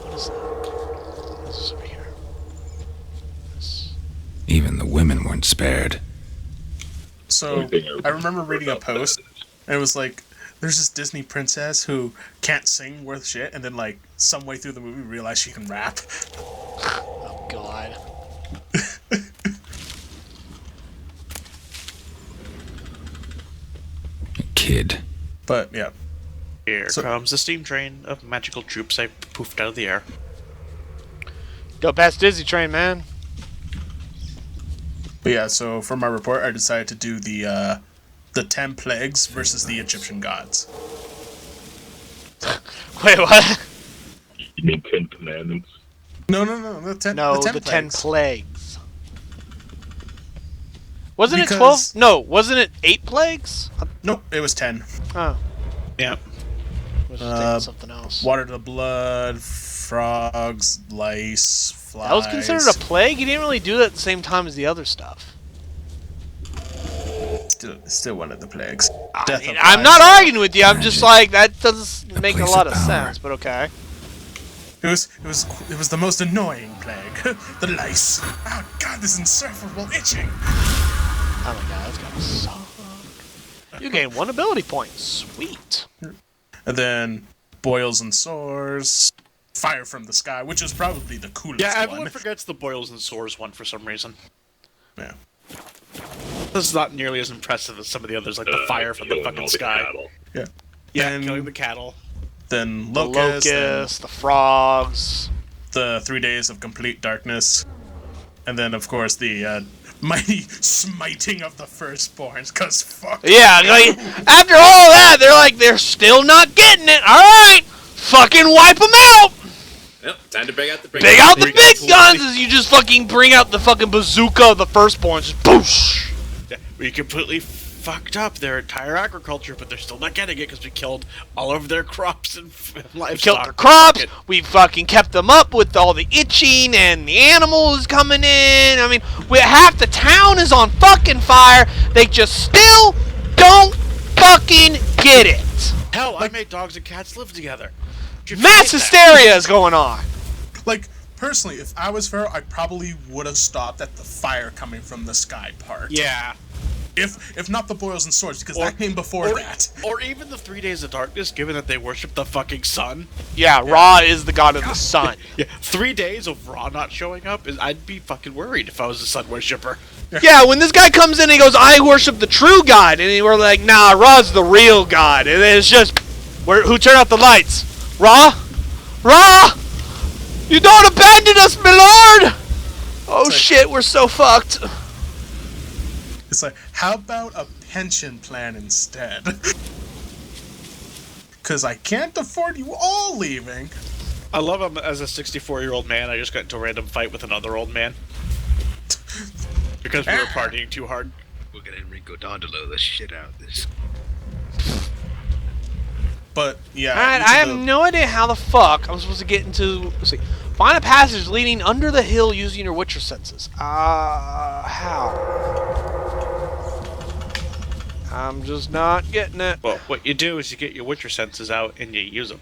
What is that? This is over here. Even the women weren't spared. So, I remember reading a post, and it was like, there's this Disney princess who can't sing worth shit, and then, like, some way through the movie realized she can rap. Oh, God. Kid. But, yeah. Here comes the steam train of magical troops I poofed out of the air. Go past Disney train, man. But yeah, so for my report, I decided to do the 10 plagues versus the Egyptian gods. Wait, what? You mean 10 commandments? No, the 10 the 10 plagues. Wasn't it Because- 12? No, wasn't it 8 plagues? Nope, it was 10. Oh. Yeah. Was thinking something else. Water to blood, frogs, lice, flies. That was considered a plague? He didn't really do that at the same time as the other stuff. Still one of the plagues. I'm not arguing with you. I'm just like, that doesn't make a lot of sense, but okay. It was the most annoying plague. The lice. Oh god, this insufferable itching. Oh my god, that's gotta suck. You gain 1 ability point. Sweet. And then boils and sores, fire from the sky, which is probably the coolest Yeah, one. everyone forgets the boils and sores one for some reason. Yeah. This is not nearly as impressive as some of the others, like the fire from the fucking sky. Yeah. Yeah, killing the cattle. Then The locusts, the frogs. The 3 days of complete darkness. And then, of course, the mighty smiting of the firstborns, because fuck. Yeah, like, after all that, they're still not getting it. Alright, fucking wipe them out. Well, time to bring out the Big out the big guns as you just fucking bring out the fucking bazooka of the firstborns. Just boosh. Yeah, we completely fucked up their entire agriculture, but they're still not getting it because we killed all of their crops and livestock. We killed their crops. We fucking kept them up with all the itching and the animals coming in. I mean, half the town is on fucking fire. They just still don't fucking get it. Hell, I made dogs and cats live together. Mass hysteria is going on. Like, personally, if I was Pharaoh, I probably would have stopped at the fire coming from the sky part. Yeah. If not the boils and swords, because that came before that. Or even the 3 days of darkness, given that they worship the fucking sun. Yeah, Ra is the god of the sun. Yeah, 3 days of Ra not showing up, I'd be fucking worried if I was a sun worshipper. Yeah, when this guy comes in and he goes, "I worship the true God," and we're like, "Nah, Ra's the real God," and then it's just, who turned out the lights? Ra? Ra! You don't abandon us, my lord! Oh shit, we're so fucked. It's like, how about a pension plan instead? Because I can't afford you all leaving. I love him as a 64-year-old man. I just got into a random fight with another old man. Because we were partying too hard. We're gonna Enrico Dandolo the shit out of this. But, yeah. Alright, I have no idea how the fuck I'm supposed to get into... Let's see. Find a passage leading under the hill using your Witcher senses. How? I'm just not getting it. Well, what you do is you get your Witcher senses out and you use them.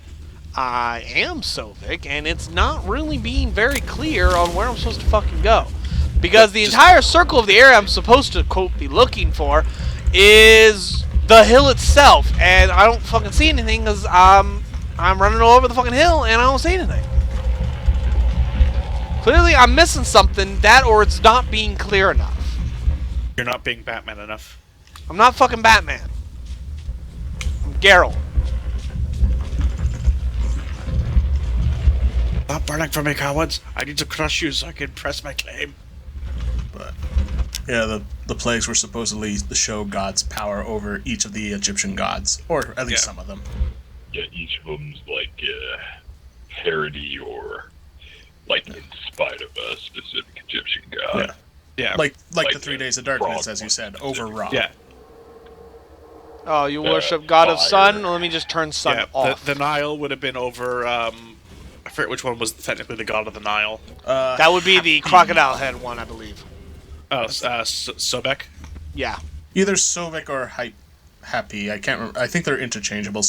I am Sovik, and it's not really being very clear on where I'm supposed to fucking go. Because the entire circle of the area I'm supposed to, quote, be looking for is the hill itself. And I don't fucking see anything because I'm running all over the fucking hill and I don't see anything. Clearly, I'm missing something. That or it's not being clear enough. You're not being Batman enough. I'm not fucking Batman. I'm Geralt. Stop burning for me, cowards. I need to crush you so I can press my claim. But yeah, the plagues were supposedly to show God's power over each of the Egyptian gods, or at least some of them. Yeah, each of them's like parody or like in spite of a specific Egyptian god. Yeah. Like the 3 days of darkness, as you said, over Ra. Yeah. Oh, you worship God of Sun? Let me just turn Sun off. The Nile would have been over. I forget which one was technically the god of the Nile. That would be the crocodile head one, I believe. Oh, Sobek? Yeah. Either Sobek or Happy. I can't remember. I think they're interchangeable.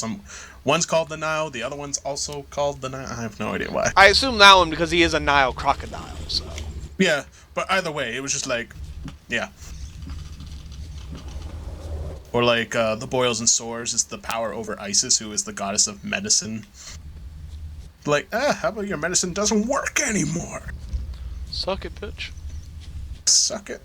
One's called the Nile, the other one's also called the Nile. I have no idea why. I assume that one because he is a Nile crocodile, so. Yeah, but either way, it was just like, yeah. Or like the boils and sores is the power over Isis, who is the goddess of medicine. Like, how about your medicine doesn't work anymore? Suck it, bitch. Suck it.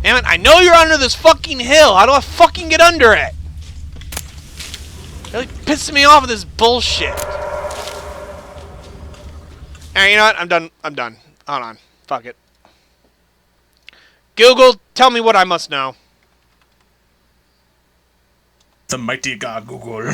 Damn it, I know you're under this fucking hill. How do I fucking get under it? Really pissing me off with this bullshit. Alright, you know what? I'm done. Hold on. Fuck it. Google, tell me what I must know. The mighty god Google.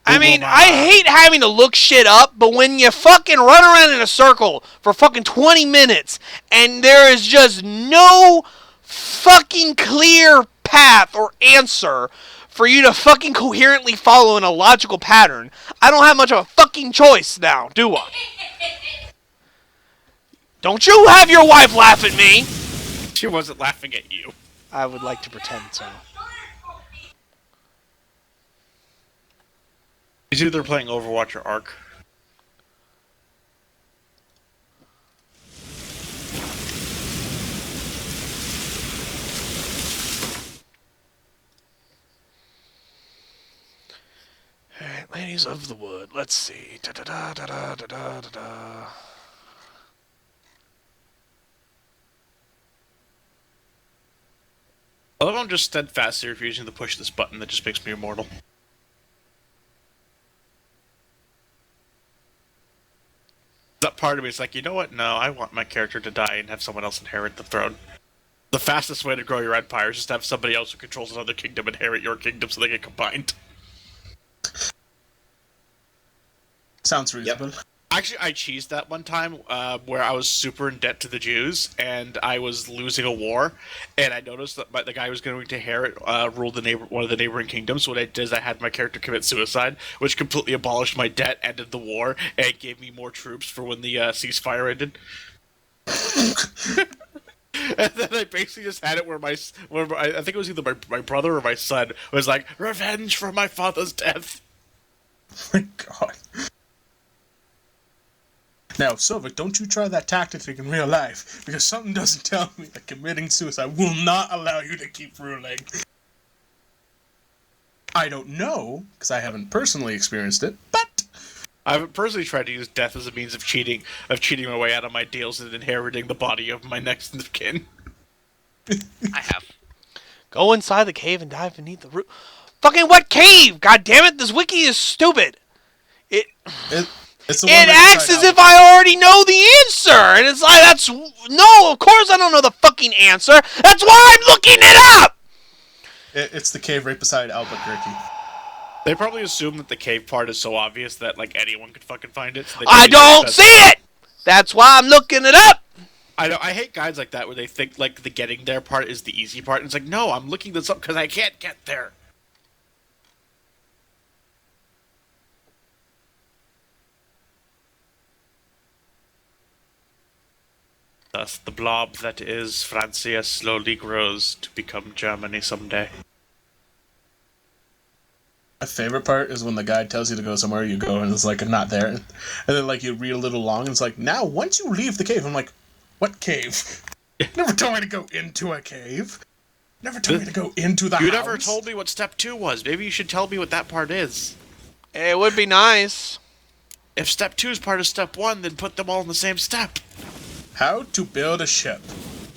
I mean, I hate having to look shit up, but when you fucking run around in a circle for fucking 20 minutes and there is just no fucking clear path or answer for you to fucking coherently follow in a logical pattern, I don't have much of a fucking choice now, do I? Don't you have your wife laugh at me? She wasn't laughing at you. I would like to pretend so. He's either playing Overwatch or Ark. Alright, ladies of the wood, let's see. Da-da-da-da-da-da-da-da. I love how I'm just steadfastly refusing to push this button that just makes me immortal. That part of me is like, you know what? No, I want my character to die and have someone else inherit the throne. The fastest way to grow your empire is just to have somebody else who controls another kingdom inherit your kingdom so they get combined. Sounds reasonable. Yep. Actually, I cheesed that one time where I was super in debt to the Jews and I was losing a war, and I noticed that the guy who was going to inherit ruled one of the neighboring kingdoms. So what I did is I had my character commit suicide, which completely abolished my debt, ended the war, and gave me more troops for when the ceasefire ended. And then I basically just had it where I think it was either my brother or my son was like, revenge for my father's death. Oh my god. Now, Sovik, don't you try that tactic in real life, because something doesn't tell me that committing suicide will not allow you to keep ruling. I don't know, because I haven't personally experienced it, but I haven't personally tried to use death as a means of cheating my way out of my deals and inheriting the body of my next of kin. I have. Go inside the cave and dive beneath the roof. Fucking what cave? God damn it! This wiki is stupid. It acts as if I already know the answer, and it's like no. Of course I don't know the fucking answer. That's why I'm looking it up. It's the cave right beside Albuquerque. They probably assume that the cave part is so obvious that like anyone could fucking find it. So I don't see it. That's why I'm looking it up. I know. I hate guys like that where they think like the getting there part is the easy part, and it's like, no, I'm looking this up because I can't get there. Thus, the blob that is Francia slowly grows to become Germany someday. My favorite part is when the guide tells you to go somewhere, you go and it's like, I'm not there. And then like you read a little long and it's like, now once you leave the cave, I'm like, what cave? Never told me to go into a cave. Never told me to go into the house. You never told me what step 2 was. Maybe you should tell me what that part is. It would be nice. If step 2 is part of step 1, then put them all in the same step. How to build a ship.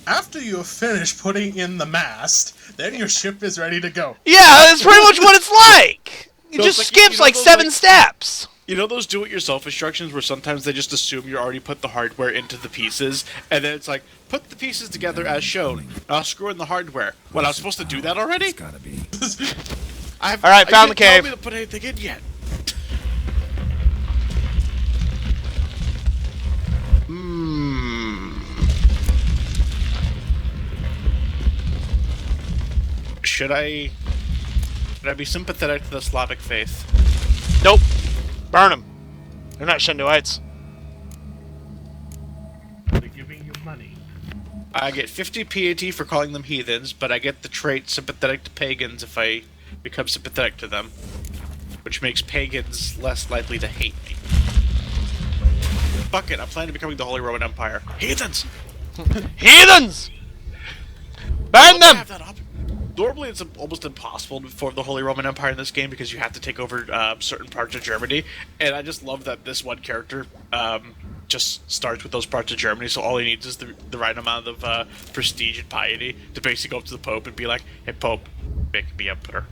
After you have finished putting in the mast, then your ship is ready to go. Yeah, that's pretty much what it's like. It just skips like 7 steps. You know those do-it-yourself instructions where sometimes they just assume you already put the hardware into the pieces, and then it's like, put the pieces together as shown. Now screw in the hardware. What, I was supposed to do that already? It's gotta be. Alright, found the cave. You didn't tell me to put anything in yet. Should I be sympathetic to the Slavic faith? Nope. Burn them. They're not Shenduites. They're giving you money. I get 50 PAT for calling them heathens, but I get the trait sympathetic to pagans if I become sympathetic to them, which makes pagans less likely to hate me. Fuck it, I'm planning on becoming the Holy Roman Empire. Heathens! Heathens! Burn them! Normally it's almost impossible to form the Holy Roman Empire in this game because you have to take over certain parts of Germany, and I just love that this one character just starts with those parts of Germany, so all he needs is the right amount of prestige and piety to basically go up to the Pope and be like, hey Pope, make me emperor.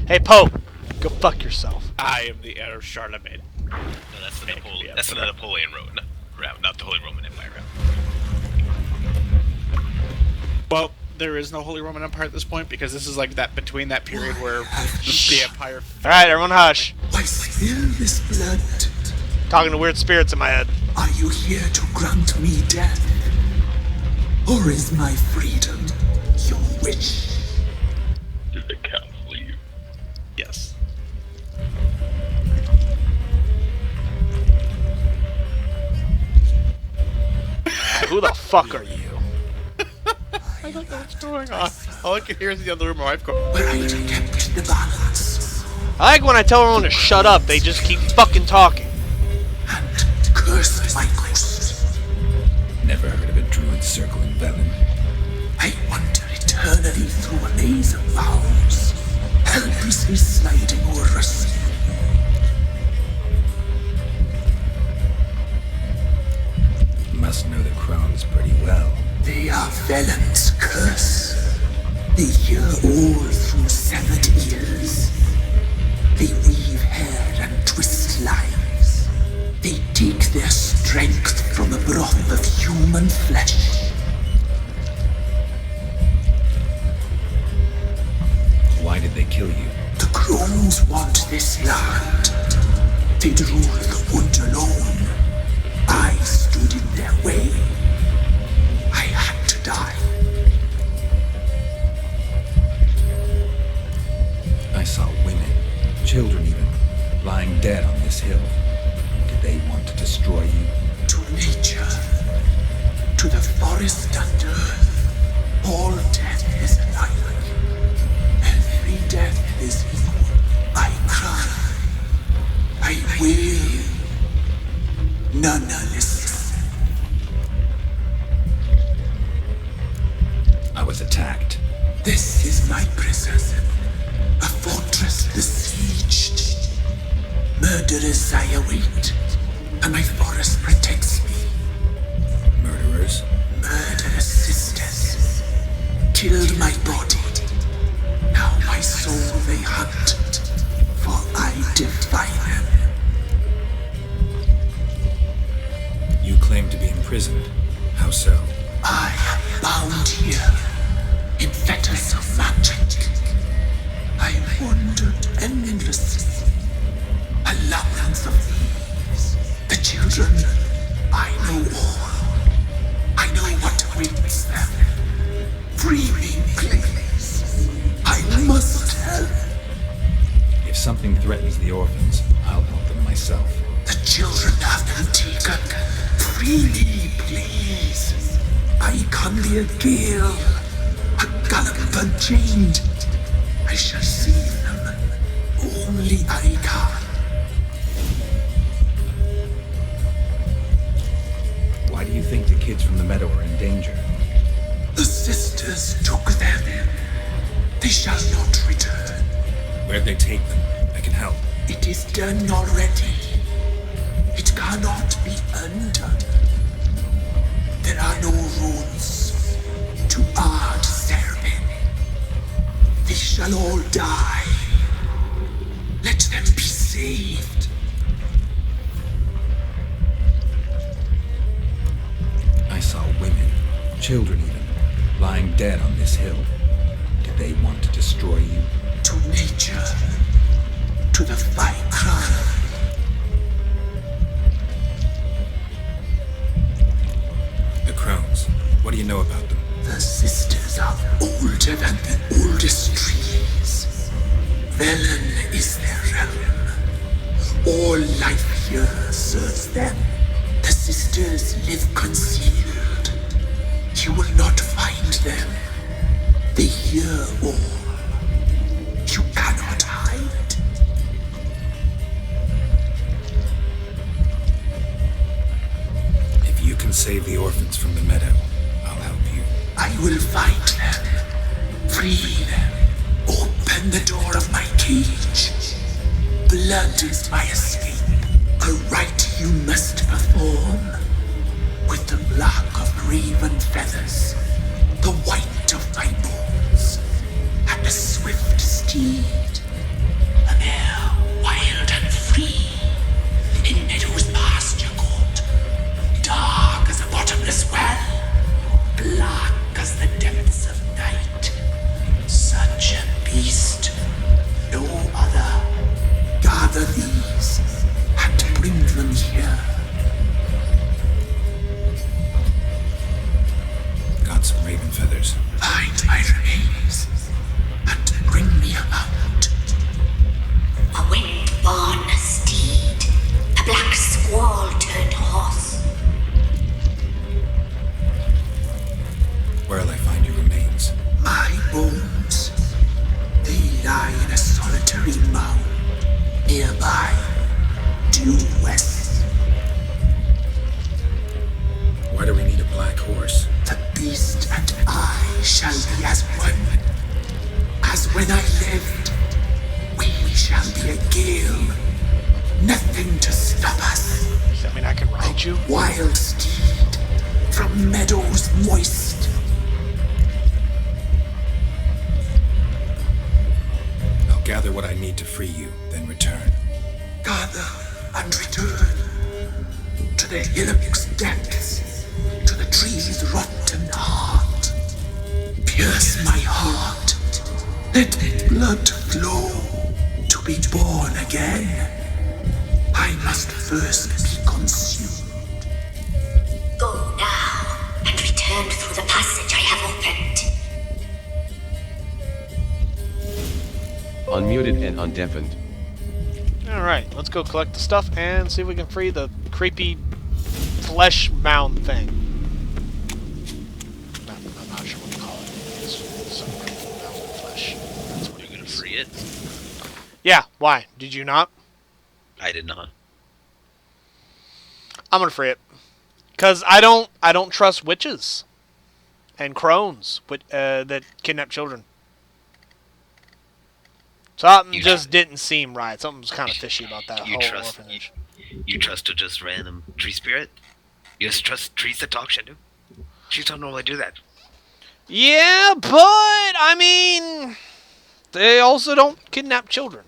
Hey Pope, go fuck yourself. I am the heir of Charlemagne. No, that's the Napoleon route, not the Holy Roman Empire route. Well, there is no Holy Roman Empire at this point because this is like that between that period where the Empire. All right, everyone, hush. Why spill this blood? Talking to weird spirits in my head. Are you here to grant me death, or is my freedom your wish? Did the council you? Yes. Who the fuck are you? I don't know what's going on. All I can hear is the other room my wife go. The balance. I like when I tell everyone to shut up, they just keep fucking talking. Curse my ghost. Never heard of a druid circle in Velen. I wander eternally through a maze of vows, helplessly sliding over a sea. Must know the crowns pretty well. They are Velen's curse. They hear all through severed ears. They weave hair and twist lives. They take their strength from the broth of human flesh. Why did they kill you? The crones want this land. They'd rule the wood alone. I stood in their way. I had to die. I saw women, children even, lying dead on this hill. Did they want to destroy you? To nature, to the forest and earth, all death is alike. Every death is equal. I cry. I wail. None listens. I was attacked. This is my prison, a fortress besieged. Murderers I await, and my forest protects me. Murderers? Murderous sisters killed my body. Now my soul they hunt, for I defy them. You claim to be imprisoned. How so? I am bound here in fetters of magic. I wandered endlessly, a labyrinth of thieves. The children, I know all. I know what awaits them. Free me, please. I must help. If something threatens the orphans, I'll help them myself. The children have been taken. Free me, please. I can be a gale, a gallop unchained. I shall see them. Only I can. Why do you think the kids from the meadow are in danger? The sisters took them. shall not return. Where'd they take them? I can help. It is done already. It cannot be undone. There are no rules to our serving. They shall all die. Let them be saved. I saw women, children even, lying dead on this hill. Did they want to destroy you? To nature. To the fight crown. The crones. What do you know about them? The sisters are older than the oldest trees. Velen is their realm. All life here serves them. The sisters live concealed. You will not find them. They hear all. You cannot hide. If you can save the orphans from the meadow, I'll help you. I will find them. Free them. Open the door of my cage. Blood is my escape. A rite you must perform. With the black of raven feathers, the white of my bones, and a swift steed. A mare wild and free, in meadows pasture court, dark as a bottomless well, black as the depths of night. Such a beast, no other. Gather these and bring them here. Got some raven feathers. Find my remains and bring me about. A wind-born steed, a black squall turned horse. Where'll I find your remains? My bones, they lie in a solitary mound nearby, due west. Why do we need a black horse? The beast and I shall be as one. As when I lived, we shall be a gale. Nothing to stop us. Does that mean I can ride you? Wild steed from meadows moist. I'll gather what I need to free you, then return. Gather and return to the hillock's depths, to the tree's rotten heart. Pierce my heart, let blood flow to be born again. I must first be consumed. Go now and return through the passage I have opened. Unmuted and undeafened. Alright, let's go collect the stuff and see if we can free the creepy flesh mound thing. I'm not sure what to call it. It's some creepy mound of flesh. That's what You're gonna free it? Yeah, why? Did you not? I did not. I'm gonna free it. Cause I don't trust witches and crones that kidnap children. Something just didn't seem right. Something's kind of fishy about that whole orphanage. You trust a just random tree spirit? You just trust trees that talk, Shendu? Trees don't normally do that. Yeah, but I mean, they also don't kidnap children.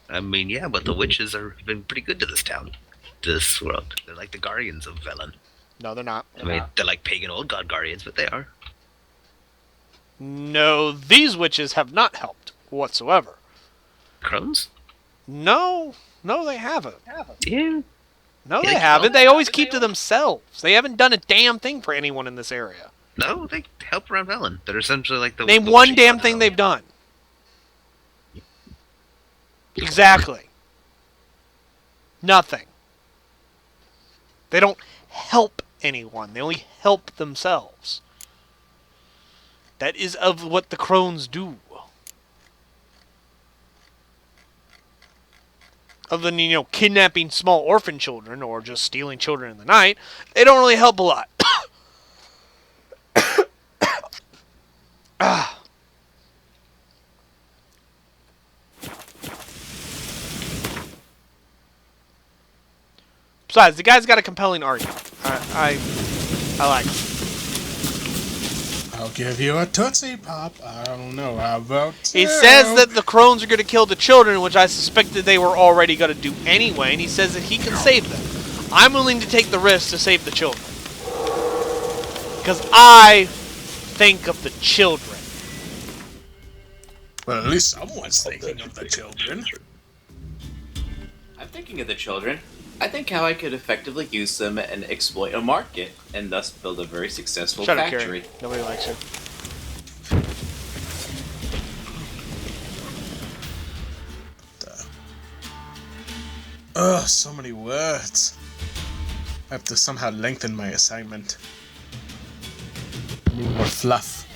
I mean, yeah, but the witches have been pretty good to this town, to this world. They're like the guardians of Velen. No, they're not. I mean, they're like pagan old god guardians, but they are. No, these witches have not helped whatsoever. Crones? No, they haven't. Yeah. No, they haven't. They always keep to themselves. They haven't done a damn thing for anyone in this area. No, they help around Velen. They're essentially like the... Name the one witchy damn god thing now. they've done. Exactly. Nothing. They don't help anyone. They only help themselves. That is of what the crones do. Other than, kidnapping small orphan children or just stealing children in the night, they don't really help a lot. Besides, the guy's got a compelling argument. I like him. I'll give you a Tootsie Pop. I don't know how about He says that the crones are going to kill the children, which I suspected they were already going to do anyway, and he says that he can save them. I'm willing to take the risk to save the children. Because I think of the children. Well, at least someone's thinking of the children. I'm thinking of the children. I think how I could effectively use them and exploit a market, and thus build a very successful Shut up, factory. Carrie. Nobody likes you. Ugh, so many words. I have to somehow lengthen my assignment. Need more fluff.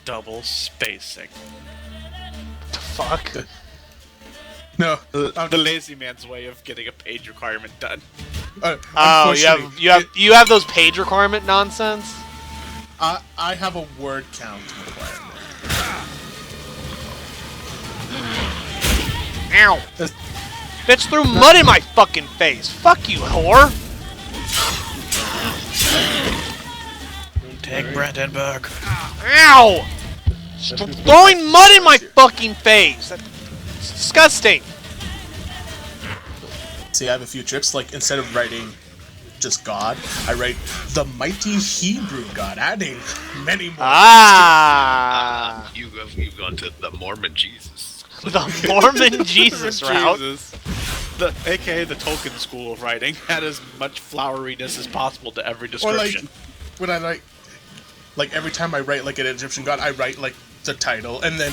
Double spacing. Fuck. No, the lazy man's way of getting a page requirement done. Oh, you have those page requirement nonsense? I have a word count requirement. Ow! Bitch threw mud in my fucking face. Fuck you, whore. Take Brandenburg. Ow! Throwing mud in my fucking face. That's disgusting. See, I have a few tricks. Like, instead of writing just God, I write the mighty Hebrew God, adding many more. Ah! You've gone to the Mormon Jesus. The Mormon Jesus route. AKA the Tolkien school of writing. Add as much floweriness as possible to every description. Or like, when I like every time I write like an Egyptian god, I write like the title and then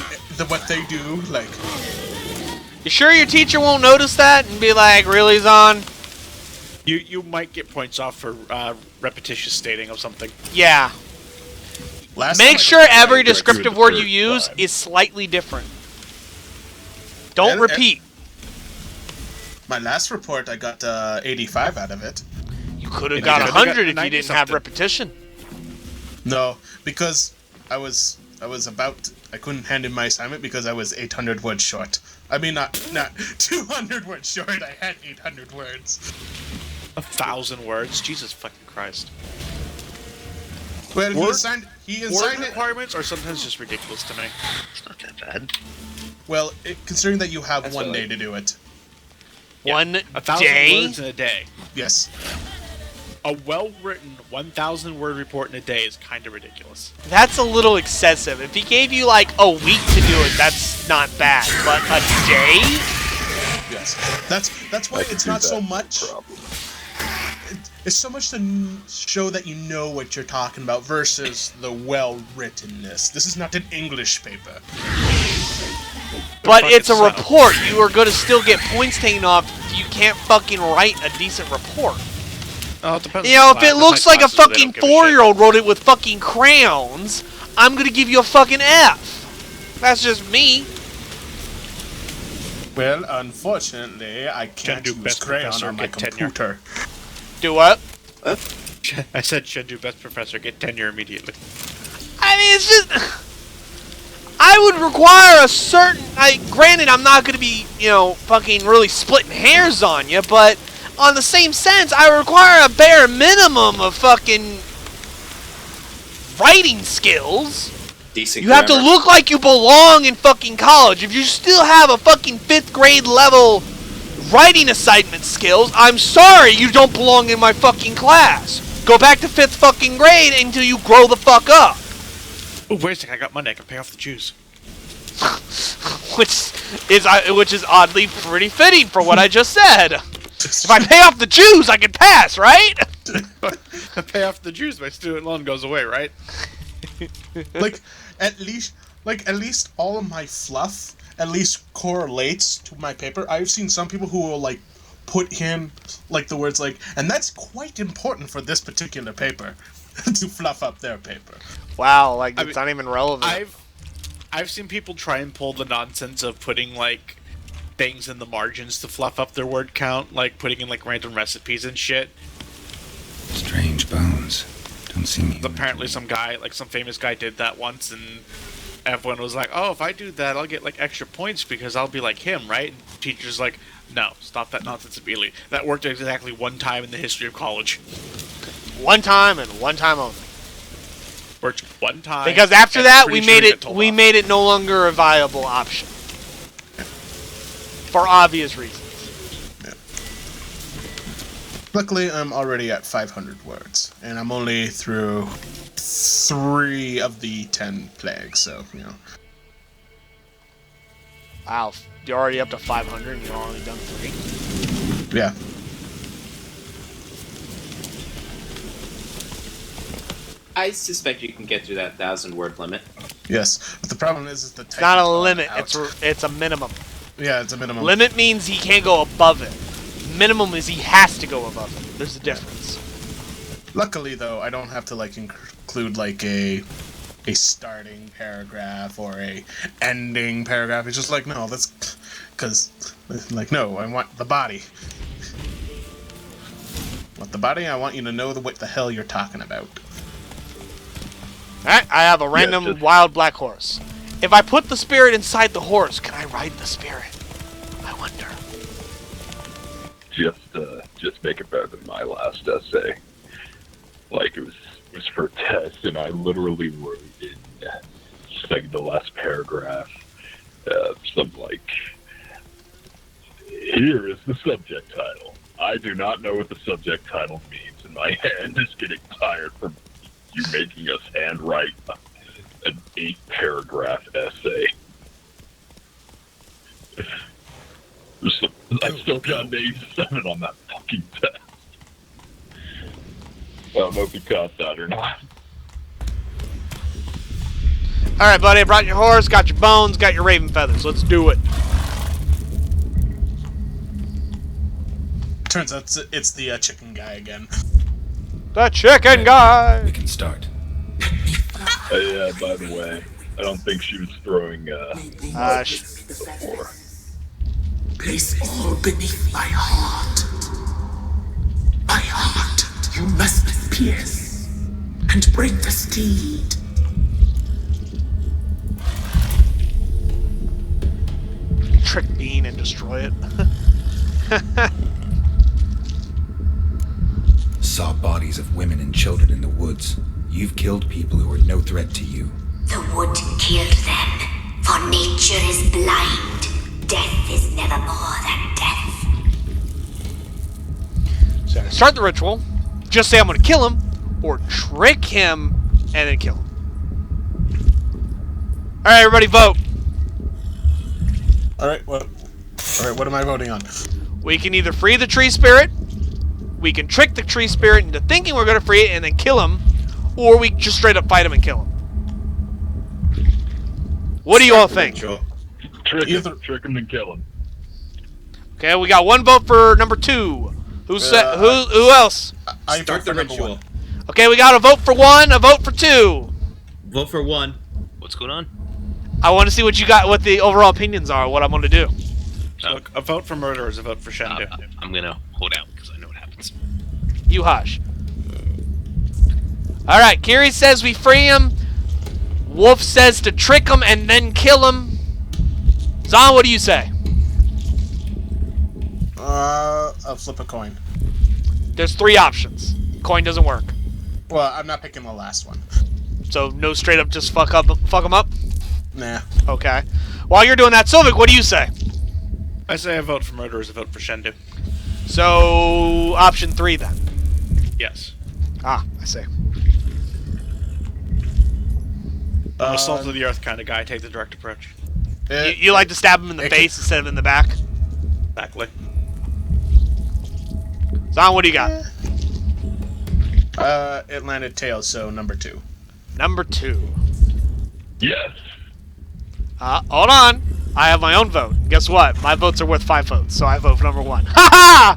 what they do, like. You sure your teacher won't notice that and be like, really, Zon? You might get points off for repetitious stating of something. Yeah. Make sure every descriptive word you use is slightly different. Don't repeat. My last report, I got 85 out of it. You could have got 100 if you didn't have repetition. No, because I couldn't hand in my assignment because I was 800 words short. I mean, not 200 words short. I had 800 words. 1,000 words? Jesus fucking Christ. Well, word he assigned requirements are sometimes just ridiculous to me. It's not that bad. Well, considering that you have one day to do it. Yeah, 1,000 words in a day. Yes. A well-written 1,000 word report in a day is kind of ridiculous. That's a little excessive. If he gave you like a week to do it, that's not bad. But a day? Yes. That's why it's not so much. It's so much to show that you know what you're talking about versus the well-writtenness. This is not an English paper. But it's a report. You are going to still get points taken off if you can't fucking write a decent report. Oh, it depends. You know, if it looks like a fucking 4-year-old wrote it with fucking crayons, I'm going to give you a fucking F. That's just me. Well, unfortunately, I can't use crayon on my computer. Do what? I said Shendu best professor get tenure immediately. I mean, it's just... I would require a certain... granted, I'm not going to be, fucking really splitting hairs on you, but on the same sense, I require a bare minimum of fucking writing skills. Decent You have to look like you belong in fucking college. If you still have a fucking 5th grade level writing assignment skills, I'm sorry you don't belong in my fucking class. Go back to 5th fucking grade until you grow the fuck up. Oh, wait a second, I got money, I can pay off the Jews. which is oddly pretty fitting for what I just said. If I pay off the Jews, I can pass, right? I pay off the Jews, my student loan goes away, right? At least all of my fluff at least correlates to my paper. I've seen some people who will put in the words and that's quite important for this particular paper to fluff up their paper. Wow, it's not even relevant. I've seen people try and pull the nonsense of putting things in the margins to fluff up their word count, like putting in random recipes and shit. Strange bones. Don't seem human. Apparently some famous guy did that once, and everyone was like, oh, if I do that, I'll get extra points because I'll be like him, right? And the teacher's like, No, stop that nonsense immediately. That worked exactly one time in the history of college. One time and one time only. Worked one time. Because after and that, pretty we sure made you it. get told We off. made it no longer a viable option for obvious reasons. Luckily, I'm already at 500 words, and I'm only through 3 of the 10 plagues, so, you know. Wow, you're already up to 500 and you've only done 3? Yeah. I suspect you can get through that 1,000-word limit. Yes, but the problem is the It's not a limit, it's a minimum. Yeah, it's a minimum. Limit means he can't go above it. Minimum is he has to go above it. There's a difference. Luckily, though, I don't have to, like, include, like, a starting paragraph or a ending paragraph. It's just like, no, that's... Because, like, no, I want the body. Want the body? I want you to know what the hell you're talking about. Alright, I have a random wild black horse. If I put the spirit inside the horse, can I ride the spirit? I wonder. Just make it better than my last essay. Like, it was for a test, and I literally wrote in, like, the last paragraph, something like, here is the subject title. I do not know what the subject title means, and my hand is getting tired from you making us handwrite an 8-paragraph essay. I still got an 87 on that fucking test. I don't know if you caught that or not. Alright, buddy, I brought your horse, got your bones, got your raven feathers. Let's do it. Turns out it's the chicken guy again. The chicken guy! We can start. Yeah, by the way, I don't think she was throwing, before. Place all beneath my heart. My heart you must pierce and break the steed. Trick Bean and destroy it. Saw bodies of women and children in the woods. You've killed people who are no threat to you. The wood killed them, for nature is blind. Death is never more than death. So to start the ritual, just say I'm going to kill him, or trick him, and then kill him. Alright, everybody vote. Alright, what am I voting on? We can either free the tree spirit, we can trick the tree spirit into thinking we're going to free it and then kill him, or we just straight up fight him and kill him. What do you all think? Trick him and kill him. Okay, we got one vote for number 2. Who else? I Start the ritual. Okay, we got a vote for 1, a vote for 2. Vote for 1. What's going on? I want to see what you got, what the overall opinions are, what I'm going to do. So a vote for murder is a vote for Shendu. I'm gonna hold out because I know what happens. You hush. Alright, Kiri says we free him. Wolf says to trick him and then kill him. Zahn, what do you say? I'll flip a coin. There's 3 options. Coin doesn't work. Well, I'm not picking the last one. So no straight up just fuck him up? Nah. Okay. While you're doing that, Sylvic, what do you say? I say a vote for murder is a vote for Shendu. So option 3 then. Yes. Ah, I see. I'm a salt of the earth kind of guy. Take the direct approach. You like to stab him in the face instead of in the back? Exactly. Zahn, what do you got? It landed tails, so number 2. Number 2. Yes. Hold on. I have my own vote. Guess what? My votes are worth 5 votes, so I vote for number 1. Ha ha!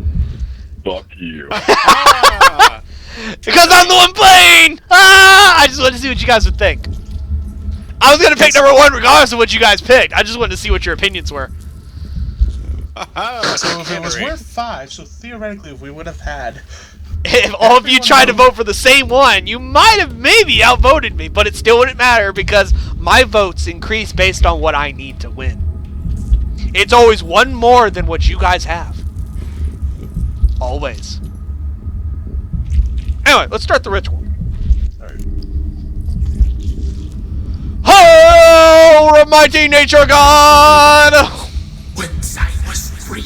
Fuck you. Because I'm the one playing! Ah! I just wanted to see what you guys would think. I was gonna pick number 1 regardless of what you guys picked. I just wanted to see what your opinions were. So if it was worth 5, so theoretically if we would have had... If all of you tried to vote for the same one, you might have maybe outvoted me, but it still wouldn't matter because my votes increase based on what I need to win. It's always one more than what you guys have. Always. Anyway, let's start the ritual. Oh, mighty nature god! Once I was free,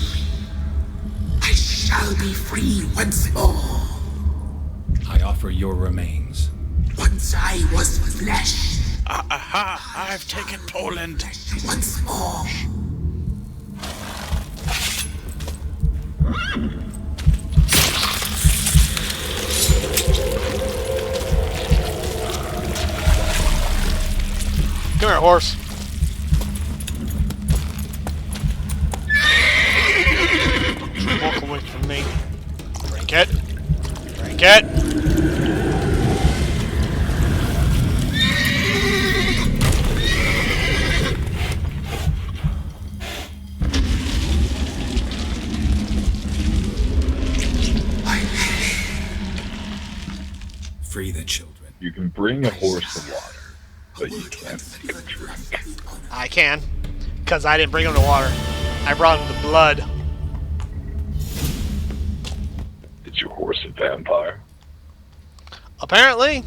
I shall be free once more. I offer your remains. Once I was flesh. Aha! I've taken Poland. Once more. Come here, horse. Walk away from me. Drink it. Drink it. Free the children. You can bring a horse some water, but you can't make him drink. I can. Because I didn't bring him to water. I brought him the blood. Is your horse a vampire? Apparently.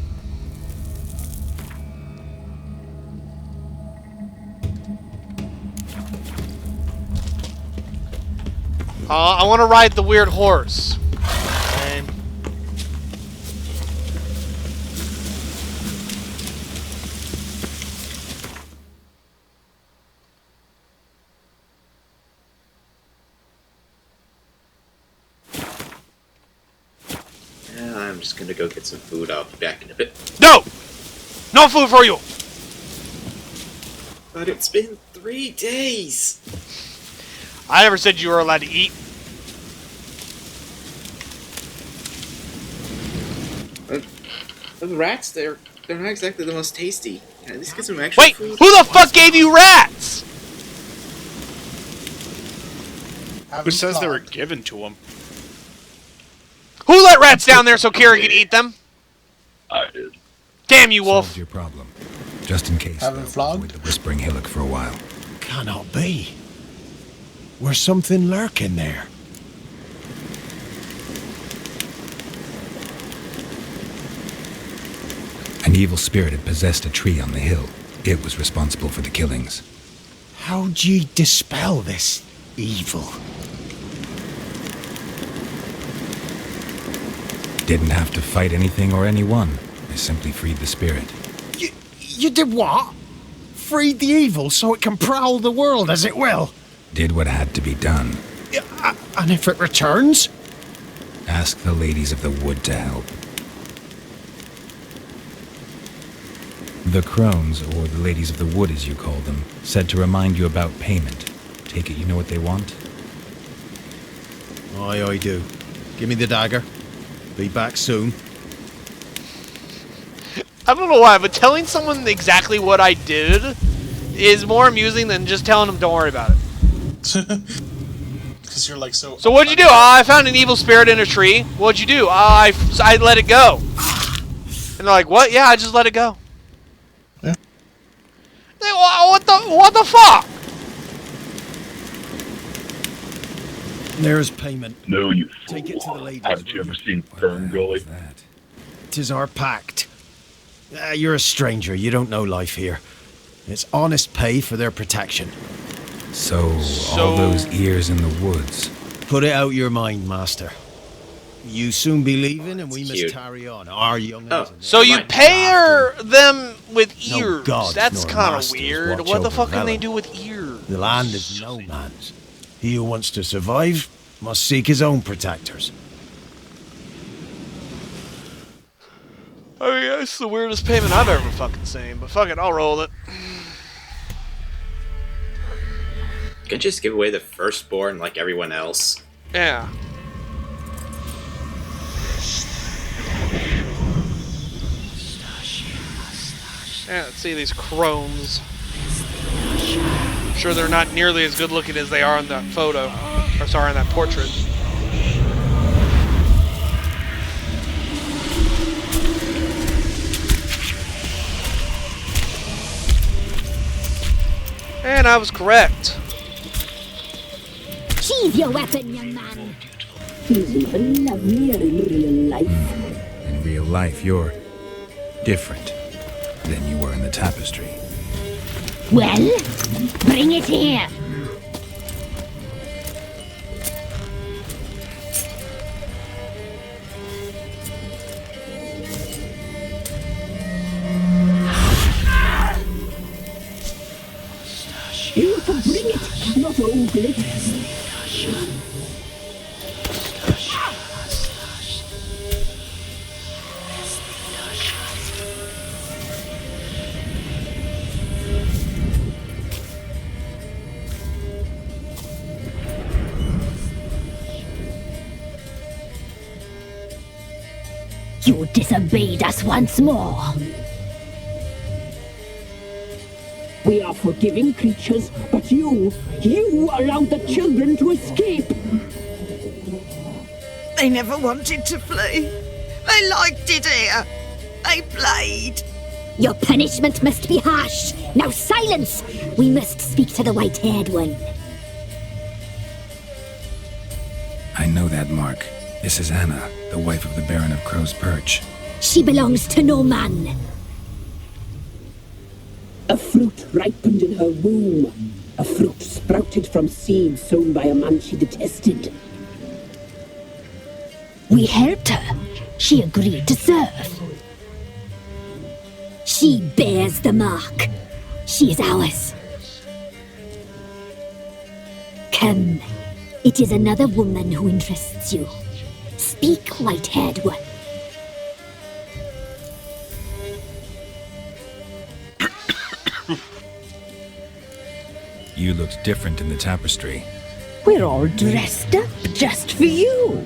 I want to ride the weird horse. Same. I'm just gonna go get some food. I'll be back in a bit. No! No food for you! But it's been 3 days! I never said you were allowed to eat. The rats, they're not exactly the most tasty. At least get some actual Wait! food. Who the fuck gave you rats? Who says they were given to him? Who let rats down there so Kira could eat them? I did. Damn you, Wolf. Solved your problem. Just in case. Haven't flogged? With the Whispering Hillock for a while. Cannot be. There's something lurking there. An evil spirit had possessed a tree on the hill. It was responsible for the killings. How'd ye dispel this evil? Didn't have to fight anything or anyone. I simply freed the spirit. You did what? Freed the evil so it can prowl the world as it will? Did what had to be done. And if it returns? Ask the ladies of the wood to help. The crones, or the ladies of the wood as you call them, said to remind you about payment. Take it you know what they want? Aye, I do. Give me the dagger. Be back soon. I don't know why, but telling someone exactly what I did is more amusing than just telling them don't worry about it. Because you're like so... So what'd you do? I found an evil spirit in a tree. What'd you do? I let it go. And they're like, what? Yeah, I just let it go. Yeah. What the fuck? There's payment. No, you fool. Take it to the ladies. Haven't you ever seen Fern Gully? 'Tis our pact. You're a stranger. You don't know life here. It's honest pay for their protection. So all those ears in the woods. Put it out your mind, master. You soon be leaving, and we must Cute. tarry on. Our young. So you pay them with No ears. gods That's nor kind of masters weird. watch What the over fuck can they Velen. do with ears? The land is no man's. He who wants to survive must seek his own protectors. I mean, that's the weirdest payment I've ever fucking seen, but fuck it, I'll roll it. You can just give away the firstborn like everyone else. Yeah. Yeah, let's see these crones. I'm sure they're not nearly as good looking as they are in that photo. Or sorry, in that portrait. And I was correct. Sheathe your weapon, young man. He's even lovelier in real life. In real life, you're different than you were in the tapestry. Well, bring it here. You can bring it, not ogle it. You disobeyed us once more. We are forgiving creatures, but you allowed the children to escape. They never wanted to flee. They liked it here. They played. Your punishment must be harsh. Now silence! We must speak to the white-haired one. I know that mark. This is Anna, the wife of the Baron of Crow's Perch. She belongs to no man. A fruit ripened in her womb. A fruit sprouted from seeds sown by a man she detested. We helped her. She agreed to serve. She bears the mark. She is ours. Come. It is another woman who interests you. Speak, white-haired one. You looked different in the tapestry. We're all dressed up just for you.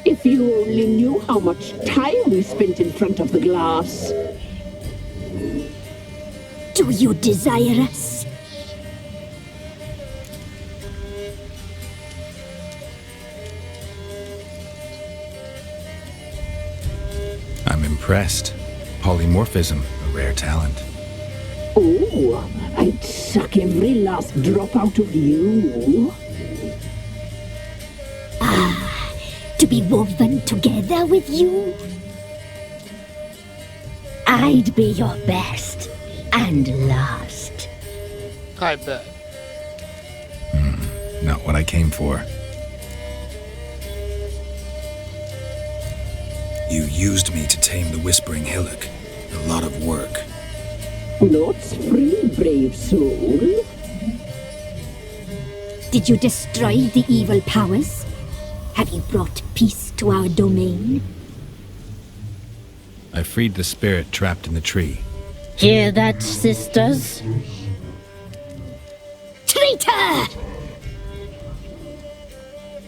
If you only knew how much time we spent in front of the glass. Do you desire us? I'm impressed. Polymorphism, a rare talent. Oh, I'd suck every last drop out of you. Ah, to be woven together with you? I'd be your best and last. I bet. Not what I came for. You used me to tame the Whispering Hillock. A lot of work. Lots free, brave soul. Did you destroy the evil powers? Have you brought peace to our domain? I freed the spirit trapped in the tree. Hear that, sisters? Traitor!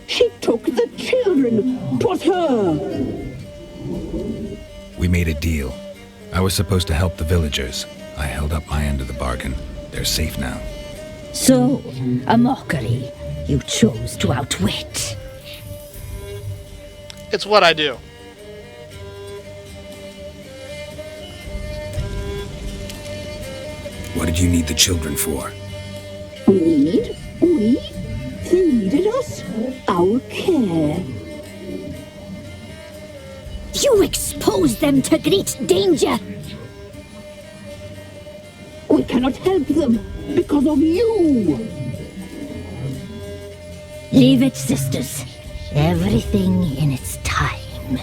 She took the children. 'Twas her. We made a deal. I was supposed to help the villagers. I held up my end of the bargain. They're safe now. So, a mockery you chose to outwit. It's what I do. What did you need the children for? We? They needed us? Our care. You exposed them to great danger. We cannot help them because of you. Leave it, sisters. Everything in its time.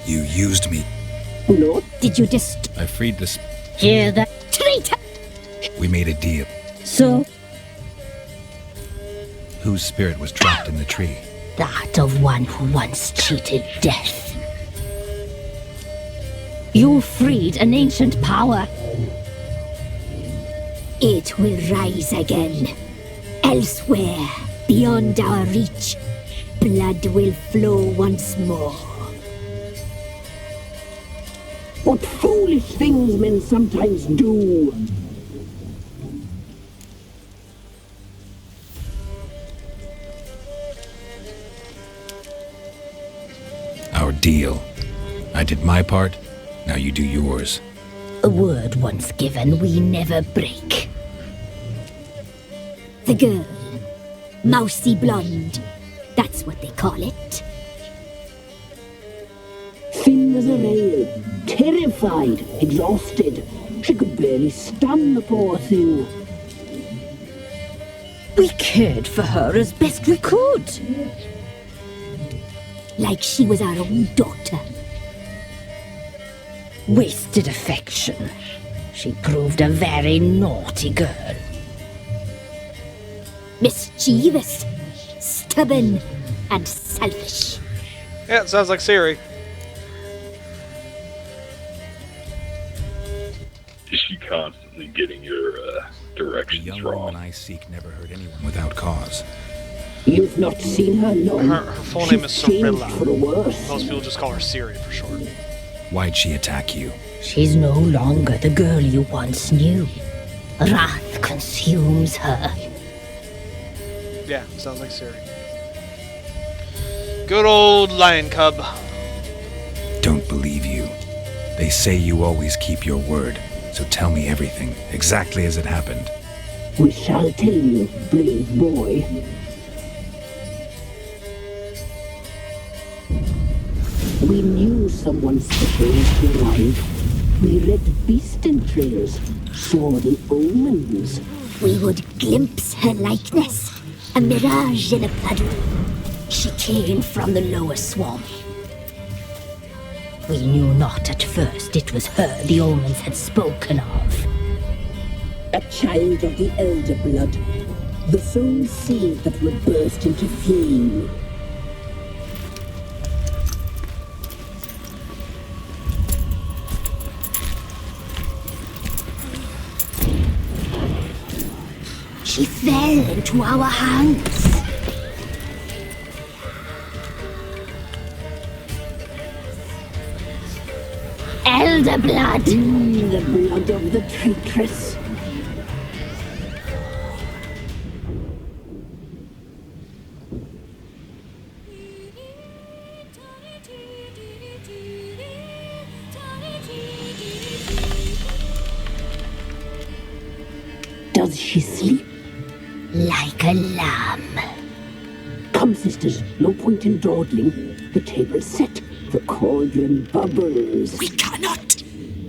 You used me. No. Did you just... I freed the... Hear that? Traitor! We made a deal. So? Whose spirit was trapped in the tree? That of one who once cheated death. You freed an ancient power. It will rise again. Elsewhere, beyond our reach, blood will flow once more. What foolish things men sometimes do. Our deal. I did my part. Now you do yours. A word once given, we never break. The girl. Mousy blonde. That's what they call it. Thin as a rail, terrified, exhausted. She could barely stand, the poor thing. We cared for her as best we could. Like she was our own daughter. Wasted affection. She proved a very naughty girl. Mischievous, stubborn, and selfish. Yeah, it sounds like Siri. Is she constantly getting your directions The young wrong? woman I seek never hurt anyone without cause. You've not seen her long. Her full name is She's changed Cirilla. for the worse. Most people just call her Siri for short. Why'd she attack you? She's no longer the girl you once knew. Wrath consumes her. Yeah, sounds like Siri. Good old lion cub. Don't believe you. They say you always keep your word, so tell me everything, exactly as it happened. We shall tell you, brave boy. We knew someone special would arrive. We read beast entrails, saw the omens. We would glimpse her likeness. A mirage in a puddle. She came from the lower swamp. We knew not at first it was her the omens had spoken of. A child of the elder blood. The soul seed that would burst into flame. She fell into our hands. Elder blood! The blood of the traitress. Does she sleep? Like a lamb. Come, sisters, no point in dawdling. The table's set. The cauldron bubbles. We cannot!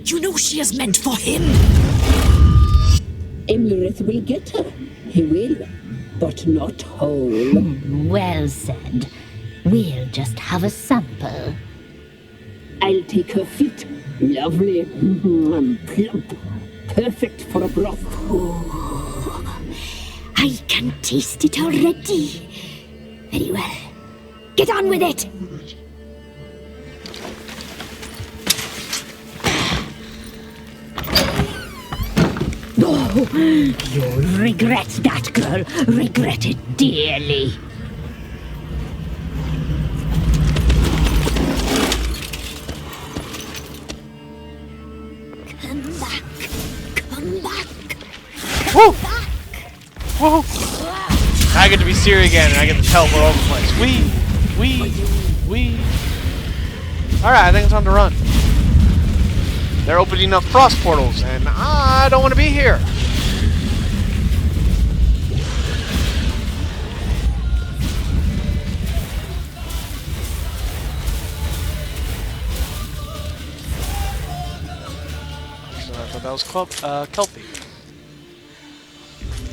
You know she is meant for him! Emlyrith will get her. He will, but not whole. Well said. We'll just have a sample. I'll take her feet. Lovely. Plump. Perfect for a broth. Oh, I can taste it already. Very well. Get on with it. Oh, you'll regret that, girl. Regret it dearly. Come back. Come back. Woo! Woo! I get to be Siri again, and I get to teleport all over the place. Wee. Alright, I think it's time to run. They're opening up frost portals, and I don't want to be here. So I thought that was Kelpie.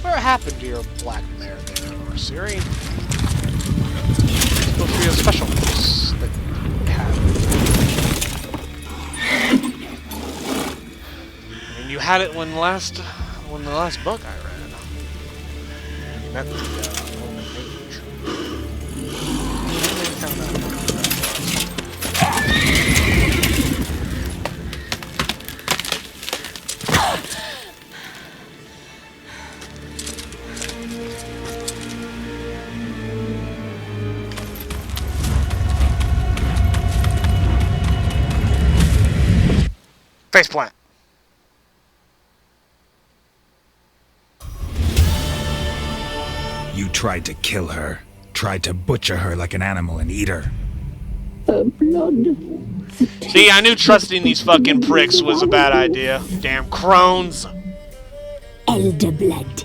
What happened to your black mare there, Siri? Let's go through your specials that you have. I mean, you had it when the last book I read. You met the Roman mage. Faceplant. You tried to kill her. Tried to butcher her like an animal and eat her. Her blood See, I knew trusting these fucking pricks was a bad idea. Damn crones. Elder blood.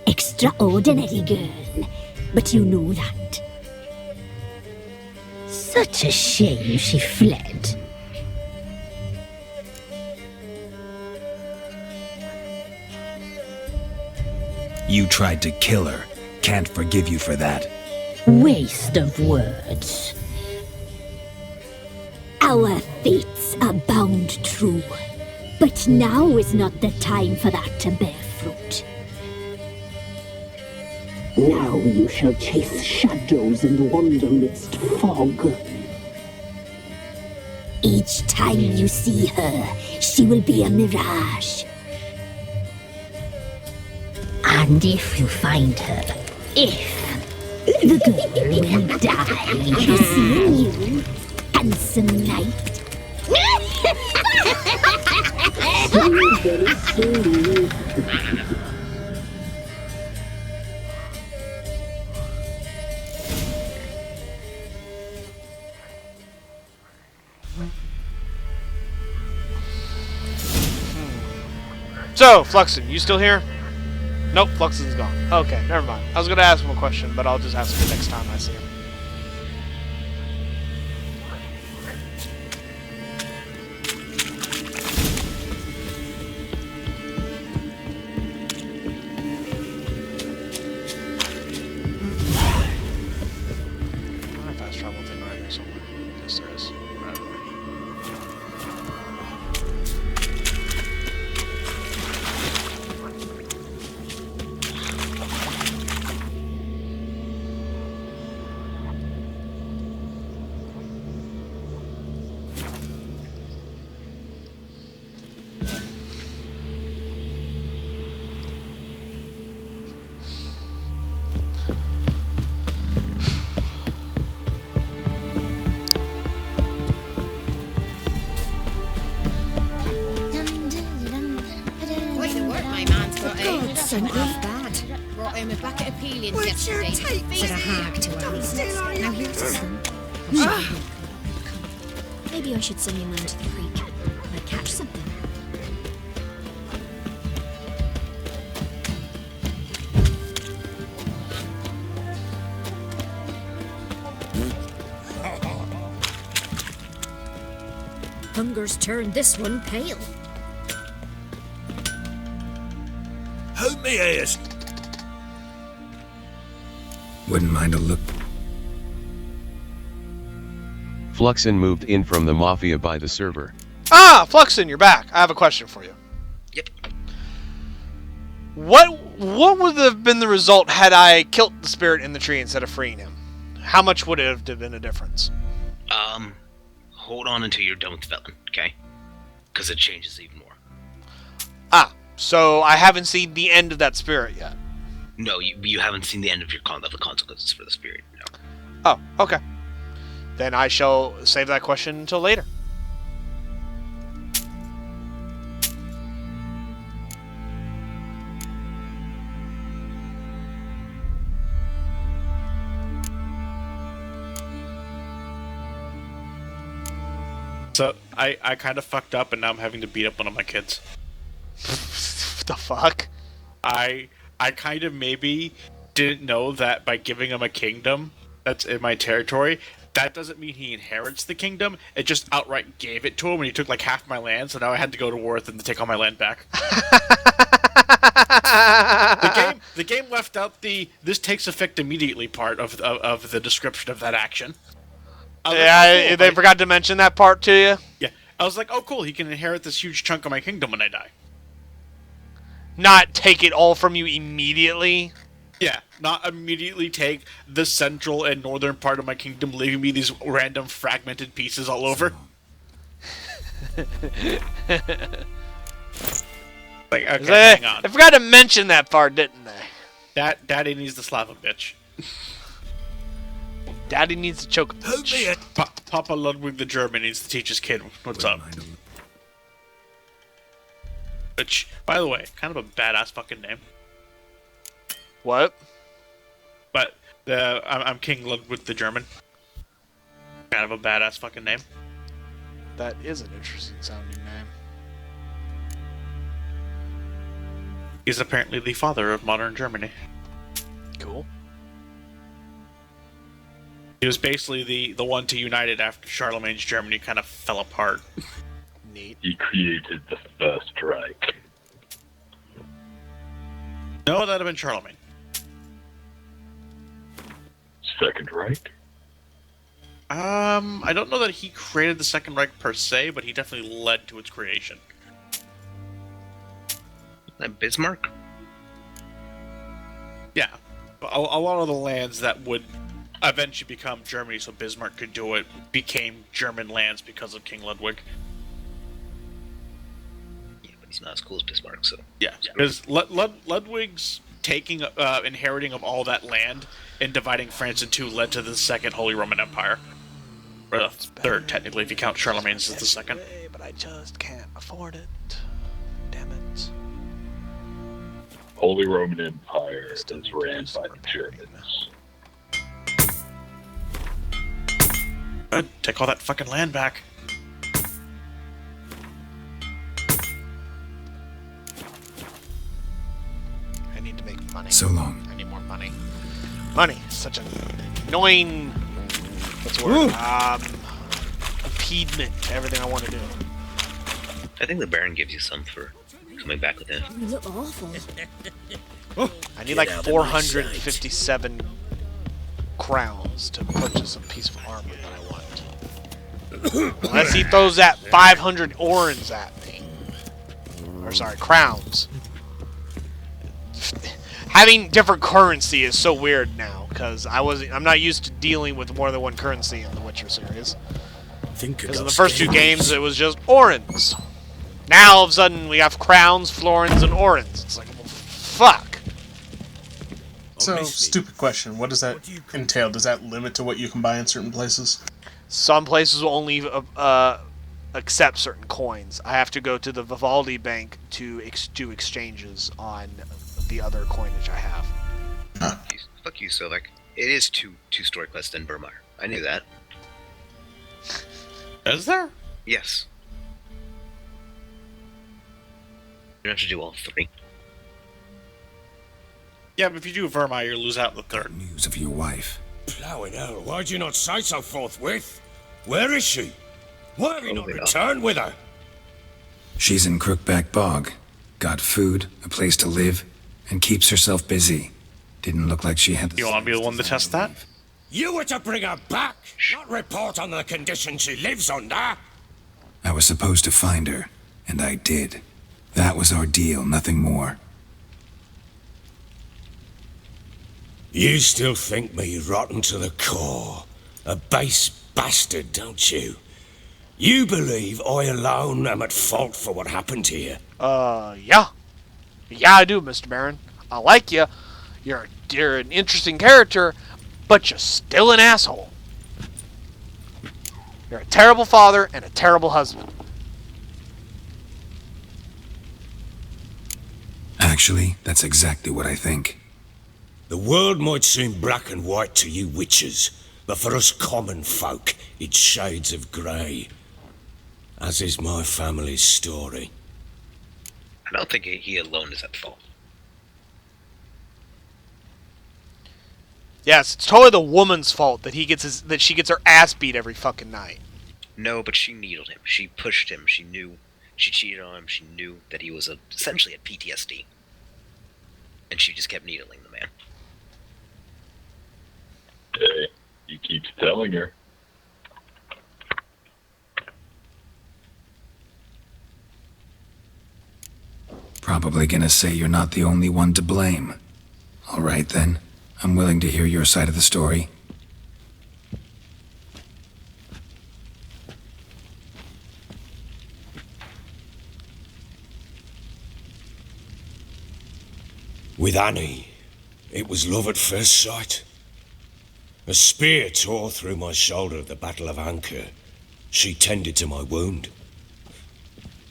Extraordinary girl. But you know that. Such a shame she fled. You tried to kill her. Can't forgive you for that. Waste of words. Our fates are bound true. But now is not the time for that to bear fruit. Now you shall chase shadows and wander midst fog. Each time you see her, she will be a mirage. And if you find her, the girl will die. Seeing you, handsome knight. Very soon. So, Fluxen, you still here? Nope, Fluxen's gone. Okay, never mind. I was gonna ask him a question, but I'll just ask him next time I see him. I wonder if fast travel thing right here somewhere. Yes, there is. Right over there. Quite the work my man's got in. God's sake, not bad. Brought him a bucket of peelings Where'd you yesterday. take Said a this? hag to her. Now here's some. Maybe I should send your man to the creek. Might catch something. Hunger's turned this one pale. Hold me ears. Wouldn't mind a look. Fluxen moved in from the Mafia by the server. Ah, Fluxen, you're back. I have a question for you. Yep. What would have been the result had I killed the spirit in the tree instead of freeing him? How much would it have been a difference? Hold on until you're done with the felon, okay? Because it changes even more. Ah, so I haven't seen the end of that spirit yet. No, you haven't seen the end of the consequences for the spirit, no. Oh, okay. Then I shall save that question until later. So I kind of fucked up, and now I'm having to beat up one of my kids. What the fuck? I kind of maybe didn't know that by giving him a kingdom that's in my territory, that doesn't mean he inherits the kingdom. It just outright gave it to him, and he took like half my land, so now I had to go to war with him to take all my land back. The game left out the "this takes effect immediately" part of the description of that action. Yeah, cool. They forgot to mention that part to you? Yeah. I was like, oh cool, he can inherit this huge chunk of my kingdom when I die. Not take it all from you immediately? Yeah, not immediately take the central and northern part of my kingdom, leaving me these random fragmented pieces all over. Like, okay, hang on. I forgot to mention that part, didn't they? Daddy needs to slap a bitch. Daddy needs to choke. Papa Ludwig the German needs to teach his kid what's up. Which, by the way, kind of a badass fucking name. What? But I'm King Ludwig the German. Kind of a badass fucking name. That is an interesting sounding name. He's apparently the father of modern Germany. Cool. He was basically the one to unite it after Charlemagne's Germany kind of fell apart. Neat. He created the First Reich. No, that'd have been Charlemagne. Second Reich? I don't know that he created the Second Reich per se, but he definitely led to its creation. That Bismarck? Yeah. A lot of the lands that would eventually become Germany so Bismarck could do it became German lands because of King Ludwig. Yeah, but he's not as cool as Bismarck, so... Yeah, because Ludwig's taking, inheriting of all that land and dividing France in two led to the Second Holy Roman Empire. Or the third, technically, if you count Charlemagne's as the second. But I just can't afford it. Damn it. Holy Roman Empire is ran by the Germans. Good. Take all that fucking land back. I need to make money. So long. I need more money. Money. Such an annoying... What's the word? Impediment to everything I want to do. I think the Baron gives you some for coming back with him. You look awful. I need like 457 crowns to purchase a piece of armor that I want. Unless he throws that 500 orens at me. Or sorry, crowns. Having different currency is so weird now, because I'm not used to dealing with more than one currency in the Witcher series. Because in the first two games it was just orens. Now all of a sudden we have crowns, florins, and orens. It's like, well, fuck. So, stupid question. What does that entail? Does that limit to what you can buy in certain places? Some places will only accept certain coins. I have to go to the Vivaldi Bank to do exchanges on the other coinage I have. Huh. Fuck you, Sovek. It is two story quests in Burmar. I knew that. Is there? Yes. You don't have to do all three. Yeah, but if you do Vermeer, you lose out in the third. News of your wife. Plowing hell, why'd you not say so forthwith? Where is she? Why have you not returned with her? She's in Crookback Bog. Got food, a place to live, and keeps herself busy. Didn't look like she had the... You want to be the one to test that? You were to bring her back, not report on the conditions she lives under. I was supposed to find her, and I did. That was our deal, nothing more. You still think me rotten to the core. A base bastard, don't you? You believe I alone am at fault for what happened here? Yeah. Yeah, I do, Mr. Baron. I like you. You're an interesting character, but you're still an asshole. You're a terrible father and a terrible husband. Actually, that's exactly what I think. The world might seem black and white to you witches, but for us common folk, it's shades of grey. As is my family's story. I don't think he alone is at fault. Yes, it's totally the woman's fault that she gets her ass beat every fucking night. No, but she needled him. She pushed him. She knew. She cheated on him. She knew that he was essentially at PTSD. And she just kept needling the man. Hey, he keeps telling her. Probably gonna say you're not the only one to blame. All right, then. I'm willing to hear your side of the story. With Annie, it was love at first sight. A spear tore through my shoulder at the Battle of Anchor. She tended to my wound.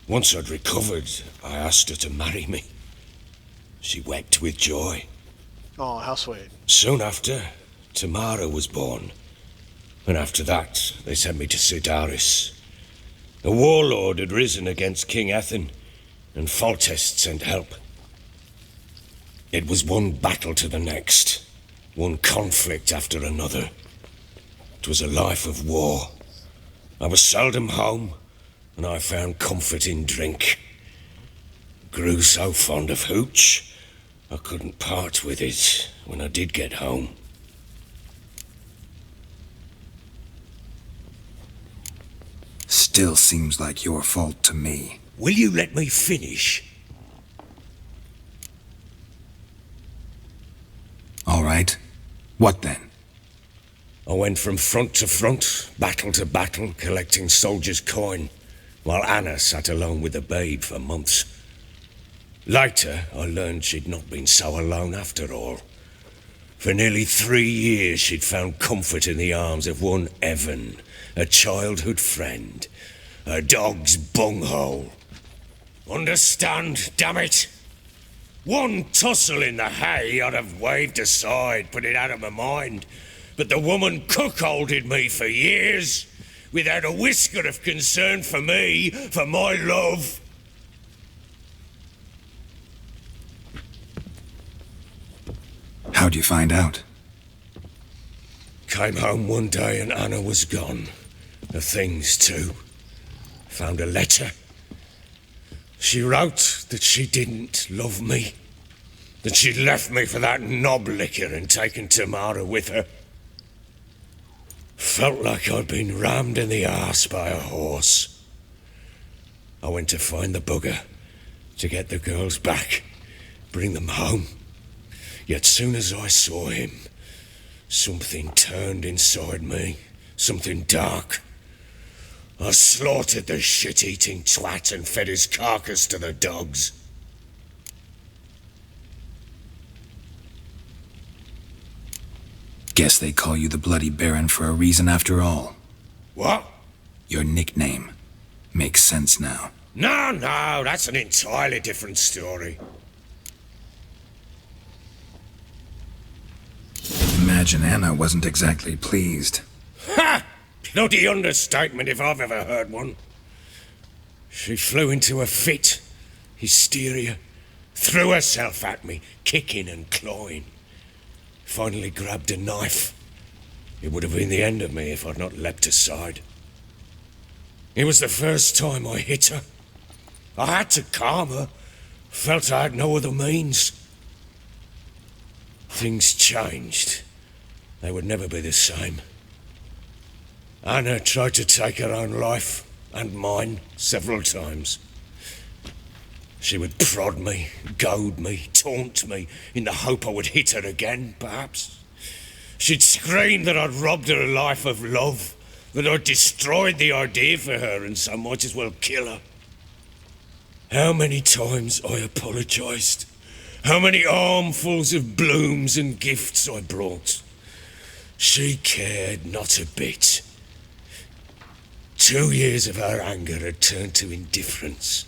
Once I'd recovered, I asked her to marry me. She wept with joy. Oh, how sweet. Soon after, Tamara was born. And after that, they sent me to Sidaris. A warlord had risen against King Ethan, and Foltest sent help. It was one battle to the next, one conflict after another. It was a life of war. I was seldom home, and I found comfort in drink. Grew so fond of hooch, I couldn't part with it when I did get home. Still seems like your fault to me. Will you let me finish? All right. What then? I went from front to front, battle to battle, collecting soldiers' coin, while Anna sat alone with the babe for months. Later, I learned she'd not been so alone after all. For nearly 3 years, she'd found comfort in the arms of one Evan, a childhood friend, her dog's bunghole. Understand, damn it? One tussle in the hay I'd have waved aside, put it out of my mind. But the woman cuckolded me for years, without a whisker of concern for me, for my love. How'd you find out? Came home one day and Anna was gone. Her things too. Found a letter. She wrote that she didn't love me. That she'd left me for that knob licker and taken Tamara with her. Felt like I'd been rammed in the arse by a horse. I went to find the bugger, to get the girls back, bring them home. Yet soon as I saw him, something turned inside me, something dark. I slaughtered the shit-eating twat and fed his carcass to the dogs. Guess they call you the Bloody Baron for a reason after all. What? Your nickname. Makes sense now. No, that's an entirely different story. Imagine Anna wasn't exactly pleased. Ha! Bloody understatement if I've ever heard one. She flew into a fit, hysteria, threw herself at me, kicking and clawing. Finally grabbed a knife. It would have been the end of me if I'd not leapt aside. It was the first time I hit her. I had to calm her. Felt I had no other means. Things changed. They would never be the same. Anna tried to take her own life, and mine, several times. She would prod me, goad me, taunt me, in the hope I would hit her again, perhaps. She'd scream that I'd robbed her a life of love, that I'd destroyed the idea for her and so might as well kill her. How many times I apologised. How many armfuls of blooms and gifts I brought. She cared not a bit. 2 years of her anger had turned to indifference,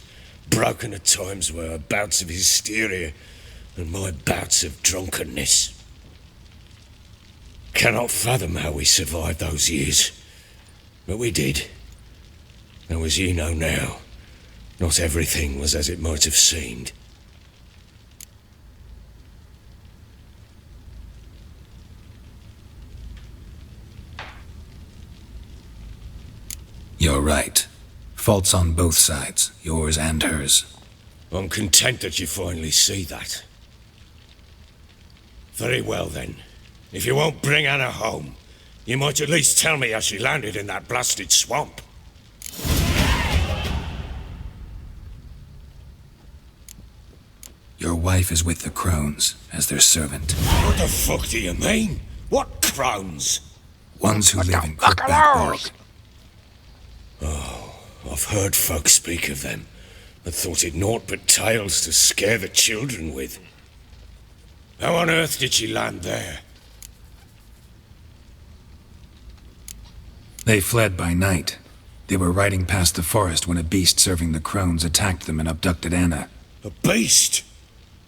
broken at times by her bouts of hysteria and my bouts of drunkenness. Cannot fathom how we survived those years, but we did. Though as you know now, not everything was as it might have seemed. You're right. Faults on both sides, yours and hers. I'm content that you finally see that. Very well then. If you won't bring Anna home, you might at least tell me how she landed in that blasted swamp. Your wife is with the crones, as their servant. What the fuck do you mean? What crones? Ones who live in Crookback Bog. Oh, I've heard folk speak of them, but thought it naught but tales to scare the children with. How on earth did she land there? They fled by night. They were riding past the forest when a beast serving the crones attacked them and abducted Anna. A beast?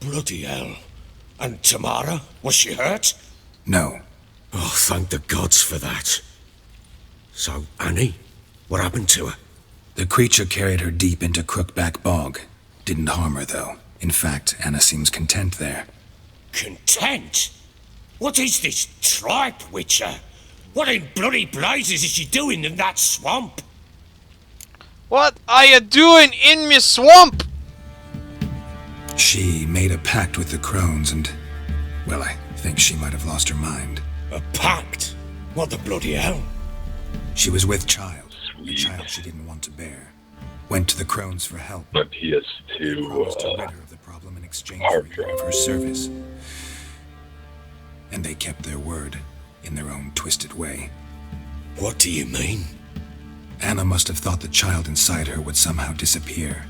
Bloody hell. And Tamara? Was she hurt? No. Oh, thank the gods for that. So, Annie, what happened to her? The creature carried her deep into Crookback Bog. Didn't harm her, though. In fact, Anna seems content there. Content? What is this tripe, Witcher? What in bloody blazes is she doing in that swamp? What are you doing in me swamp? She made a pact with the crones and, well, I think she might have lost her mind. A pact? What the bloody hell? She was with child, a child she didn't want to bear. Went to the crones for help. My PS2 promised to rid her of the problem in exchange for a year of her service. And they kept their word, in their own twisted way. What do you mean? Anna must have thought the child inside her would somehow disappear.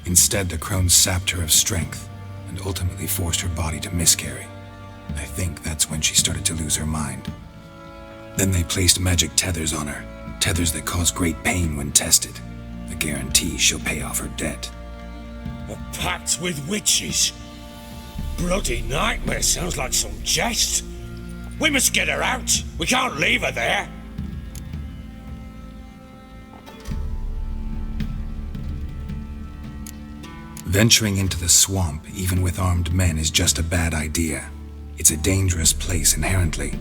Instead, the crones sapped her of strength, and ultimately forced her body to miscarry. I think that's when she started to lose her mind. Then they placed magic tethers on her, tethers that cause great pain when tested. A guarantee she'll pay off her debt. A pact with witches? Bloody nightmare, sounds like some jest. We must get her out. We can't leave her there. Venturing into the swamp, even with armed men, is just a bad idea. It's a dangerous place inherently,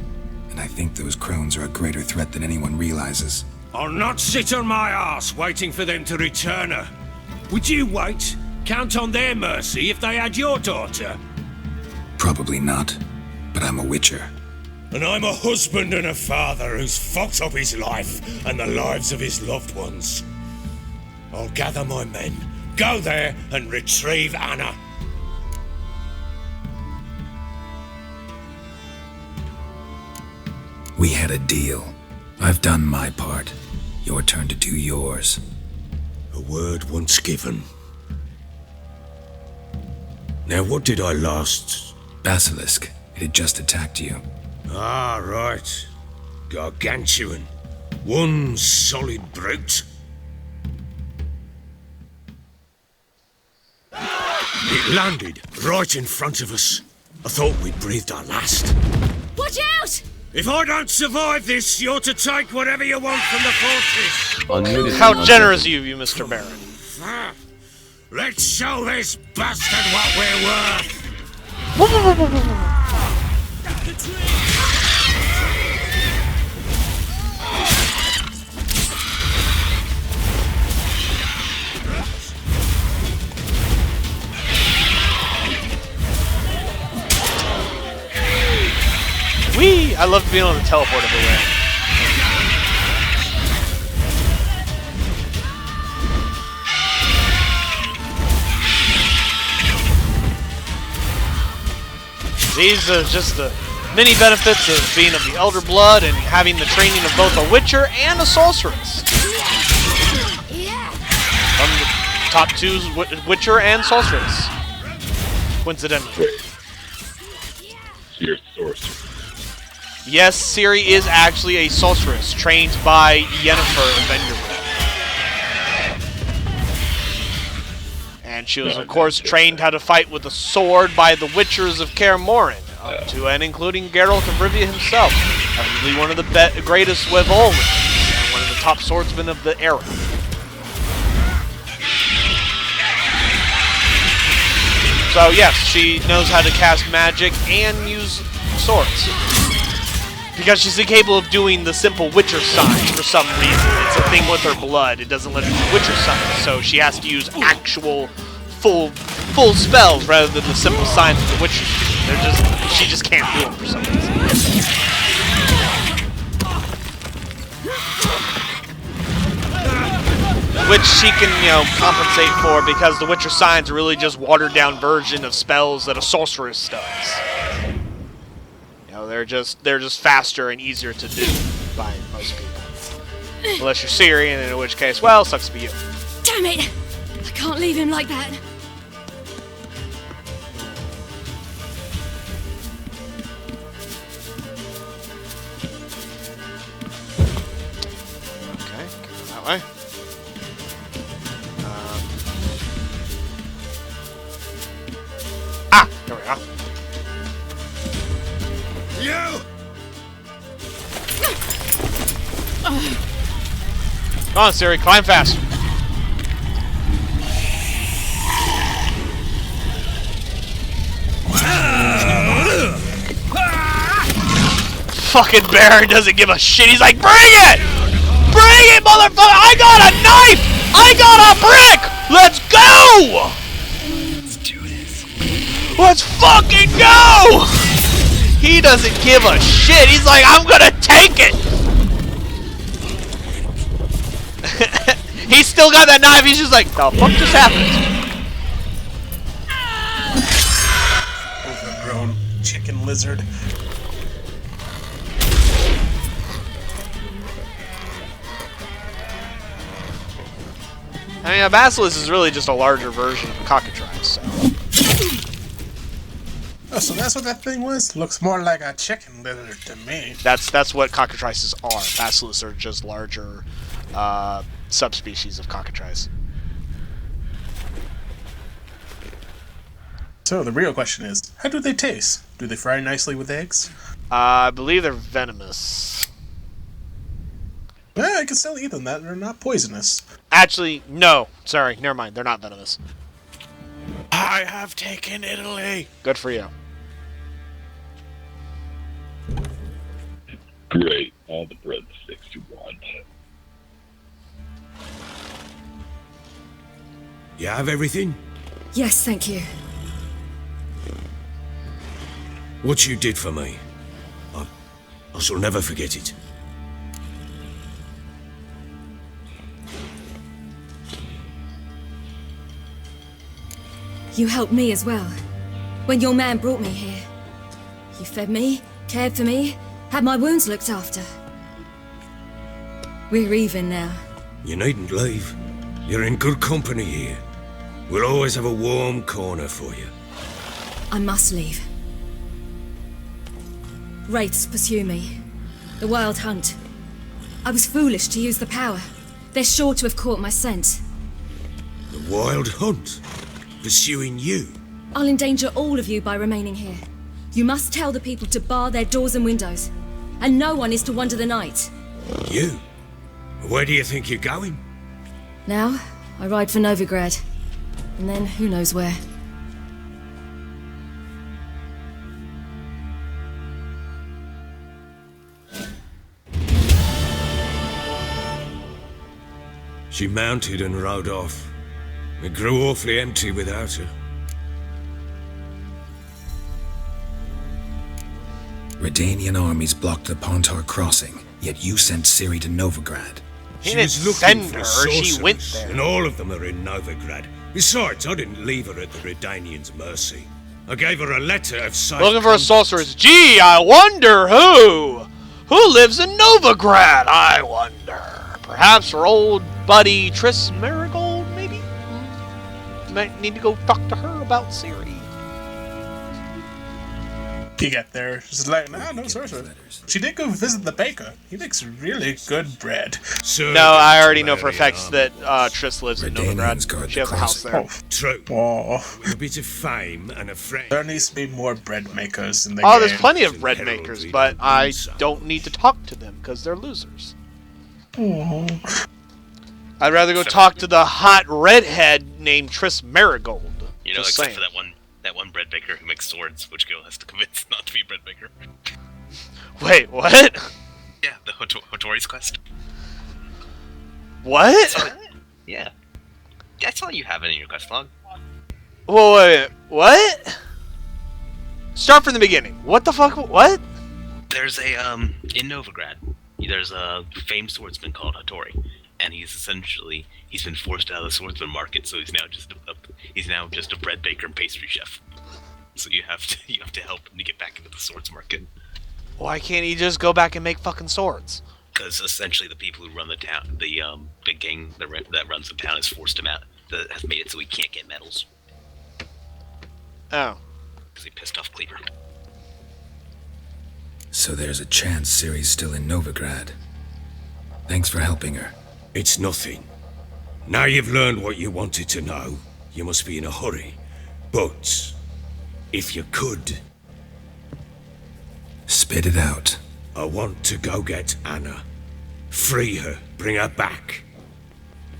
and I think those crones are a greater threat than anyone realizes. I'll not sit on my arse waiting for them to return her. Would you wait? Count on their mercy if they had your daughter? Probably not, but I'm a witcher. And I'm a husband and a father who's fucked up his life and the lives of his loved ones. I'll gather my men, go there and retrieve Anna. We had a deal. I've done my part. Your turn to do yours. A word once given. Now what did I last... Basilisk. It had just attacked you. Ah, right. Gargantuan. One solid brute. It landed right in front of us. I thought we'd breathed our last. Watch out! If I don't survive this, you're to take whatever you want from the fortress. Unmuted. How generous of you, Mr. Baron. Let's show this bastard what we're worth. Whee! I love being able to teleport everywhere. These are just the many benefits of being of the Elder Blood and having the training of both a Witcher and a Sorceress. From the top two, Witcher and Sorceress. Coincidentally. You're a sorcerer. Yes, Ciri is actually a sorceress trained by Yennefer of Enderega. And she was, of course, trained how to fight with a sword by the Witchers of Kaer Morhen, up to and including Geralt of Rivia himself, arguably one of the greatest of all witches, and one of the top swordsmen of the era. So yes, she knows how to cast magic and use swords. Because she's incapable of doing the simple Witcher signs for some reason. It's a thing with her blood. It doesn't let her do Witcher signs, so she has to use actual full spells rather than the simple signs of the Witcher. She just can't do them for some reason. Which she can, compensate for because the Witcher signs are really just watered down version of spells that a sorceress does. They're just faster and easier to do by most people. Unless you're Ciri, and in which case, well, sucks to be you. Damn it! I can't leave him like that. Okay, go that way. There we go. You! Come on, Ciri, climb faster. Fucking Baron doesn't give a shit. He's like, bring it! Bring it, motherfucker! I got a knife! I got a brick! Let's go! Let's do this. Let's fucking go! He doesn't give a shit. He's like, I'm gonna take it! He's still got that knife. He's just like, the fuck just happened? Overgrown chicken lizard. I mean, a basilisk is really just a larger version of a cockatrice, so. Oh, so that's what that thing was? Looks more like a chicken lizard to me. That's what cockatrices are. Basilisks are just larger subspecies of cockatrice. So the real question is, how do they taste? Do they fry nicely with eggs? I believe they're venomous. Yeah, I can still eat them. That they're not poisonous. Actually, no. Sorry, never mind. They're not venomous. I have taken Italy. Good for you. Great. All the breadsticks you want. You have everything? Yes, thank you. What you did for me, I shall never forget it. You helped me as well. When your man brought me here. You fed me, cared for me, had my wounds looked after. We're even now. You needn't leave. You're in good company here. We'll always have a warm corner for you. I must leave. Wraiths pursue me. The wild hunt. I was foolish to use the power. They're sure to have caught my scent. The wild hunt? Pursuing you? I'll endanger all of you by remaining here. You must tell the people to bar their doors and windows. And no one is to wander the night. You? Where do you think you're going? Now, I ride for Novigrad. And then, who knows where. She mounted and rode off. It grew awfully empty without her. Redanian armies blocked the Pontar crossing, yet you sent Ciri to Novigrad. He She didn't was looking send for her, sorcerers, she went there. and all of them are in Novigrad. Besides, I didn't leave her at the Redanians' mercy. I gave her a letter of safe Looking for a conduct. sorceress. Gee, I wonder who? Who lives in Novigrad, I wonder? Perhaps her old buddy Triss Marigold, maybe? Might need to go talk to her about Ciri. You get there, she's like, nah, no sorcerer. She did go visit the baker. He makes really good bread. Sir, No, I already know for a fact that Triss lives in Novigrad. She has a house there. True. Oh. A bit of fame and a friend. There needs to be more bread makers in the Oh, game. there's plenty of bread makers, but I don't need to talk to them because they're losers. Oh. I'd rather go talk to the hot redhead named Triss Marigold. You know, Just except saying. for that one bread baker who makes swords, which Gil has to convince not to be a bread baker. Wait, what? Yeah, the Hotori's quest. What? Yeah. That's all you have in your quest log. Whoa, wait, what? Start from the beginning. What the fuck? What? There's a, in Novigrad, there's a famed swordsman called Hattori. And he's been forced out of the swordsman market, so he's now just a bread baker and pastry chef. So you have to help him to get back into the swords market. Why can't he just go back and make fucking swords? Because essentially the people who run the town, the big gang that runs the town, has forced him out. That has made it so he can't get medals. Oh. Because he pissed off Cleaver. So there's a chance Ciri's still in Novigrad. Thanks for helping her. It's nothing. Now you've learned what you wanted to know, you must be in a hurry. But, if you could... Spit it out. I want to go get Anna. Free her, bring her back.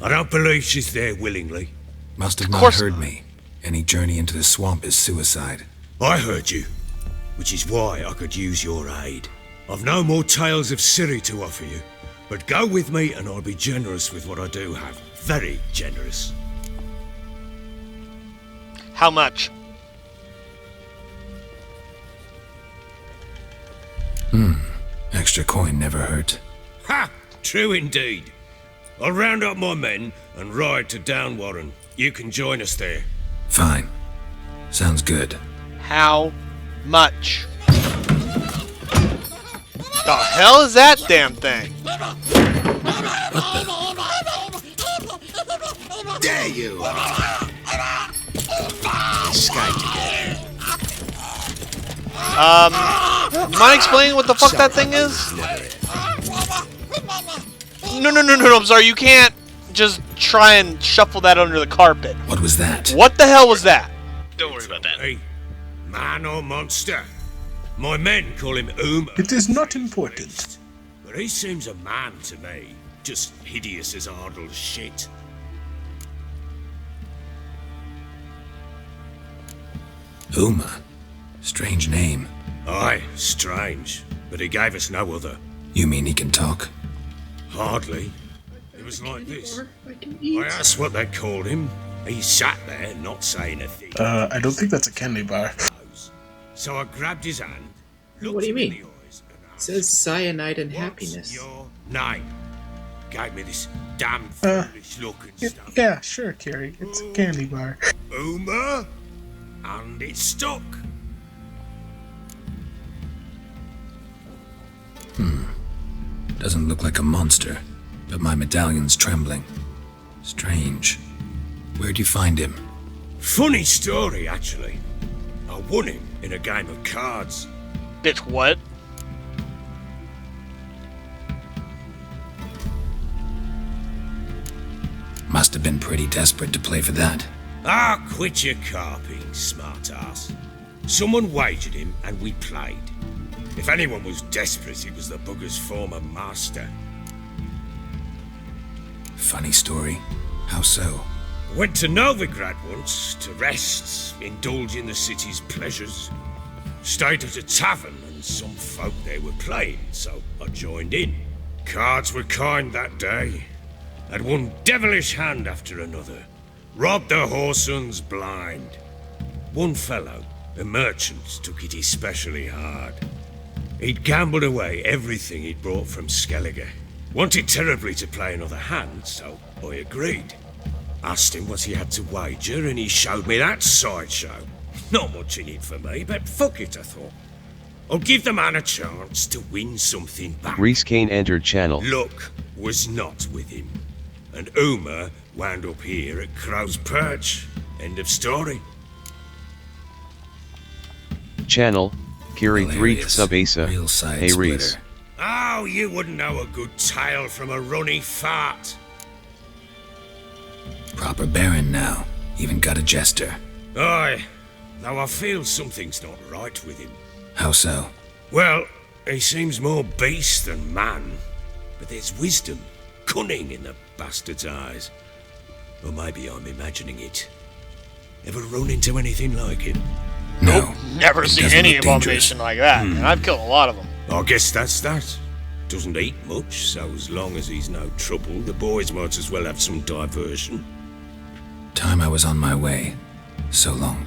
I don't believe she's there willingly. Must have not heard me. Any journey into the swamp is suicide. I heard you, which is why I could use your aid. I've no more tales of Ciri to offer you, but go with me and I'll be generous with what I do have. Very generous. How much? Extra coin never hurt. Ha! True indeed. I'll round up my men and ride to Downwarren. You can join us there. Fine. Sounds good. How much? The hell is that damn thing? There you are! Escape again. Mind explaining what the fuck that thing is? No, I'm sorry, you can't just try and shuffle that under the carpet. What was that? What the hell was that? Don't worry about that. Hey, man or monster? My men call him It is not important. But he seems a man to me. Just hideous as Ardle's shit. Strange name. Aye, strange. But he gave us no other. You mean he can talk? Hardly. It was like this. I asked what they called him. He sat there, not saying a thing. I don't think that's a candy bar. So I grabbed his hand. What do you mean? It says cyanide and happiness. Your name. Gave me this damn foolish look and stuff. Yeah, sure, Carrie. It's a candy bar. Uma? And it stuck. Doesn't look like a monster, but my medallion's trembling. Strange. Where'd you find him? Funny story, actually. I won him in a game of cards. Bitch, what? Must have been pretty desperate to play for that. Ah, quit your carping, smartass. Someone wagered him and we played. If anyone was desperate, it was the bugger's former master. Funny story. How so? Went to Novigrad once to rest, indulge in the city's pleasures. Stayed at a tavern and some folk there were playing, so I joined in. Cards were kind that day. Had one devilish hand after another. Robbed the whoresons blind. One fellow, a merchant, took it especially hard. He'd gambled away everything he'd brought from Skellige. Wanted terribly to play another hand, so I agreed. Asked him what he had to wager, and he showed me that sideshow. Not much in it for me, but fuck it, I thought. I'll give the man a chance to win something back. Reese Kane entered channel. Luck was not with him. And Uma wound up here at Crow's Perch. End of story. Channel. Kiri 3 sub Asa. Hey Reese. Oh, you wouldn't know a good tale from a runny fart. Proper baron now. Even got a jester. Aye. Though I feel something's not right with him. How so? Well, he seems more beast than man. But there's wisdom, cunning in the bastard's eyes. Or maybe I'm imagining it. Ever run into anything like him? No. Never seen any abomination like that, and I've killed a lot of them. I guess that's that. Doesn't eat much, so as long as he's no trouble, the boys might as well have some diversion. Time I was on my way. So long.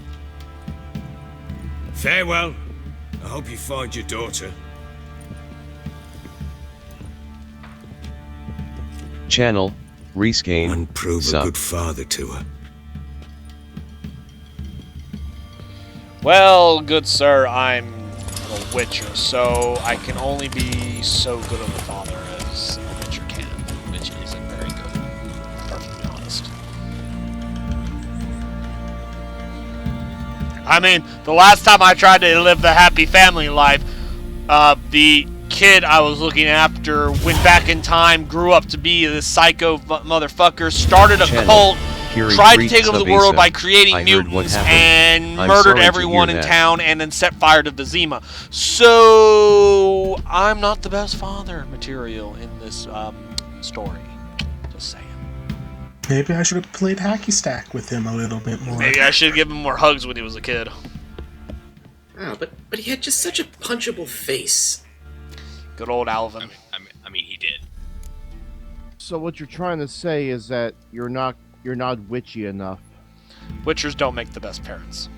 Farewell. I hope you find your daughter. Channel. Reese Kane. And prove sub. a good father to her. Well, good sir, I'm a witcher, so I can only be so good of a father as a witcher can, which isn't very good, perfectly honest. I mean, the last time I tried to live the happy family life, the kid I was looking after went back in time, grew up to be this psycho motherfucker, started a cult, tried to take over the world by creating mutants, and murdered everyone in town, and then set fire to Vizima. So, I'm not the best father material in this story. Just saying. Maybe I should have played hacky stack with him a little bit more. Maybe I should have given him more hugs when he was a kid. Oh, but he had just such a punchable face. Good old Alvin. I mean, he did. So what you're trying to say is that you're not witchy enough. Witchers don't make the best parents.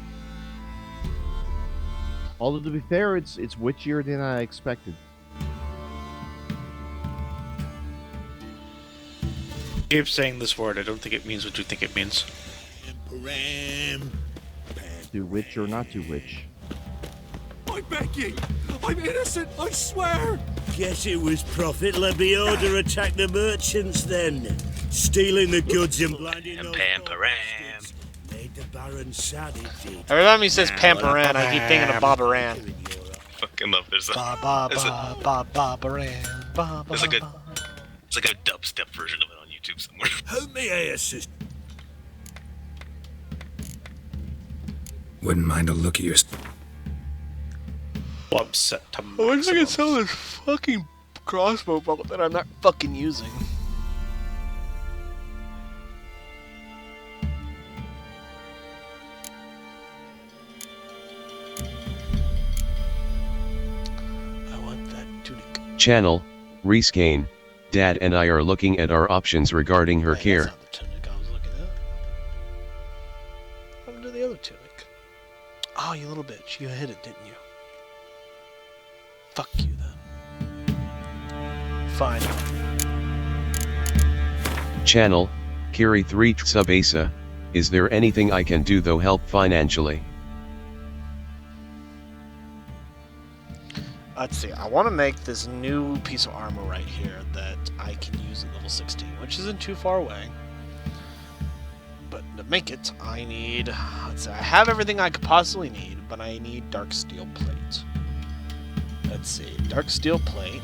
Although to be fair, it's witchier than I expected. Keep saying this word. I don't think it means what you think it means. Do witch or not do witch? I beg you! I'm innocent, I swear! Guess it was Prophet Lebioda attacked the merchants then. Stealing the goods and blinding those bastards. Made the Baron sad, it did. Every time he says Pamparan, I keep thinking of Bobaran. Fucking love this. There's like a dubstep version of it on YouTube somewhere. Who may I assist? Wouldn't mind a look at your... Upset to I wish I could sell this fucking crossbow bolt that I'm not fucking using. I want that tunic. Channel, Reese Kane, Dad and I are looking at our options regarding her care. That's not the tunic I was looking at. What happened to the other tunic? Oh, you little bitch. You hit it, didn't you? Fuck you, then. Fine. Channel, Kiri 3 sub Asa, is there anything I can do though help financially? Let's see. I want to make this new piece of armor right here that I can use at level 16, which isn't too far away. But to make it, I need... Let's see. I have everything I could possibly need, but I need dark steel plate. Let's see, dark steel plate.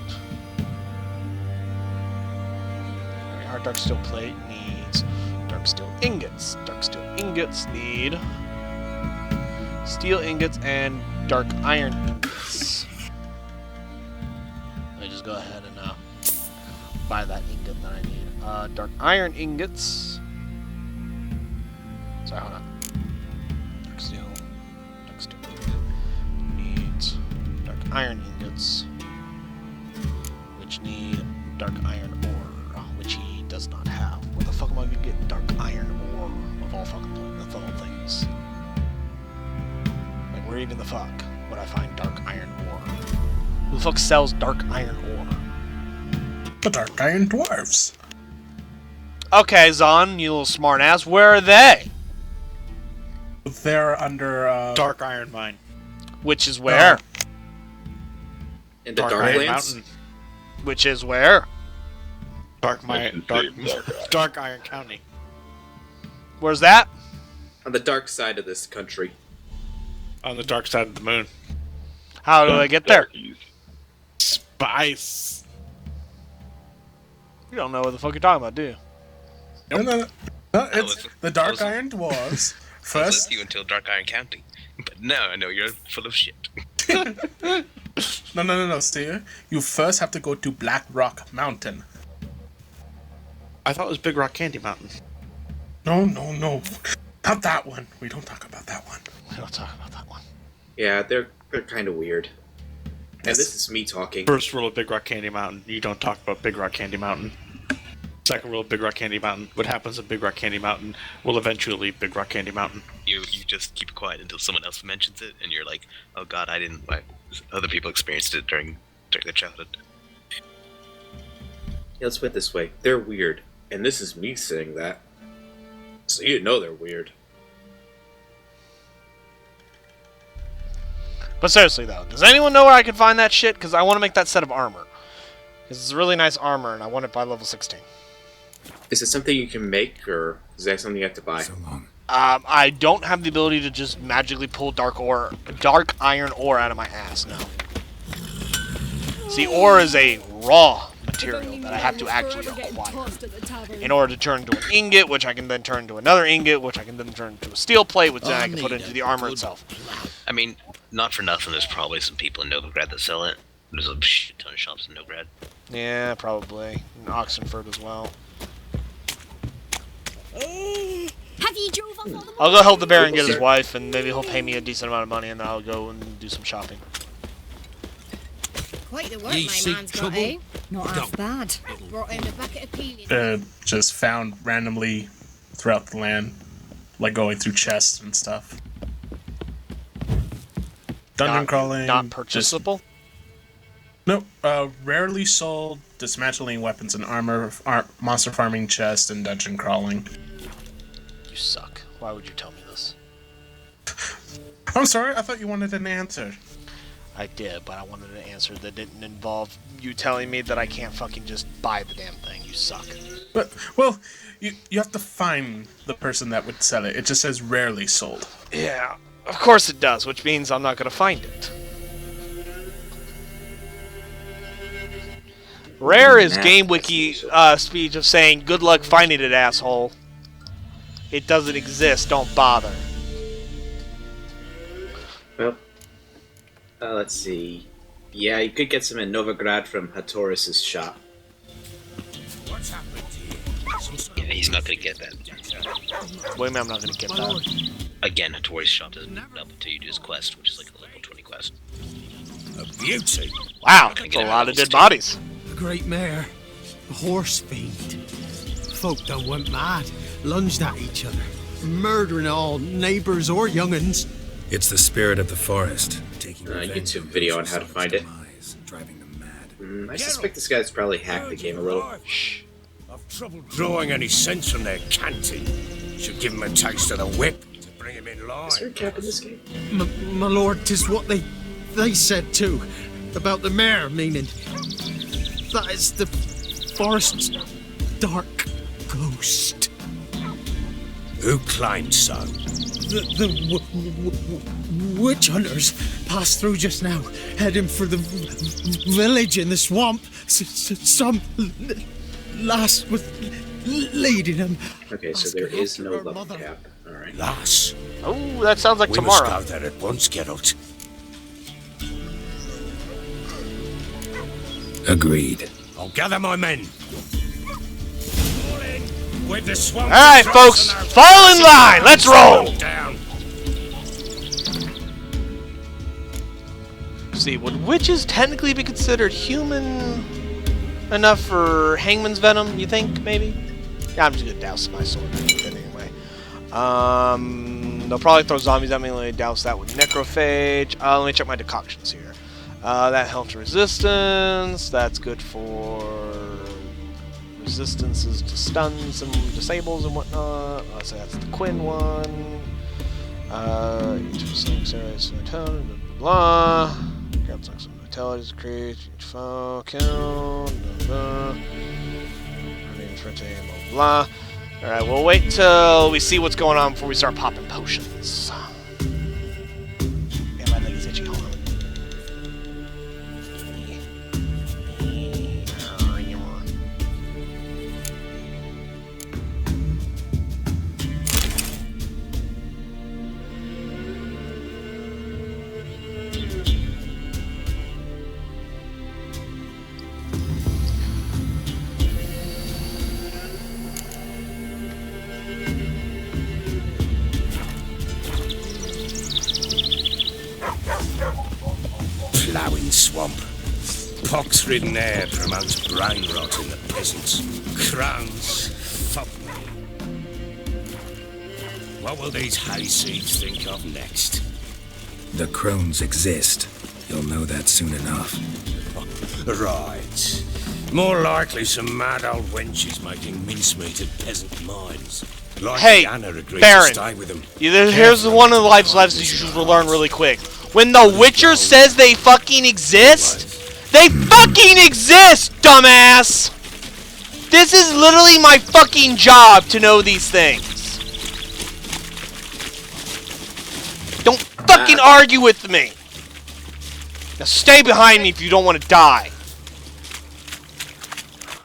Our dark steel plate needs dark steel ingots. Dark steel ingots need steel ingots and dark iron ingots. Let me just go ahead and buy that ingot that I need. Dark iron ingots. Sorry, hold on. Dark steel needs iron ingots, which need dark iron ore, which he does not have. Where the fuck am I gonna get dark iron ore of all fucking things? Like, where even the fuck would I find dark iron ore? Who the fuck sells dark iron ore? The Dark Iron Dwarves. Okay, Zon, you little smartass. Where are they? They're under Dark Iron Mine. Which is where? In the Dark Iron Darklands? Mountain. Which is where? Dark Iron County. Where's that? On the dark side of this country. On the dark side of the moon. How do I get there? Spice. You don't know what the fuck you're talking about, do you? No. It's the Dark Iron Dwarves. I was with you until Dark Iron County. But now I know you're full of shit. No, Steve. You first have to go to Black Rock Mountain. I thought it was Big Rock Candy Mountain. No. Not that one. We don't talk about that one. We don't talk about that one. Yeah, they're kind of weird. And this is me talking. First rule of Big Rock Candy Mountain, you don't talk about Big Rock Candy Mountain. Second rule of Big Rock Candy Mountain, what happens at Big Rock Candy Mountain will eventually leave Big Rock Candy Mountain. You just keep quiet until someone else mentions it, and you're like, oh god, I didn't... Other people experienced it during their childhood. Yeah, let's put it this way. They're weird. And this is me saying that. So you know they're weird. But seriously, though, does anyone know where I can find that shit? Because I want to make that set of armor. Because it's a really nice armor, and I want it by level 16. Is it something you can make, or is that something you have to buy? I don't have the ability to just magically pull dark iron ore out of my ass, no. See, ore is a raw material that I have to actually acquire in order to turn into an ingot, which I can then turn into another ingot, which I can then turn into a steel plate, which then I can put into the armor itself. I mean, not for nothing, there's probably some people in Novigrad that sell it. There's a shit ton of shops in Novigrad. Yeah, probably. In Oxenford as well. Have you drove off all the I'll go help the Baron get his wife, and maybe he'll pay me a decent amount of money, and then I'll go and do some shopping. Quite the work Ye my seek man's got, trouble? eh? Not half bad. Brought him a bucket of peeling. Just found randomly throughout the land, like going through chests and stuff. Dungeon crawling. Not purchasable? Nope. Rarely sold, dismantling weapons and armor, monster farming chest, and dungeon crawling. You suck. Why would you tell me this? I'm sorry, I thought you wanted an answer. I did, but I wanted an answer that didn't involve you telling me that I can't fucking just buy the damn thing. You suck. But, well, you have to find the person that would sell it. It just says rarely sold. Yeah, of course it does, which means I'm not going to find it. Rare is GameWiki speech of saying, good luck finding it, asshole. It doesn't exist, don't bother. Well, let's see. Yeah, you could get some in Novigrad from Hatoris' shop. What's happened here? Yeah, he's not gonna get that. What do you mean I'm not gonna get that? Again, Hattori's shop doesn't open up until you do his quest, which is like a level 20 quest. A beauty. Wow, that's a lot of dead bodies. A great mare. A horse fiend. Folk done went mad. Lunged at each other. Murdering all neighbours or young'uns. It's the spirit of the forest. Taking YouTube video on how to find it. I suspect this guy's probably hacked the game a little. Shh. I've trouble drawing any sense from their canting. Should give him a taste of the whip to bring him in line. Is there a cap in this game? My lord, 'tis what they said too. About the mare, meaning. That is the forest's dark ghost. Who claimed so? The witch hunters passed through just now, heading for the village in the swamp. Some lass was leading them. Okay, so there is no level cap. Alright. Lass. Oh, that sounds like we tomorrow. We must go there at once, Geralt. Agreed. I'll gather my men. With the swamp. Alright, folks, fall in line. Let's roll. Down. See, would witches technically be considered human enough for hangman's venom, you think, maybe? Yeah, I'm just gonna douse my sword anyway. They'll probably throw zombies at me. Let me douse that with necrophage. Let me check my decoctions here. That helps resistance. That's good for resistances to stuns and disables and whatnot. So that's the Quinn one. Blah blah. Grab some vitality to create each foe count. Blah blah. Alright, we'll wait till we see what's going on before we start popping potions. Yeah, my leg is itchy. Hold on. Ploughing swamp. Pox-ridden air promotes brain rot in the peasants. Crowns. Fuck me. What will these hayseeds think of next? The crones exist. You'll know that soon enough. Right. More likely some mad old wenches making mincemeat at peasant mines. Like hey, Anna agreed Baron, to stay with them. Here's one of the life lessons you should learn really quick. When the Witcher says they fucking exist, they fucking exist, dumbass! This is literally my fucking job to know these things. Don't fucking argue with me. Now stay behind me if you don't want to die.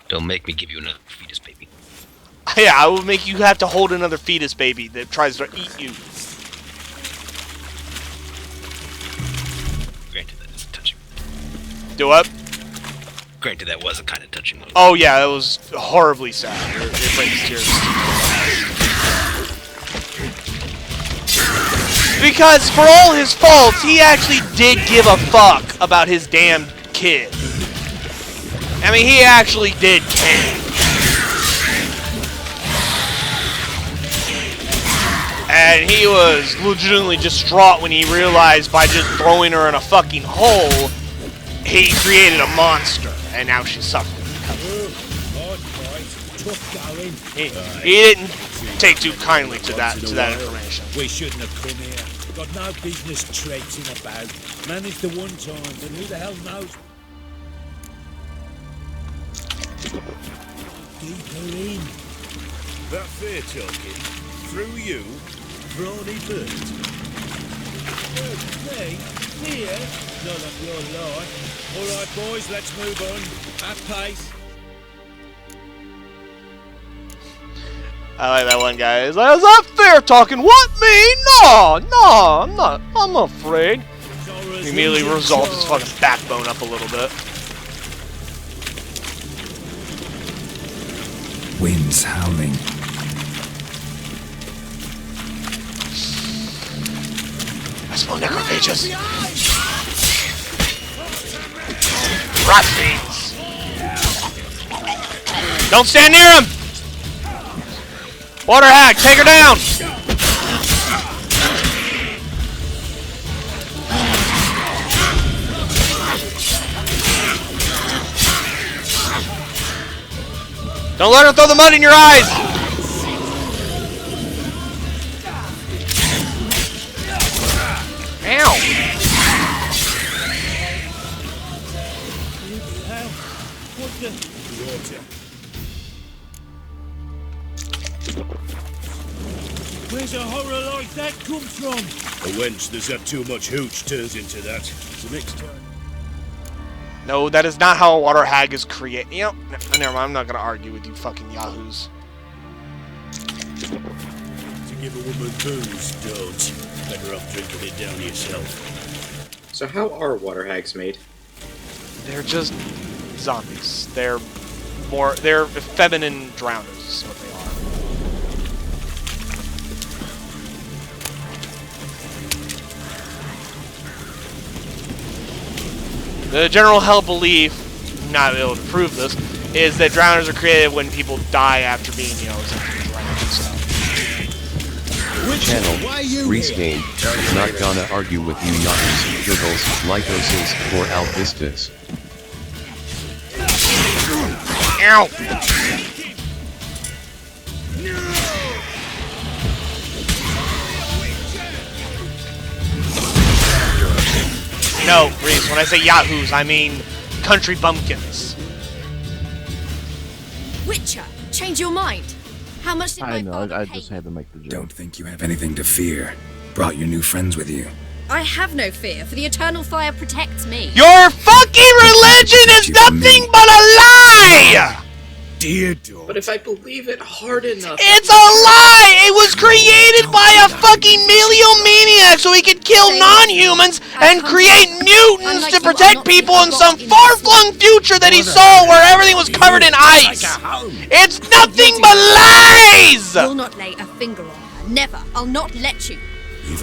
Don't make me give you another fetus baby. Yeah, I will make you have to hold another fetus baby that tries to eat you. Granted, that is touching. Do what? Granted, that was a kind of touching moment. Oh yeah, that was horribly sad. It brings tears. Because for all his faults, he actually did give a fuck about his damn kid. I mean, he actually did care. And he was legitimately distraught when he realized by just throwing her in a fucking hole, he created a monster, and now she's suffering. He didn't take too kindly to that information. We shouldn't have come here. Got no business traipsing about. Managed the one time, but who the hell knows? Deeper in. That fair talking. Through you, brawny bird. Me? Here? Not up your line. All right, boys, let's move on. At pace. I like that one guy. He's like, is that fair talking? What, me? No, I'm not. I'm not afraid. He immediately resolves his fucking backbone up a little bit. Winds howling. I smell necrophages. Rat fiends. Don't stand near him! Water hag, take her down! Don't let her throw the mud in your eyes! Ow! Where's a horror like that come from? A wench that's had too much hooch turns into that. So next time. No, that is not how a water hag is created. You know, never mind. I'm not gonna argue with you fucking yahoos. To give a woman booze, don't. Better off drinking it down yourself. So how are water hags made? They're just zombies. They're feminine drowners is what they are. The general held belief, not able to prove this, is that drowners are created when people die after being, essentially drowned and stuff. Channel, Reese Game, is not gonna argue with you yahoos, gurgles, lycoses, or alpistas. Ow! No, Reese, when I say yahoos, I mean country bumpkins. Witcher, change your mind. How much did I know, I just had to make the joke. Don't think you have anything to fear. Brought your new friends with you. I have no fear, for the eternal fire protects me. Your fucking religion is nothing but a lie! Dear dog. But if I believe it hard enough... It's a lie! It was created by a fucking miliomaniac so he could kill non-humans and create mutants to protect people in some far-flung future that he saw where everything was covered in ice! It's nothing but lies! You'll not lay a finger on her. Never. I'll not let you.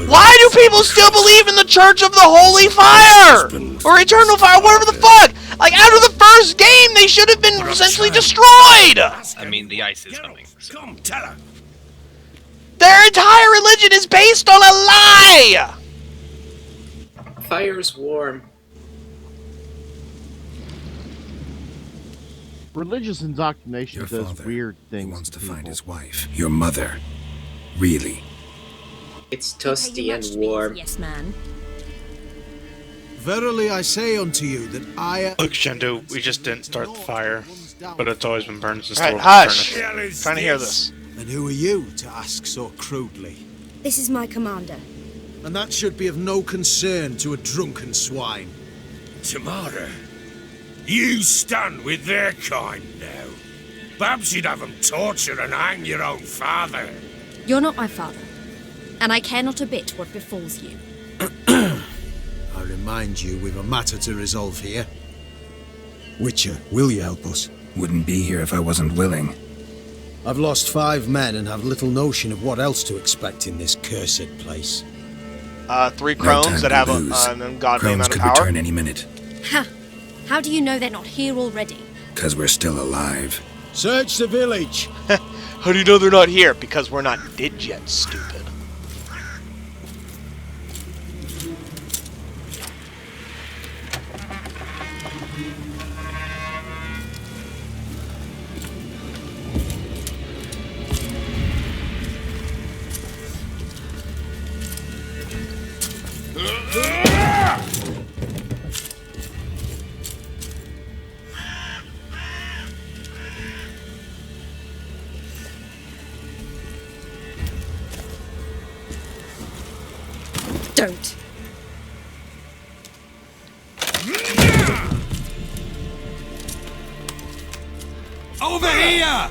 Why do people still believe in the Church of the Holy Fire? Or Eternal Fire, whatever the fuck? Like, out of the first game, they should have been essentially destroyed! I mean, the ice is coming. So. Come, tell her. Their entire religion is based on a lie! Fire's warm. Religious indoctrination Your does father, weird things. He wants to people. find his wife. Your mother. Really. It's toasty and warm. Yes, man. Verily I say unto you that I... Look, Shendu, we just didn't start the fire, but it's always been burning since Alright, the hush! furnace. Trying to hear this. And who are you to ask so crudely? This is my commander. And that should be of no concern to a drunken swine. Tamara, you stand with their kind now. Perhaps you'd have them torture and hang your own father. You're not my father, and I care not a bit what befalls you. I remind you, we've a matter to resolve here. Witcher, will you help us? Wouldn't be here if I wasn't willing. I've lost 5 men and have little notion of what else to expect in this cursed place. 3 crones that have an ungodly amount of could power. return any minute. Ha! How do you know they're not here already? Because we're still alive. Search the village. How do you know they're not here? Because we're not dead yet, stupid. Don't. Over here!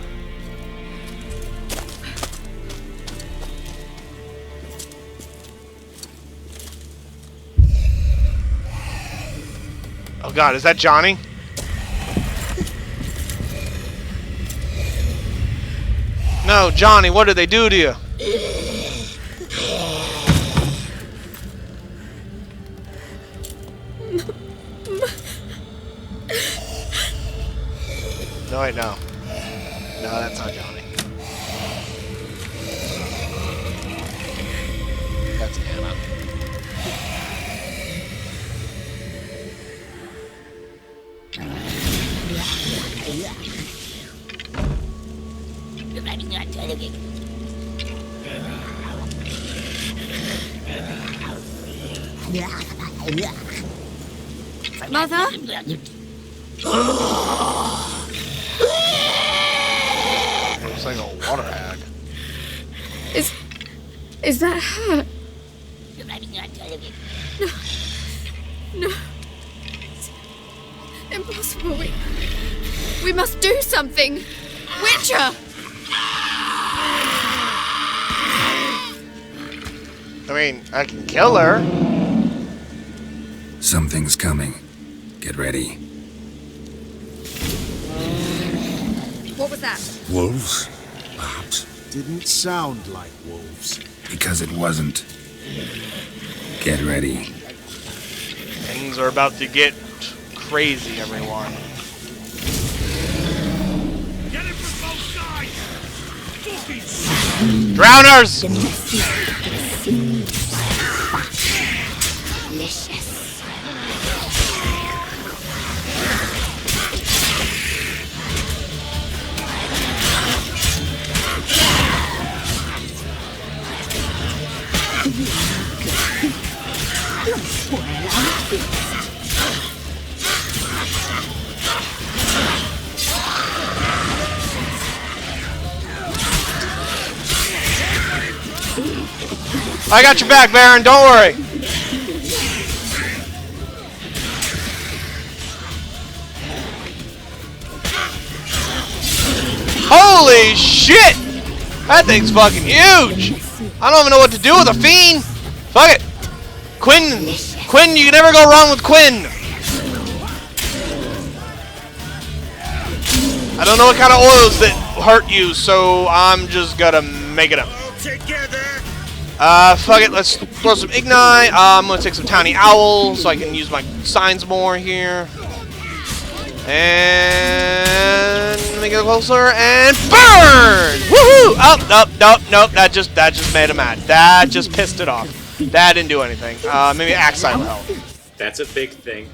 Oh god, is that Johnny? No, Johnny, what did they do to you? No, wait, no. No, that's not Johnny. That's Anna. Mother? Looks like a water hag. Is that her? No. It's impossible. We must do something. Witcher! I mean, I can kill her. Something's coming. Get ready. What was that? Wolves? Perhaps. Didn't sound like wolves. Because it wasn't. Get ready. Things are about to get crazy, everyone. Get it from both sides! Drowners! I got your back, Baron. Don't worry. Holy shit! That thing's fucking huge. I don't even know what to do with a fiend. Fuck it. Quinn, you can never go wrong with Quinn. I don't know what kind of oils that hurt you, so I'm just gonna make it up. Fuck it, let's throw some Ignite. I'm gonna take some Tiny Owl so I can use my signs more here. And let me get closer and burn! Woohoo! Nope. That just made him mad. That just pissed it off. That didn't do anything. Maybe Axe will help. That's a big thing.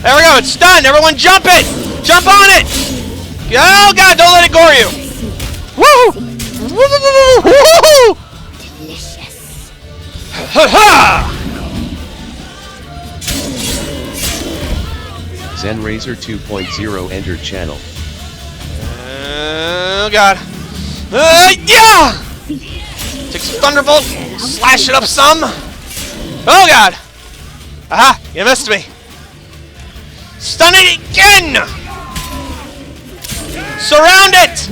There we go, it's stunned! Everyone jump it! Jump on it! Oh god, don't let it gore you! Woo! Woo! Ha ha! ZenRaiser 2.0 entered channel. Oh god. Yeah! Take some Thunderbolt, slash it up some. Oh god! Aha! You missed me. Stun it again! Surround it!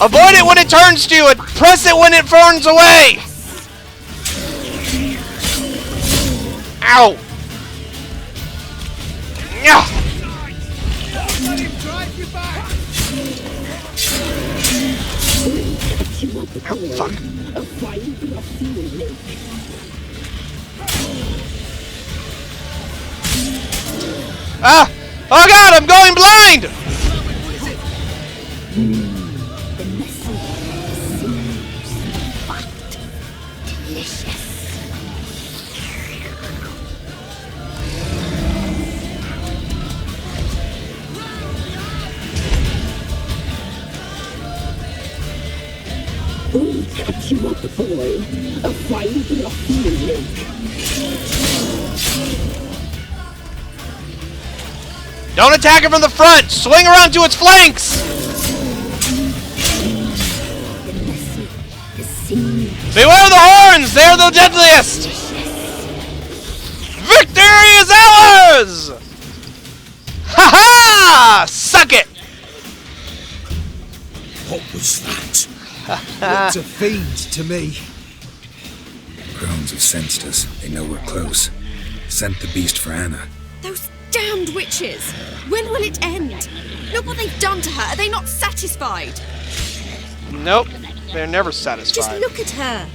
Avoid it when it turns to you and press it when it burns away! Ow! Yeah! Fuck. A fine bluff you will make. Ah! Oh god, I'm going blind! The messy seems but delicious. We'll catch you up, boy. A fine bluff you will make. Don't attack it from the front! Swing around to its flanks! Beware the horns! They are the deadliest! Victory is ours! Ha ha! Suck it! What was that? Looked a fiend to me. Crones have sensed us. They know we're close. Sent the beast for Anna. Those damned witches! When will it end? Look what they've done to her. Are they not satisfied? Nope. They're never satisfied. Just look at her.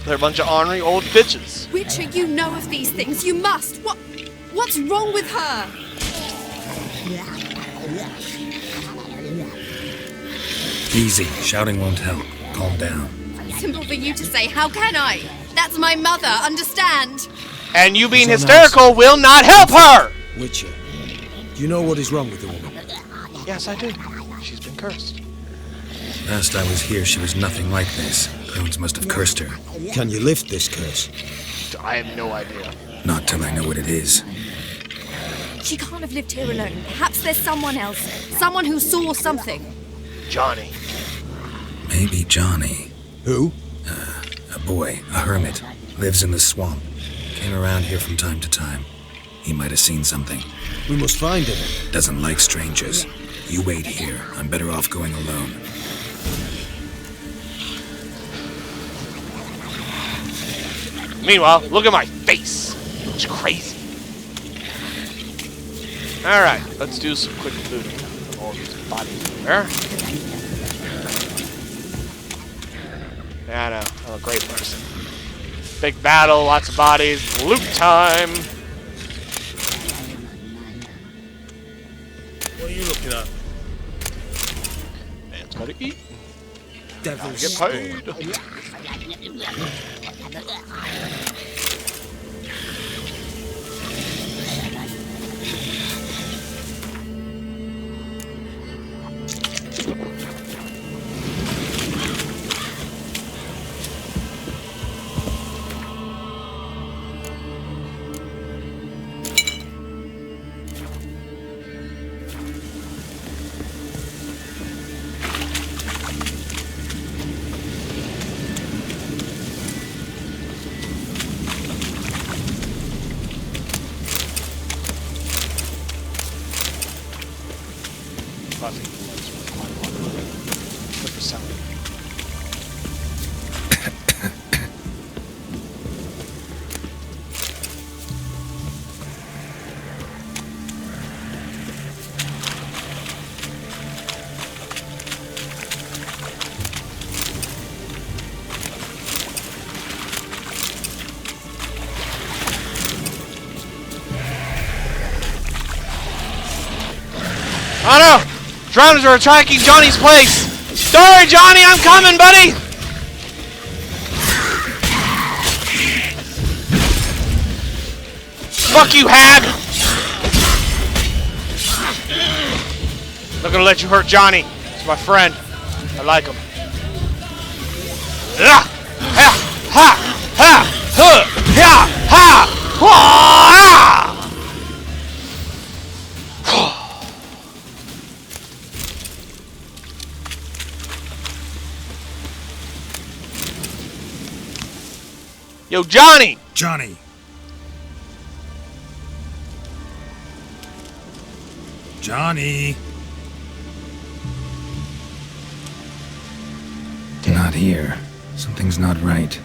They're a bunch of ornery old bitches. Witcher, you know of these things. You must. What's wrong with her? Easy. Shouting won't help. Calm down. Simple for you to say. How can I? That's my mother. Understand? And you being hysterical will not help her! Witcher, do you know what is wrong with the woman? Yes, I do. She's been cursed. Last I was here, she was nothing like this. Crones must have cursed her. Can you lift this curse? I have no idea. Not till I know what it is. She can't have lived here alone. Perhaps there's someone else. Someone who saw something. Johnny. Maybe Johnny. Who? A boy, a hermit. Lives in the swamp. Came around here from time to time. He might have seen something. We must find him. Doesn't like strangers. You wait here. I'm better off going alone. Meanwhile, look at my face. It's crazy. Alright, let's do some quick looting of all these bodies there. Yeah, I know. I'm a great person. Big battle, lots of bodies, loot time! What are you looking at? Man's gotta eat. Devil's Get paid. Oh no! Drowners are attacking Johnny's place! Don't worry, Johnny, I'm coming, buddy! Fuck you, hag! Not gonna let you hurt Johnny. He's my friend. I like him. Ha! Ha! Ha! Ha! Ha! Ha! Yo, Johnny! Johnny! Johnny! Not here. Something's not right.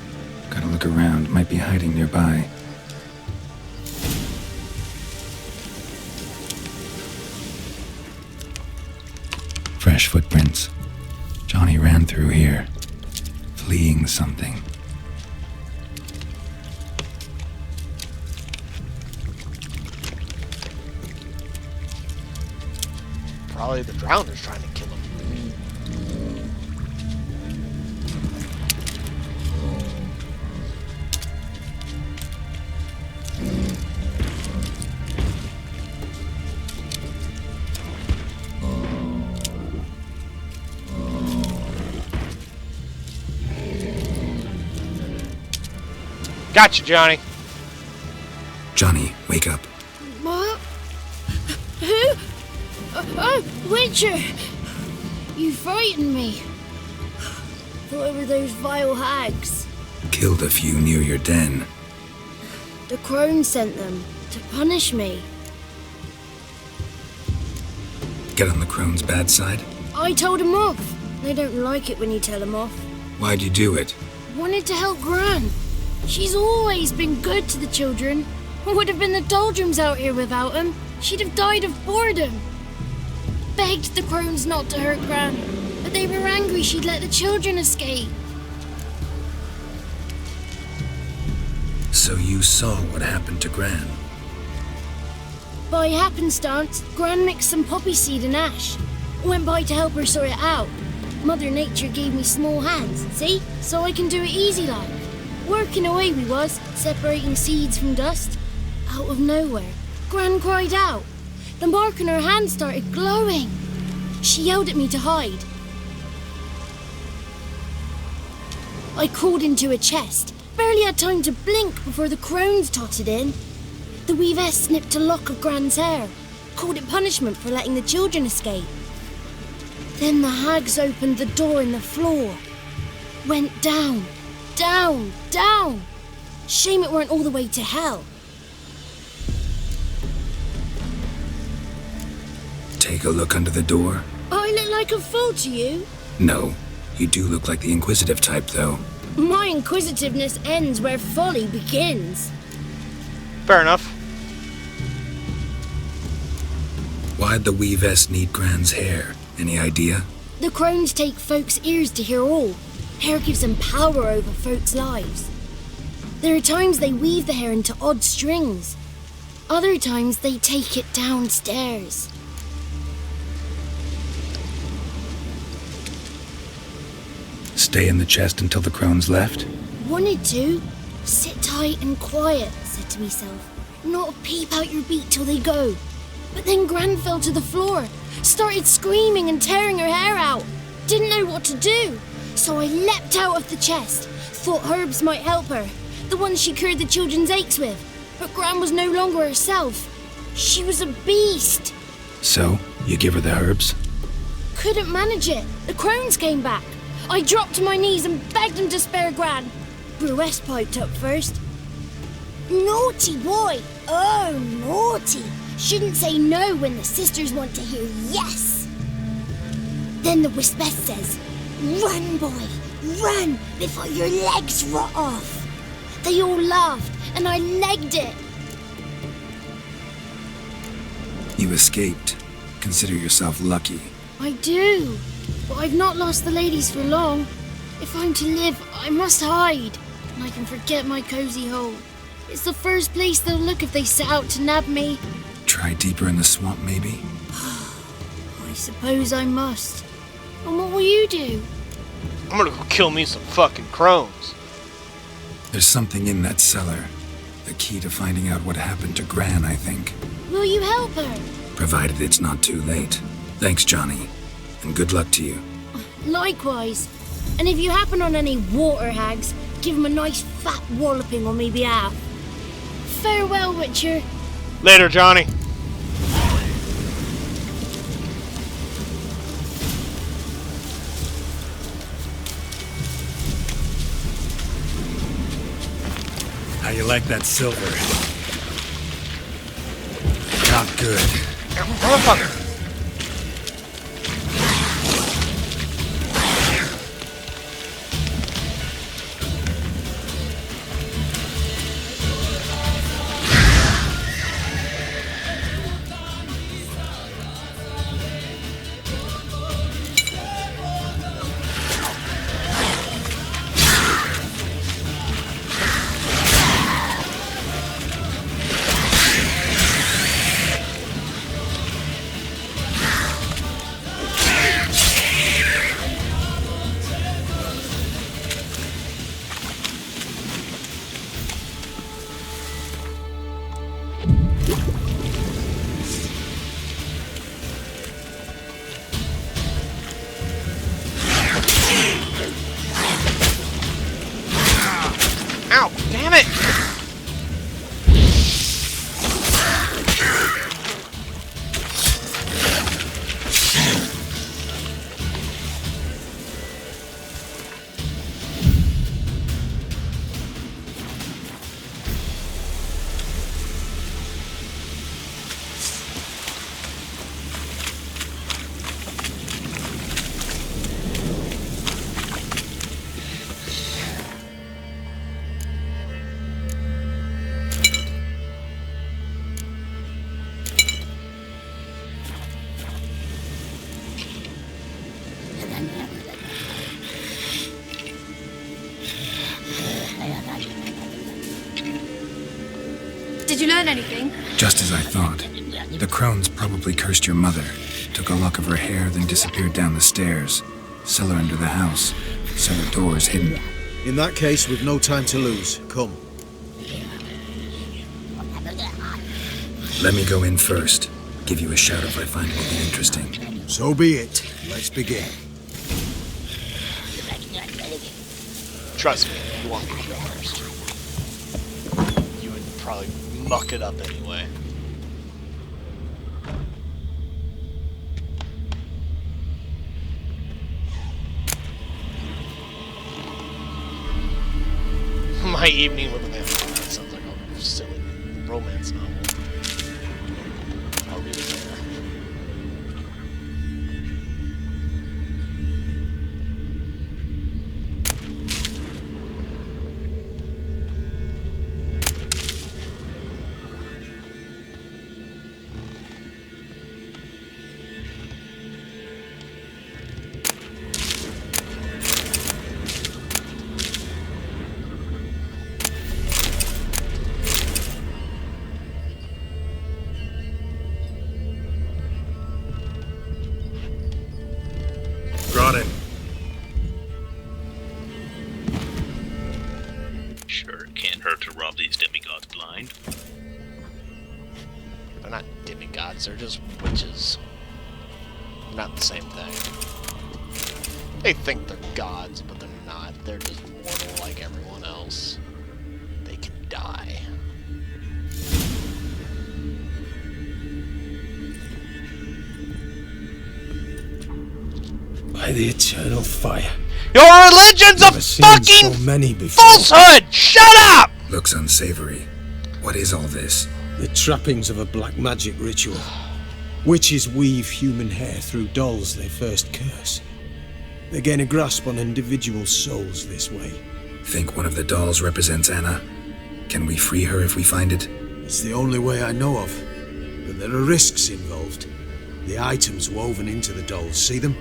Gotta look around. Might be hiding nearby. Fresh footprints. Johnny ran through here. fleeing something. Probably the Drowner's trying to kill him. Gotcha, Johnny. Johnny, wake up. What? Who? Oh, Witcher! You frightened me. Thought it were those vile hags. Killed a few near your den. The crone sent them to punish me. Get on the crone's bad side? I told them off. They don't like it when you tell them off. Why'd you do it? Wanted to help Gran. She's always been good to the children. Would have been the doldrums out here without him. She'd have died of boredom. Begged the crones not to hurt Gran, but they were angry she'd let the children escape. So you saw what happened to Gran? By happenstance, Gran mixed some poppy seed and ash. Went by to help her sort it out. Mother Nature gave me small hands, see? So I can do it easy like. Working away we was, separating seeds from dust. Out of nowhere, Gran cried out. The mark on her hand started glowing. She yelled at me to hide. I crawled into a chest. Barely had time to blink before the crones totted in. The weavess snipped a lock of Gran's hair. Called it punishment for letting the children escape. Then the hags opened the door in the floor. Went down. Down, down. Shame it weren't all the way to hell. Take a look under the door. I look like a fool to you? No, you do look like the inquisitive type, though. My inquisitiveness ends where folly begins. Fair enough. Why'd the weavess need Gran's hair? Any idea? The crones take folks' ears to hear all. Hair gives them power over folks' lives. There are times they weave the hair into odd strings. Other times they take it downstairs. Stay in the chest until the crones left? Wanted to. Sit tight and quiet, said to myself. Not a peep out your beat till they go. But then Gran fell to the floor. Started screaming and tearing her hair out. Didn't know what to do. So I leapt out of the chest. Thought herbs might help her. The ones she cured the children's aches with. But Gran was no longer herself. She was a beast. So, you give her the herbs? Couldn't manage it. The crones came back. I dropped to my knees and begged them to spare Gran. Bruce piped up first. Naughty boy. Oh, naughty. Shouldn't say no when the sisters want to hear yes. Then the Wispeth says, run, boy, run before your legs rot off. They all laughed and I legged it. You escaped. Consider yourself lucky. I do, but I've not lost the ladies for long. If I'm to live, I must hide, and I can forget my cozy hole. It's the first place they'll look if they set out to nab me. Try deeper in the swamp, maybe? I suppose I must. And what will you do? I'm gonna go kill me some fucking crones. There's something in that cellar. The key to finding out what happened to Gran, I think. Will you help her? Provided it's not too late. Thanks, Johnny. And good luck to you. Likewise. And if you happen on any water hags, give them a nice fat walloping on me behalf. Farewell, Witcher. Later, Johnny. How you like that silver? Not good. Motherfucker. Ow! Damn it! Did you learn anything? Just as I thought. The crones probably cursed your mother, took a lock of her hair, then disappeared down the stairs. Cellar under the house. Cellar doors hidden. In that case, we've no time to lose. Come. Let me go in first. Give you a shout if I find anything interesting. So be it. Let's begin. Trust me, you want me to go first. You would probably muck it up anyway. My evening with a vampire. That sounds like a silly romance novel. I'll read it later. Got him. Sure, it can't hurt to rob these demigods blind. They're not demigods, they're just witches. They're not the same thing. They think they're gods, but they're not. They're just mortal like everyone else. They can die. By the eternal fire. Your religion's a fucking so many before. falsehood! Shut up! Looks unsavory. What is all this? The trappings of a black magic ritual. Witches weave human hair through dolls they first curse. They gain a grasp on individual souls this way. Think one of the dolls represents Anna? Can we free her if we find it? It's the only way I know of. But there are risks involved. The items woven into the dolls, see them?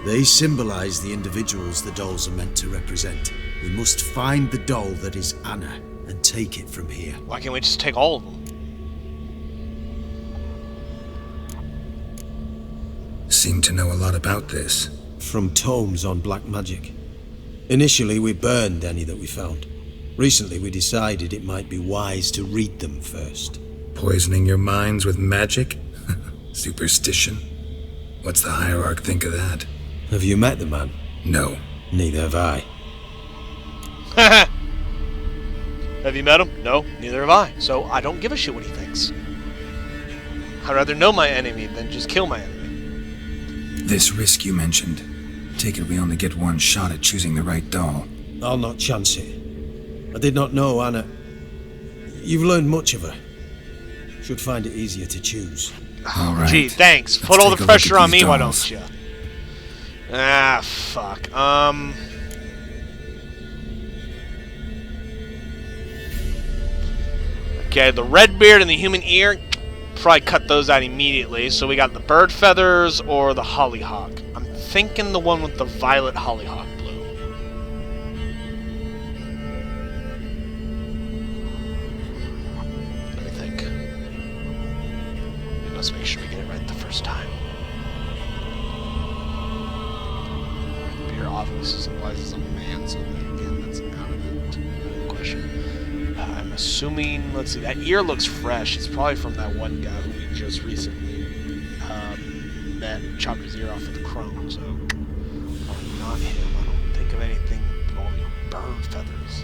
They symbolize the individuals the dolls are meant to represent. We must find the doll that is Anna and take it from here. Why can't we just take all of them? Seem to know a lot about this. From tomes on black magic. Initially, we burned any that we found. Recently, we decided it might be wise to read them first. Poisoning your minds with magic? Superstition? What's the hierarch think of that? Have you met the man? No. Neither have I. Have you met him? No, neither have I. So I don't give a shit what he thinks. I'd rather know my enemy than just kill my enemy. This risk you mentioned. Take it we only get one shot at choosing the right doll. I'll not chance it. I did not know Anna. You've learned much of her. Should find it easier to choose. All right. Gee, thanks. Put all the pressure on me, why don't you? Ah, fuck. Okay, the red beard and the human ear, probably cut those out immediately. So we got the bird feathers or the hollyhock. I'm thinking the one with the violet hollyhock blue. Let me think. Let's make sure we get it right the first time. Beer obviously symbolizes a man, so again, that's out of the question. I'm assuming, let's see, that ear looks fresh. It's probably from that one guy who we just recently met, chopped his ear off with a crone, so not him. I don't think of anything involving bird feathers.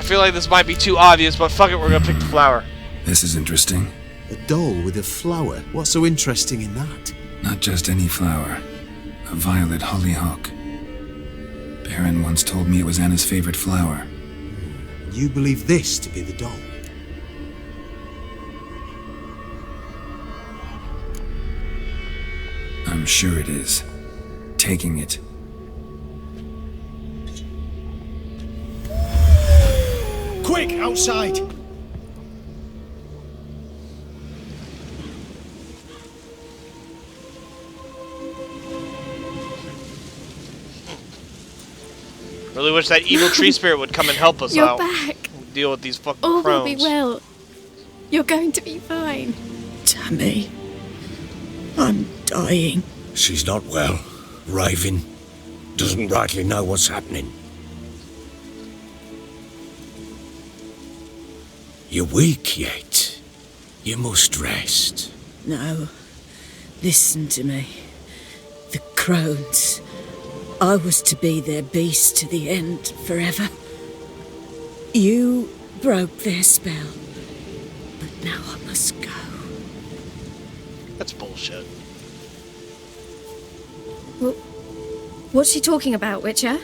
feel like this might be too obvious, but fuck it, we're gonna pick the flower. This is interesting. A doll with a flower. What's so interesting in that? Not just any flower. A violet hollyhock. Baron once told me it was Anna's favorite flower. You believe this to be the doll? I'm sure it is. Taking it. Quick, outside! Really wish that evil tree spirit would come and help us You're out. back. Deal with these fucking All will crones. be well. You're going to be fine. Tammy, I'm dying. She's not well. Raving. Doesn't rightly know what's happening. You're weak yet. You must rest. No, listen to me. The crones. I was to be their beast to the end, forever. You broke their spell. But now I must go. That's bullshit. What's she talking about, Witcher?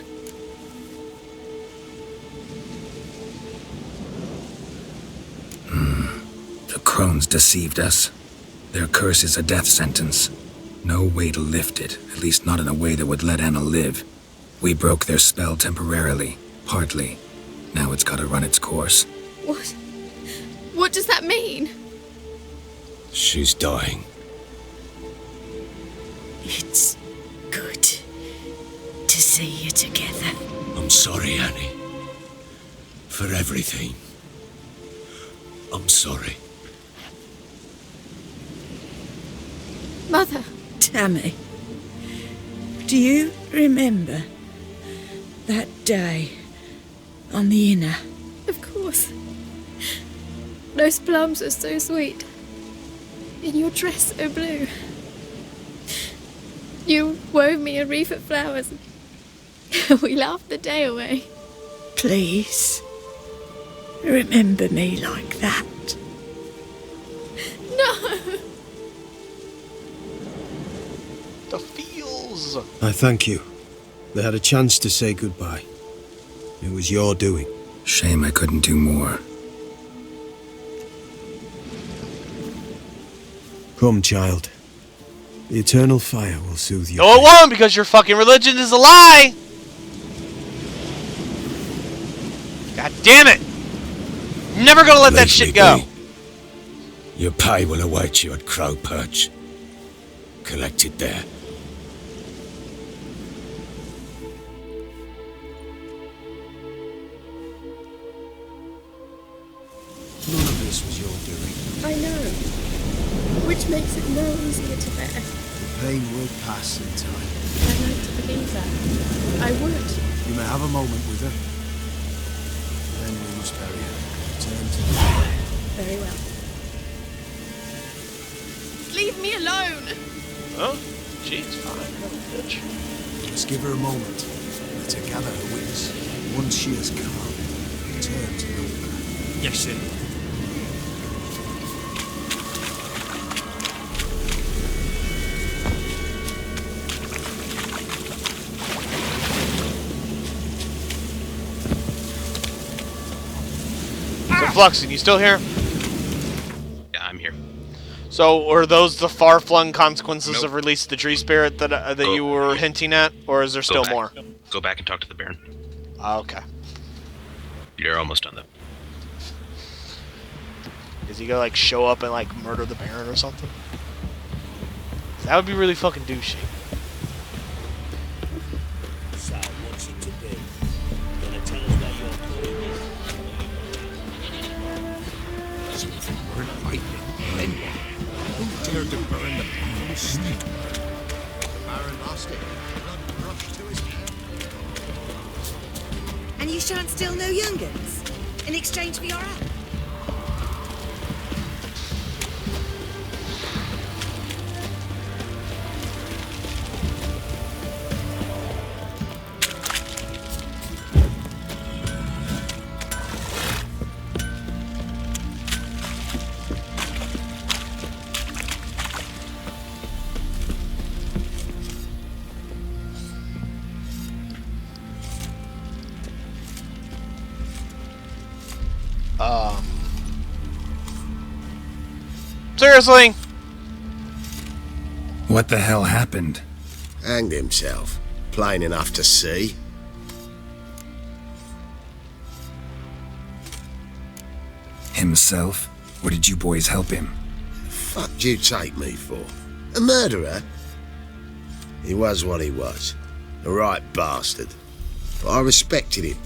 The crones deceived us. Their curse is a death sentence. No way to lift it, at least not in a way that would let Anna live. We broke their spell temporarily, partly. Now it's gotta run its course. What? What does that mean? She's dying. It's good to see you together. I'm sorry, Annie. For everything. I'm sorry. Mother. Tammy, do you remember that day on the inner? Of course. Those plums are so sweet. In your dress so blue. You wove me a wreath of flowers. We laughed the day away. Please, remember me like that. No! The feels. I thank you. They had a chance to say goodbye. It was your doing. Shame I couldn't do more. Come, child. The eternal fire will soothe you. No, it won't, because your fucking religion is a lie! God damn it! Never gonna let that shit go! Your pay will await you at Crow Perch. Collect it there. None of this was your doing. I know. Which makes it no easier to bear. The pain will pass in time. I'd like to believe that. I would. You may have a moment with her. Then we must bury her. Return to the fire. Very well. Leave me alone! Oh, she's fine, bitch. Just give her a moment. Let her gather her wits. Once she has calmed, return to Nova. Yes, sir. So, Fluxen, you still here? Yeah, I'm here. So, are those the far-flung consequences of release the tree spirit that you were hinting at, or is there still more? Go back and talk to the Baron. Okay. You're almost done, though. Is he gonna, like, show up and, like, murder the Baron or something? That would be really fucking douchey. So, what's it to be? Gonna tell us where you're going? Something weren't right then. Who dared to burn the house? The Baron lost it. Blood rushed to his head. And you shan't steal no young uns in exchange for your help? Seriously? What the hell happened? Hanged himself. Plain enough to see. Himself? Or did you boys help him? The fuck do you take me for? A murderer? He was what he was. A right bastard. But I respected him.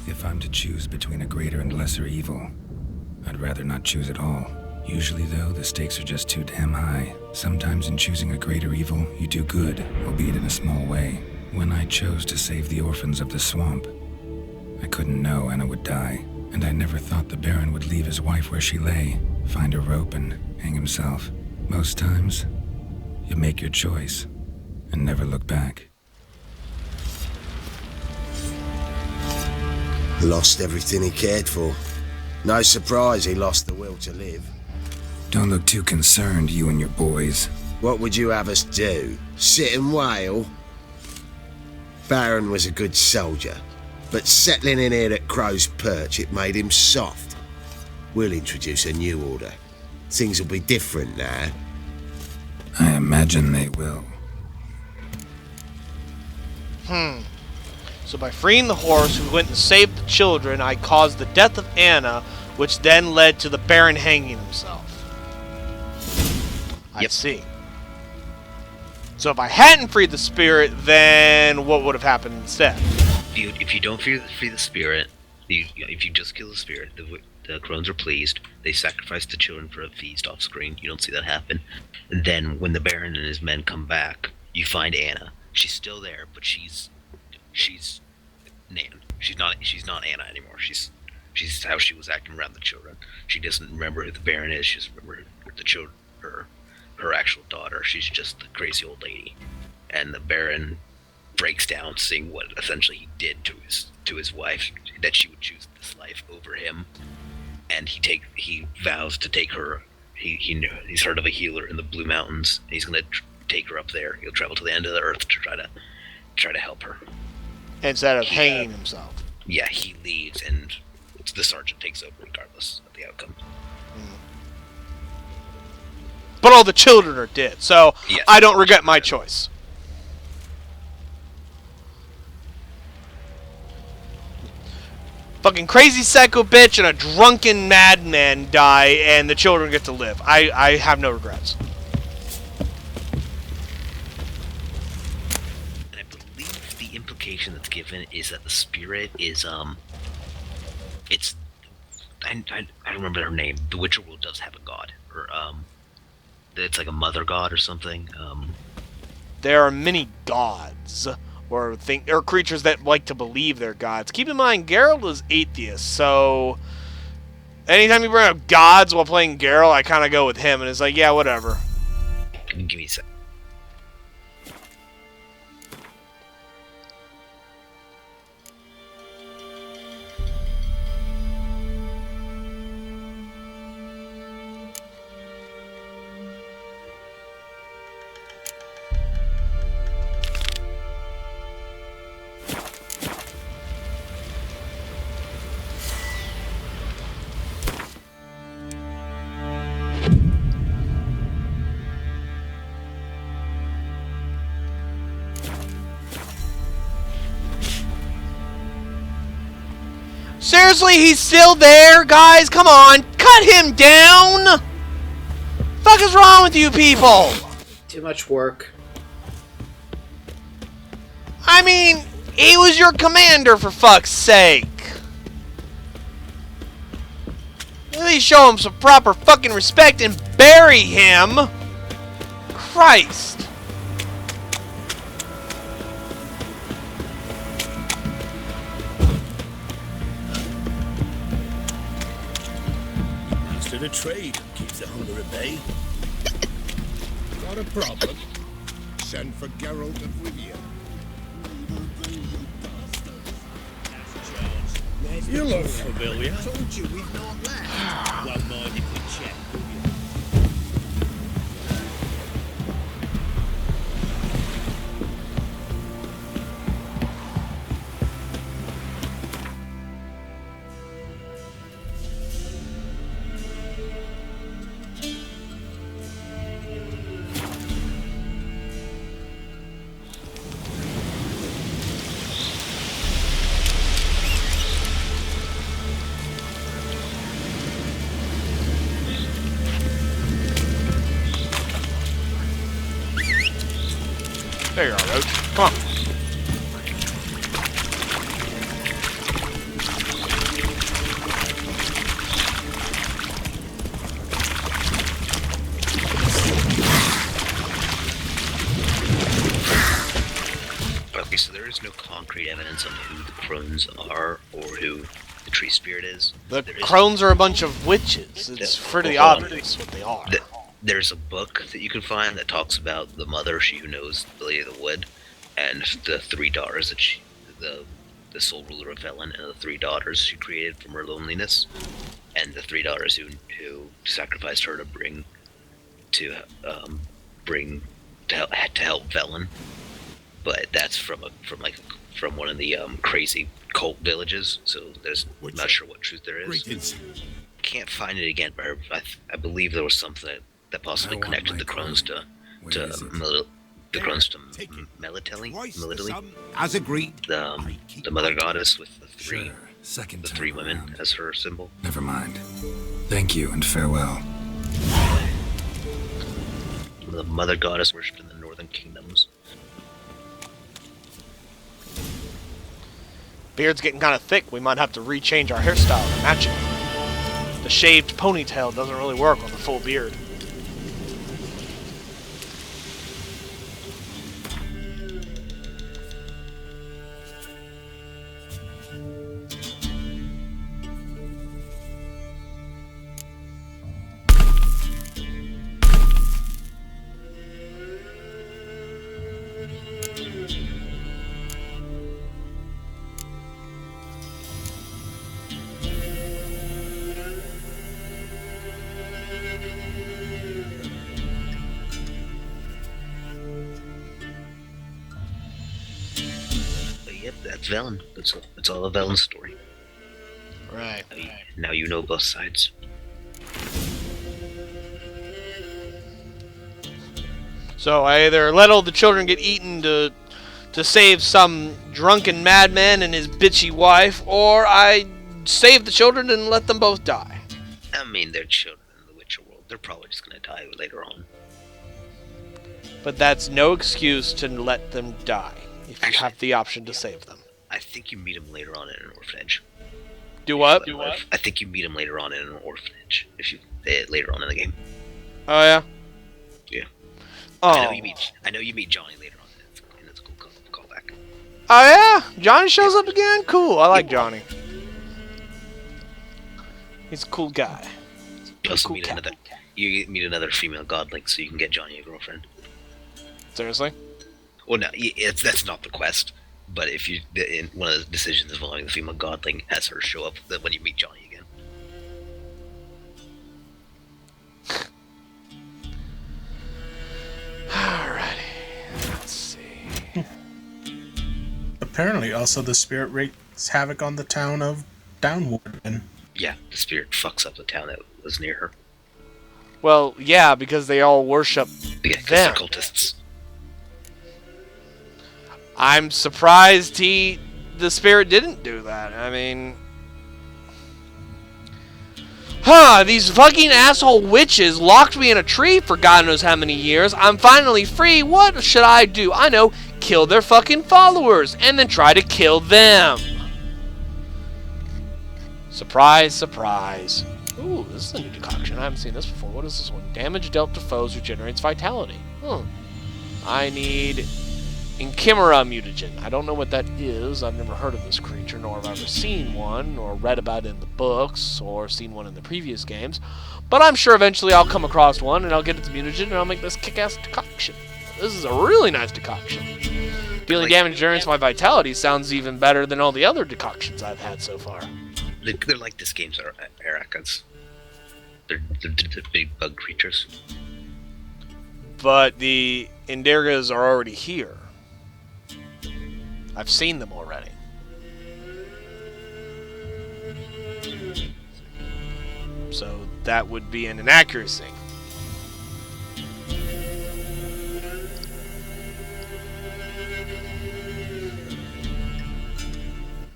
If I'm to choose between a greater and lesser evil, I'd rather not choose at all. Usually, though, the stakes are just too damn high. Sometimes in choosing a greater evil, you do good, albeit in a small way. When I chose to save the orphans of the swamp, I couldn't know Anna would die, and I never thought the Baron would leave his wife where she lay, find a rope and hang himself. Most times, you make your choice and never look back. Lost everything he cared for. No surprise he lost the will to live. Don't look too concerned, you and your boys. What would you have us do? Sit and wail? Baron was a good soldier, but settling in here at Crow's Perch, it made him soft. We'll introduce a new order. Things will be different now. I imagine they will. So by freeing the horse who went and saved the children, I caused the death of Anna, which then led to the Baron hanging himself. I see. So if I hadn't freed the spirit, then what would have happened instead? If you don't free the spirit, if you just kill the spirit, the crones are pleased. They sacrifice the children for a feast off screen. You don't see that happen. And then when the Baron and his men come back, you find Anna. She's still there, but she's Nan. She's not Anna anymore. She's how she was acting around the children. She doesn't remember who the Baron is. She doesn't remember the children, her actual daughter. She's just the crazy old lady. And the Baron breaks down, seeing what essentially he did to his wife, that she would choose this life over him. And he vows to take her. He's heard of a healer in the Blue Mountains. And he's gonna take her up there. He'll travel to the end of the earth to try to help her. Instead of hanging himself. Yeah, he leaves, and the sergeant takes over regardless of the outcome. But all the children are dead, so yes, I don't regret my choice. Fucking crazy psycho bitch and a drunken madman die, and the children get to live. I have no regrets. And I believe the implication that's given is that the spirit is it's I don't remember her name. The Witcher world does have a god, or it's like a mother god or something. There are many gods, or creatures that like to believe they're gods. Keep in mind, Geralt is atheist, so anytime you bring up gods while playing Geralt, I kind of go with him, and it's like, yeah, whatever. Give me a sec. Seriously, he's still there, guys? Come on, cut him down! Fuck is wrong with you people? Too much work. I mean, he was your commander, for fuck's sake. At least show him some proper fucking respect and bury him. Christ. The trade keeps the hunger at bay. Got a problem? Send for Geralt of Rivia. You look familiar. I told you we've not left. Won't mind if we check. There you are, Roach. Come on. Okay, so there is no concrete evidence on who the crones are or who the tree spirit is. The crones are a bunch of witches. It's pretty obvious what they are. There's a book that you can find that talks about the mother, she who knows the Lady of the Wood, and the 3 daughters that she, the sole ruler of Velen, and the 3 daughters she created from her loneliness, and the 3 daughters who sacrificed her to help Velen. But that's from one of the crazy cult villages, so I'm not sure what truth there is. Can't find it again, but I believe there was something that possibly connected the crones to Melitele. As agreed. The mother goddess with the three women as her symbol. Never mind. Thank you and farewell. The mother goddess worshipped in the northern kingdoms. Beard's getting kind of thick. We might have to rechange our hairstyle to match it. The shaved ponytail doesn't really work on the full beard. That's Velen. That's all of Velen's story. Right. Now you know both sides. So I either let all the children get eaten to save some drunken madman and his bitchy wife, or I save the children and let them both die. I mean, they're children in the Witcher world. They're probably just gonna die later on. But that's no excuse to let them die if you have the option to save them. I think you meet them later on in an orphanage. Do what? I think you meet them later on in an orphanage. Later on in the game. Oh yeah. Yeah. Oh. I know you meet Johnny later on, and it's a cool callback. Oh yeah, Johnny shows up again. Cool. I like Johnny. He's a cool guy. You also meet another female godling, so you can get Johnny a girlfriend. Seriously? Well, no, that's not the quest. But if you, in one of the decisions involving the female godling, has her show up when you meet Johnny again. Alrighty, let's see. Apparently, also the spirit wreaks havoc on the town of Downward. Yeah, the spirit fucks up the town that was near her. Well, yeah, because they all worship because them. They're cultists. I'm surprised the spirit didn't do that. I mean... these fucking asshole witches locked me in a tree for God knows how many years. I'm finally free. What should I do? I know, kill their fucking followers and then try to kill them. Surprise, surprise. Ooh, this is a new decoction. I haven't seen this before. What is this one? Damage dealt to foes regenerates vitality. I need... Chimera mutagen. I don't know what that is. I've never heard of this creature, nor have I ever seen one, or read about it in the books, or seen one in the previous games. But I'm sure eventually I'll come across one, and I'll get its mutagen, and I'll make this kick-ass decoction. This is a really nice decoction. Dealing damage generates my vitality sounds even better than all the other decoctions I've had so far. They're like this game's Arakans. They're big bug creatures. But the ENDREGAs are already here. I've seen them already. So that would be an inaccuracy.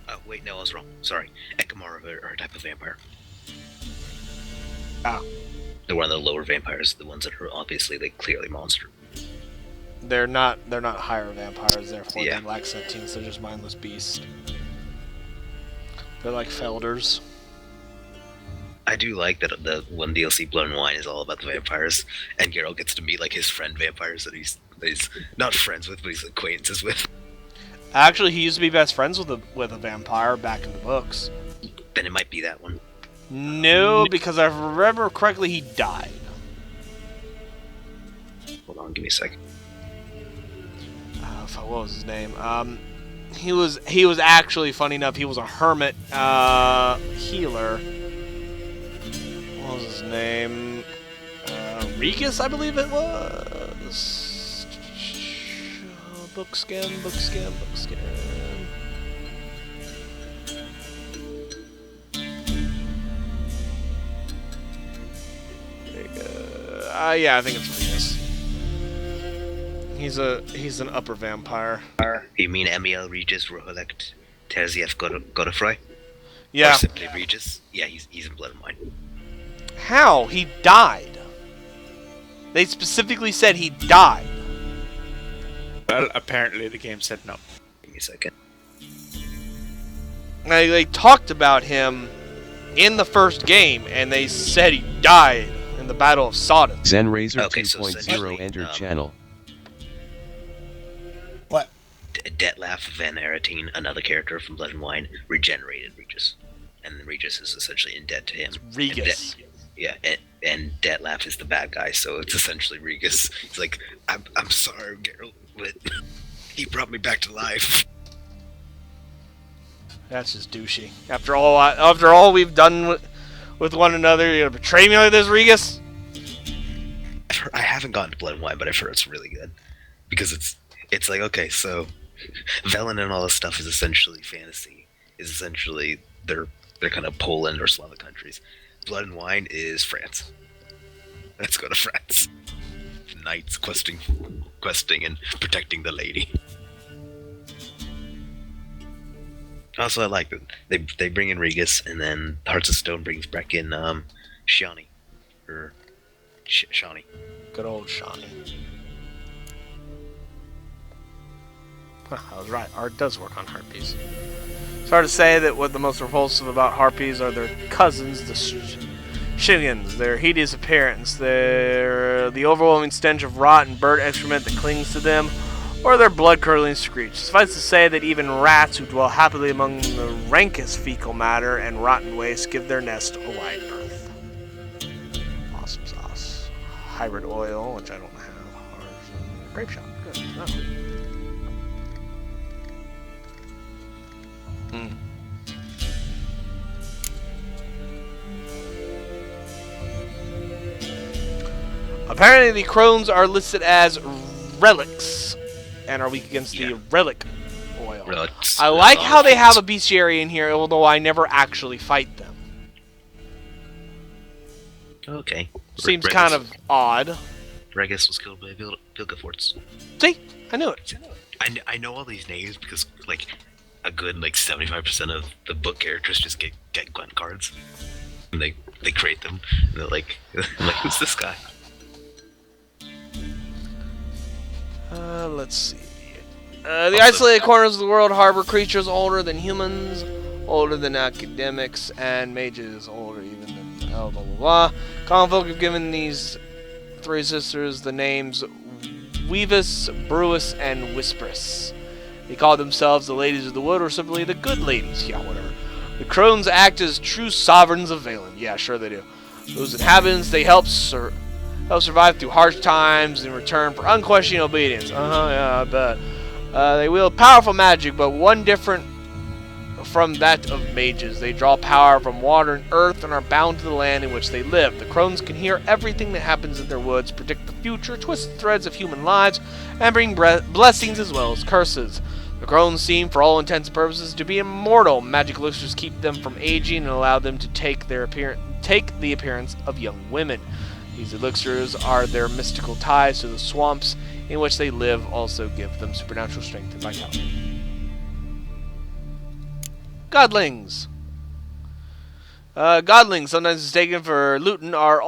Oh, wait, no, I was wrong. Sorry. Ekamara are a type of vampire. Ah. They're one of the lower vampires, the ones that are obviously, clearly monster. They're not higher vampires, therefore they lack sentience. They're just mindless beasts. They're like Felders. I do like that the one DLC, Blood and Wine, is all about the vampires, and Geralt gets to meet like his friend vampires that he's not friends with, but he's acquaintances with. Actually, he used to be best friends with a vampire back in the books. Then it might be that one. No, because if I remember correctly, he died. Hold on, give me a second. What was his name? He was actually, funny enough, he was a hermit healer. What was his name? Regis, I believe it was. Book scan. There you go. Yeah, I think it's Regis. He's an upper vampire. You mean Emiel Regis Rohelect Terziev Godofroy? Yeah. Or simply Regis? Yeah, he's in Blood and Wine. How? He died. They specifically said he died. Well, apparently the game said no. Give me a second. They talked about him in the first game, and they said he died in the Battle of Sodom. ZenRazor Okay, 2.0 entered channel. What? Detlef Van Aretine, another character from Blood and Wine, regenerated Regis. And Regis is essentially in debt to him. Regis. And Detlef is the bad guy, so it's essentially Regis. He's like, I'm sorry, Geralt, but he brought me back to life. That's just douchey. After all we've done with one another, you're gonna betray me like this, Regis? I haven't gotten to Blood and Wine, but I've heard it's really good. Because it's like, okay, so Velen and all this stuff is essentially fantasy. Is essentially they're kind of Poland or Slavic countries. Blood and Wine is France. Let's go to France. Knights questing and protecting the lady. Also, I like that they bring in Regis, and then Hearts of Stone brings back in Shani, or Shani. Good old Shani. Huh, I was right. Art does work on harpies. It's hard to say that what the most repulsive about harpies are their cousins, the Shillians, their hideous appearance, the overwhelming stench of rot and bird excrement that clings to them, or their blood-curdling screech. Suffice to say that even rats who dwell happily among the rankest fecal matter and rotten waste give their nest a wide berth. Awesome sauce. Hybrid oil, which I don't have. Grape shot. Good. Oh. Apparently the crones are listed as relics and are weak against the relic oil. Relics. I like how they have a bestiary in here, although I never actually fight them. Okay. Seems kind of odd. Regis was killed by Vilgefortz. See? I knew it. I know all these names because, like, a good, 75% of the book characters just get Gwent cards. And they create them. And they're like, who's this guy? Let's see. The isolated corners of the world harbor creatures older than humans, older than academics, and mages, older even than blah blah blah. Common folk have given these three sisters the names Weavis, Brewis, and Whisperess. They call themselves the Ladies of the Wood, or simply the Good Ladies. Yeah, whatever. The crones act as true sovereigns of Valen. Yeah, sure they do. Those inhabitants they help survive through harsh times in return for unquestioning obedience. Yeah, I bet. They wield powerful magic, but one different from that of mages. They draw power from water and earth and are bound to the land in which they live. The crones can hear everything that happens in their woods, predict the future, twist the threads of human lives, and bring blessings as well as curses. The crones seem, for all intents and purposes, to be immortal. Magic elixirs keep them from aging and allow them to take the appearance of young women. These elixirs are their mystical ties to the swamps in which they live, also give them supernatural strength and vitality. Godlings. Godlings, sometimes mistaken for Luton, are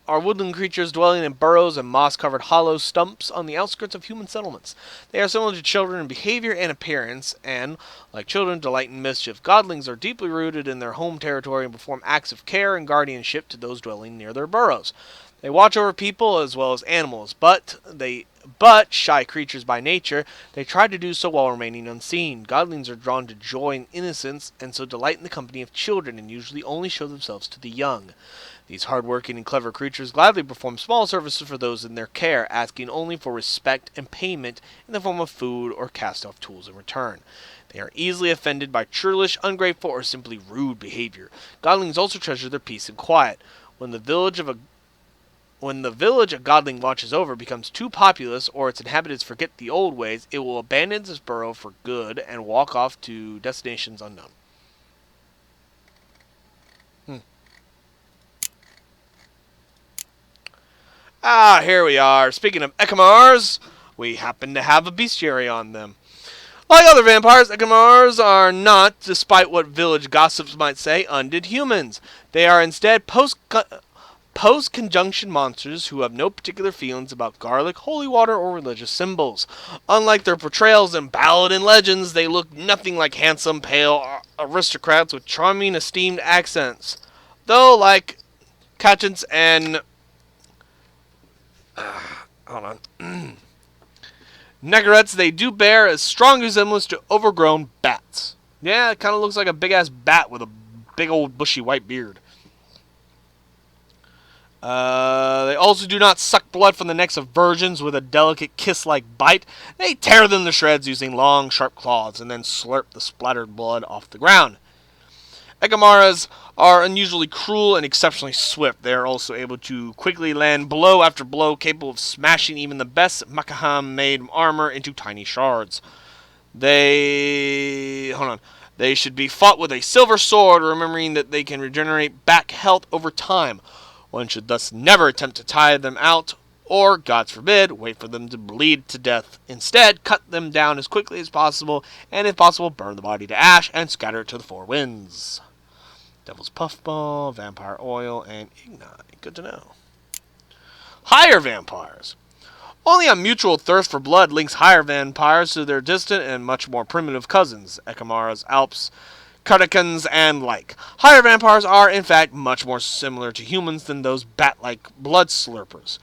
are woodland creatures dwelling in burrows and moss-covered hollow stumps on the outskirts of human settlements. They are similar to children in behavior and appearance, and, like children, delight in mischief. Godlings are deeply rooted in their home territory and perform acts of care and guardianship to those dwelling near their burrows. They watch over people as well as animals, but shy creatures by nature, they try to do so while remaining unseen. Godlings are drawn to joy and innocence, and so delight in the company of children, and usually only show themselves to the young. These hard-working and clever creatures gladly perform small services for those in their care, asking only for respect and payment in the form of food or cast-off tools in return. They are easily offended by churlish, ungrateful, or simply rude behavior. Godlings also treasure their peace and quiet. When the village a godling watches over becomes too populous or its inhabitants forget the old ways, it will abandon its burrow for good and walk off to destinations unknown. Here we are. Speaking of Eckamars, we happen to have a bestiary on them. Like other vampires, Eckamars are not, despite what village gossips might say, undead humans. They are instead post-conjunction monsters who have no particular feelings about garlic, holy water, or religious symbols. Unlike their portrayals in ballad and legends, they look nothing like handsome, pale aristocrats with charming, esteemed accents. Though, like Kachins and Negerets, they do bear a strong resemblance to overgrown bats. Yeah, it kind of looks like a big-ass bat with a big old bushy white beard. They also do not suck blood from the necks of virgins with a delicate kiss-like bite. They tear them to shreds using long, sharp claws and then slurp the splattered blood off the ground. Eckamars are unusually cruel and exceptionally swift. They are also able to quickly land blow after blow, capable of smashing even the best Makaham-made armor into tiny shards. They should be fought with a silver sword, remembering that they can regenerate back health over time. One should thus never attempt to tire them out, or, God forbid, wait for them to bleed to death. Instead, cut them down as quickly as possible, and if possible, burn the body to ash and scatter it to the four winds. Devil's Puffball, Vampire Oil, and Ignite. Good to know. Higher vampires. Only a mutual thirst for blood links higher vampires to their distant and much more primitive cousins, Eckamars, Alps, Cuticans, and like. Higher vampires are, in fact, much more similar to humans than those bat-like blood slurpers.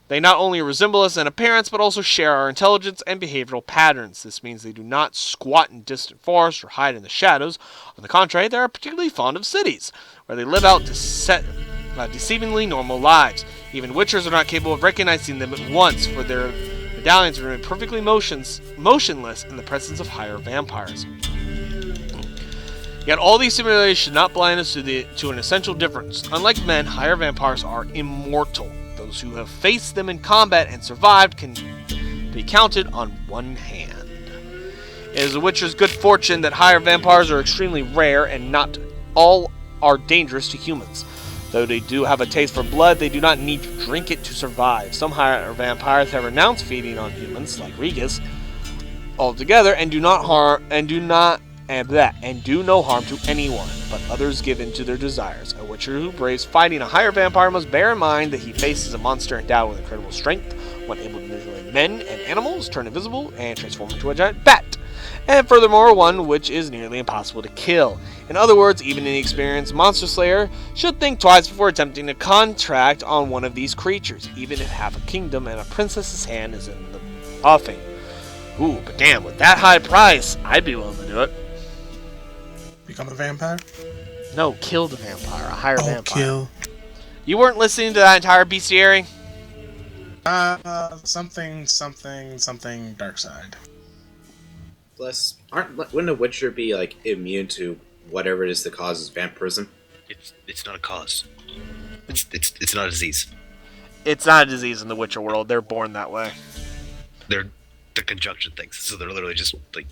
They not only resemble us in appearance, but also share our intelligence and behavioral patterns. This means they do not squat in distant forests or hide in the shadows. On the contrary, they are particularly fond of cities, where they live out deceivingly normal lives. Even witchers are not capable of recognizing them at once, for their medallions remain perfectly motionless in the presence of higher vampires. Yet all these similarities should not blind us to an essential difference. Unlike men, higher vampires are immortal. Those who have faced them in combat and survived can be counted on one hand. It is a witcher's good fortune that higher vampires are extremely rare and not all are dangerous to humans. Though they do have a taste for blood, they do not need to drink it to survive. Some higher vampires have renounced feeding on humans, like Regis, altogether, and do no harm to anyone, but others give in to their desires. A witcher who braves fighting a higher vampire must bear in mind that he faces a monster endowed with incredible strength, one able to manipulate men and animals, turn invisible, and transform into a giant bat. And furthermore, one which is nearly impossible to kill. In other words, even an experienced monster slayer should think twice before attempting to contract on one of these creatures, even if half a kingdom and a princess's hand is in the offing. Ooh, but damn, with that high price, I'd be willing to do it. Become a vampire? No, kill the vampire. A higher vampire. Kill. You weren't listening to that entire bestiary? Something dark side. Plus, wouldn't a witcher be like immune to whatever it is that causes vampirism? It's not a cause. It's not a disease. It's not a disease in the Witcher world. They're born that way. They're conjunction things, so they're literally just like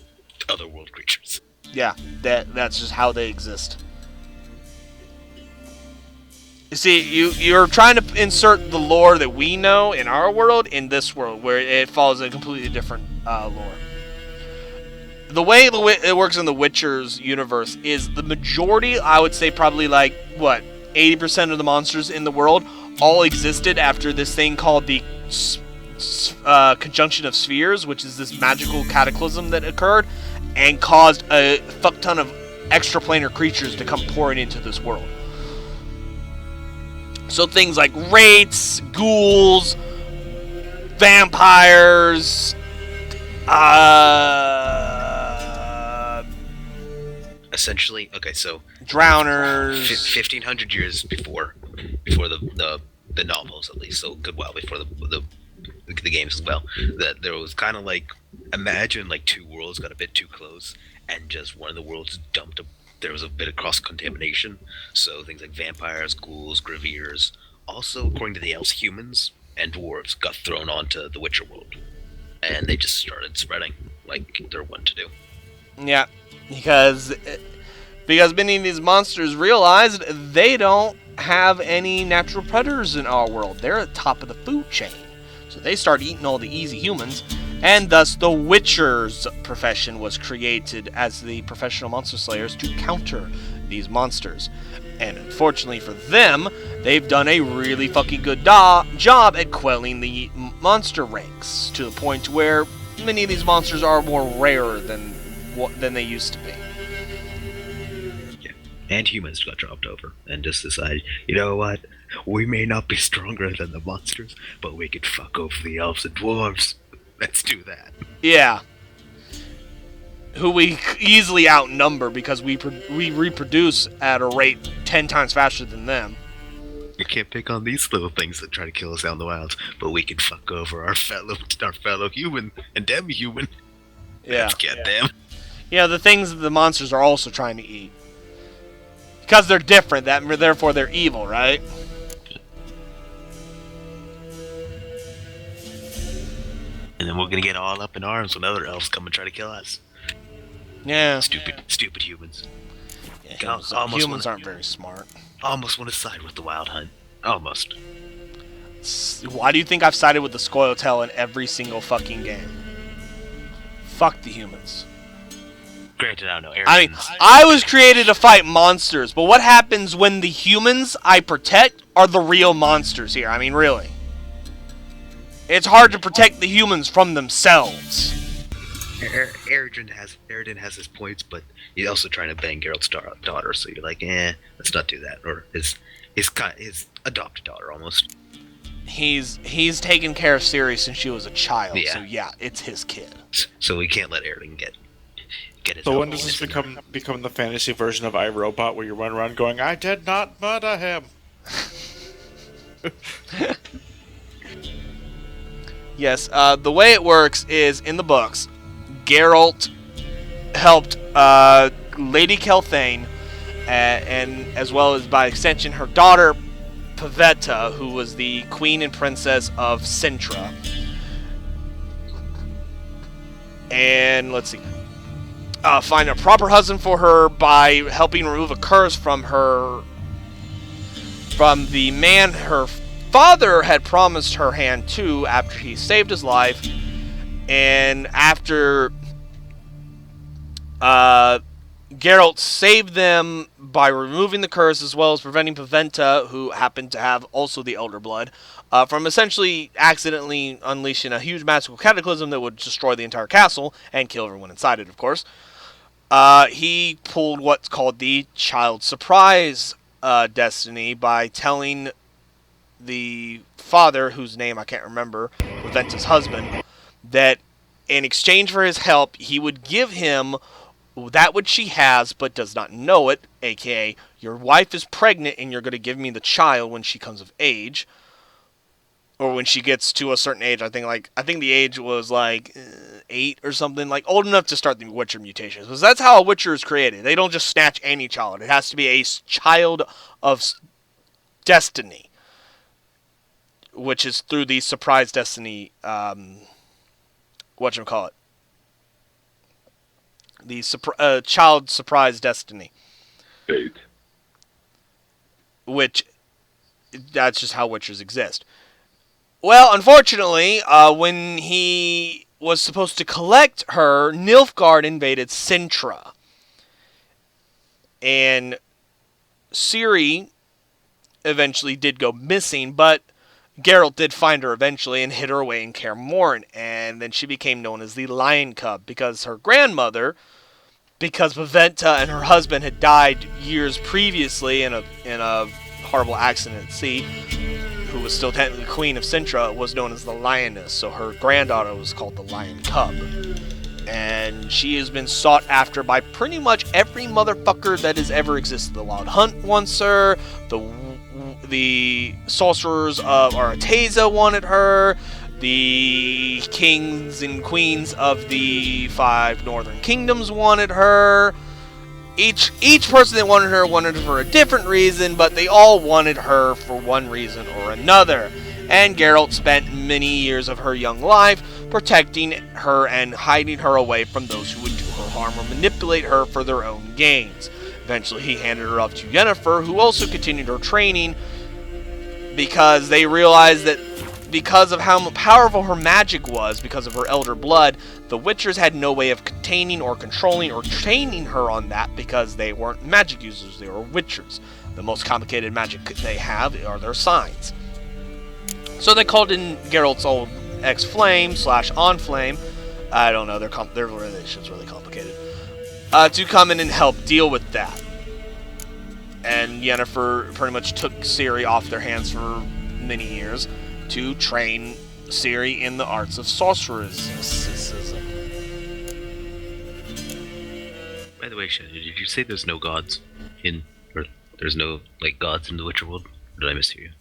otherworld creatures. Yeah, that's just how they exist. You see, you're trying to insert the lore that we know in our world in this world, where it follows a completely different lore. The way it works in the Witcher's universe is the majority, I would say probably like, 80% of the monsters in the world all existed after this thing called the conjunction of spheres, which is this magical cataclysm that occurred and caused a fuck ton of extraplanar creatures to come pouring into this world. So things like wraiths, ghouls, vampires, essentially, okay, so drowners. 1500 years before the novels, at least, so a good while before the games as well. That there was kind of like, imagine like two worlds got a bit too close, and just one of the worlds dumped there was a bit of cross-contamination, so things like vampires, ghouls, graveers, also, according to the elves, humans and dwarves got thrown onto the Witcher world, and they just started spreading like they're wont to do. Yeah, because many of these monsters realized they don't have any natural predators in our world. They're at the top of the food chain, so they start eating all the easy humans. And thus, the Witcher's profession was created as the professional monster slayers to counter these monsters. And unfortunately for them, they've done a really fucking good job at quelling the monster ranks, to the point where many of these monsters are more rare than they used to be. Yeah, and humans got dropped over and just decided, you know what? We may not be stronger than the monsters, but we could fuck over the elves and dwarves. Let's do that. Yeah. Who we easily outnumber because we reproduce at a rate 10 times faster than them. We can't pick on these little things that try to kill us out in the wilds, but we can fuck over our fellow human and them human. Yeah. Let's get them. Yeah, the things that the monsters are also trying to eat. Because they're different, therefore they're evil, right? And then we're gonna get all up in arms when other elves come and try to kill us. Yeah. Stupid humans. Yeah, humans aren't very smart. Almost want to side with the Wild Hunt. Almost. Why do you think I've sided with the Scoia'tael in every single fucking game? Fuck the humans. Granted, I don't know. I mean, I was created to fight monsters, but what happens when the humans I protect are the real monsters here? I mean, really. It's hard to protect the humans from themselves. Aradin has his points, but he's also trying to bang Geralt's daughter, so you're like, let's not do that. Or his adopted daughter, almost. He's taken care of Ciri since she was a child, yeah. So yeah, it's his kid. So we can't let Aradin get his. So when does this become the fantasy version of iRobot, where you run around going, "I did not murder him"? Yes, the way it works is, in the books, Geralt helped Lady Kelthane, and as well as, by extension, her daughter, Pavetta, who was the queen and princess of Sintra. And, let's see, find a proper husband for her by helping remove a curse from the man her father had promised her hand to after he saved his life. And after Geralt saved them by removing the curse, as well as preventing Paventa, who happened to have also the Elder Blood, from essentially accidentally unleashing a huge magical cataclysm that would destroy the entire castle and kill everyone inside it, of course. He pulled what's called the Child Surprise destiny by telling the father, whose name I can't remember, Paventa's husband, that in exchange for his help, he would give him that which she has but does not know it, aka your wife is pregnant and you're going to give me the child when she comes of age, or when she gets to a certain age. I think the age was like 8 or something, like old enough to start the Witcher mutations, because that's how a Witcher is created. They don't just snatch any child. It has to be a child of destiny, which is through the surprise destiny, whatchamacallit, the child surprise destiny. Which, that's just how Witchers exist. Well, unfortunately, when he was supposed to collect her, Nilfgaard invaded Sintra. And Ciri eventually did go missing, but Geralt did find her eventually and hid her away in Kaer Morhen, and then she became known as the Lion Cub because her grandmother, because Viventa and her husband had died years previously in a horrible accident at sea, who was still technically Queen of Sintra, was known as the Lioness, so her granddaughter was called the Lion Cub. And she has been sought after by pretty much every motherfucker that has ever existed. The Wild Hunt wants her, the sorcerers of Arteza wanted her, the kings and queens of the 5 northern kingdoms wanted her. Each person that wanted her for a different reason, but they all wanted her for one reason or another. And Geralt spent many years of her young life protecting her and hiding her away from those who would do her harm or manipulate her for their own gains. Eventually he handed her off to Yennefer, who also continued her training because they realized that because of how powerful her magic was, because of her elder blood, the Witchers had no way of containing or controlling or training her on that because they weren't magic users, they were Witchers. The most complicated magic they have are their signs. So they called in Geralt's old ex-flame / on-flame, I don't know, their relationship's really complicated, to come in and help deal with that. And Yennefer pretty much took Ciri off their hands for many years to train Ciri in the arts of sorceresses. By the way, Shendu, did you say there's no gods or there's no, gods in the Witcher world? Or did I mishear you?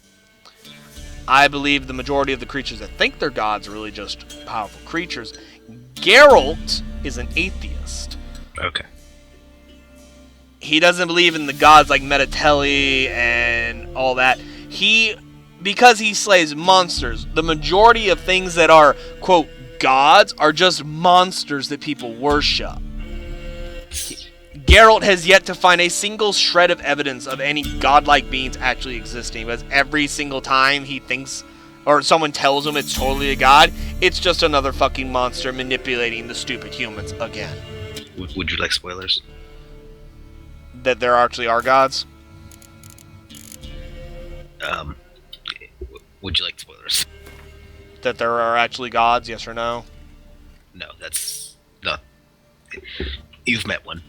I believe the majority of the creatures that think they're gods are really just powerful creatures. Geralt is an atheist. Okay. He doesn't believe in the gods like Metatelli and all that. Because he slays monsters, the majority of things that are, quote, gods are just monsters that people worship. Geralt has yet to find a single shred of evidence of any godlike beings actually existing, because every single time he thinks, or someone tells him it's totally a god, it's just another fucking monster manipulating the stupid humans again. Would you like spoilers? That there actually are gods? Would you like spoilers? That there are actually gods, yes or no? No, that's not. You've met one.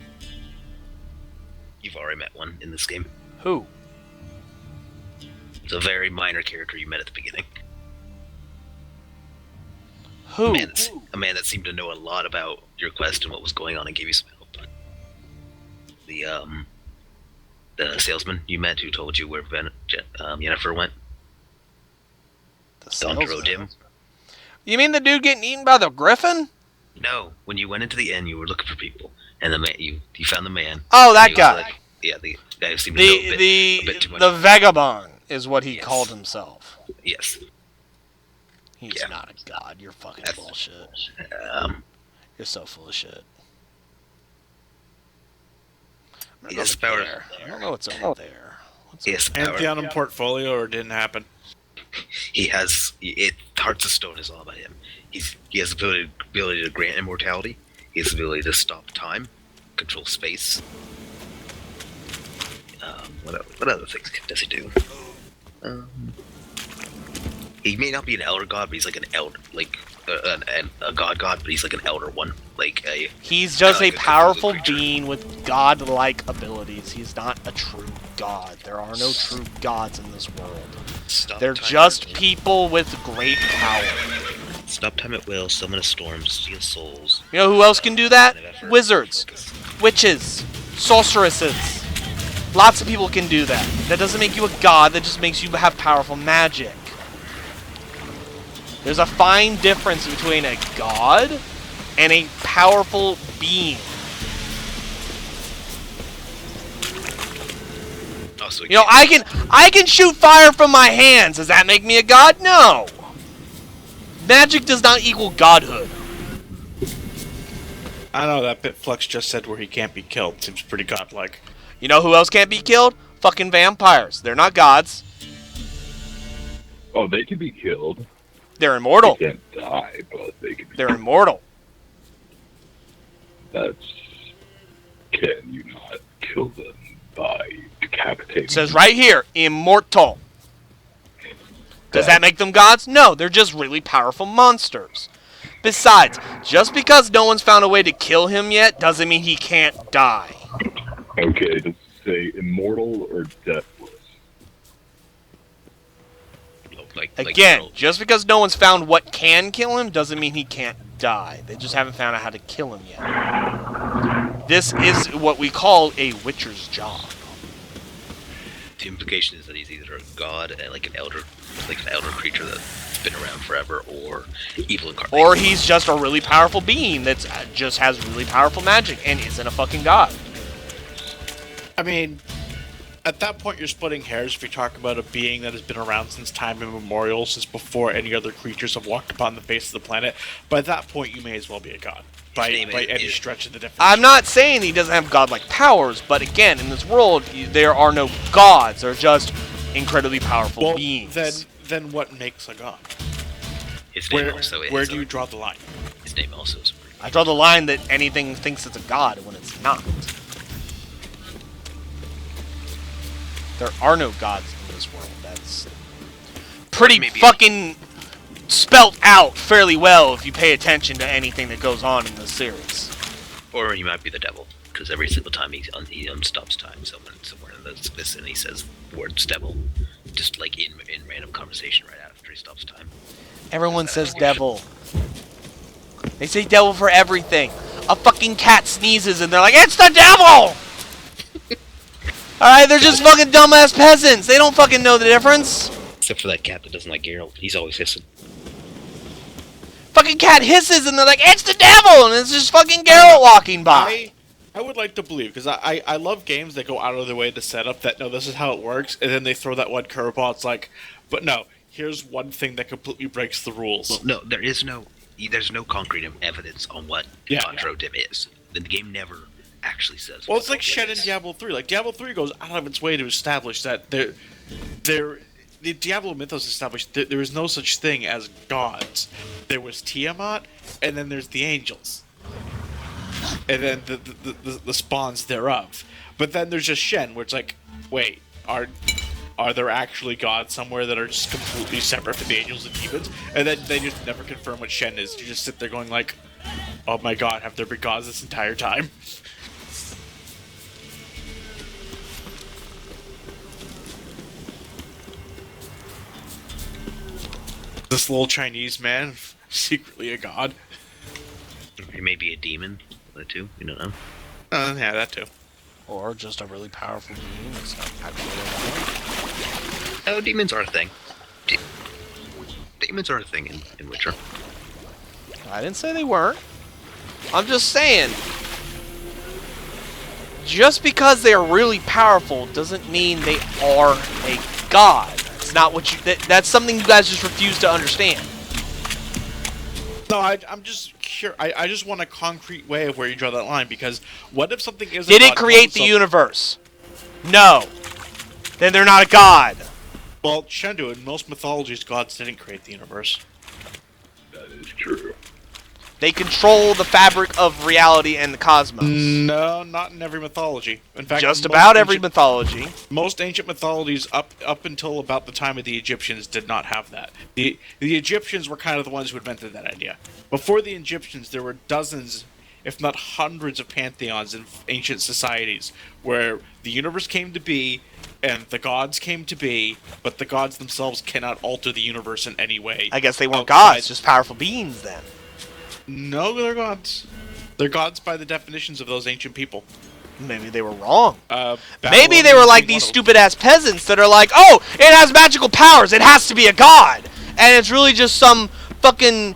You've already met one in this game. Who? It's a very minor character you met at the beginning. Who? A man that seemed to know a lot about your quest and what was going on and gave you some help. The salesman you met who told you where Yennefer went. Don't road him. You mean the dude getting eaten by the griffin? No, when you went into the inn, you were looking for people, and the man you found the man. Oh, that guy. The guy who seemed to know a bit too much. The vagabond is what he called himself. Yes. He's not a god. You're fucking bullshit. You're so full of shit. Yes, power. I don't know what's over there. Yes, power. Antheon portfolio, or didn't happen? He has Hearts of Stone is all about him. He has the ability to grant immortality. He has the ability to stop time, control space. What other things does he do? He may not be an elder god, but he's like an elder, a god, but he's like an elder one. He's just a powerful being with god-like abilities. He's not a true god. There are no true gods in this world. They're just people with great power. Stop time at will, summon a storm, steal souls. You know who else can do that? Wizards, witches, sorceresses. Lots of people can do that. That doesn't make you a god, that just makes you have powerful magic. There's a fine difference between a god and a powerful being. You know, I can shoot fire from my hands. Does that make me a god? No. Magic does not equal godhood. I know that Bitflux just said where he can't be killed. Seems pretty godlike. You know who else can't be killed? Fucking vampires. They're not gods. Oh, they can be killed. They're immortal. They can't die, but they can be They're immortal. Can you not kill them by decapitating It says right here, immortal. Does that make them gods? No, they're just really powerful monsters. Besides, just because no one's found a way to kill him yet doesn't mean he can't die. Okay, does it say immortal or deathless? Again, just because no one's found what can kill him doesn't mean he can't die. They just haven't found out how to kill him yet. This is what we call a witcher's job. The implication is that he's either a god, like an elder creature that's been around forever, or evil incarnate. Or he's just a really powerful being that just has really powerful magic and isn't a fucking god. I mean, at that point you're splitting hairs if you talk about a being that has been around since time immemorial, since before any other creatures have walked upon the face of the planet. But at that point you may as well be a god. By any stretch of the definition. I'm not saying he doesn't have godlike powers, but again, in this world, there are no gods. They're just incredibly powerful beings. Then what makes a god? His name also is. Where do you draw the line? His name also is. I draw the line that anything thinks it's a god when it's not. There are no gods in this world. That's pretty fucking spelt out fairly well if you pay attention to anything that goes on in this series. Or he might be the devil, because every single time he stops time, somewhere in this vicinity says the words devil, just like in random conversation right after he stops time. Everyone says devil. They say devil for everything. A fucking cat sneezes and they're like, it's the devil! Alright, they're just fucking dumbass peasants. They don't fucking know the difference. Except for that cat that doesn't like Geralt. He's always hissing. Fucking cat hisses and they're like, it's the devil! And it's just fucking Geralt walking by. I would like to believe, because I love games that go out of their way to set up that, no, this is how it works, and then they throw that one curveball. It's like, but no, here's one thing that completely breaks the rules. Well, no, there's no concrete evidence on what Androdim is. The game never actually says. Well, it's like Shen in Diablo 3. Like, Diablo 3 goes out of its way to establish that the Diablo mythos established there is no such thing as gods. There was Tiamat, and then there's the angels. And then the spawns thereof. But then there's just Shen, where it's like, wait, are there actually gods somewhere that are just completely separate from the angels and demons? And then they just never confirm what Shen is. You just sit there going like, oh my god, have there been gods this entire time? This little Chinese man, secretly a god. He may be a demon, that too. You don't know. Yeah, that too. Or just a really powerful being that's not actually Oh, demons are a thing. Demons are a thing in Witcher. I didn't say they weren't. I'm just saying, just because they are really powerful doesn't mean they are a god. It's not what you. That's something you guys just refuse to understand. No, I'm just curious. I just want a concrete way of where you draw that line, because what if something isn't? Did it create the universe? No. Then they're not a god. Well, Shendu, in most mythologies, gods didn't create the universe. That is true. They control the fabric of reality and the cosmos. No, not in every mythology. In fact, just about every mythology. Most ancient mythologies, up until about the time of the Egyptians, did not have that. The Egyptians were kind of the ones who invented that idea. Before the Egyptians, there were dozens, if not hundreds, of pantheons in ancient societies where the universe came to be and the gods came to be, but the gods themselves cannot alter the universe in any way. I guess they weren't gods, just powerful beings then. No, they're gods. They're gods by the definitions of those ancient people. Maybe they were wrong. Maybe they were like these stupid-ass peasants that are like, oh, it has magical powers, it has to be a god. And it's really just some fucking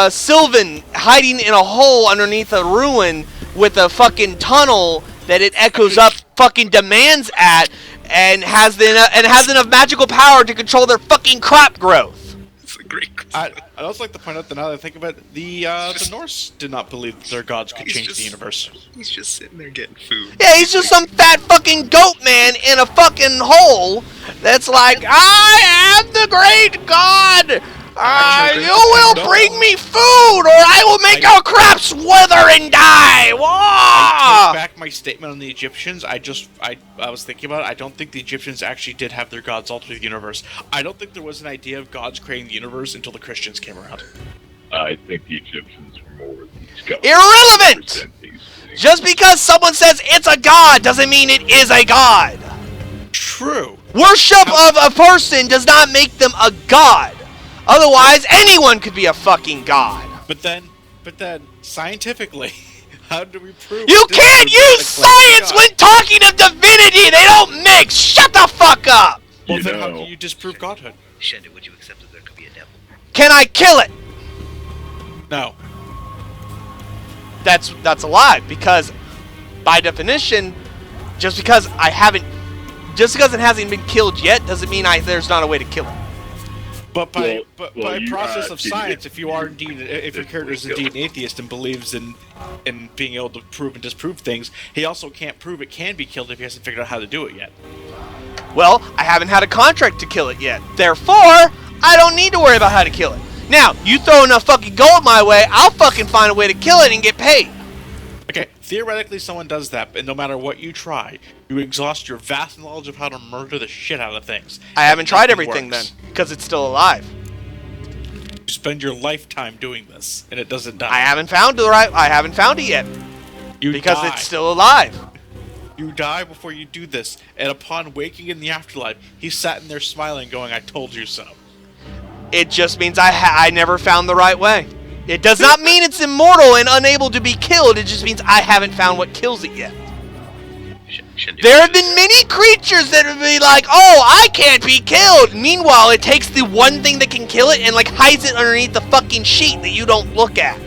Sylvan hiding in a hole underneath a ruin with a fucking tunnel that it echoes up fucking demands at, and has enough magical power to control their fucking crop growth. I'd also like to point out that now that I think about it, the Norse did not believe that their gods could change the universe. He's just sitting there getting food. Yeah, he's just some fat fucking goat man in a fucking hole that's like, I am the great god You will bring me food, or I will make your crops wither and die! Whoa! I take back my statement on the Egyptians. I was thinking about it. I don't think the Egyptians actually did have their gods alter the universe. I don't think there was an idea of gods creating the universe until the Christians came around. I think the Egyptians were more these gods. Irrelevant! Just because someone says it's a god doesn't mean it is a god. True. Worship of a person does not make them a god. Otherwise, anyone could be a fucking god. But then, scientifically, how do we prove? You can't use science when talking of divinity. They don't mix. Shut the fuck up. Well, then how can you disprove godhood? Shendu, would you accept that there could be a devil? Can I kill it? No. That's a lie, because by definition, just because it hasn't been killed yet doesn't mean there's not a way to kill it. But by process of science, if your character is indeed an atheist and believes in being able to prove and disprove things, he also can't prove it can be killed if he hasn't figured out how to do it yet. Well, I haven't had a contract to kill it yet. Therefore, I don't need to worry about how to kill it. Now, you throw enough fucking gold my way, I'll fucking find a way to kill it and get paid. Okay, theoretically someone does that, and no matter what you try, you exhaust your vast knowledge of how to murder the shit out of things. I haven't tried everything then, because it's still alive. You spend your lifetime doing this, and it doesn't die. I haven't found it yet. Because die. it's still alive. You die before you do this, and upon waking in the afterlife, he's sat in there smiling, going, "I told you so." It just means I never found the right way. It does not mean it's immortal and unable to be killed. It just means I haven't found what kills it yet. There have been many creatures that would be like, "Oh, I can't be killed." Meanwhile, it takes the one thing that can kill it and like hides it underneath the fucking sheet that you don't look at.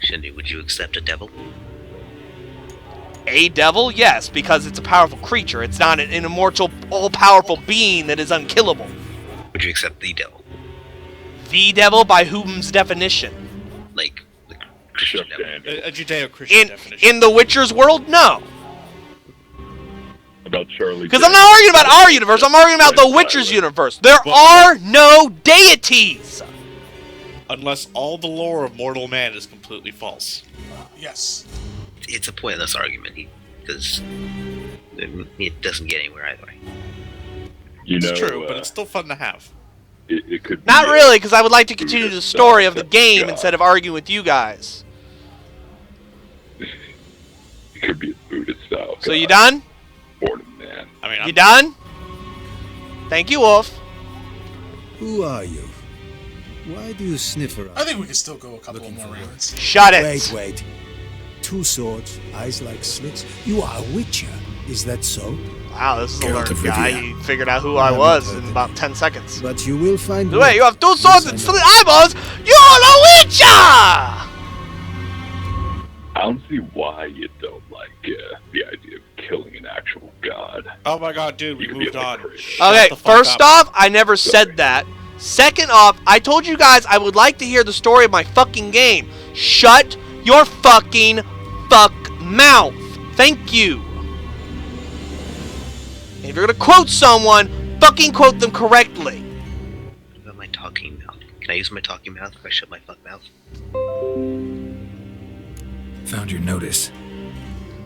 Shendu, would you accept a devil? A devil? Yes, because it's a powerful creature. It's not an immortal, all-powerful being that is unkillable. Would you accept the devil? The devil by whom's definition? Like the Christian devil. A Judeo-Christian definition. In the Witcher's world, no. About Charlie. Because I'm not arguing about our universe, I'm arguing about the Witcher's universe. There are no deities! Unless all the lore of mortal man is completely false. Yes. It's a pointless argument, because it doesn't get anywhere either way. It's true, but it's still fun to have. It could Not really, because I would like to continue the story of the game instead of arguing with you guys. It could be a Buddhist style. So you done? Born a man. You done? Thank you, Wolf. Who are you? Why do you sniff around? I think we can still go a couple more rounds. Shut it. Wait. 2 swords, eyes like slits. You are a witcher. Is that so? Wow, this is a learned guy. He figured out who I was in about 10 seconds. But you will find... Wait, you have 2 swords and 3 eyeballs? You're a witcher! I don't see why you don't like the idea of killing an actual god. Oh my god, dude, we moved on. Okay, first off, I never said that. Second off, I told you guys I would like to hear the story of my fucking game. Shut your fucking mouth. Thank you. And if you're gonna quote someone, fucking quote them correctly. What about my talking mouth? Can I use my talking mouth if I shut my fuck mouth? Found your notice.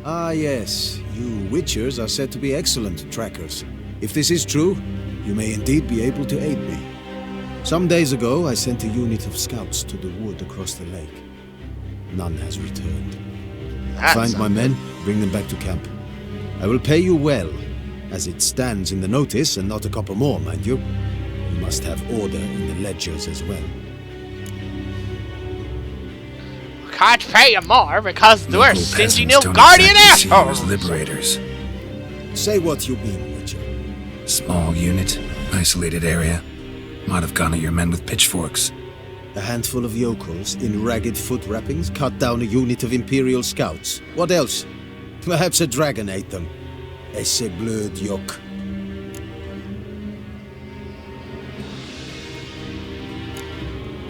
Ah, yes. You witchers are said to be excellent trackers. If this is true, you may indeed be able to aid me. Some days ago, I sent a unit of scouts to the wood across the lake. None has returned. Find my men, bring them back to camp. I will pay you well, as it stands in the notice, and not a couple more, mind you. You must have order in the ledgers as well. Can't pay you more because we're Local stingy peasants don't Nilfgaardian exactly see you assholes. as liberators. Say what you mean, Witcher. Small unit, isolated area. Might have gone at your men with pitchforks. A handful of yokels in ragged foot wrappings cut down a unit of Imperial scouts. What else? Perhaps a dragon ate them. Esse blöd yoke.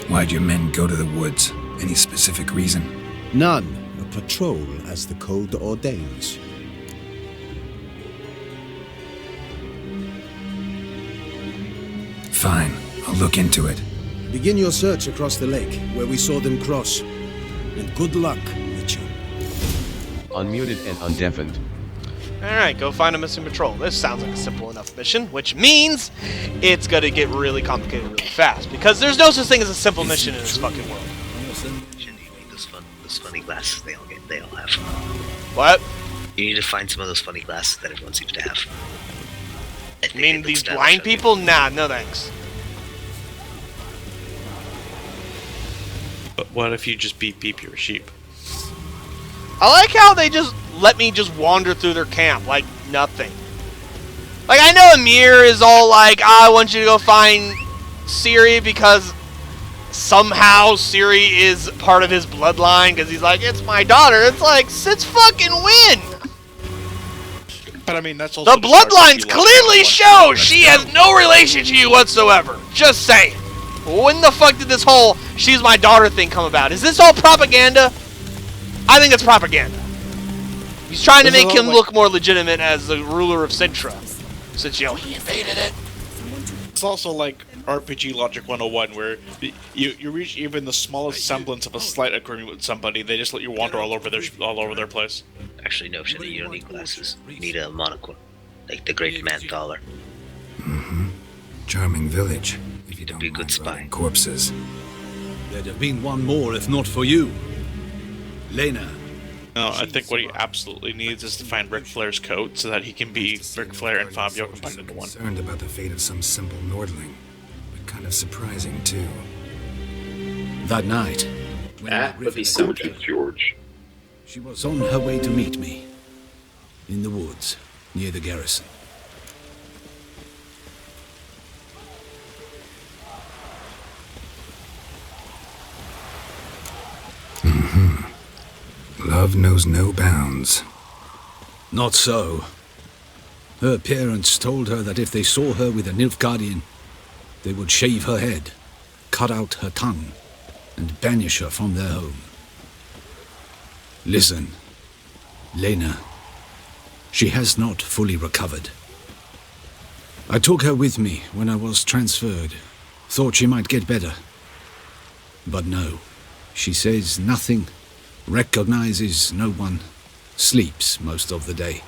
Why'd your men go to the woods? Any specific reason? None. A patrol, as the code ordains. Fine. I'll I'll look into it. Begin your search across the lake, where we saw them cross. And good luck, Witcher. Unmuted and undeafened. Alright, go find a missing patrol. This sounds like a simple enough mission, which means it's gonna get really complicated really fast, because there's no such thing as a simple mission in this fucking world. Those funny glasses they all have. What? You need to find some of those funny glasses that everyone seems to have. You mean these blind people? Nah, no thanks. But what if you just beep your sheep? I like how they just let me just wander through their camp like nothing. Like, I know Amir is all like, I want you to go find Ciri because somehow Ciri is part of his bloodline because he's like, it's my daughter. It's like, since fucking when? But I mean, that's also the bloodlines clearly show she has no relation to you whatsoever. Just saying. When the fuck did this whole she's my daughter thing come about? Is this all propaganda? I think it's propaganda. He's trying to make him look more legitimate as the ruler of Sintra, since, you know, he invaded it. It's also like RPG Logic 101, where you reach even the smallest semblance of a slight agreement with somebody, they just let you wander all over their place. Actually, no, Shendu, you don't need glasses. You need a monocle, like the Great Man Thaler. Mm-hmm. Charming village, if you don't be a good spy. Corpses. There'd have been one more if not for you. Lena. No, I think what he absolutely needs is to find Ric Flair's coat so that he can be Ric Flair and Fabio combined into one. Concerned about the fate of some simple Nordling, but kind of surprising too. That night, that would be something. George. She was on her way to meet me in the woods near the garrison. Love knows no bounds. Not so. Her parents told her that if they saw her with a Nilfgaardian, they would shave her head, cut out her tongue, and banish her from their home. Listen, Lena, she has not fully recovered. I took her with me when I was transferred, thought she might get better. But no, she says nothing, recognizes no one, sleeps most of the day.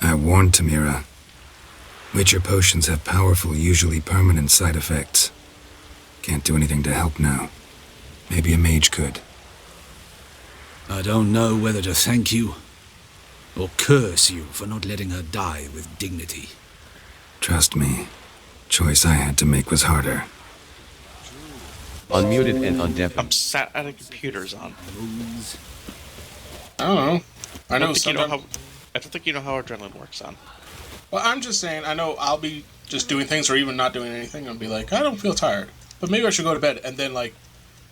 I warned Tamira. Witcher potions have powerful, usually permanent side effects. Can't do anything to help now. Maybe a mage could. I don't know whether to thank you or curse you for not letting her die with dignity. Trust me, choice I had to make was harder. Unmuted and undeafened. I'm sat at a computer, Zon. I don't know. I don't think you know how adrenaline works, Zon. Well, I'm just saying, I know I'll be just doing things or even not doing anything and be like, I don't feel tired. But maybe I should go to bed. And then, like,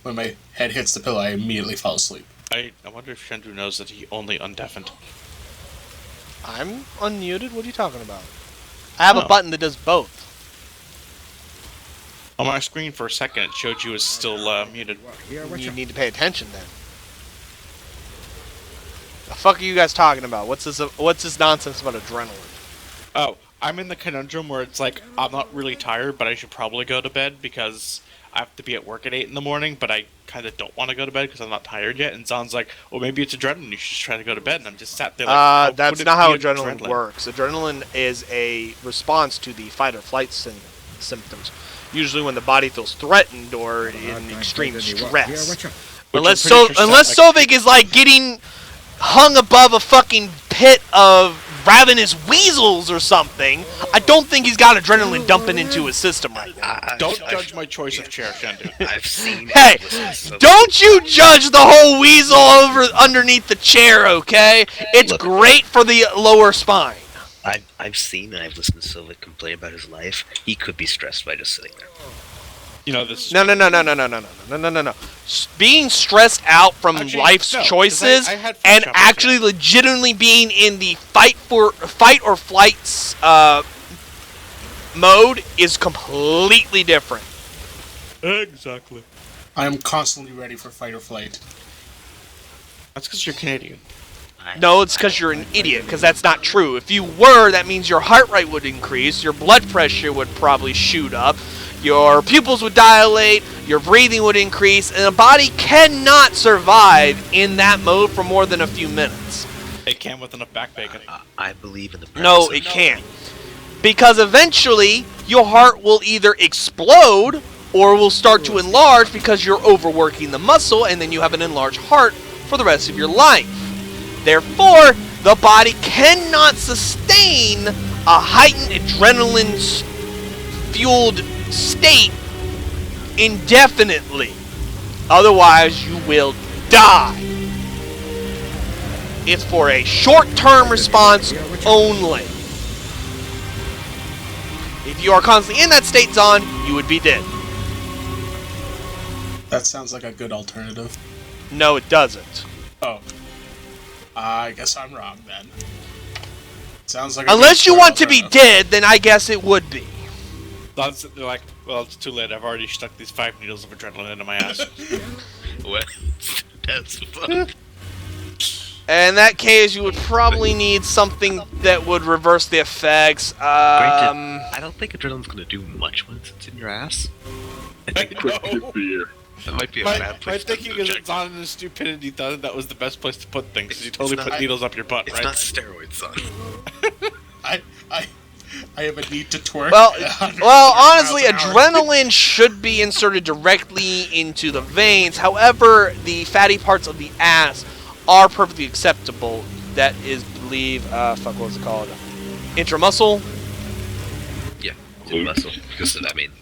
when my head hits the pillow, I immediately fall asleep. I wonder if Shendu knows that he only undeafened. I'm unmuted? What are you talking about? I have a button that does both. On my screen for a second, it showed you as still muted. You need to pay attention then. The fuck are you guys talking about? What's this nonsense about adrenaline? Oh, I'm in the conundrum where it's like, I'm not really tired, but I should probably go to bed because I have to be at work at 8 in the morning, but I kind of don't want to go to bed because I'm not tired yet. And Zon's like, well, maybe it's adrenaline. You should just try to go to bed. And I'm just sat there like, that's not how adrenaline works. Adrenaline is a response to the fight or flight symptoms. Usually when the body feels threatened or in extreme stress. Unless Sovig is like getting hung above a fucking pit of ravenous weasels or something, I don't think he's got adrenaline dumping into his system right now. Don't judge my choice of chair, Shendu. I've seen. Hey, don't you judge the whole weasel underneath the chair, okay? It's great for the lower spine. I've seen and I've listened to Sylvia complain about his life. He could be stressed by just sitting there. You know this. No. Being stressed out from life's choices and actually legitimately being in the fight or flight mode is completely different. Exactly. I am constantly ready for fight or flight. That's because you're Canadian. No, it's because you're an idiot, because that's not true. If you were, that means your heart rate would increase, your blood pressure would probably shoot up, your pupils would dilate, your breathing would increase, and the body cannot survive in that mode for more than a few minutes. It can with enough back bacon. I believe in the premise No, of- it can't. Because eventually, your heart will either explode or will start to enlarge because you're overworking the muscle, and then you have an enlarged heart for the rest of your life. Therefore, the body cannot sustain a heightened adrenaline-fueled state indefinitely. Otherwise, you will die. It's for a short-term response only. If you are constantly in that state, Zahn, you would be dead. That sounds like a good alternative. No, it doesn't. Oh. I guess I'm wrong then. Sounds like Unless you want to be dead, then I guess it would be. They're like, well, it's too late. I've already stuck these 5 needles of adrenaline into my ass. Well, that's fun. In that case, you would probably need something that would reverse the effects. Granted, I don't think adrenaline's going to do much once it's in your ass. I know. That might be a my, bad place. My thinking is that Zahn and his stupidity thought that was the best place to put things. Because you totally put needles up your butt, it's right? not steroids, son. I have a need to twerk. Well, honestly, adrenaline should be inserted directly into the veins. However, the fatty parts of the ass are perfectly acceptable. That is, believe, what was it called? Intramuscle? Yeah, muscle. Because, I mean,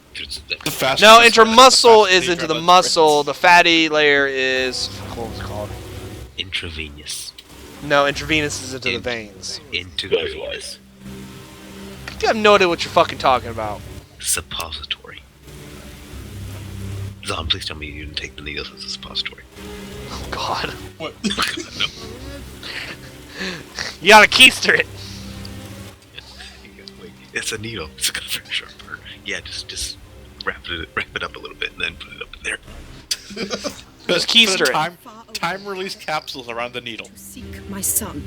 No, intramuscle is into the muscle. The fatty layer is, what was it called? Intravenous. No, intravenous is into the veins. Into the venous. You have no idea what you're fucking talking about. Suppository. Zahn, please tell me you didn't take the needles as a suppository. Oh, God. What? No. You gotta keister it. It's a needle. It's got a very sharp part. Yeah, just wrap it up a little bit and then put it up in there. Just keister it. Time release capsules around the needle. Seek my son.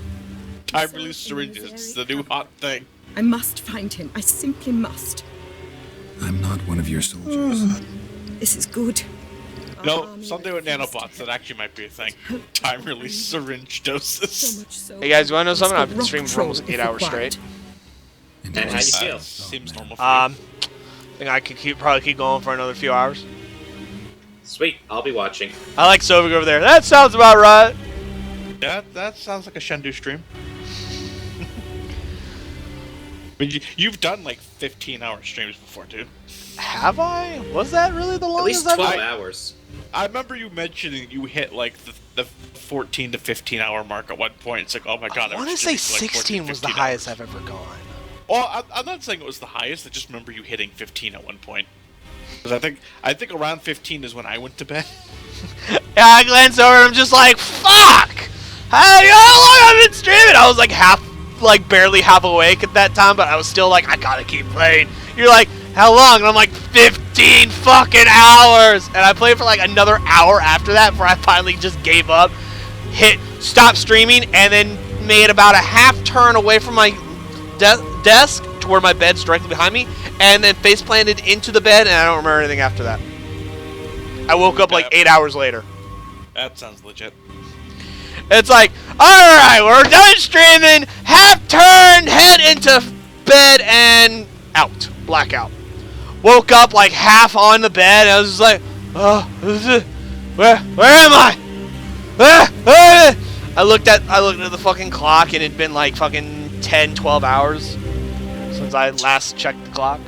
Time release syringes. It's the new hot thing. I must find him. I simply must. I'm not one of your soldiers. This is good. No, something with nanobots that actually might be a thing. Time release syringe doses. Hey guys, you wanna know something? I've been streaming for almost 8 hours straight. And how you feel? Seems normal for I think I could probably keep going for another few hours. Sweet, I'll be watching. I like Sovig over there. That sounds about right. Yeah, that sounds like a Shendu stream. But you've done like 15-hour streams before, dude. Have I? Was that really the longest? At least 12 hours. I remember you mentioning you hit like the 14 to 15-hour mark at one point. It's like, oh my god. I want to say 16 was the highest I've ever gone. Well, I'm not saying it was the highest. I just remember you hitting 15 at one point. Because I think around 15 is when I went to bed. Yeah, I glanced over and I'm just like, fuck! How long I've been streaming? I was like barely half awake at that time, but I was still like, I gotta keep playing. You're like, how long? And I'm like, 15 fucking hours! And I played for like another hour after that before I finally just gave up, stopped streaming, and then made about a half turn away from my desk to where my bed's directly behind me, and then face planted into the bed, and I don't remember anything after that. I woke up like 8 hours later. That sounds legit. It's like, alright, we're done streaming, half turn, head into bed, and out. Blackout. Woke up like half on the bed, and I was just like, oh, where am I? I looked at the fucking clock, and it'd been like fucking 10, 12 hours since I last checked the clock.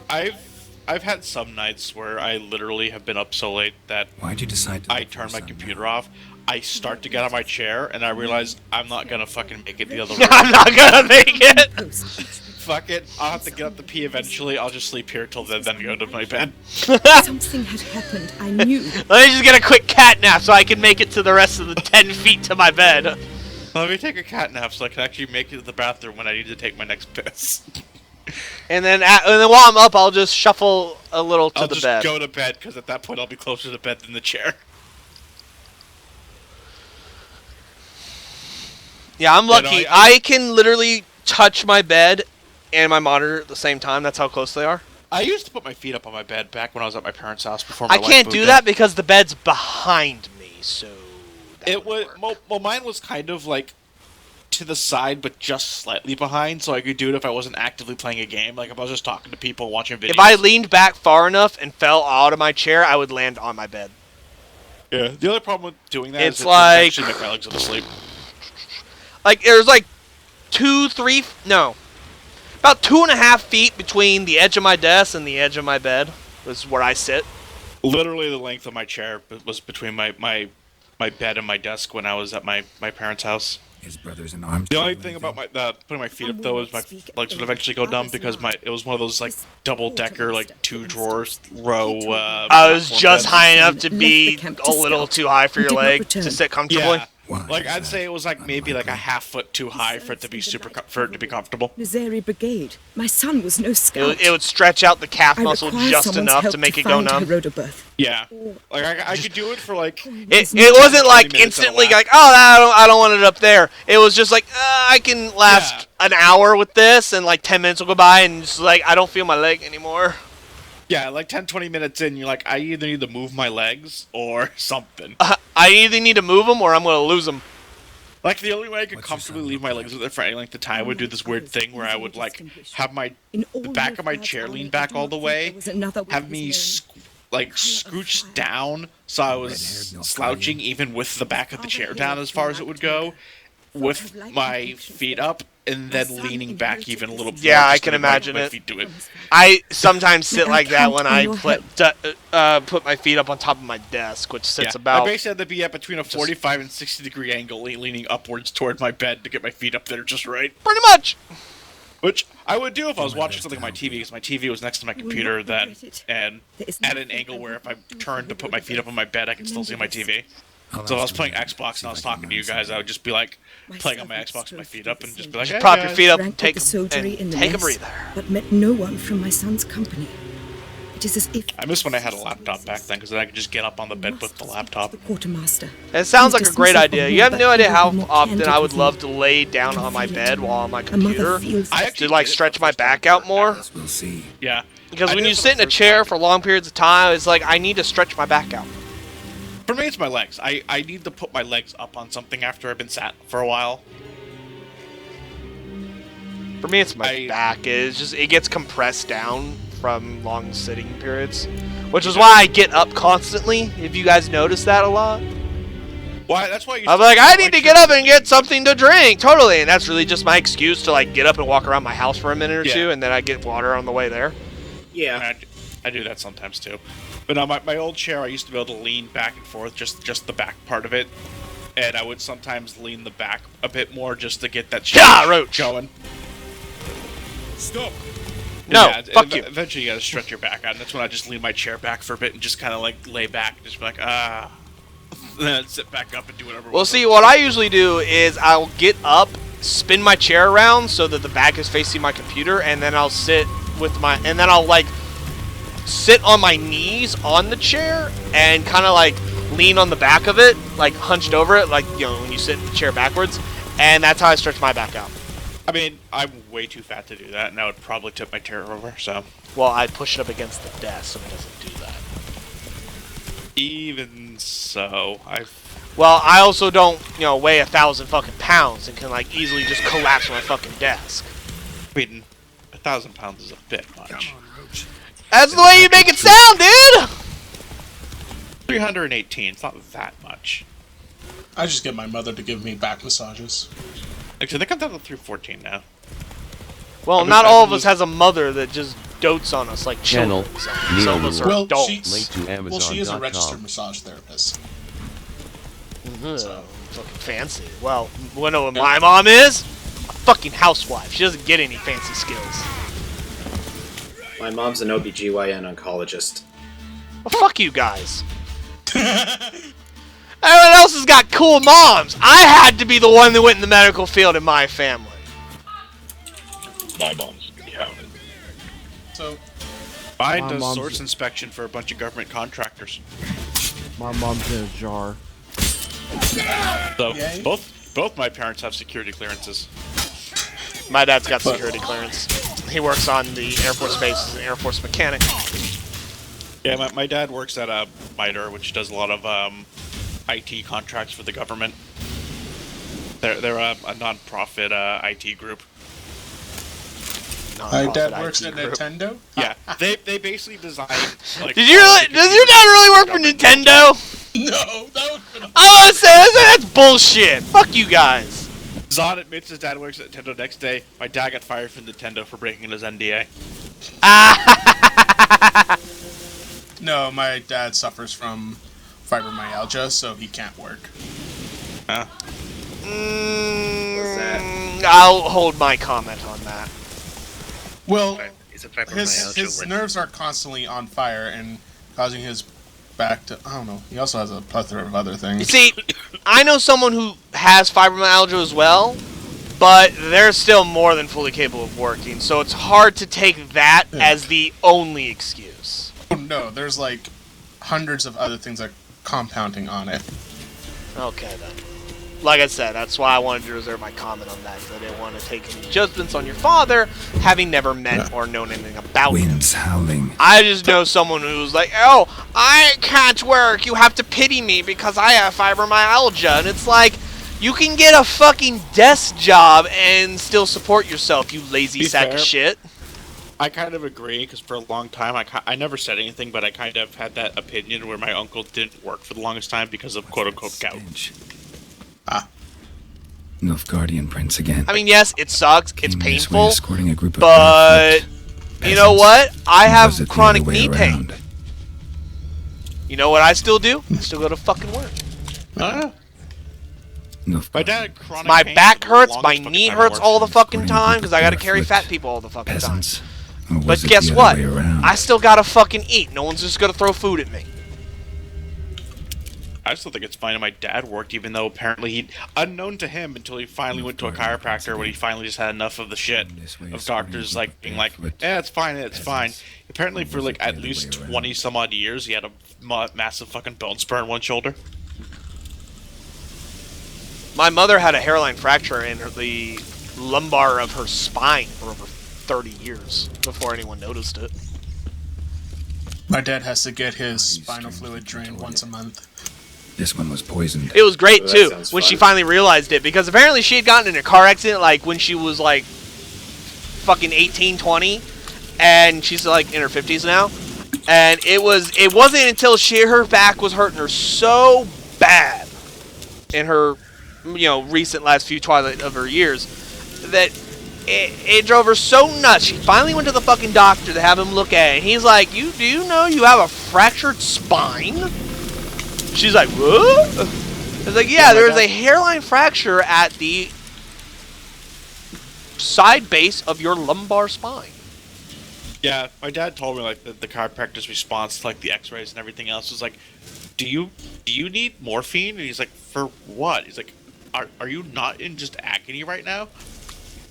I've had some nights where I literally have been up so late that Why'd you decide to I turn my computer off. I start to get out of my chair, and I realize I'm not gonna fucking make it the other way. I'm not gonna make it! Fuck it, I'll have to get up to pee eventually. I'll just sleep here till then go to my bed. Something had happened. I knew. Let me just get a quick cat nap so I can make it to the rest of the 10 feet to my bed. Let me take a cat nap so I can actually make it to the bathroom when I need to take my next piss. And then while I'm up, I'll just shuffle a little to the bed. I'll just go to bed, because at that point I'll be closer to bed than the chair. Yeah, I'm lucky. I can literally touch my bed and my monitor at the same time. That's how close they are. I used to put my feet up on my bed back when I was at my parents' house before my I wife can't moved do in. that because the bed's behind me, so... It was well, mine was kind of like to the side, but just slightly behind, so I could do it if I wasn't actively playing a game. Like if I was just talking to people, watching videos. If I leaned back far enough and fell out of my chair, I would land on my bed. Yeah. The only problem with doing that It's is like- it actually make my legs go to sleep. Like, there's like about 2.5 feet between the edge of my desk and the edge of my bed. This is where I sit. Literally, the length of my chair was between my bed and my desk when I was at my parents' house. His brothers in arms. The only thing about my putting my feet up though is my legs would eventually go numb because it was one of those like double decker like 2 drawers row. I was platform just beds. high enough to be a little too high for your leg to sit comfortably. Yeah. Like I'd say it was like maybe like a half foot too high for it to be comfortable. Nazari Brigade. My son was no scout. It would stretch out the calf I muscle require just someone's enough help to make it go find numb. Herodobirth. Yeah, like I could do it for like. It wasn't like instantly like, oh, I don't want it up there. It was just like, I can last an hour with this, and like 10 minutes will go by, and just like I don't feel my leg anymore. Yeah, like 10-20 minutes in, you're like, I either need to move my legs or something. I either need to move them or I'm gonna lose them. Like the only way I could comfortably leave my legs there for any length of time, I would do this weird thing where I would like have the back of my chair lean back all the way, have me scooch down so I was slouching even with the back of the chair down as far as it would go, with my feet up, and then leaning back even a little bit. Yeah, I can imagine it. I sometimes sit like that when I put my feet up on top of my desk, which sits about... I basically had to be at between a 45 and 60 degree angle, leaning upwards toward my bed to get my feet up there just right. Pretty much! Which I would do if I was watching something on my TV, because my TV was next to my computer then, and at an angle where if I turned to put my feet up on my bed, I could still see my TV. So if I was playing Xbox and I was talking to you guys, I would just be like playing on my Xbox with my feet up and just be like, hey, prop your feet up, Drank take the soldiery in the a mess, breather. But met no one from my son's company. It is as if I miss when I had a laptop back then, because then I could just get up on the bed with the laptop. quartermaster. It sounds like a great idea. You have no idea how often I would love to lay down on my bed while on my computer to like stretch my back out more. We'll see. Yeah. Because when you sit in a chair for long periods of time, it's like I need to stretch my back out. For me, it's my legs. I need to put my legs up on something after I've been sat for a while. For me, it's my back. It's just it gets compressed down from long sitting periods, which is why I get up constantly. If you guys notice that a lot. Why? That's why I'm like, I need to get up and get something to drink. Totally, and that's really just my excuse to like get up and walk around my house for a minute or two, and then I get water on the way there. Yeah. I do that sometimes too. But now my old chair, I used to be able to lean back and forth, just the back part of it, and I would sometimes lean the back a bit more just to get that roach going. Stop. No, fuck you. Eventually, you gotta stretch your back out, and that's when I just lean my chair back for a bit and just kind of like lay back, and just be like, and then sit back up and do whatever. Well, see, what I usually do is I'll get up, spin my chair around so that the back is facing my computer, and then I'll sit sit on my knees on the chair and kind of like lean on the back of it, like hunched over it, like, you know, when you sit in the chair backwards, and that's how I stretch my back out. I mean, I'm way too fat to do that, and I would probably tip my chair over, so. Well, I push it up against the desk so it doesn't do that. Even so, Well, I also don't, weigh 1,000 fucking pounds and can like easily just collapse my fucking desk. I mean, 1,000 pounds is a bit much. That's the way you make it sound, dude! 318, it's not that much. I just get my mother to give me back massages. Actually, they come down to 314 now. Well, not all of us has a mother that just dotes on us like Channel children. Some of us are adults. Link to Amazon. Well, she is a registered massage therapist. So. Fucking fancy. Well, you know what my mom is? A fucking housewife. She doesn't get any fancy skills. My mom's an OBGYN oncologist. Well, fuck you guys. Everyone else has got cool moms. I had to be the one that went in the medical field in my family. My mom's counted. So, mine My does mom's- source inspection for a bunch of government contractors. My mom's in a jar. So both my parents have security clearances. My dad's got security clearance. He works on the Air Force Base as an Air Force mechanic. Yeah, my dad works at MITRE, which does a lot of IT contracts for the government. They're a non-profit IT group. My dad works at Nintendo? Yeah, they basically design. Like, does your dad really work for Nintendo? No, that would have been. I was gonna say that's bullshit. Fuck you guys. Zod admits his dad works at Nintendo. Next day, my dad got fired from Nintendo for breaking his NDA. No, my dad suffers from fibromyalgia, so he can't work. Huh? I'll hold my comment on that. Well, Is it his nerves are constantly on fire and causing his back to... I don't know. He also has a plethora of other things. You see, I know someone who has fibromyalgia as well, but they're still more than fully capable of working, so it's hard to take that as the only excuse. No, there's like hundreds of other things that are compounding on it. Okay, then. Like I said, that's why I wanted to reserve my comment on that, because I didn't want to take any judgments on your father, having never met or known anything about him. Winds howling. I just know someone who's like, oh, I can't work, you have to pity me because I have fibromyalgia, and it's like, you can get a fucking desk job and still support yourself, you lazy sack of shit. I kind of agree, because for a long time, I never said anything, but I kind of had that opinion where my uncle didn't work for the longest time because of quote-unquote gout. Nilfgaardian prince again. I mean, yes, it sucks, it's painful, escorting a group of but you know what? I have Was it the chronic other way knee pain. around? You know what I still do? I still go to fucking work. My dad had chronic My pain back for the hurts, my longest fucking knee time hurts I all the worked. fucking time because I gotta carry fat people all the fucking time. Or But was it guess the what? other way around? I still gotta fucking eat. No one's just gonna throw food at me. I still think it's fine that my dad worked, even though apparently he, unknown to him until he finally went to a chiropractor when he finally just had enough of the shit of doctors like being like, yeah, it's fine, it's fine. Apparently for like at least 20 some odd years, he had a massive fucking bone spur in one shoulder. My mother had a hairline fracture in the lumbar of her spine for over 30 years before anyone noticed it. My dad has to get his spinal fluid drained once a month. This one was poisoned. It was great too when she finally realized it, because apparently she had gotten in a car accident like when she was like fucking 18, 20, and she's like in her 50s now. And it wasn't until her back was hurting her so bad in her recent last few twilight of her years that it drove her so nuts. She finally went to the fucking doctor to have him look at it, and he's like, do you know you have a fractured spine? She's like, what? It's like, yeah, there's a hairline fracture at the side base of your lumbar spine. Yeah, my dad told me like the chiropractor's response to like the X-rays and everything else was like, do you need morphine? And he's like, for what? He's like, are you not in just agony right now?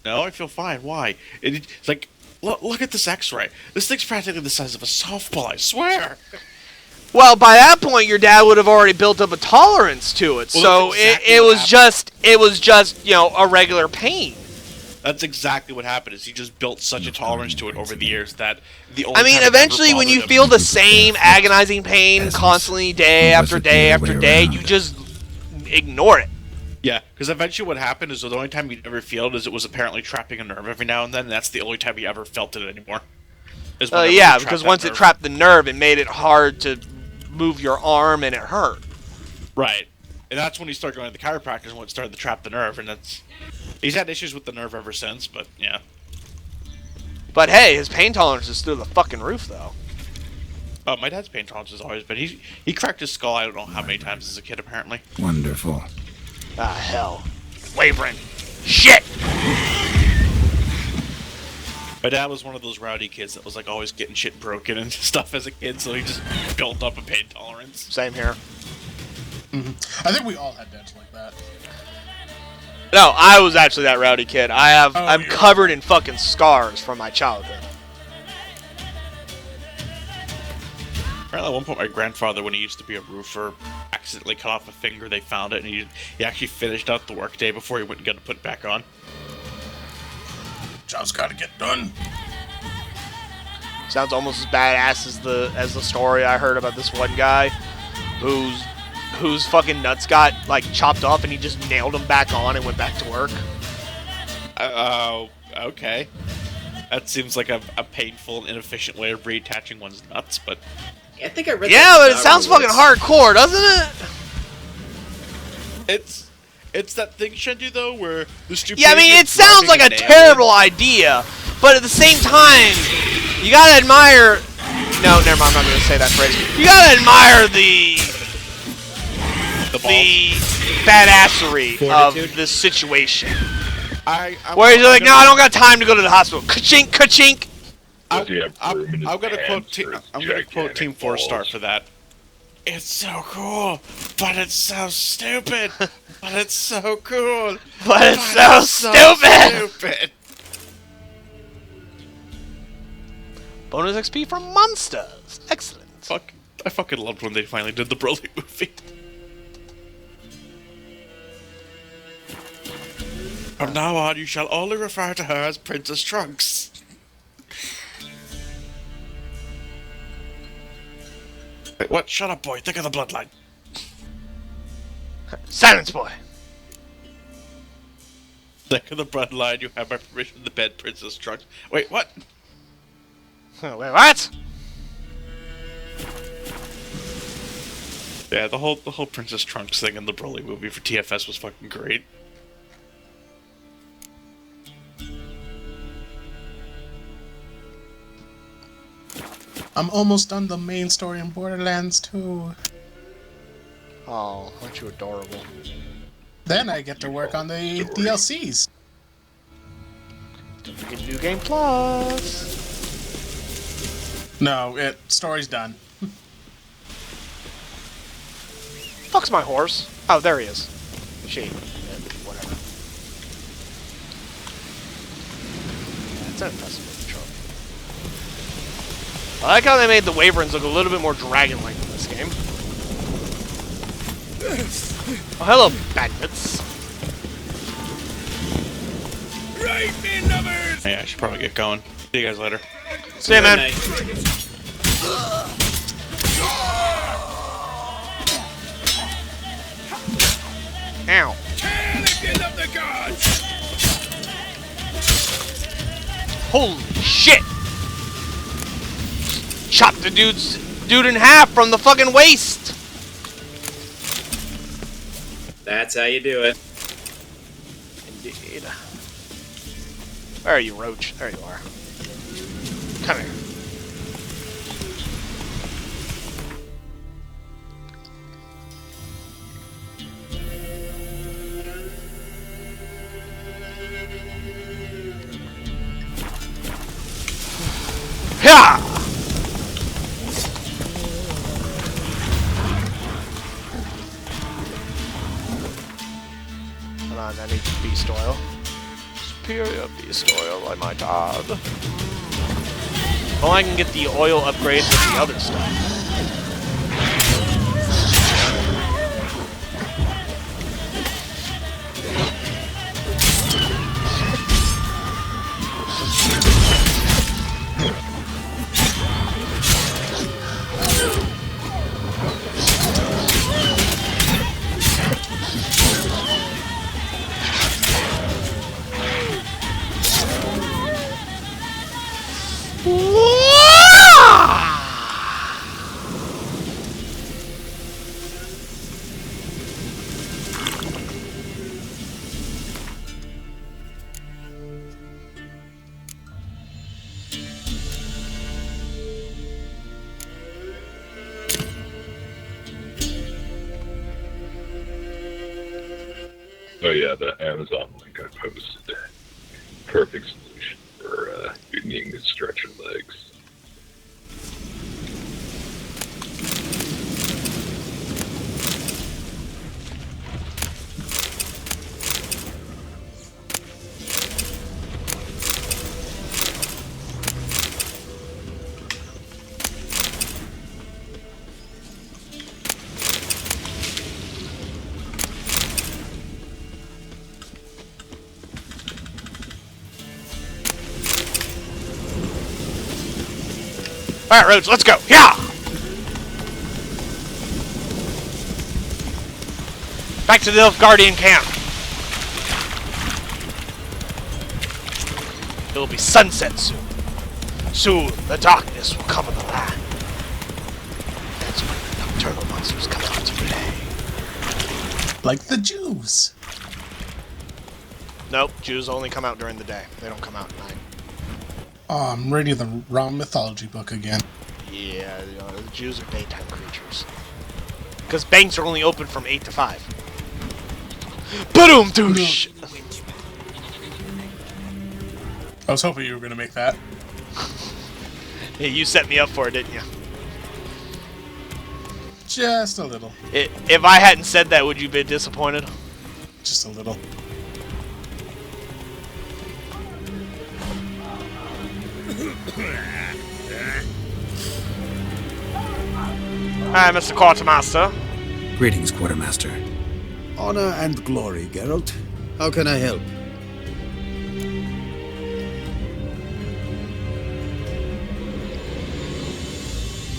No, I feel fine. Why? And it's like, look at this X-ray. This thing's practically the size of a softball, I swear. Well, by that point, your dad would have already built up a tolerance to it, so it was just a regular pain. That's exactly what happened. Is he just built such a tolerance to it over the years that the only eventually, when you feel the same agonizing pain constantly, day after day after day, you just ignore it. Yeah, because eventually what happened is the only time you'd ever feel it is it was apparently trapping a nerve every now and then, and that's the only time you ever felt it anymore. Yeah, because once it trapped the nerve, it made it hard to move your arm, and it hurt. Right. And that's when he started going to the chiropractors and when it started to trap the nerve, and he's had issues with the nerve ever since, but yeah. But hey, his pain tolerance is through the fucking roof, though. Oh, my dad's pain tolerance has always been. He cracked his skull I don't know how many times as a kid, apparently. Wonderful. Ah, hell. Wavering. Shit! My dad was one of those rowdy kids that was like always getting shit broken and stuff as a kid, so he just built up a pain tolerance. Same here. I think we all had dads like that. No, I was actually that rowdy kid. I'm covered in fucking scars from my childhood. Apparently, at one point, my grandfather, when he used to be a roofer, accidentally cut off a finger. They found it, and he actually finished out the workday before he went and got to put it back on. job's gotta get done. Sounds almost as badass as the story I heard about this one guy whose fucking nuts got like chopped off and he just nailed them back on and went back to work. Oh, okay. That seems like a painful and inefficient way of reattaching one's nuts, but... Yeah, I think I read yeah, that but it sounds fucking hardcore, doesn't it? It's that thing, Shendu, though, where the stupidity... Yeah, I mean, it sounds like a terrible idea, but at the same time, you gotta admire... No, never mind, I'm not gonna say that phrase. You gotta admire the badassery of this situation. Where he's like, no, I don't got time to go to the hospital. Ka-chink, ka-chink. I'm gonna quote Team 4-Star for that. It's so cool, but it's so stupid. But it's so cool. But it's so stupid. Bonus XP from monsters. Excellent. I fucking loved when they finally did the Broly movie. From now on, you shall only refer to her as Princess Trunks. Wait, what? Shut up, boy. Think of the bloodline. Silence, boy. Think of the bloodline. You have my permission to bed Princess Trunks. Wait, what? Wait, what? Yeah, the whole Princess Trunks thing in the Broly movie for TFS was fucking great. I'm almost done the main story in Borderlands 2. Oh, aren't you adorable? Then I get to work on the DLCs. Don't forget New Game Plus. No, story's done. Fuck's my horse? Oh, there he is. She. Whatever. That's an impressive trophy. I like how they made the Wyverns look a little bit more dragon-like in this game. Oh, hello, bandits. Right, me numbers! Yeah, I should probably get going. See you guys later. See you, man. Ow. Of the gods! Holy shit! Chop the dude in half from the fucking waist! That's how you do it. Indeed. Where are you, Roach? There you are. Come here. Yeah! Hold on, I need beast oil. Superior beast oil, I might add. Well, I can get the oil upgrades with the other stuff. Oh yeah, the Amazon link I posted. Perfect solution for needing to stretch your legs. Alright, Rhodes, let's go. Yeah! Back to the Elf Guardian camp. It will be sunset soon. Soon, the darkness will cover the land. That's when the nocturnal monsters come out to play. Like the Jews. Nope, Jews only come out during the day. They don't come out at night. Oh, I'm reading the wrong mythology book again. Yeah, the Jews are daytime creatures. Because banks are only open from 8 to 5. Boom, douche! I was hoping you were going to make that. Yeah, you set me up for it, didn't you? Just a little. If I hadn't said that, would you be disappointed? Just a little. Hi, Mr. Quartermaster. Greetings, Quartermaster. Honor and glory, Geralt. How can I help?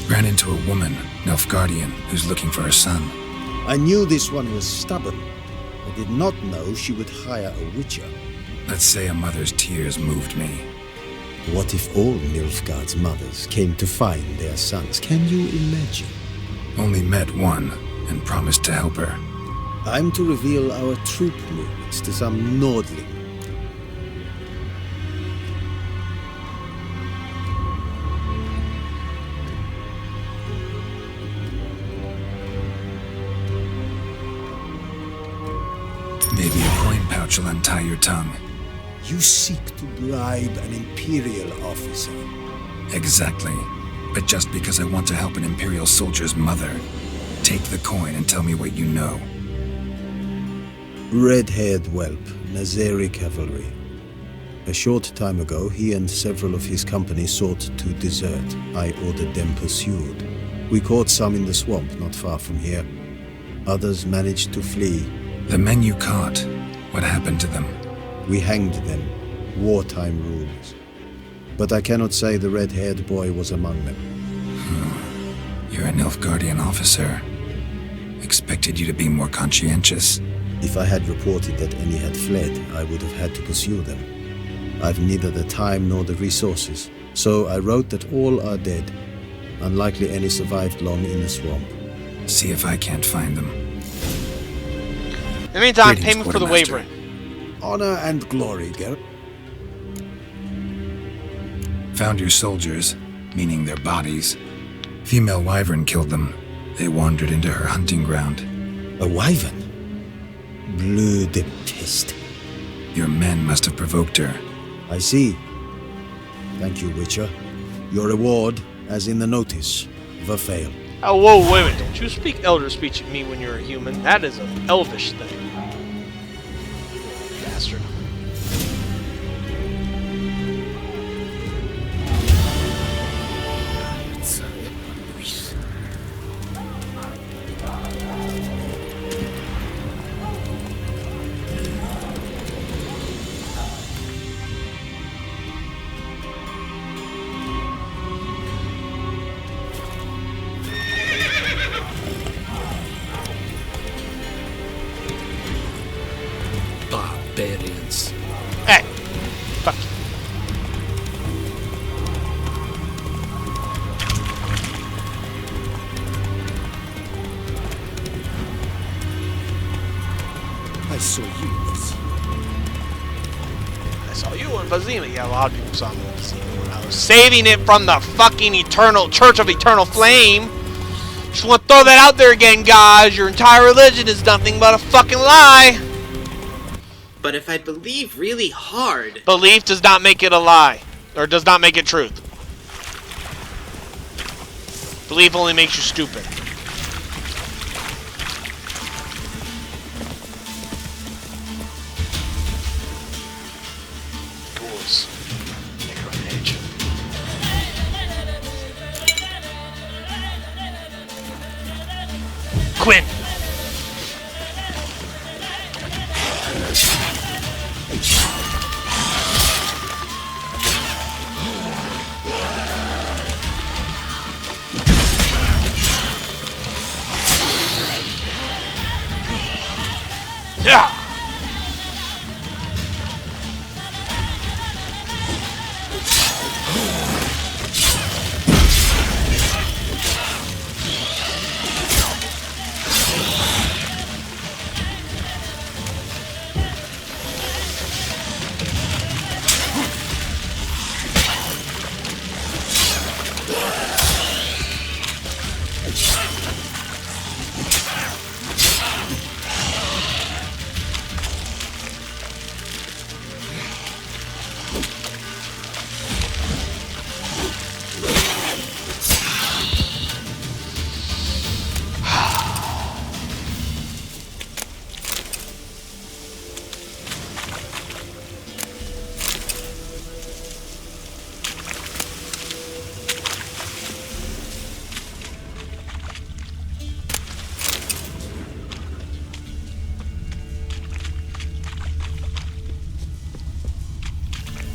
Ran into a woman, Nilfgaardian, who's looking for her son. I knew this one was stubborn. I did not know she would hire a witcher. Let's say a mother's tears moved me. What if all Nilfgaard's mothers came to find their sons? Can you imagine? Only met one, and promised to help her. I'm to reveal our troop movements to some Nordling. Maybe a coin pouch will untie your tongue. You seek to bribe an Imperial officer. Exactly. But just because I want to help an Imperial soldier's mother, take the coin and tell me what you know. Red-haired whelp, Nazeri cavalry. A short time ago, he and several of his company sought to desert. I ordered them pursued. We caught some in the swamp not far from here. Others managed to flee. The men you caught, what happened to them? We hanged them. Wartime rules. But I cannot say the red-haired boy was among them. You're an Nilfgaardian officer. Expected you to be more conscientious. If I had reported that any had fled, I would have had to pursue them. I've neither the time nor the resources, so I wrote that all are dead. Unlikely any survived long in the swamp. See if I can't find them. In the meantime, payment for the wavering. Honor and glory, Geralt. Found your soldiers, meaning their bodies. Female wyvern killed them. They wandered into her hunting ground. A wyvern? Bleu de peste. Your men must have provoked her. I see. Thank you, Witcher. Your reward, as in the notice, Verfail. Oh, whoa, wait a minute. Don't you speak Elder speech at me when you're a human. That is an elvish thing. Bastard. Barbarians. Hey! Fuck you. I saw you. I saw you in Vizima. Yeah, a lot of people saw me in Vizima when I was saving it from the fucking eternal Church of Eternal Flame. Just want to throw that out there again, guys. Your entire religion is nothing but a fucking lie. But if I believe really hard... Belief does not make it a lie. Or does not make it truth. Belief only makes you stupid. Ghouls. Necronage. Quinn! Yeah.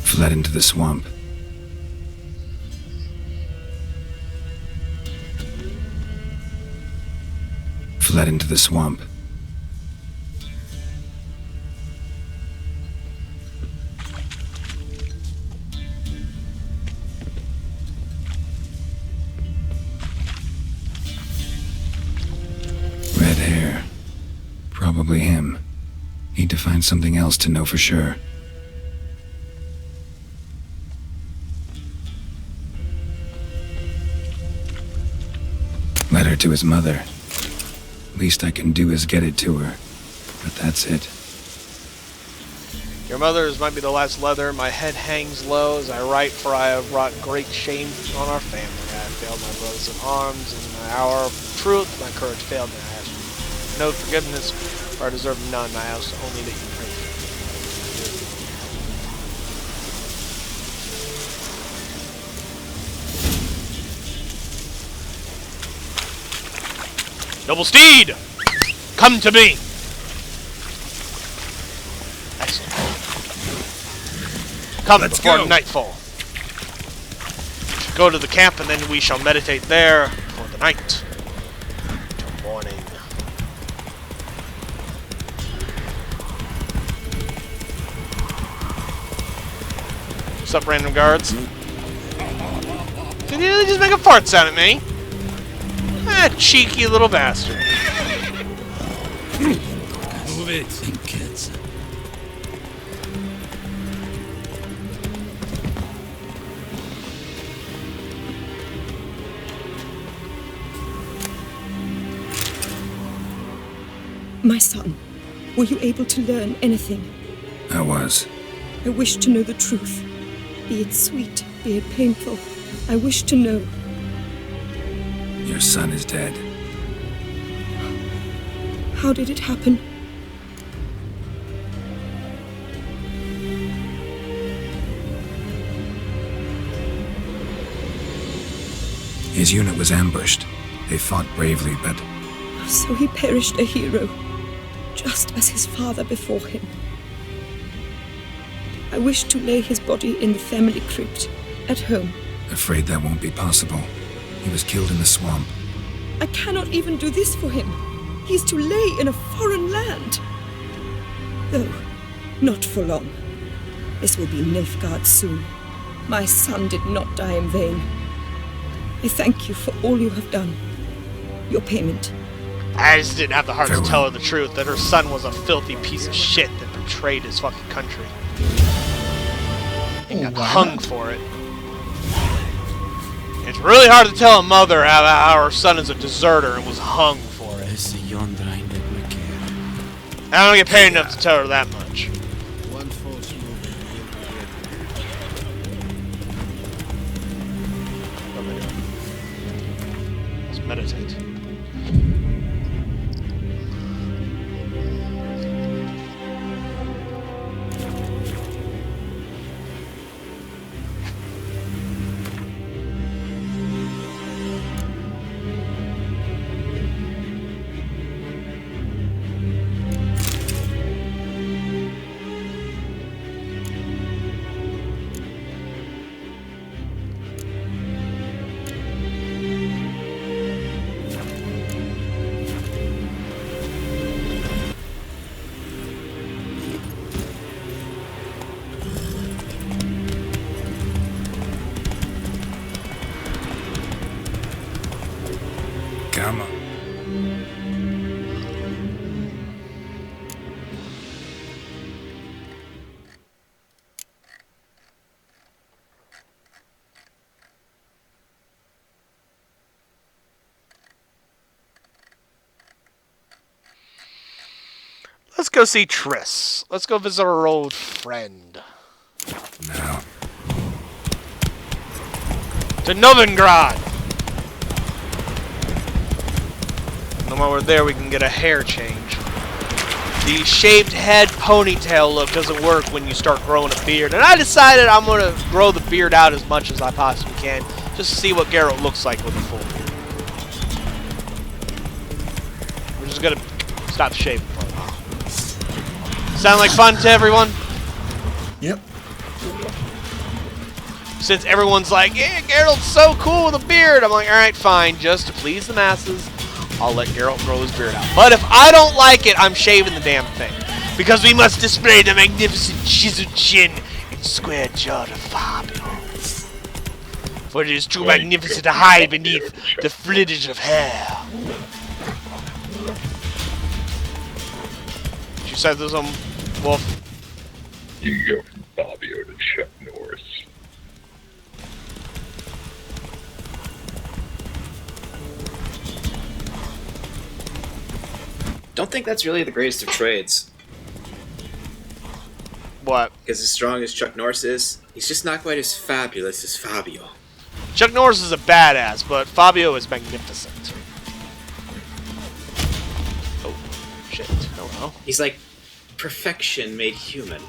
Fled into the swamp. Fled into the swamp. Red hair. Probably him. Need to find something else to know for sure. Letter to his mother. Least I can do is get it to her. But that's it. Your mother's might be the last leather. My head hangs low as I write, for I have wrought great shame on our family. I have failed my brothers in arms. In my hour of truth, my courage failed me. I ask no forgiveness, for I deserve none. I ask only that you pray for me. Noble steed, come to me. Excellent. Come before nightfall. Go to the camp, and then we shall meditate there for the night till morning. What's up, random guards? Did you just make a fart sound at me? Ah, cheeky little bastard. Move it. Kids. My son, were you able to learn anything? I was. I wish to know the truth. Be it sweet, be it painful. I wish to know. Your son is dead. How did it happen? His unit was ambushed. They fought bravely, but... So he perished a hero, just as his father before him. I wish to lay his body in the family crypt, at home. Afraid that won't be possible. He was killed in the swamp. I cannot even do this for him. He's to lay in a foreign land. Though, not for long. This will be Nilfgaard soon. My son did not die in vain. I thank you for all you have done. Your payment. I just didn't have the heart to tell her the truth, that her son was a filthy piece of shit that betrayed his fucking country. And got hung for it. It's really hard to tell a mother how her son is a deserter and was hung for it. I don't get paid enough to tell her that much. One false move. Let's meditate. Let's go see Triss. Let's go visit our old friend. No. To Novigrad. And while we're there, we can get a hair change. The shaved head ponytail look doesn't work when you start growing a beard. And I decided I'm going to grow the beard out as much as I possibly can, just to see what Geralt looks like with a full beard. We're just going to stop shaving for a while. Sound like fun to everyone? Yep. Since everyone's like, yeah, Geralt's so cool with a beard, I'm like, alright, fine, just to please the masses, I'll let Geralt grow his beard out. But if I don't like it, I'm shaving the damn thing. Because we must display the magnificent chiseled chin and square jaw of Fabio. For it is too magnificent to hide beneath the flittage of hair. She said there's some wolf. You can go from Fabio to Chuck Norris. Don't think that's really the greatest of trades. What? Because as strong as Chuck Norris is, he's just not quite as fabulous as Fabio. Chuck Norris is a badass, but Fabio is magnificent. Oh, shit. Oh well. He's like perfection made human.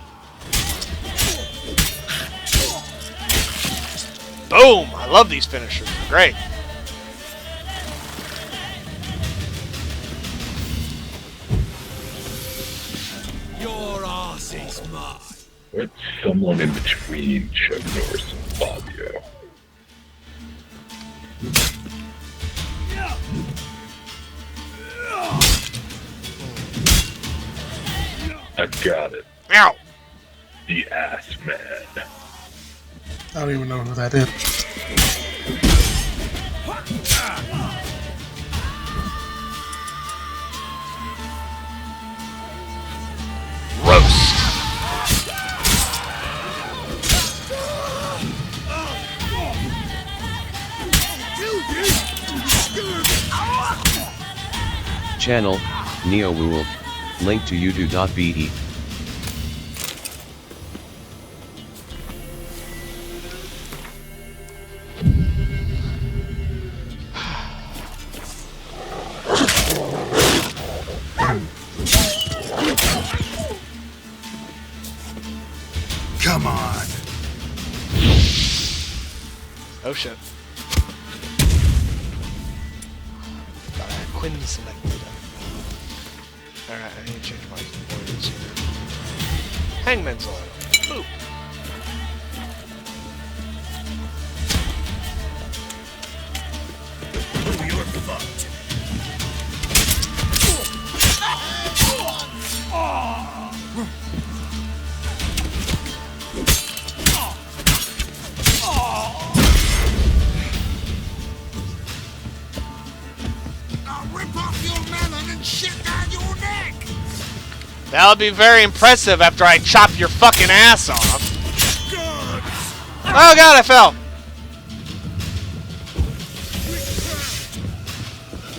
Boom! I love these finishers. They're great. Your arse is mine. What's someone in between Chuck Norris and Fabio? I got it. Ow! The Ass Man. I don't even know who that is. Roast. Channel, NeoWolf, link to udo.be. Come on. Oh shit. Thought I had Quinn selected. Alright, I need to change my words here. Hangman's oil. Boop. Oh, you're fucked. I'll rip off your melon and shit down your neck. That'll be very impressive after I chop your fucking ass off. Oh god, I fell.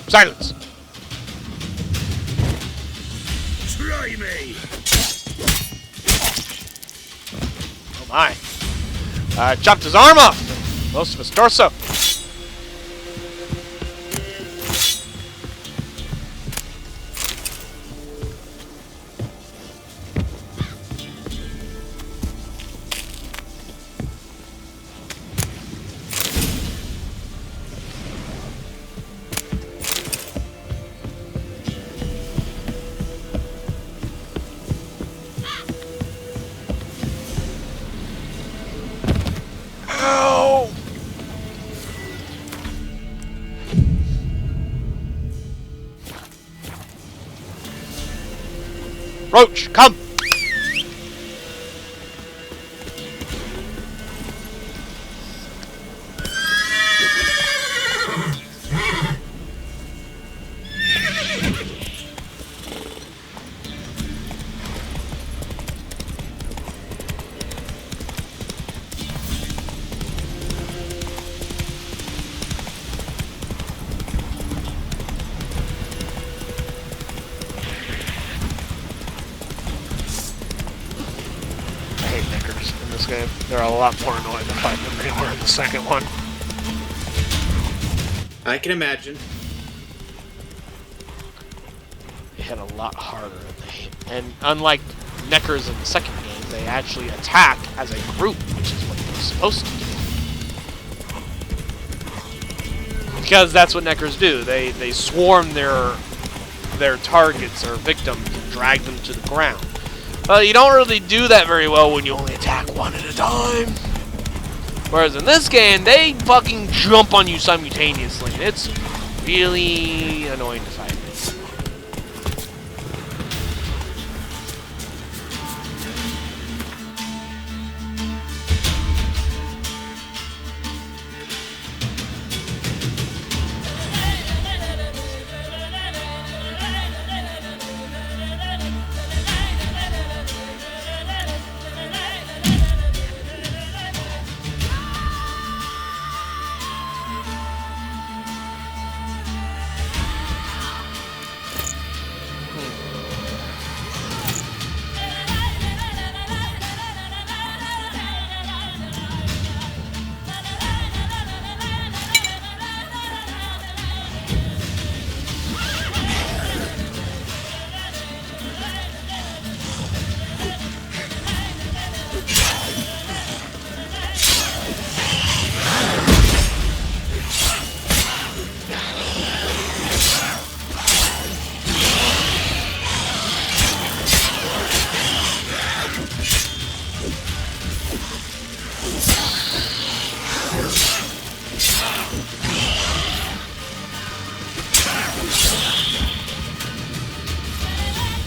Silence. Try me. Oh my. Chopped his arm off. Most of his torso. Ow! Roach, come! this game. They're a lot more annoying to fight than they were in the second one. I can imagine. They hit a lot harder. And unlike Neckers in the second game, they actually attack as a group, which is what they're supposed to do. Because that's what Neckers do. They swarm their targets or victims and drag them to the ground. But you don't really do that very well when you only attack one at a time. Whereas in this game, they fucking jump on you simultaneously, and it's really annoying to fight.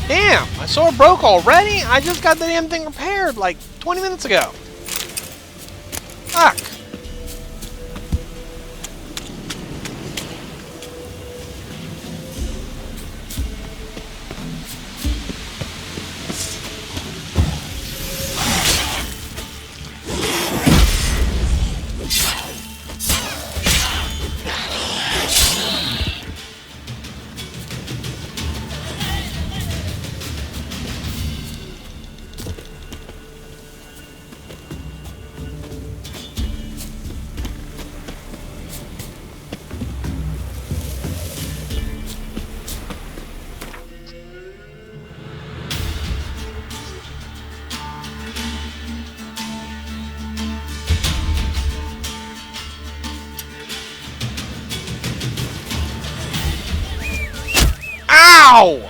Damn, my sword broke already? I just got the damn thing repaired like 20 minutes ago. Fuck. Ow!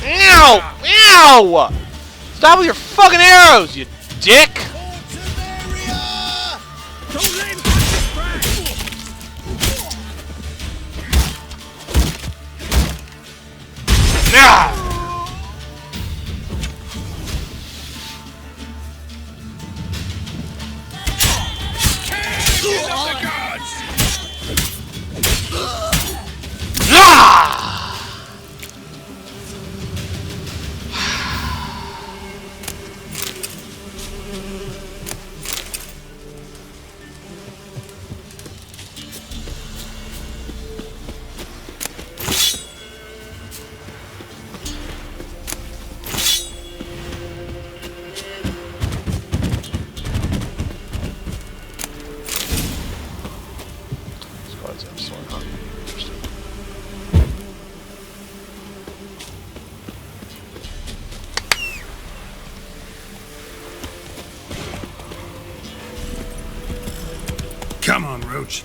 Ow! Ow! Stop with your fucking arrows, you dick! Ah! Come on, Roach.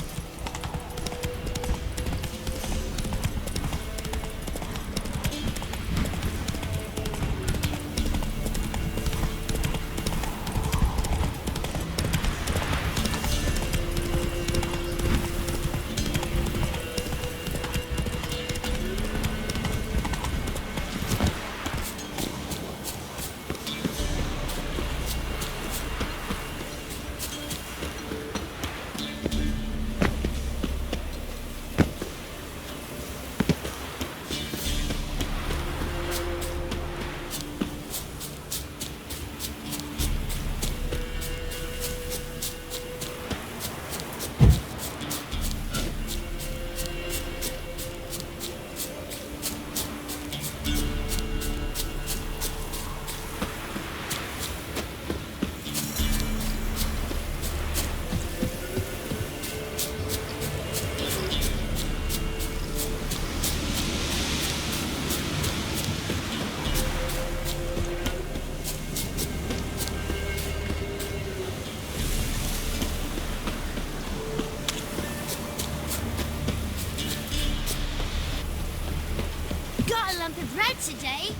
got a lump of bread today.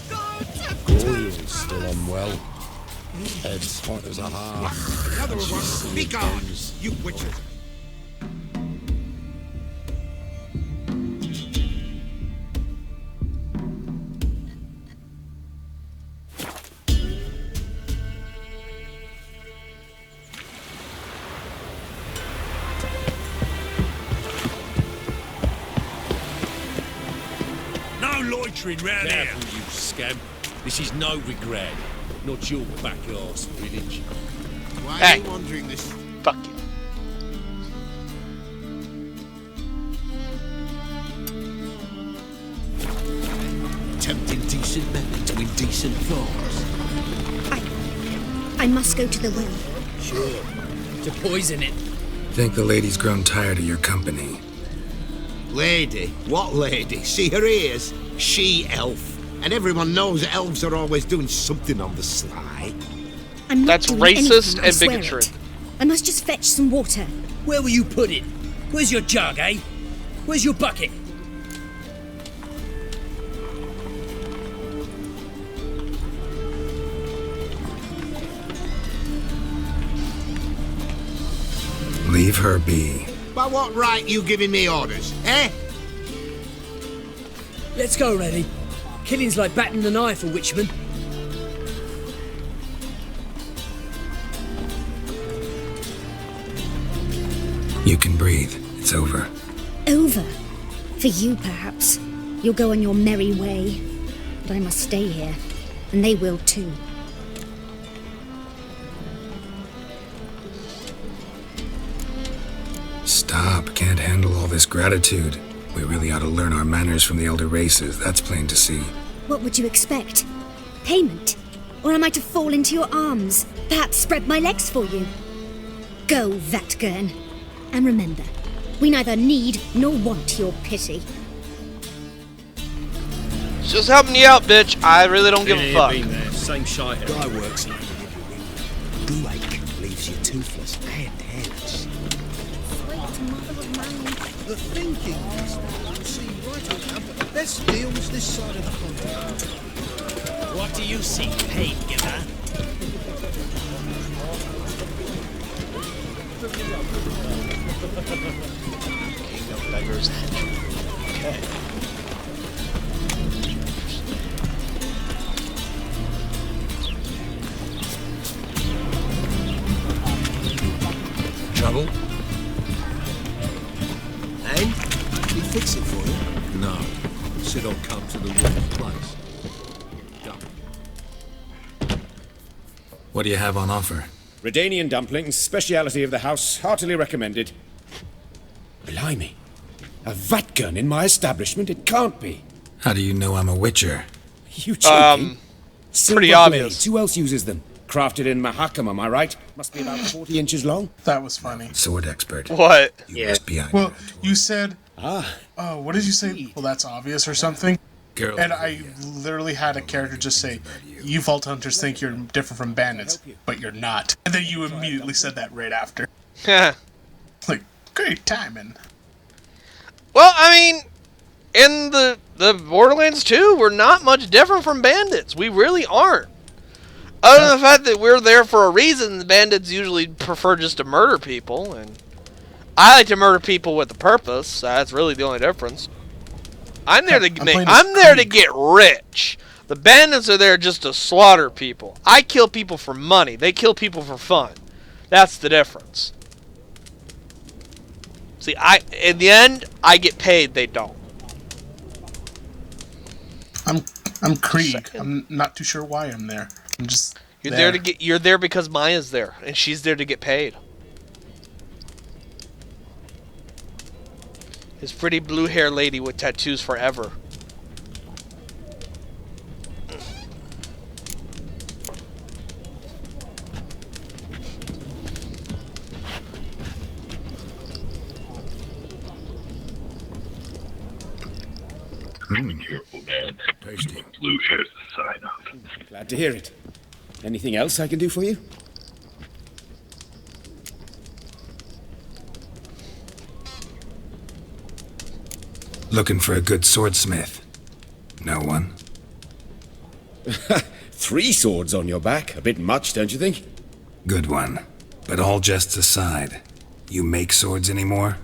Goriel's still unwell. Head's hot as a hearth. Another one. Be gone, you witches. No loitering round here. Careful, you scamp. This is no regret. Not your back arse village. Why Hey. are you wandering this? Fuck you. Tempting decent men to indecent thoughts. I must go to the well. Sure. To poison it. Think the lady's grown tired of your company. Lady? What lady? See her ears? She-elf. And everyone knows elves are always doing something on the sly. I'm not That's doing racist anything, I and swear bigotry. it. I must just fetch some water. Where will you put it? Where's your jug, eh? Where's your bucket? Leave her be. By what right you giving me orders, eh? Let's go, Reddy. Killing's like batting an eye for witchmen. You can breathe. It's over. Over. For you, perhaps. You'll go on your merry way. But I must stay here. And they will too. Stop. Can't handle all this gratitude. We really ought to learn our manners from the elder races. That's plain to see. What would you expect? Payment? Or am I to fall into your arms? Perhaps spread my legs for you? Go, Vatgern. And remember, we neither need nor want your pity. Just helping you out, bitch. I really don't give a fuck. Been there. Same shite. Guy works in Goo-ache leaves you toothless and hairless. The thinking is that see right on camp, but the best deals this side of the pond. What do you see, pain giver? King of beggars. Okay. Trouble? And? Did he fix it for you? No. Said I'll come to the wrong place. What do you have on offer? Redanian dumplings, speciality of the house, heartily recommended. Blimey. A vatgun in my establishment? It can't be. How do you know I'm a witcher? You joking? Pretty Silver obvious. blades. Who else uses them? Crafted in Mahakam, am I right? Must be about 40 inches long. That was funny. Sword expert. What? You must be on. Well, you said. Oh, what did you say? Well, that's obvious or something. Girl, And I literally had a character just say, "You vault hunters think you're different from bandits, but you're not." And then you immediately said that right after. Like, great timing. Well, I mean, in the Borderlands 2, we're not much different from bandits. We really aren't. Other than the fact that we're there for a reason, the bandits usually prefer just to murder people, and I like to murder people with a purpose. That's really the only difference. I'm there to get rich. The bandits are there just to slaughter people. I kill people for money. They kill people for fun. That's the difference. See, in the end, I get paid. They don't. I'm Krieg. I'm not too sure why I'm there. I'm just. You're there because Maya's there, and she's there to get paid. His pretty blue hair lady with tattoos forever. Be careful, man. Tasty. Blue hair's the sign of. Glad to hear it. Anything else I can do for you? Looking for a good swordsmith. No one? 3 swords on your back. A bit much, don't you think? Good one. But all jests aside, you make swords anymore?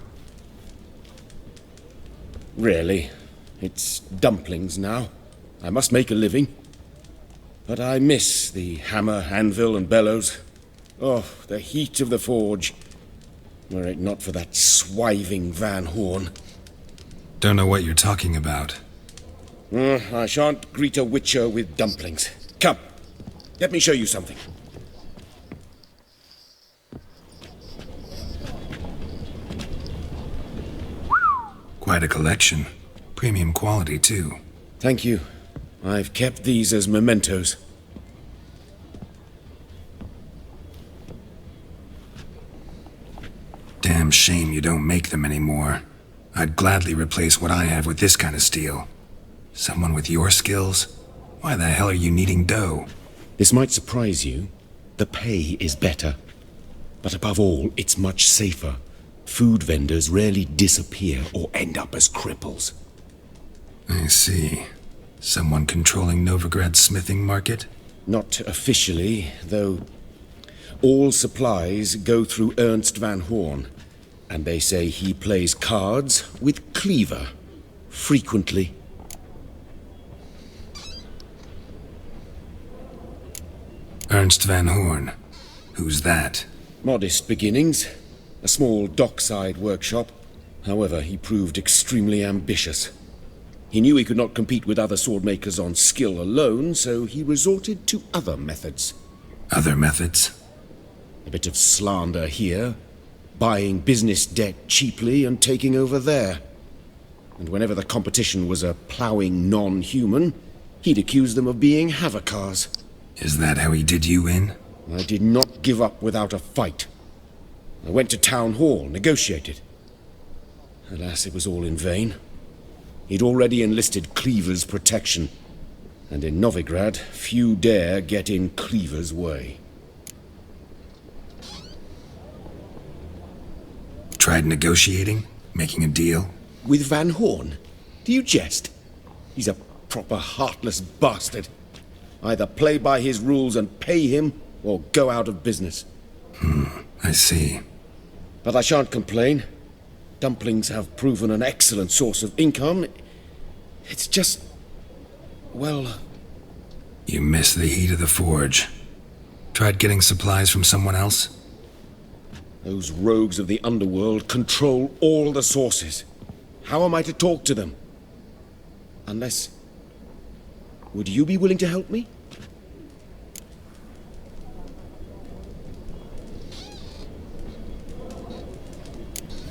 Really. It's dumplings now. I must make a living. But I miss the hammer, anvil, and bellows. Oh, the heat of the forge. Were it not for that swiving Van Horn. Don't know what you're talking about. I shan't greet a witcher with dumplings. Come, let me show you something. Quite a collection. Premium quality, too. Thank you. I've kept these as mementos. Damn shame you don't make them anymore. I'd gladly replace what I have with this kind of steel. Someone with your skills? Why the hell are you needing dough? This might surprise you. The pay is better. But above all, it's much safer. Food vendors rarely disappear or end up as cripples. I see. Someone controlling Novigrad's smithing market? Not officially, though all supplies go through Ernst Van Horn, and they say he plays cards with Cleaver, frequently. Ernst Van Horn. Who's that? Modest beginnings. A small dockside workshop. However, he proved extremely ambitious. He knew he could not compete with other swordmakers on skill alone, so he resorted to other methods. Other methods? A bit of slander here, buying business debt cheaply and taking over there. And whenever the competition was a ploughing non-human, he'd accuse them of being Havocars. Is that how he did you in? I did not give up without a fight. I went to town hall, negotiated. Alas, it was all in vain. He'd already enlisted Cleaver's protection, and in Novigrad, few dare get in Cleaver's way. Tried negotiating? Making a deal? With Van Horn? Do you jest? He's a proper heartless bastard. Either play by his rules and pay him, or go out of business. I see. But I shan't complain. Dumplings have proven an excellent source of income. It's just... well... You miss the heat of the forge. Tried getting supplies from someone else? Those rogues of the underworld control all the sources. How am I to talk to them? Unless... would you be willing to help me?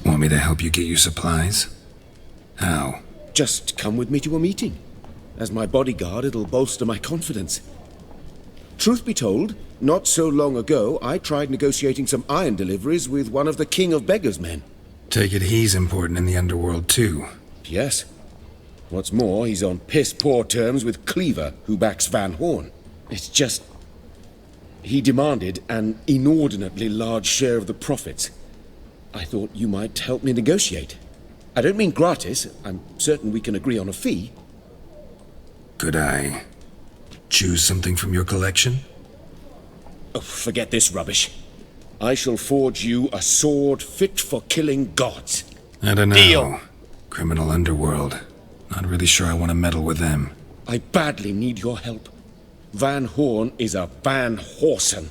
Want me to help you get you supplies? How? Just come with me to a meeting. As my bodyguard, it'll bolster my confidence. Truth be told, not so long ago, I tried negotiating some iron deliveries with one of the King of Beggars' men. Take it he's important in the underworld, too. Yes. What's more, he's on piss-poor terms with Cleaver, who backs Van Horn. It's just... he demanded an inordinately large share of the profits. I thought you might help me negotiate. I don't mean gratis. I'm certain we can agree on a fee. Could I choose something from your collection? Oh, forget this rubbish. I shall forge you a sword fit for killing gods. I don't know. Deal. Criminal underworld. Not really sure I want to meddle with them. I badly need your help. Van Horn is a Van Horsen.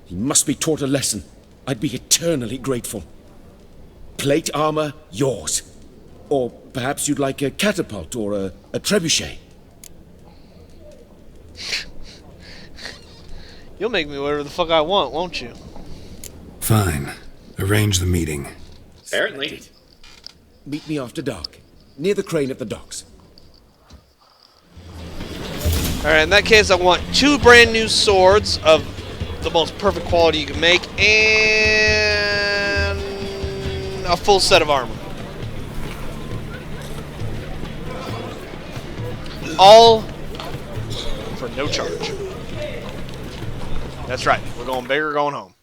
He must be taught a lesson. I'd be eternally grateful. Plate armor, yours. Or perhaps you'd like a catapult or a trebuchet. You'll make me whatever the fuck I want, won't you? Fine. Arrange the meeting. Apparently. Meet me after dark, near the crane at the docks. Alright, in that case, I want 2 brand new swords of the most perfect quality you can make, and a full set of armor. All for no charge. That's right. We're going big or going home.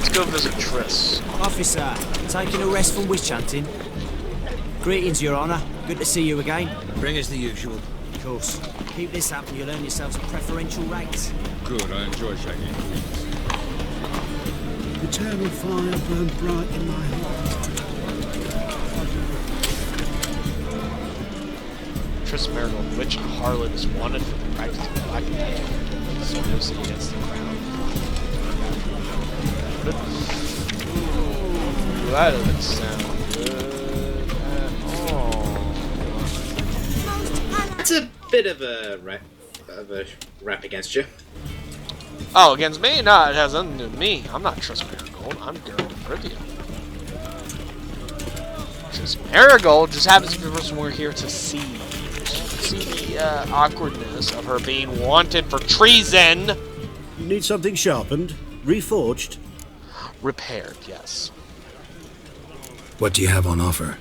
let's go visit Triss. Officer, taking a rest from witch hunting. Greetings, Your Honour. Good to see you again. Bring us the usual. Of course. Keep this up and you'll earn yourselves a preferential rate. Good, I enjoy shaking hands. Eternal fire burned bright in my heart. Triss Marigold, witch and harlot, is wanted for practicing black magic. Spills against the crown. Ooh, that doesn't sound good at all. It's a bit of a rap against you. Oh, against me? No, it has nothing to do with me. I'm not Triss Marigold. I'm Geralt of Rivia. Triss Marigold just happens to be the person we're here to see. See the awkwardness of her being wanted for treason. Need something sharpened? Reforged? Repaired, yes. What do you have on offer?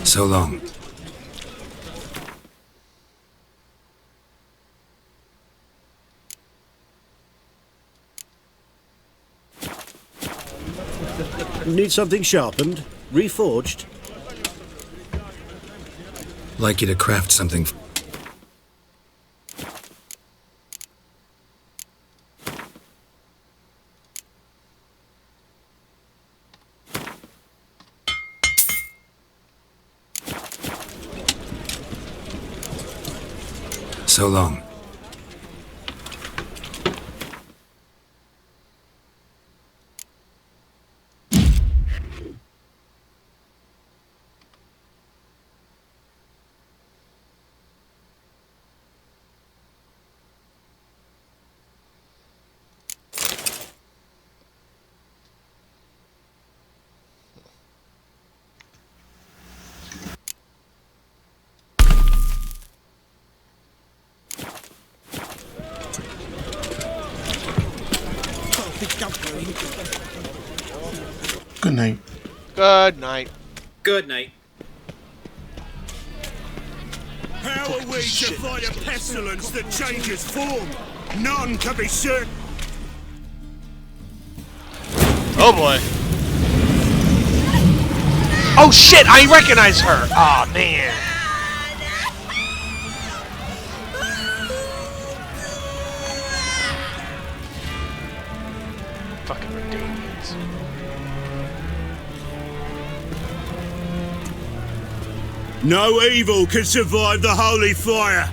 So long. Need something sharpened? Reforged? Like you to craft something. So long. Good night. Good night. Good night. How are we to fight a pestilence that changes form? None can be certain. Oh boy. Oh shit, I recognize her! Aw, oh, man. Fucking Redanians. No evil can survive the holy fire.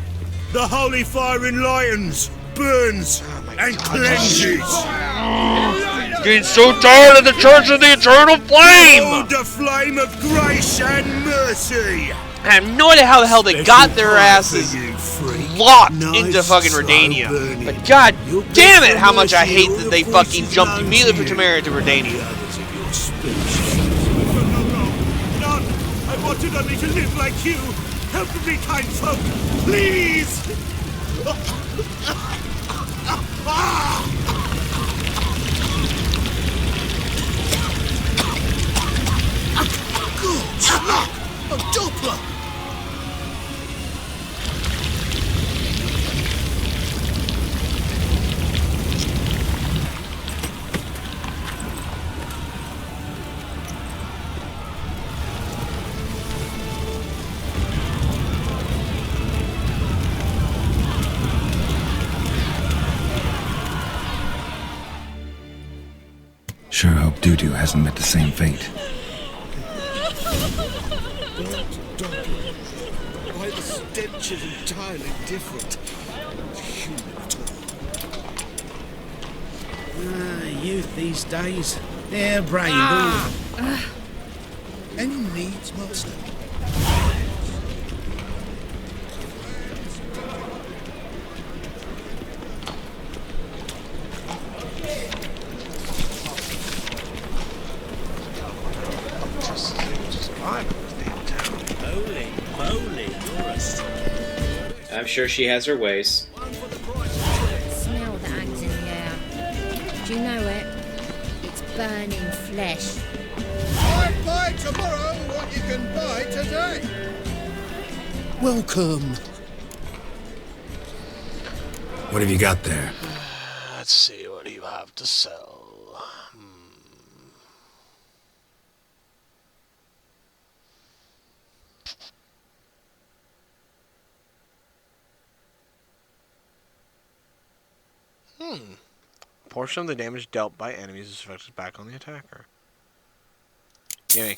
The holy fire enlightens, burns, and cleanses. Getting so tired of the Church of the Eternal Flame! Behold the flame of grace and mercy. I have no idea how the hell they got their asses locked into fucking Redania. But god damn it, how much I hate that they fucking jumped immediately from Temeria to Redania. None. I wanted only to live like you. Help me, kind folk, please. A Doppler! doo-doo hasn't met the same fate. Why the stench is entirely different. Human at all. Youth these days. They're brave. Any needs, master? Holy moly, you're a I'm sure she has her ways. Smell that hangs in the air. Do you know it? It's burning flesh. I buy tomorrow what you can buy today. Welcome. What have you got there? Let's see, what do you have to sell? Portion of the damage dealt by enemies is reflected back on the attacker. Gimme.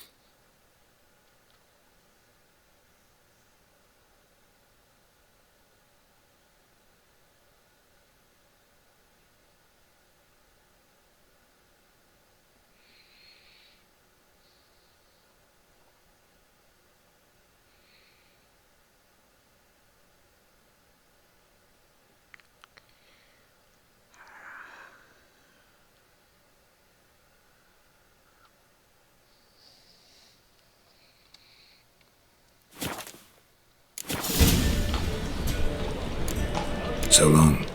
So long.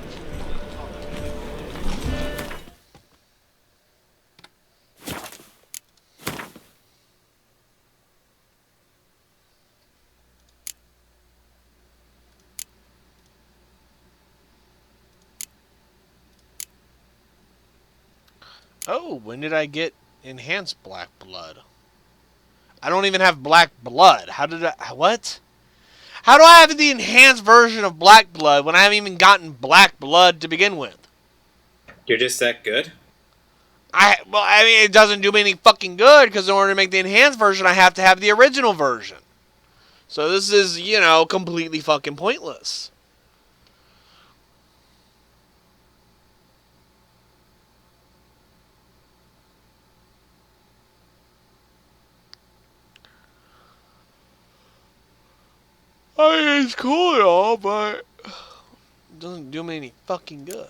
Oh, when did I get enhanced black blood? I don't even have black blood. How did I... What? How do I have the enhanced version of black blood when I haven't even gotten black blood to begin with? You're just that good? I mean, it doesn't do me any fucking good, because in order to make the enhanced version, I have to have the original version. So this is, you know, completely fucking pointless. I mean, it's cool and all, but it doesn't do me any fucking good.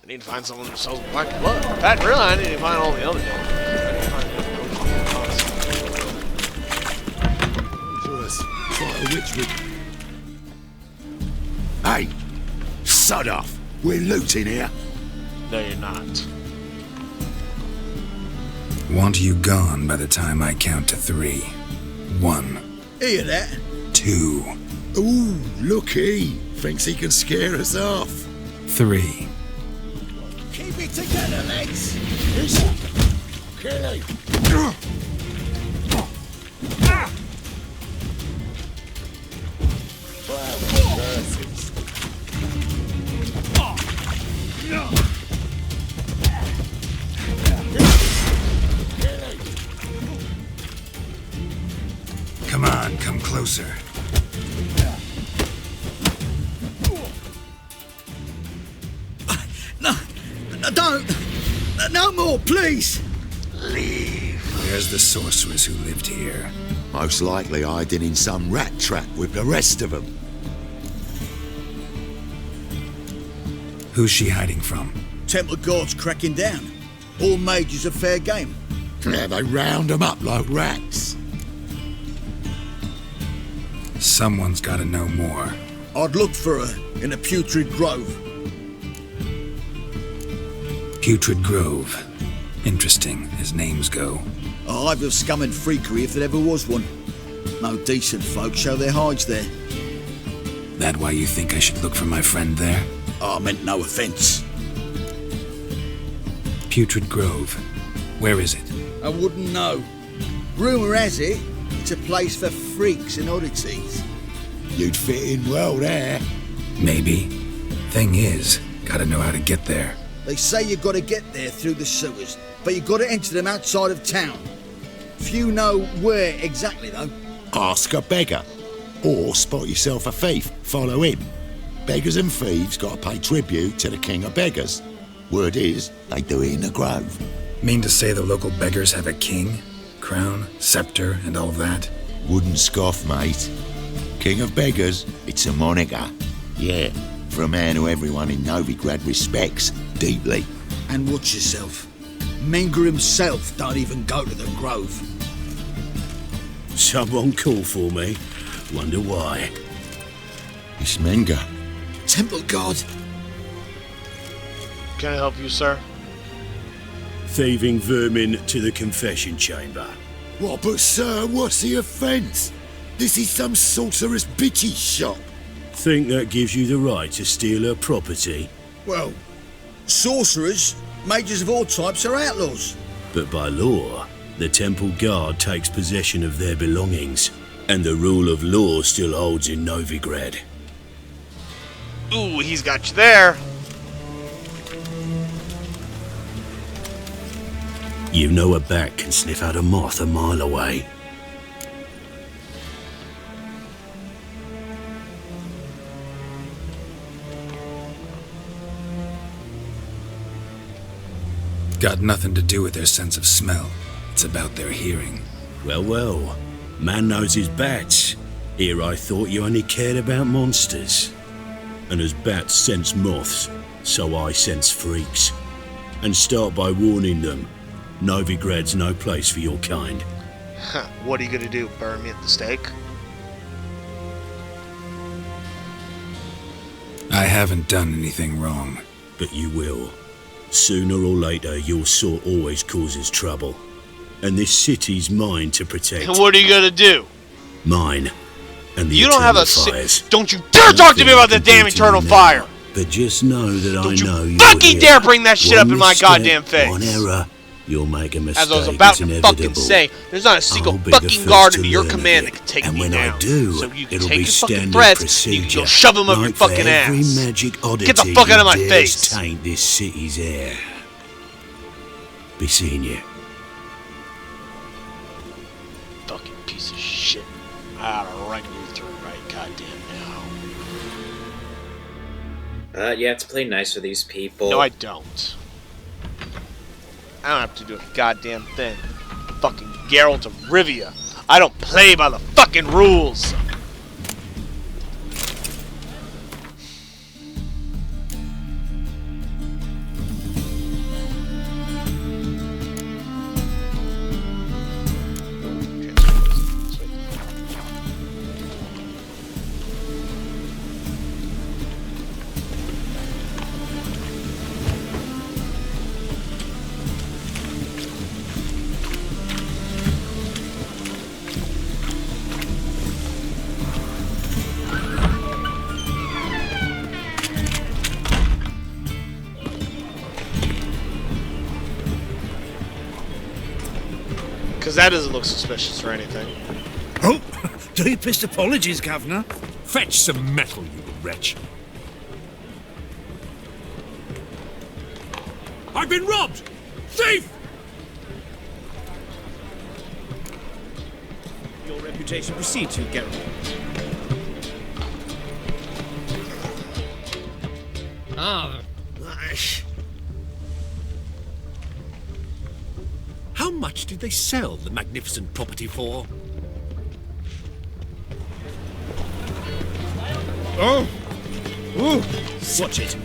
I need to find someone who sells black blood. In fact, really, I need to find all the other ones. Hey, sod off. We're looting here. No, you're not. Want you gone by the time I count to 3. 1. Hear that? 2. Ooh, looky. Thinks he can scare us off. 3. Keep it together, lads. Kelly. Come on, come closer. No, don't. No more, please. Leave. There's the sorceress who lived here. Most likely hiding in some rat trap with the rest of them. Who's she hiding from? Temple Guard's cracking down. All mages are fair game. Yeah, they round them up like rats. Someone's got to know more. I'd look for her in a putrid grove. Putrid Grove. Interesting, as names go. A hive of scum and freakery if there ever was one. No decent folk show their hides there. That why you think I should look for my friend there? I meant no offence. Putrid Grove. Where is it? I wouldn't know. Rumour has it, it's a place for freaks and oddities. You'd fit in well there. Maybe. Thing is, gotta know how to get there. They say you've got to get there through the sewers, but you've got to enter them outside of town. Few know where exactly, though. Ask a beggar. Or spot yourself a thief, follow him. Beggars and thieves got to pay tribute to the king of beggars. Word is, they do it in the grove. Mean to say the local beggars have a king, crown, scepter, and all that? Wouldn't scoff, mate. King of beggars, it's a moniker. Yeah, for a man who everyone in Novigrad respects deeply. And watch yourself. Menger himself don't even go to the grove. Someone call for me. Wonder why. It's Menger. Temple God. Can I help you, sir? Thieving vermin to the confession chamber. What, but sir, what's the offence? This is some sorcerer's bitchy shop. Think that gives you the right to steal her property? Well, sorcerers, mages of all types are outlaws. But by law, the temple guard takes possession of their belongings, and the rule of law still holds in Novigrad. Ooh, he's got you there. You know a bat can sniff out a moth a mile away. Got nothing to do with their sense of smell. It's about their hearing. Well, well. Man knows his bats. Here I thought you only cared about monsters. And as bats sense moths, so I sense freaks. And start by warning them. Novigrad's no place for your kind. What are you gonna do? Burn me at the stake? I haven't done anything wrong. But you will. Sooner or later, your sort always causes trouble. And this city's mine to protect. And what are you gonna do? Mine. And the You don't have a fires. Don't you dare talk to me about the damn eternal fire! But just know that I know you fucking dare bring that shit up in my goddamn face! One error, you'll make a mistake. As I was about to inevitable. fucking say, there's not a single I'll be the fucking first guard to under your learn of command it. that can take And me when down. I do, So you can it'll take be your fucking standard threats, procedure. you can go shove them up your Like for fucking every ass. magic oddity Get the fuck out of my you face! dares taint this city's air. Be seeing you. Fucking piece of shit. I ought to run you through right goddamn now. You have to play nice with these people. No, I don't. I don't have to do a goddamn thing. Fucking Geralt of Rivia. I don't play by the fucking rules. Because that doesn't look suspicious or anything. Oh, deepest apologies, Governor. Fetch some metal, you wretch. I've been robbed! Thief! Your reputation precedes you, Geralt. Ah. How much did they sell the magnificent property for? Oh! Ooh! Watch it.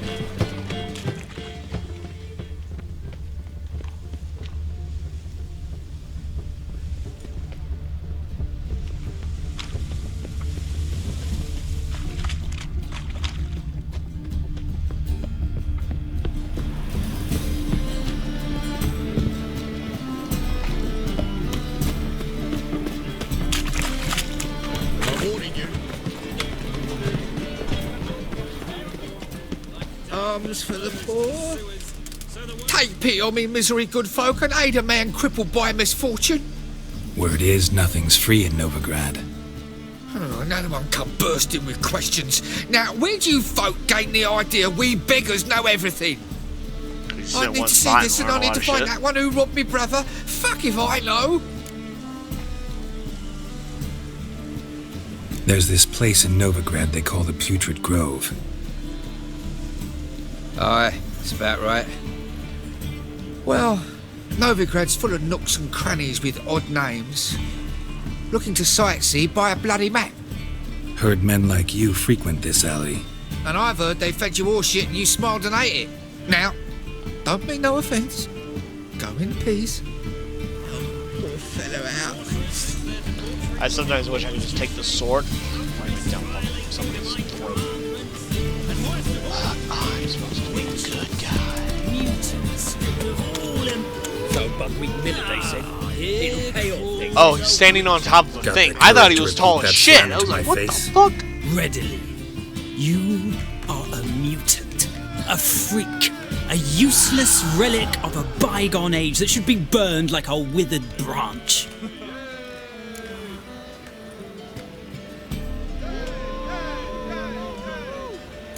Arms for the poor. Take pity on me, misery, good folk, and aid a man crippled by misfortune. Word is, nothing's free in Novigrad. Oh, another one come bursting with questions. Now, where do you folk gain the idea we beggars know everything? I need to see this and I need to find that one who robbed me brother. Fuck if I know. There's this place in Novigrad they call the Putrid Grove. Aye, that's about right. Well, Novigrad's full of nooks and crannies with odd names. Looking to sightsee, buy a bloody map. Heard men like you frequent this alley. And I've heard they fed you all shit and you smiled and ate it. Now, don't mean no offence. Go in peace. Oh, poor fellow out. I sometimes wish I could just take the sword and dump on somebody's throat. I'm supposed to be a good guy. Mutants. So buckwheat millet, they said. It'll pay off things. Oh, he's standing on top of a thing. I thought he was tall as shit. I was like, what the fuck? Readily. You are a mutant. A freak. A useless relic of a bygone age that should be burned like a withered branch.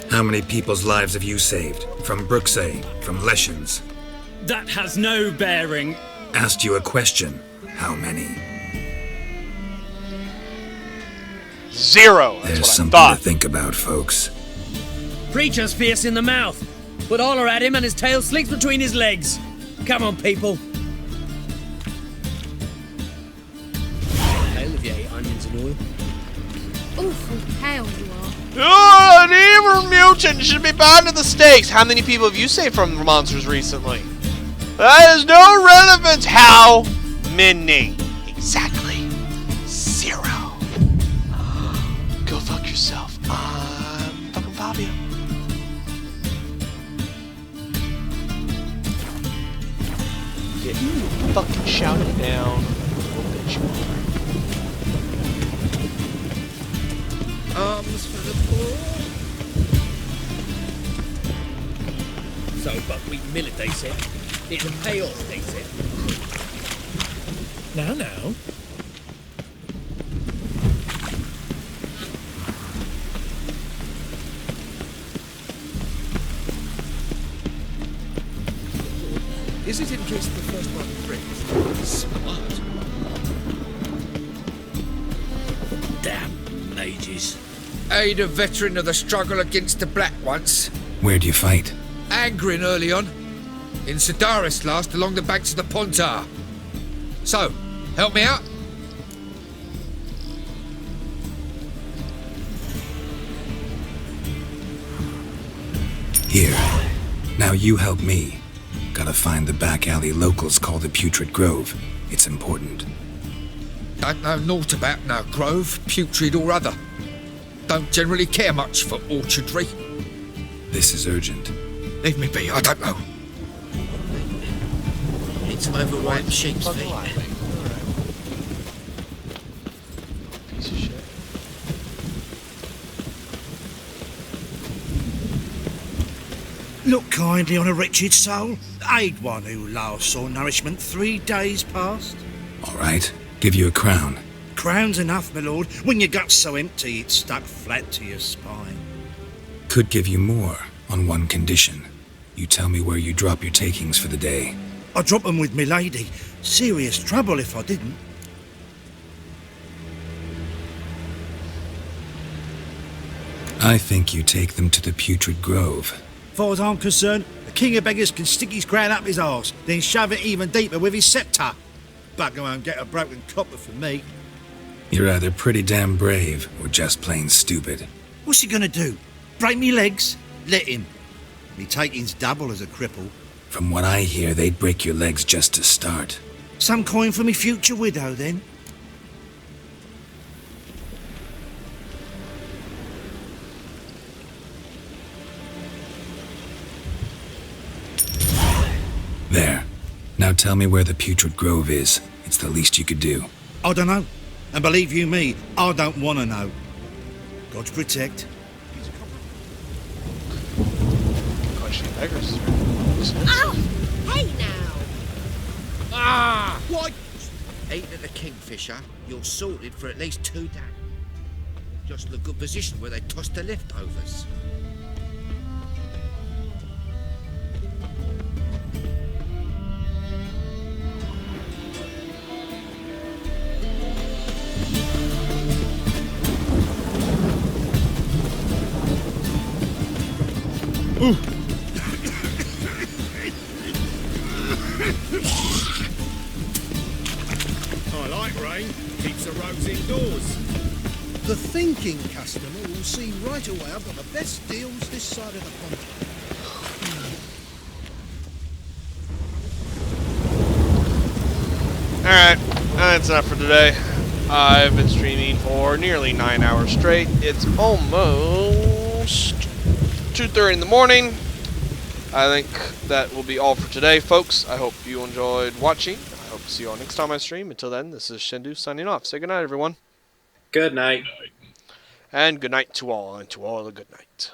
How many people's lives have you saved? From Bruxay, from Leshens? That has no bearing. Asked you a question. How many? 0. That's There's what I something thought. to think about, folks. Preacher's fierce in the mouth, but holler at him and his tail slinks between his legs. Come on, people. Tail if you ate onions and oil. Awful pale you are. Oh, an evil mutant should be bound to the stakes. How many people have you saved from the monsters recently? That has no relevance. How many? Exactly 0. Go fuck yourself. I'm fucking Fabio. Get fucking shouted down. Little bitch. Arms for the poor. So buckwheat millet, they said. It'll pay off, they said. Now. Is it in case the first one breaks? Smart. Damn mages. Aid a veteran of the struggle against the Black once. Where'd you fight? Angrin early on. In Sedaris last, along the banks of the Pontar. So, help me out? Here. Now you help me. Gotta find the back alley locals call the Putrid Grove. It's important. Don't know naught about no grove, putrid or other. Don't generally care much for orchardry. This is urgent. Leave me be, I don't know. Need some overripe sheep's feet. Piece of shit. Look kindly on a wretched soul. Aid one who last saw nourishment 3 days past. All right. Give you a crown. Crown's enough, my lord. When your gut's so empty, it's stuck flat to your spine. Could give you more, on one condition. You tell me where you drop your takings for the day. I'd drop 'em with me lady. Serious trouble if I didn't. I think you take them to the Putrid Grove. Far as I'm concerned, the king of beggars can stick his crown up his arse, then shove it even deeper with his sceptre. Bugger won't get a broken copper from me. You're either pretty damn brave, or just plain stupid. What's he gonna do? Break me legs? Let him. Me taking's double as a cripple. From what I hear, they'd break your legs just to start. Some coin for me future widow, then. There. Now tell me where the Putrid Grove is. It's the least you could do. I don't know. And believe you me, I don't want to know. God protect. Question of beggars. Ow! Hey now! Ah! Why, Eating at the Kingfisher, you're sorted for at least 2 days. Just in a good position where they toss the leftovers. I like rain. Keeps the roads indoors. The thinking customer will see right away I've got the best deals this side of the pond. Alright, that's enough for today. I've been streaming for nearly 9 hours straight. It's almost 2:30 in the morning. I think that will be all for today, folks. I hope you enjoyed watching. I hope to see you all next time I stream. Until then, this is Shendu signing off. Say goodnight, everyone. Good night. And good night to all, and to all a good night.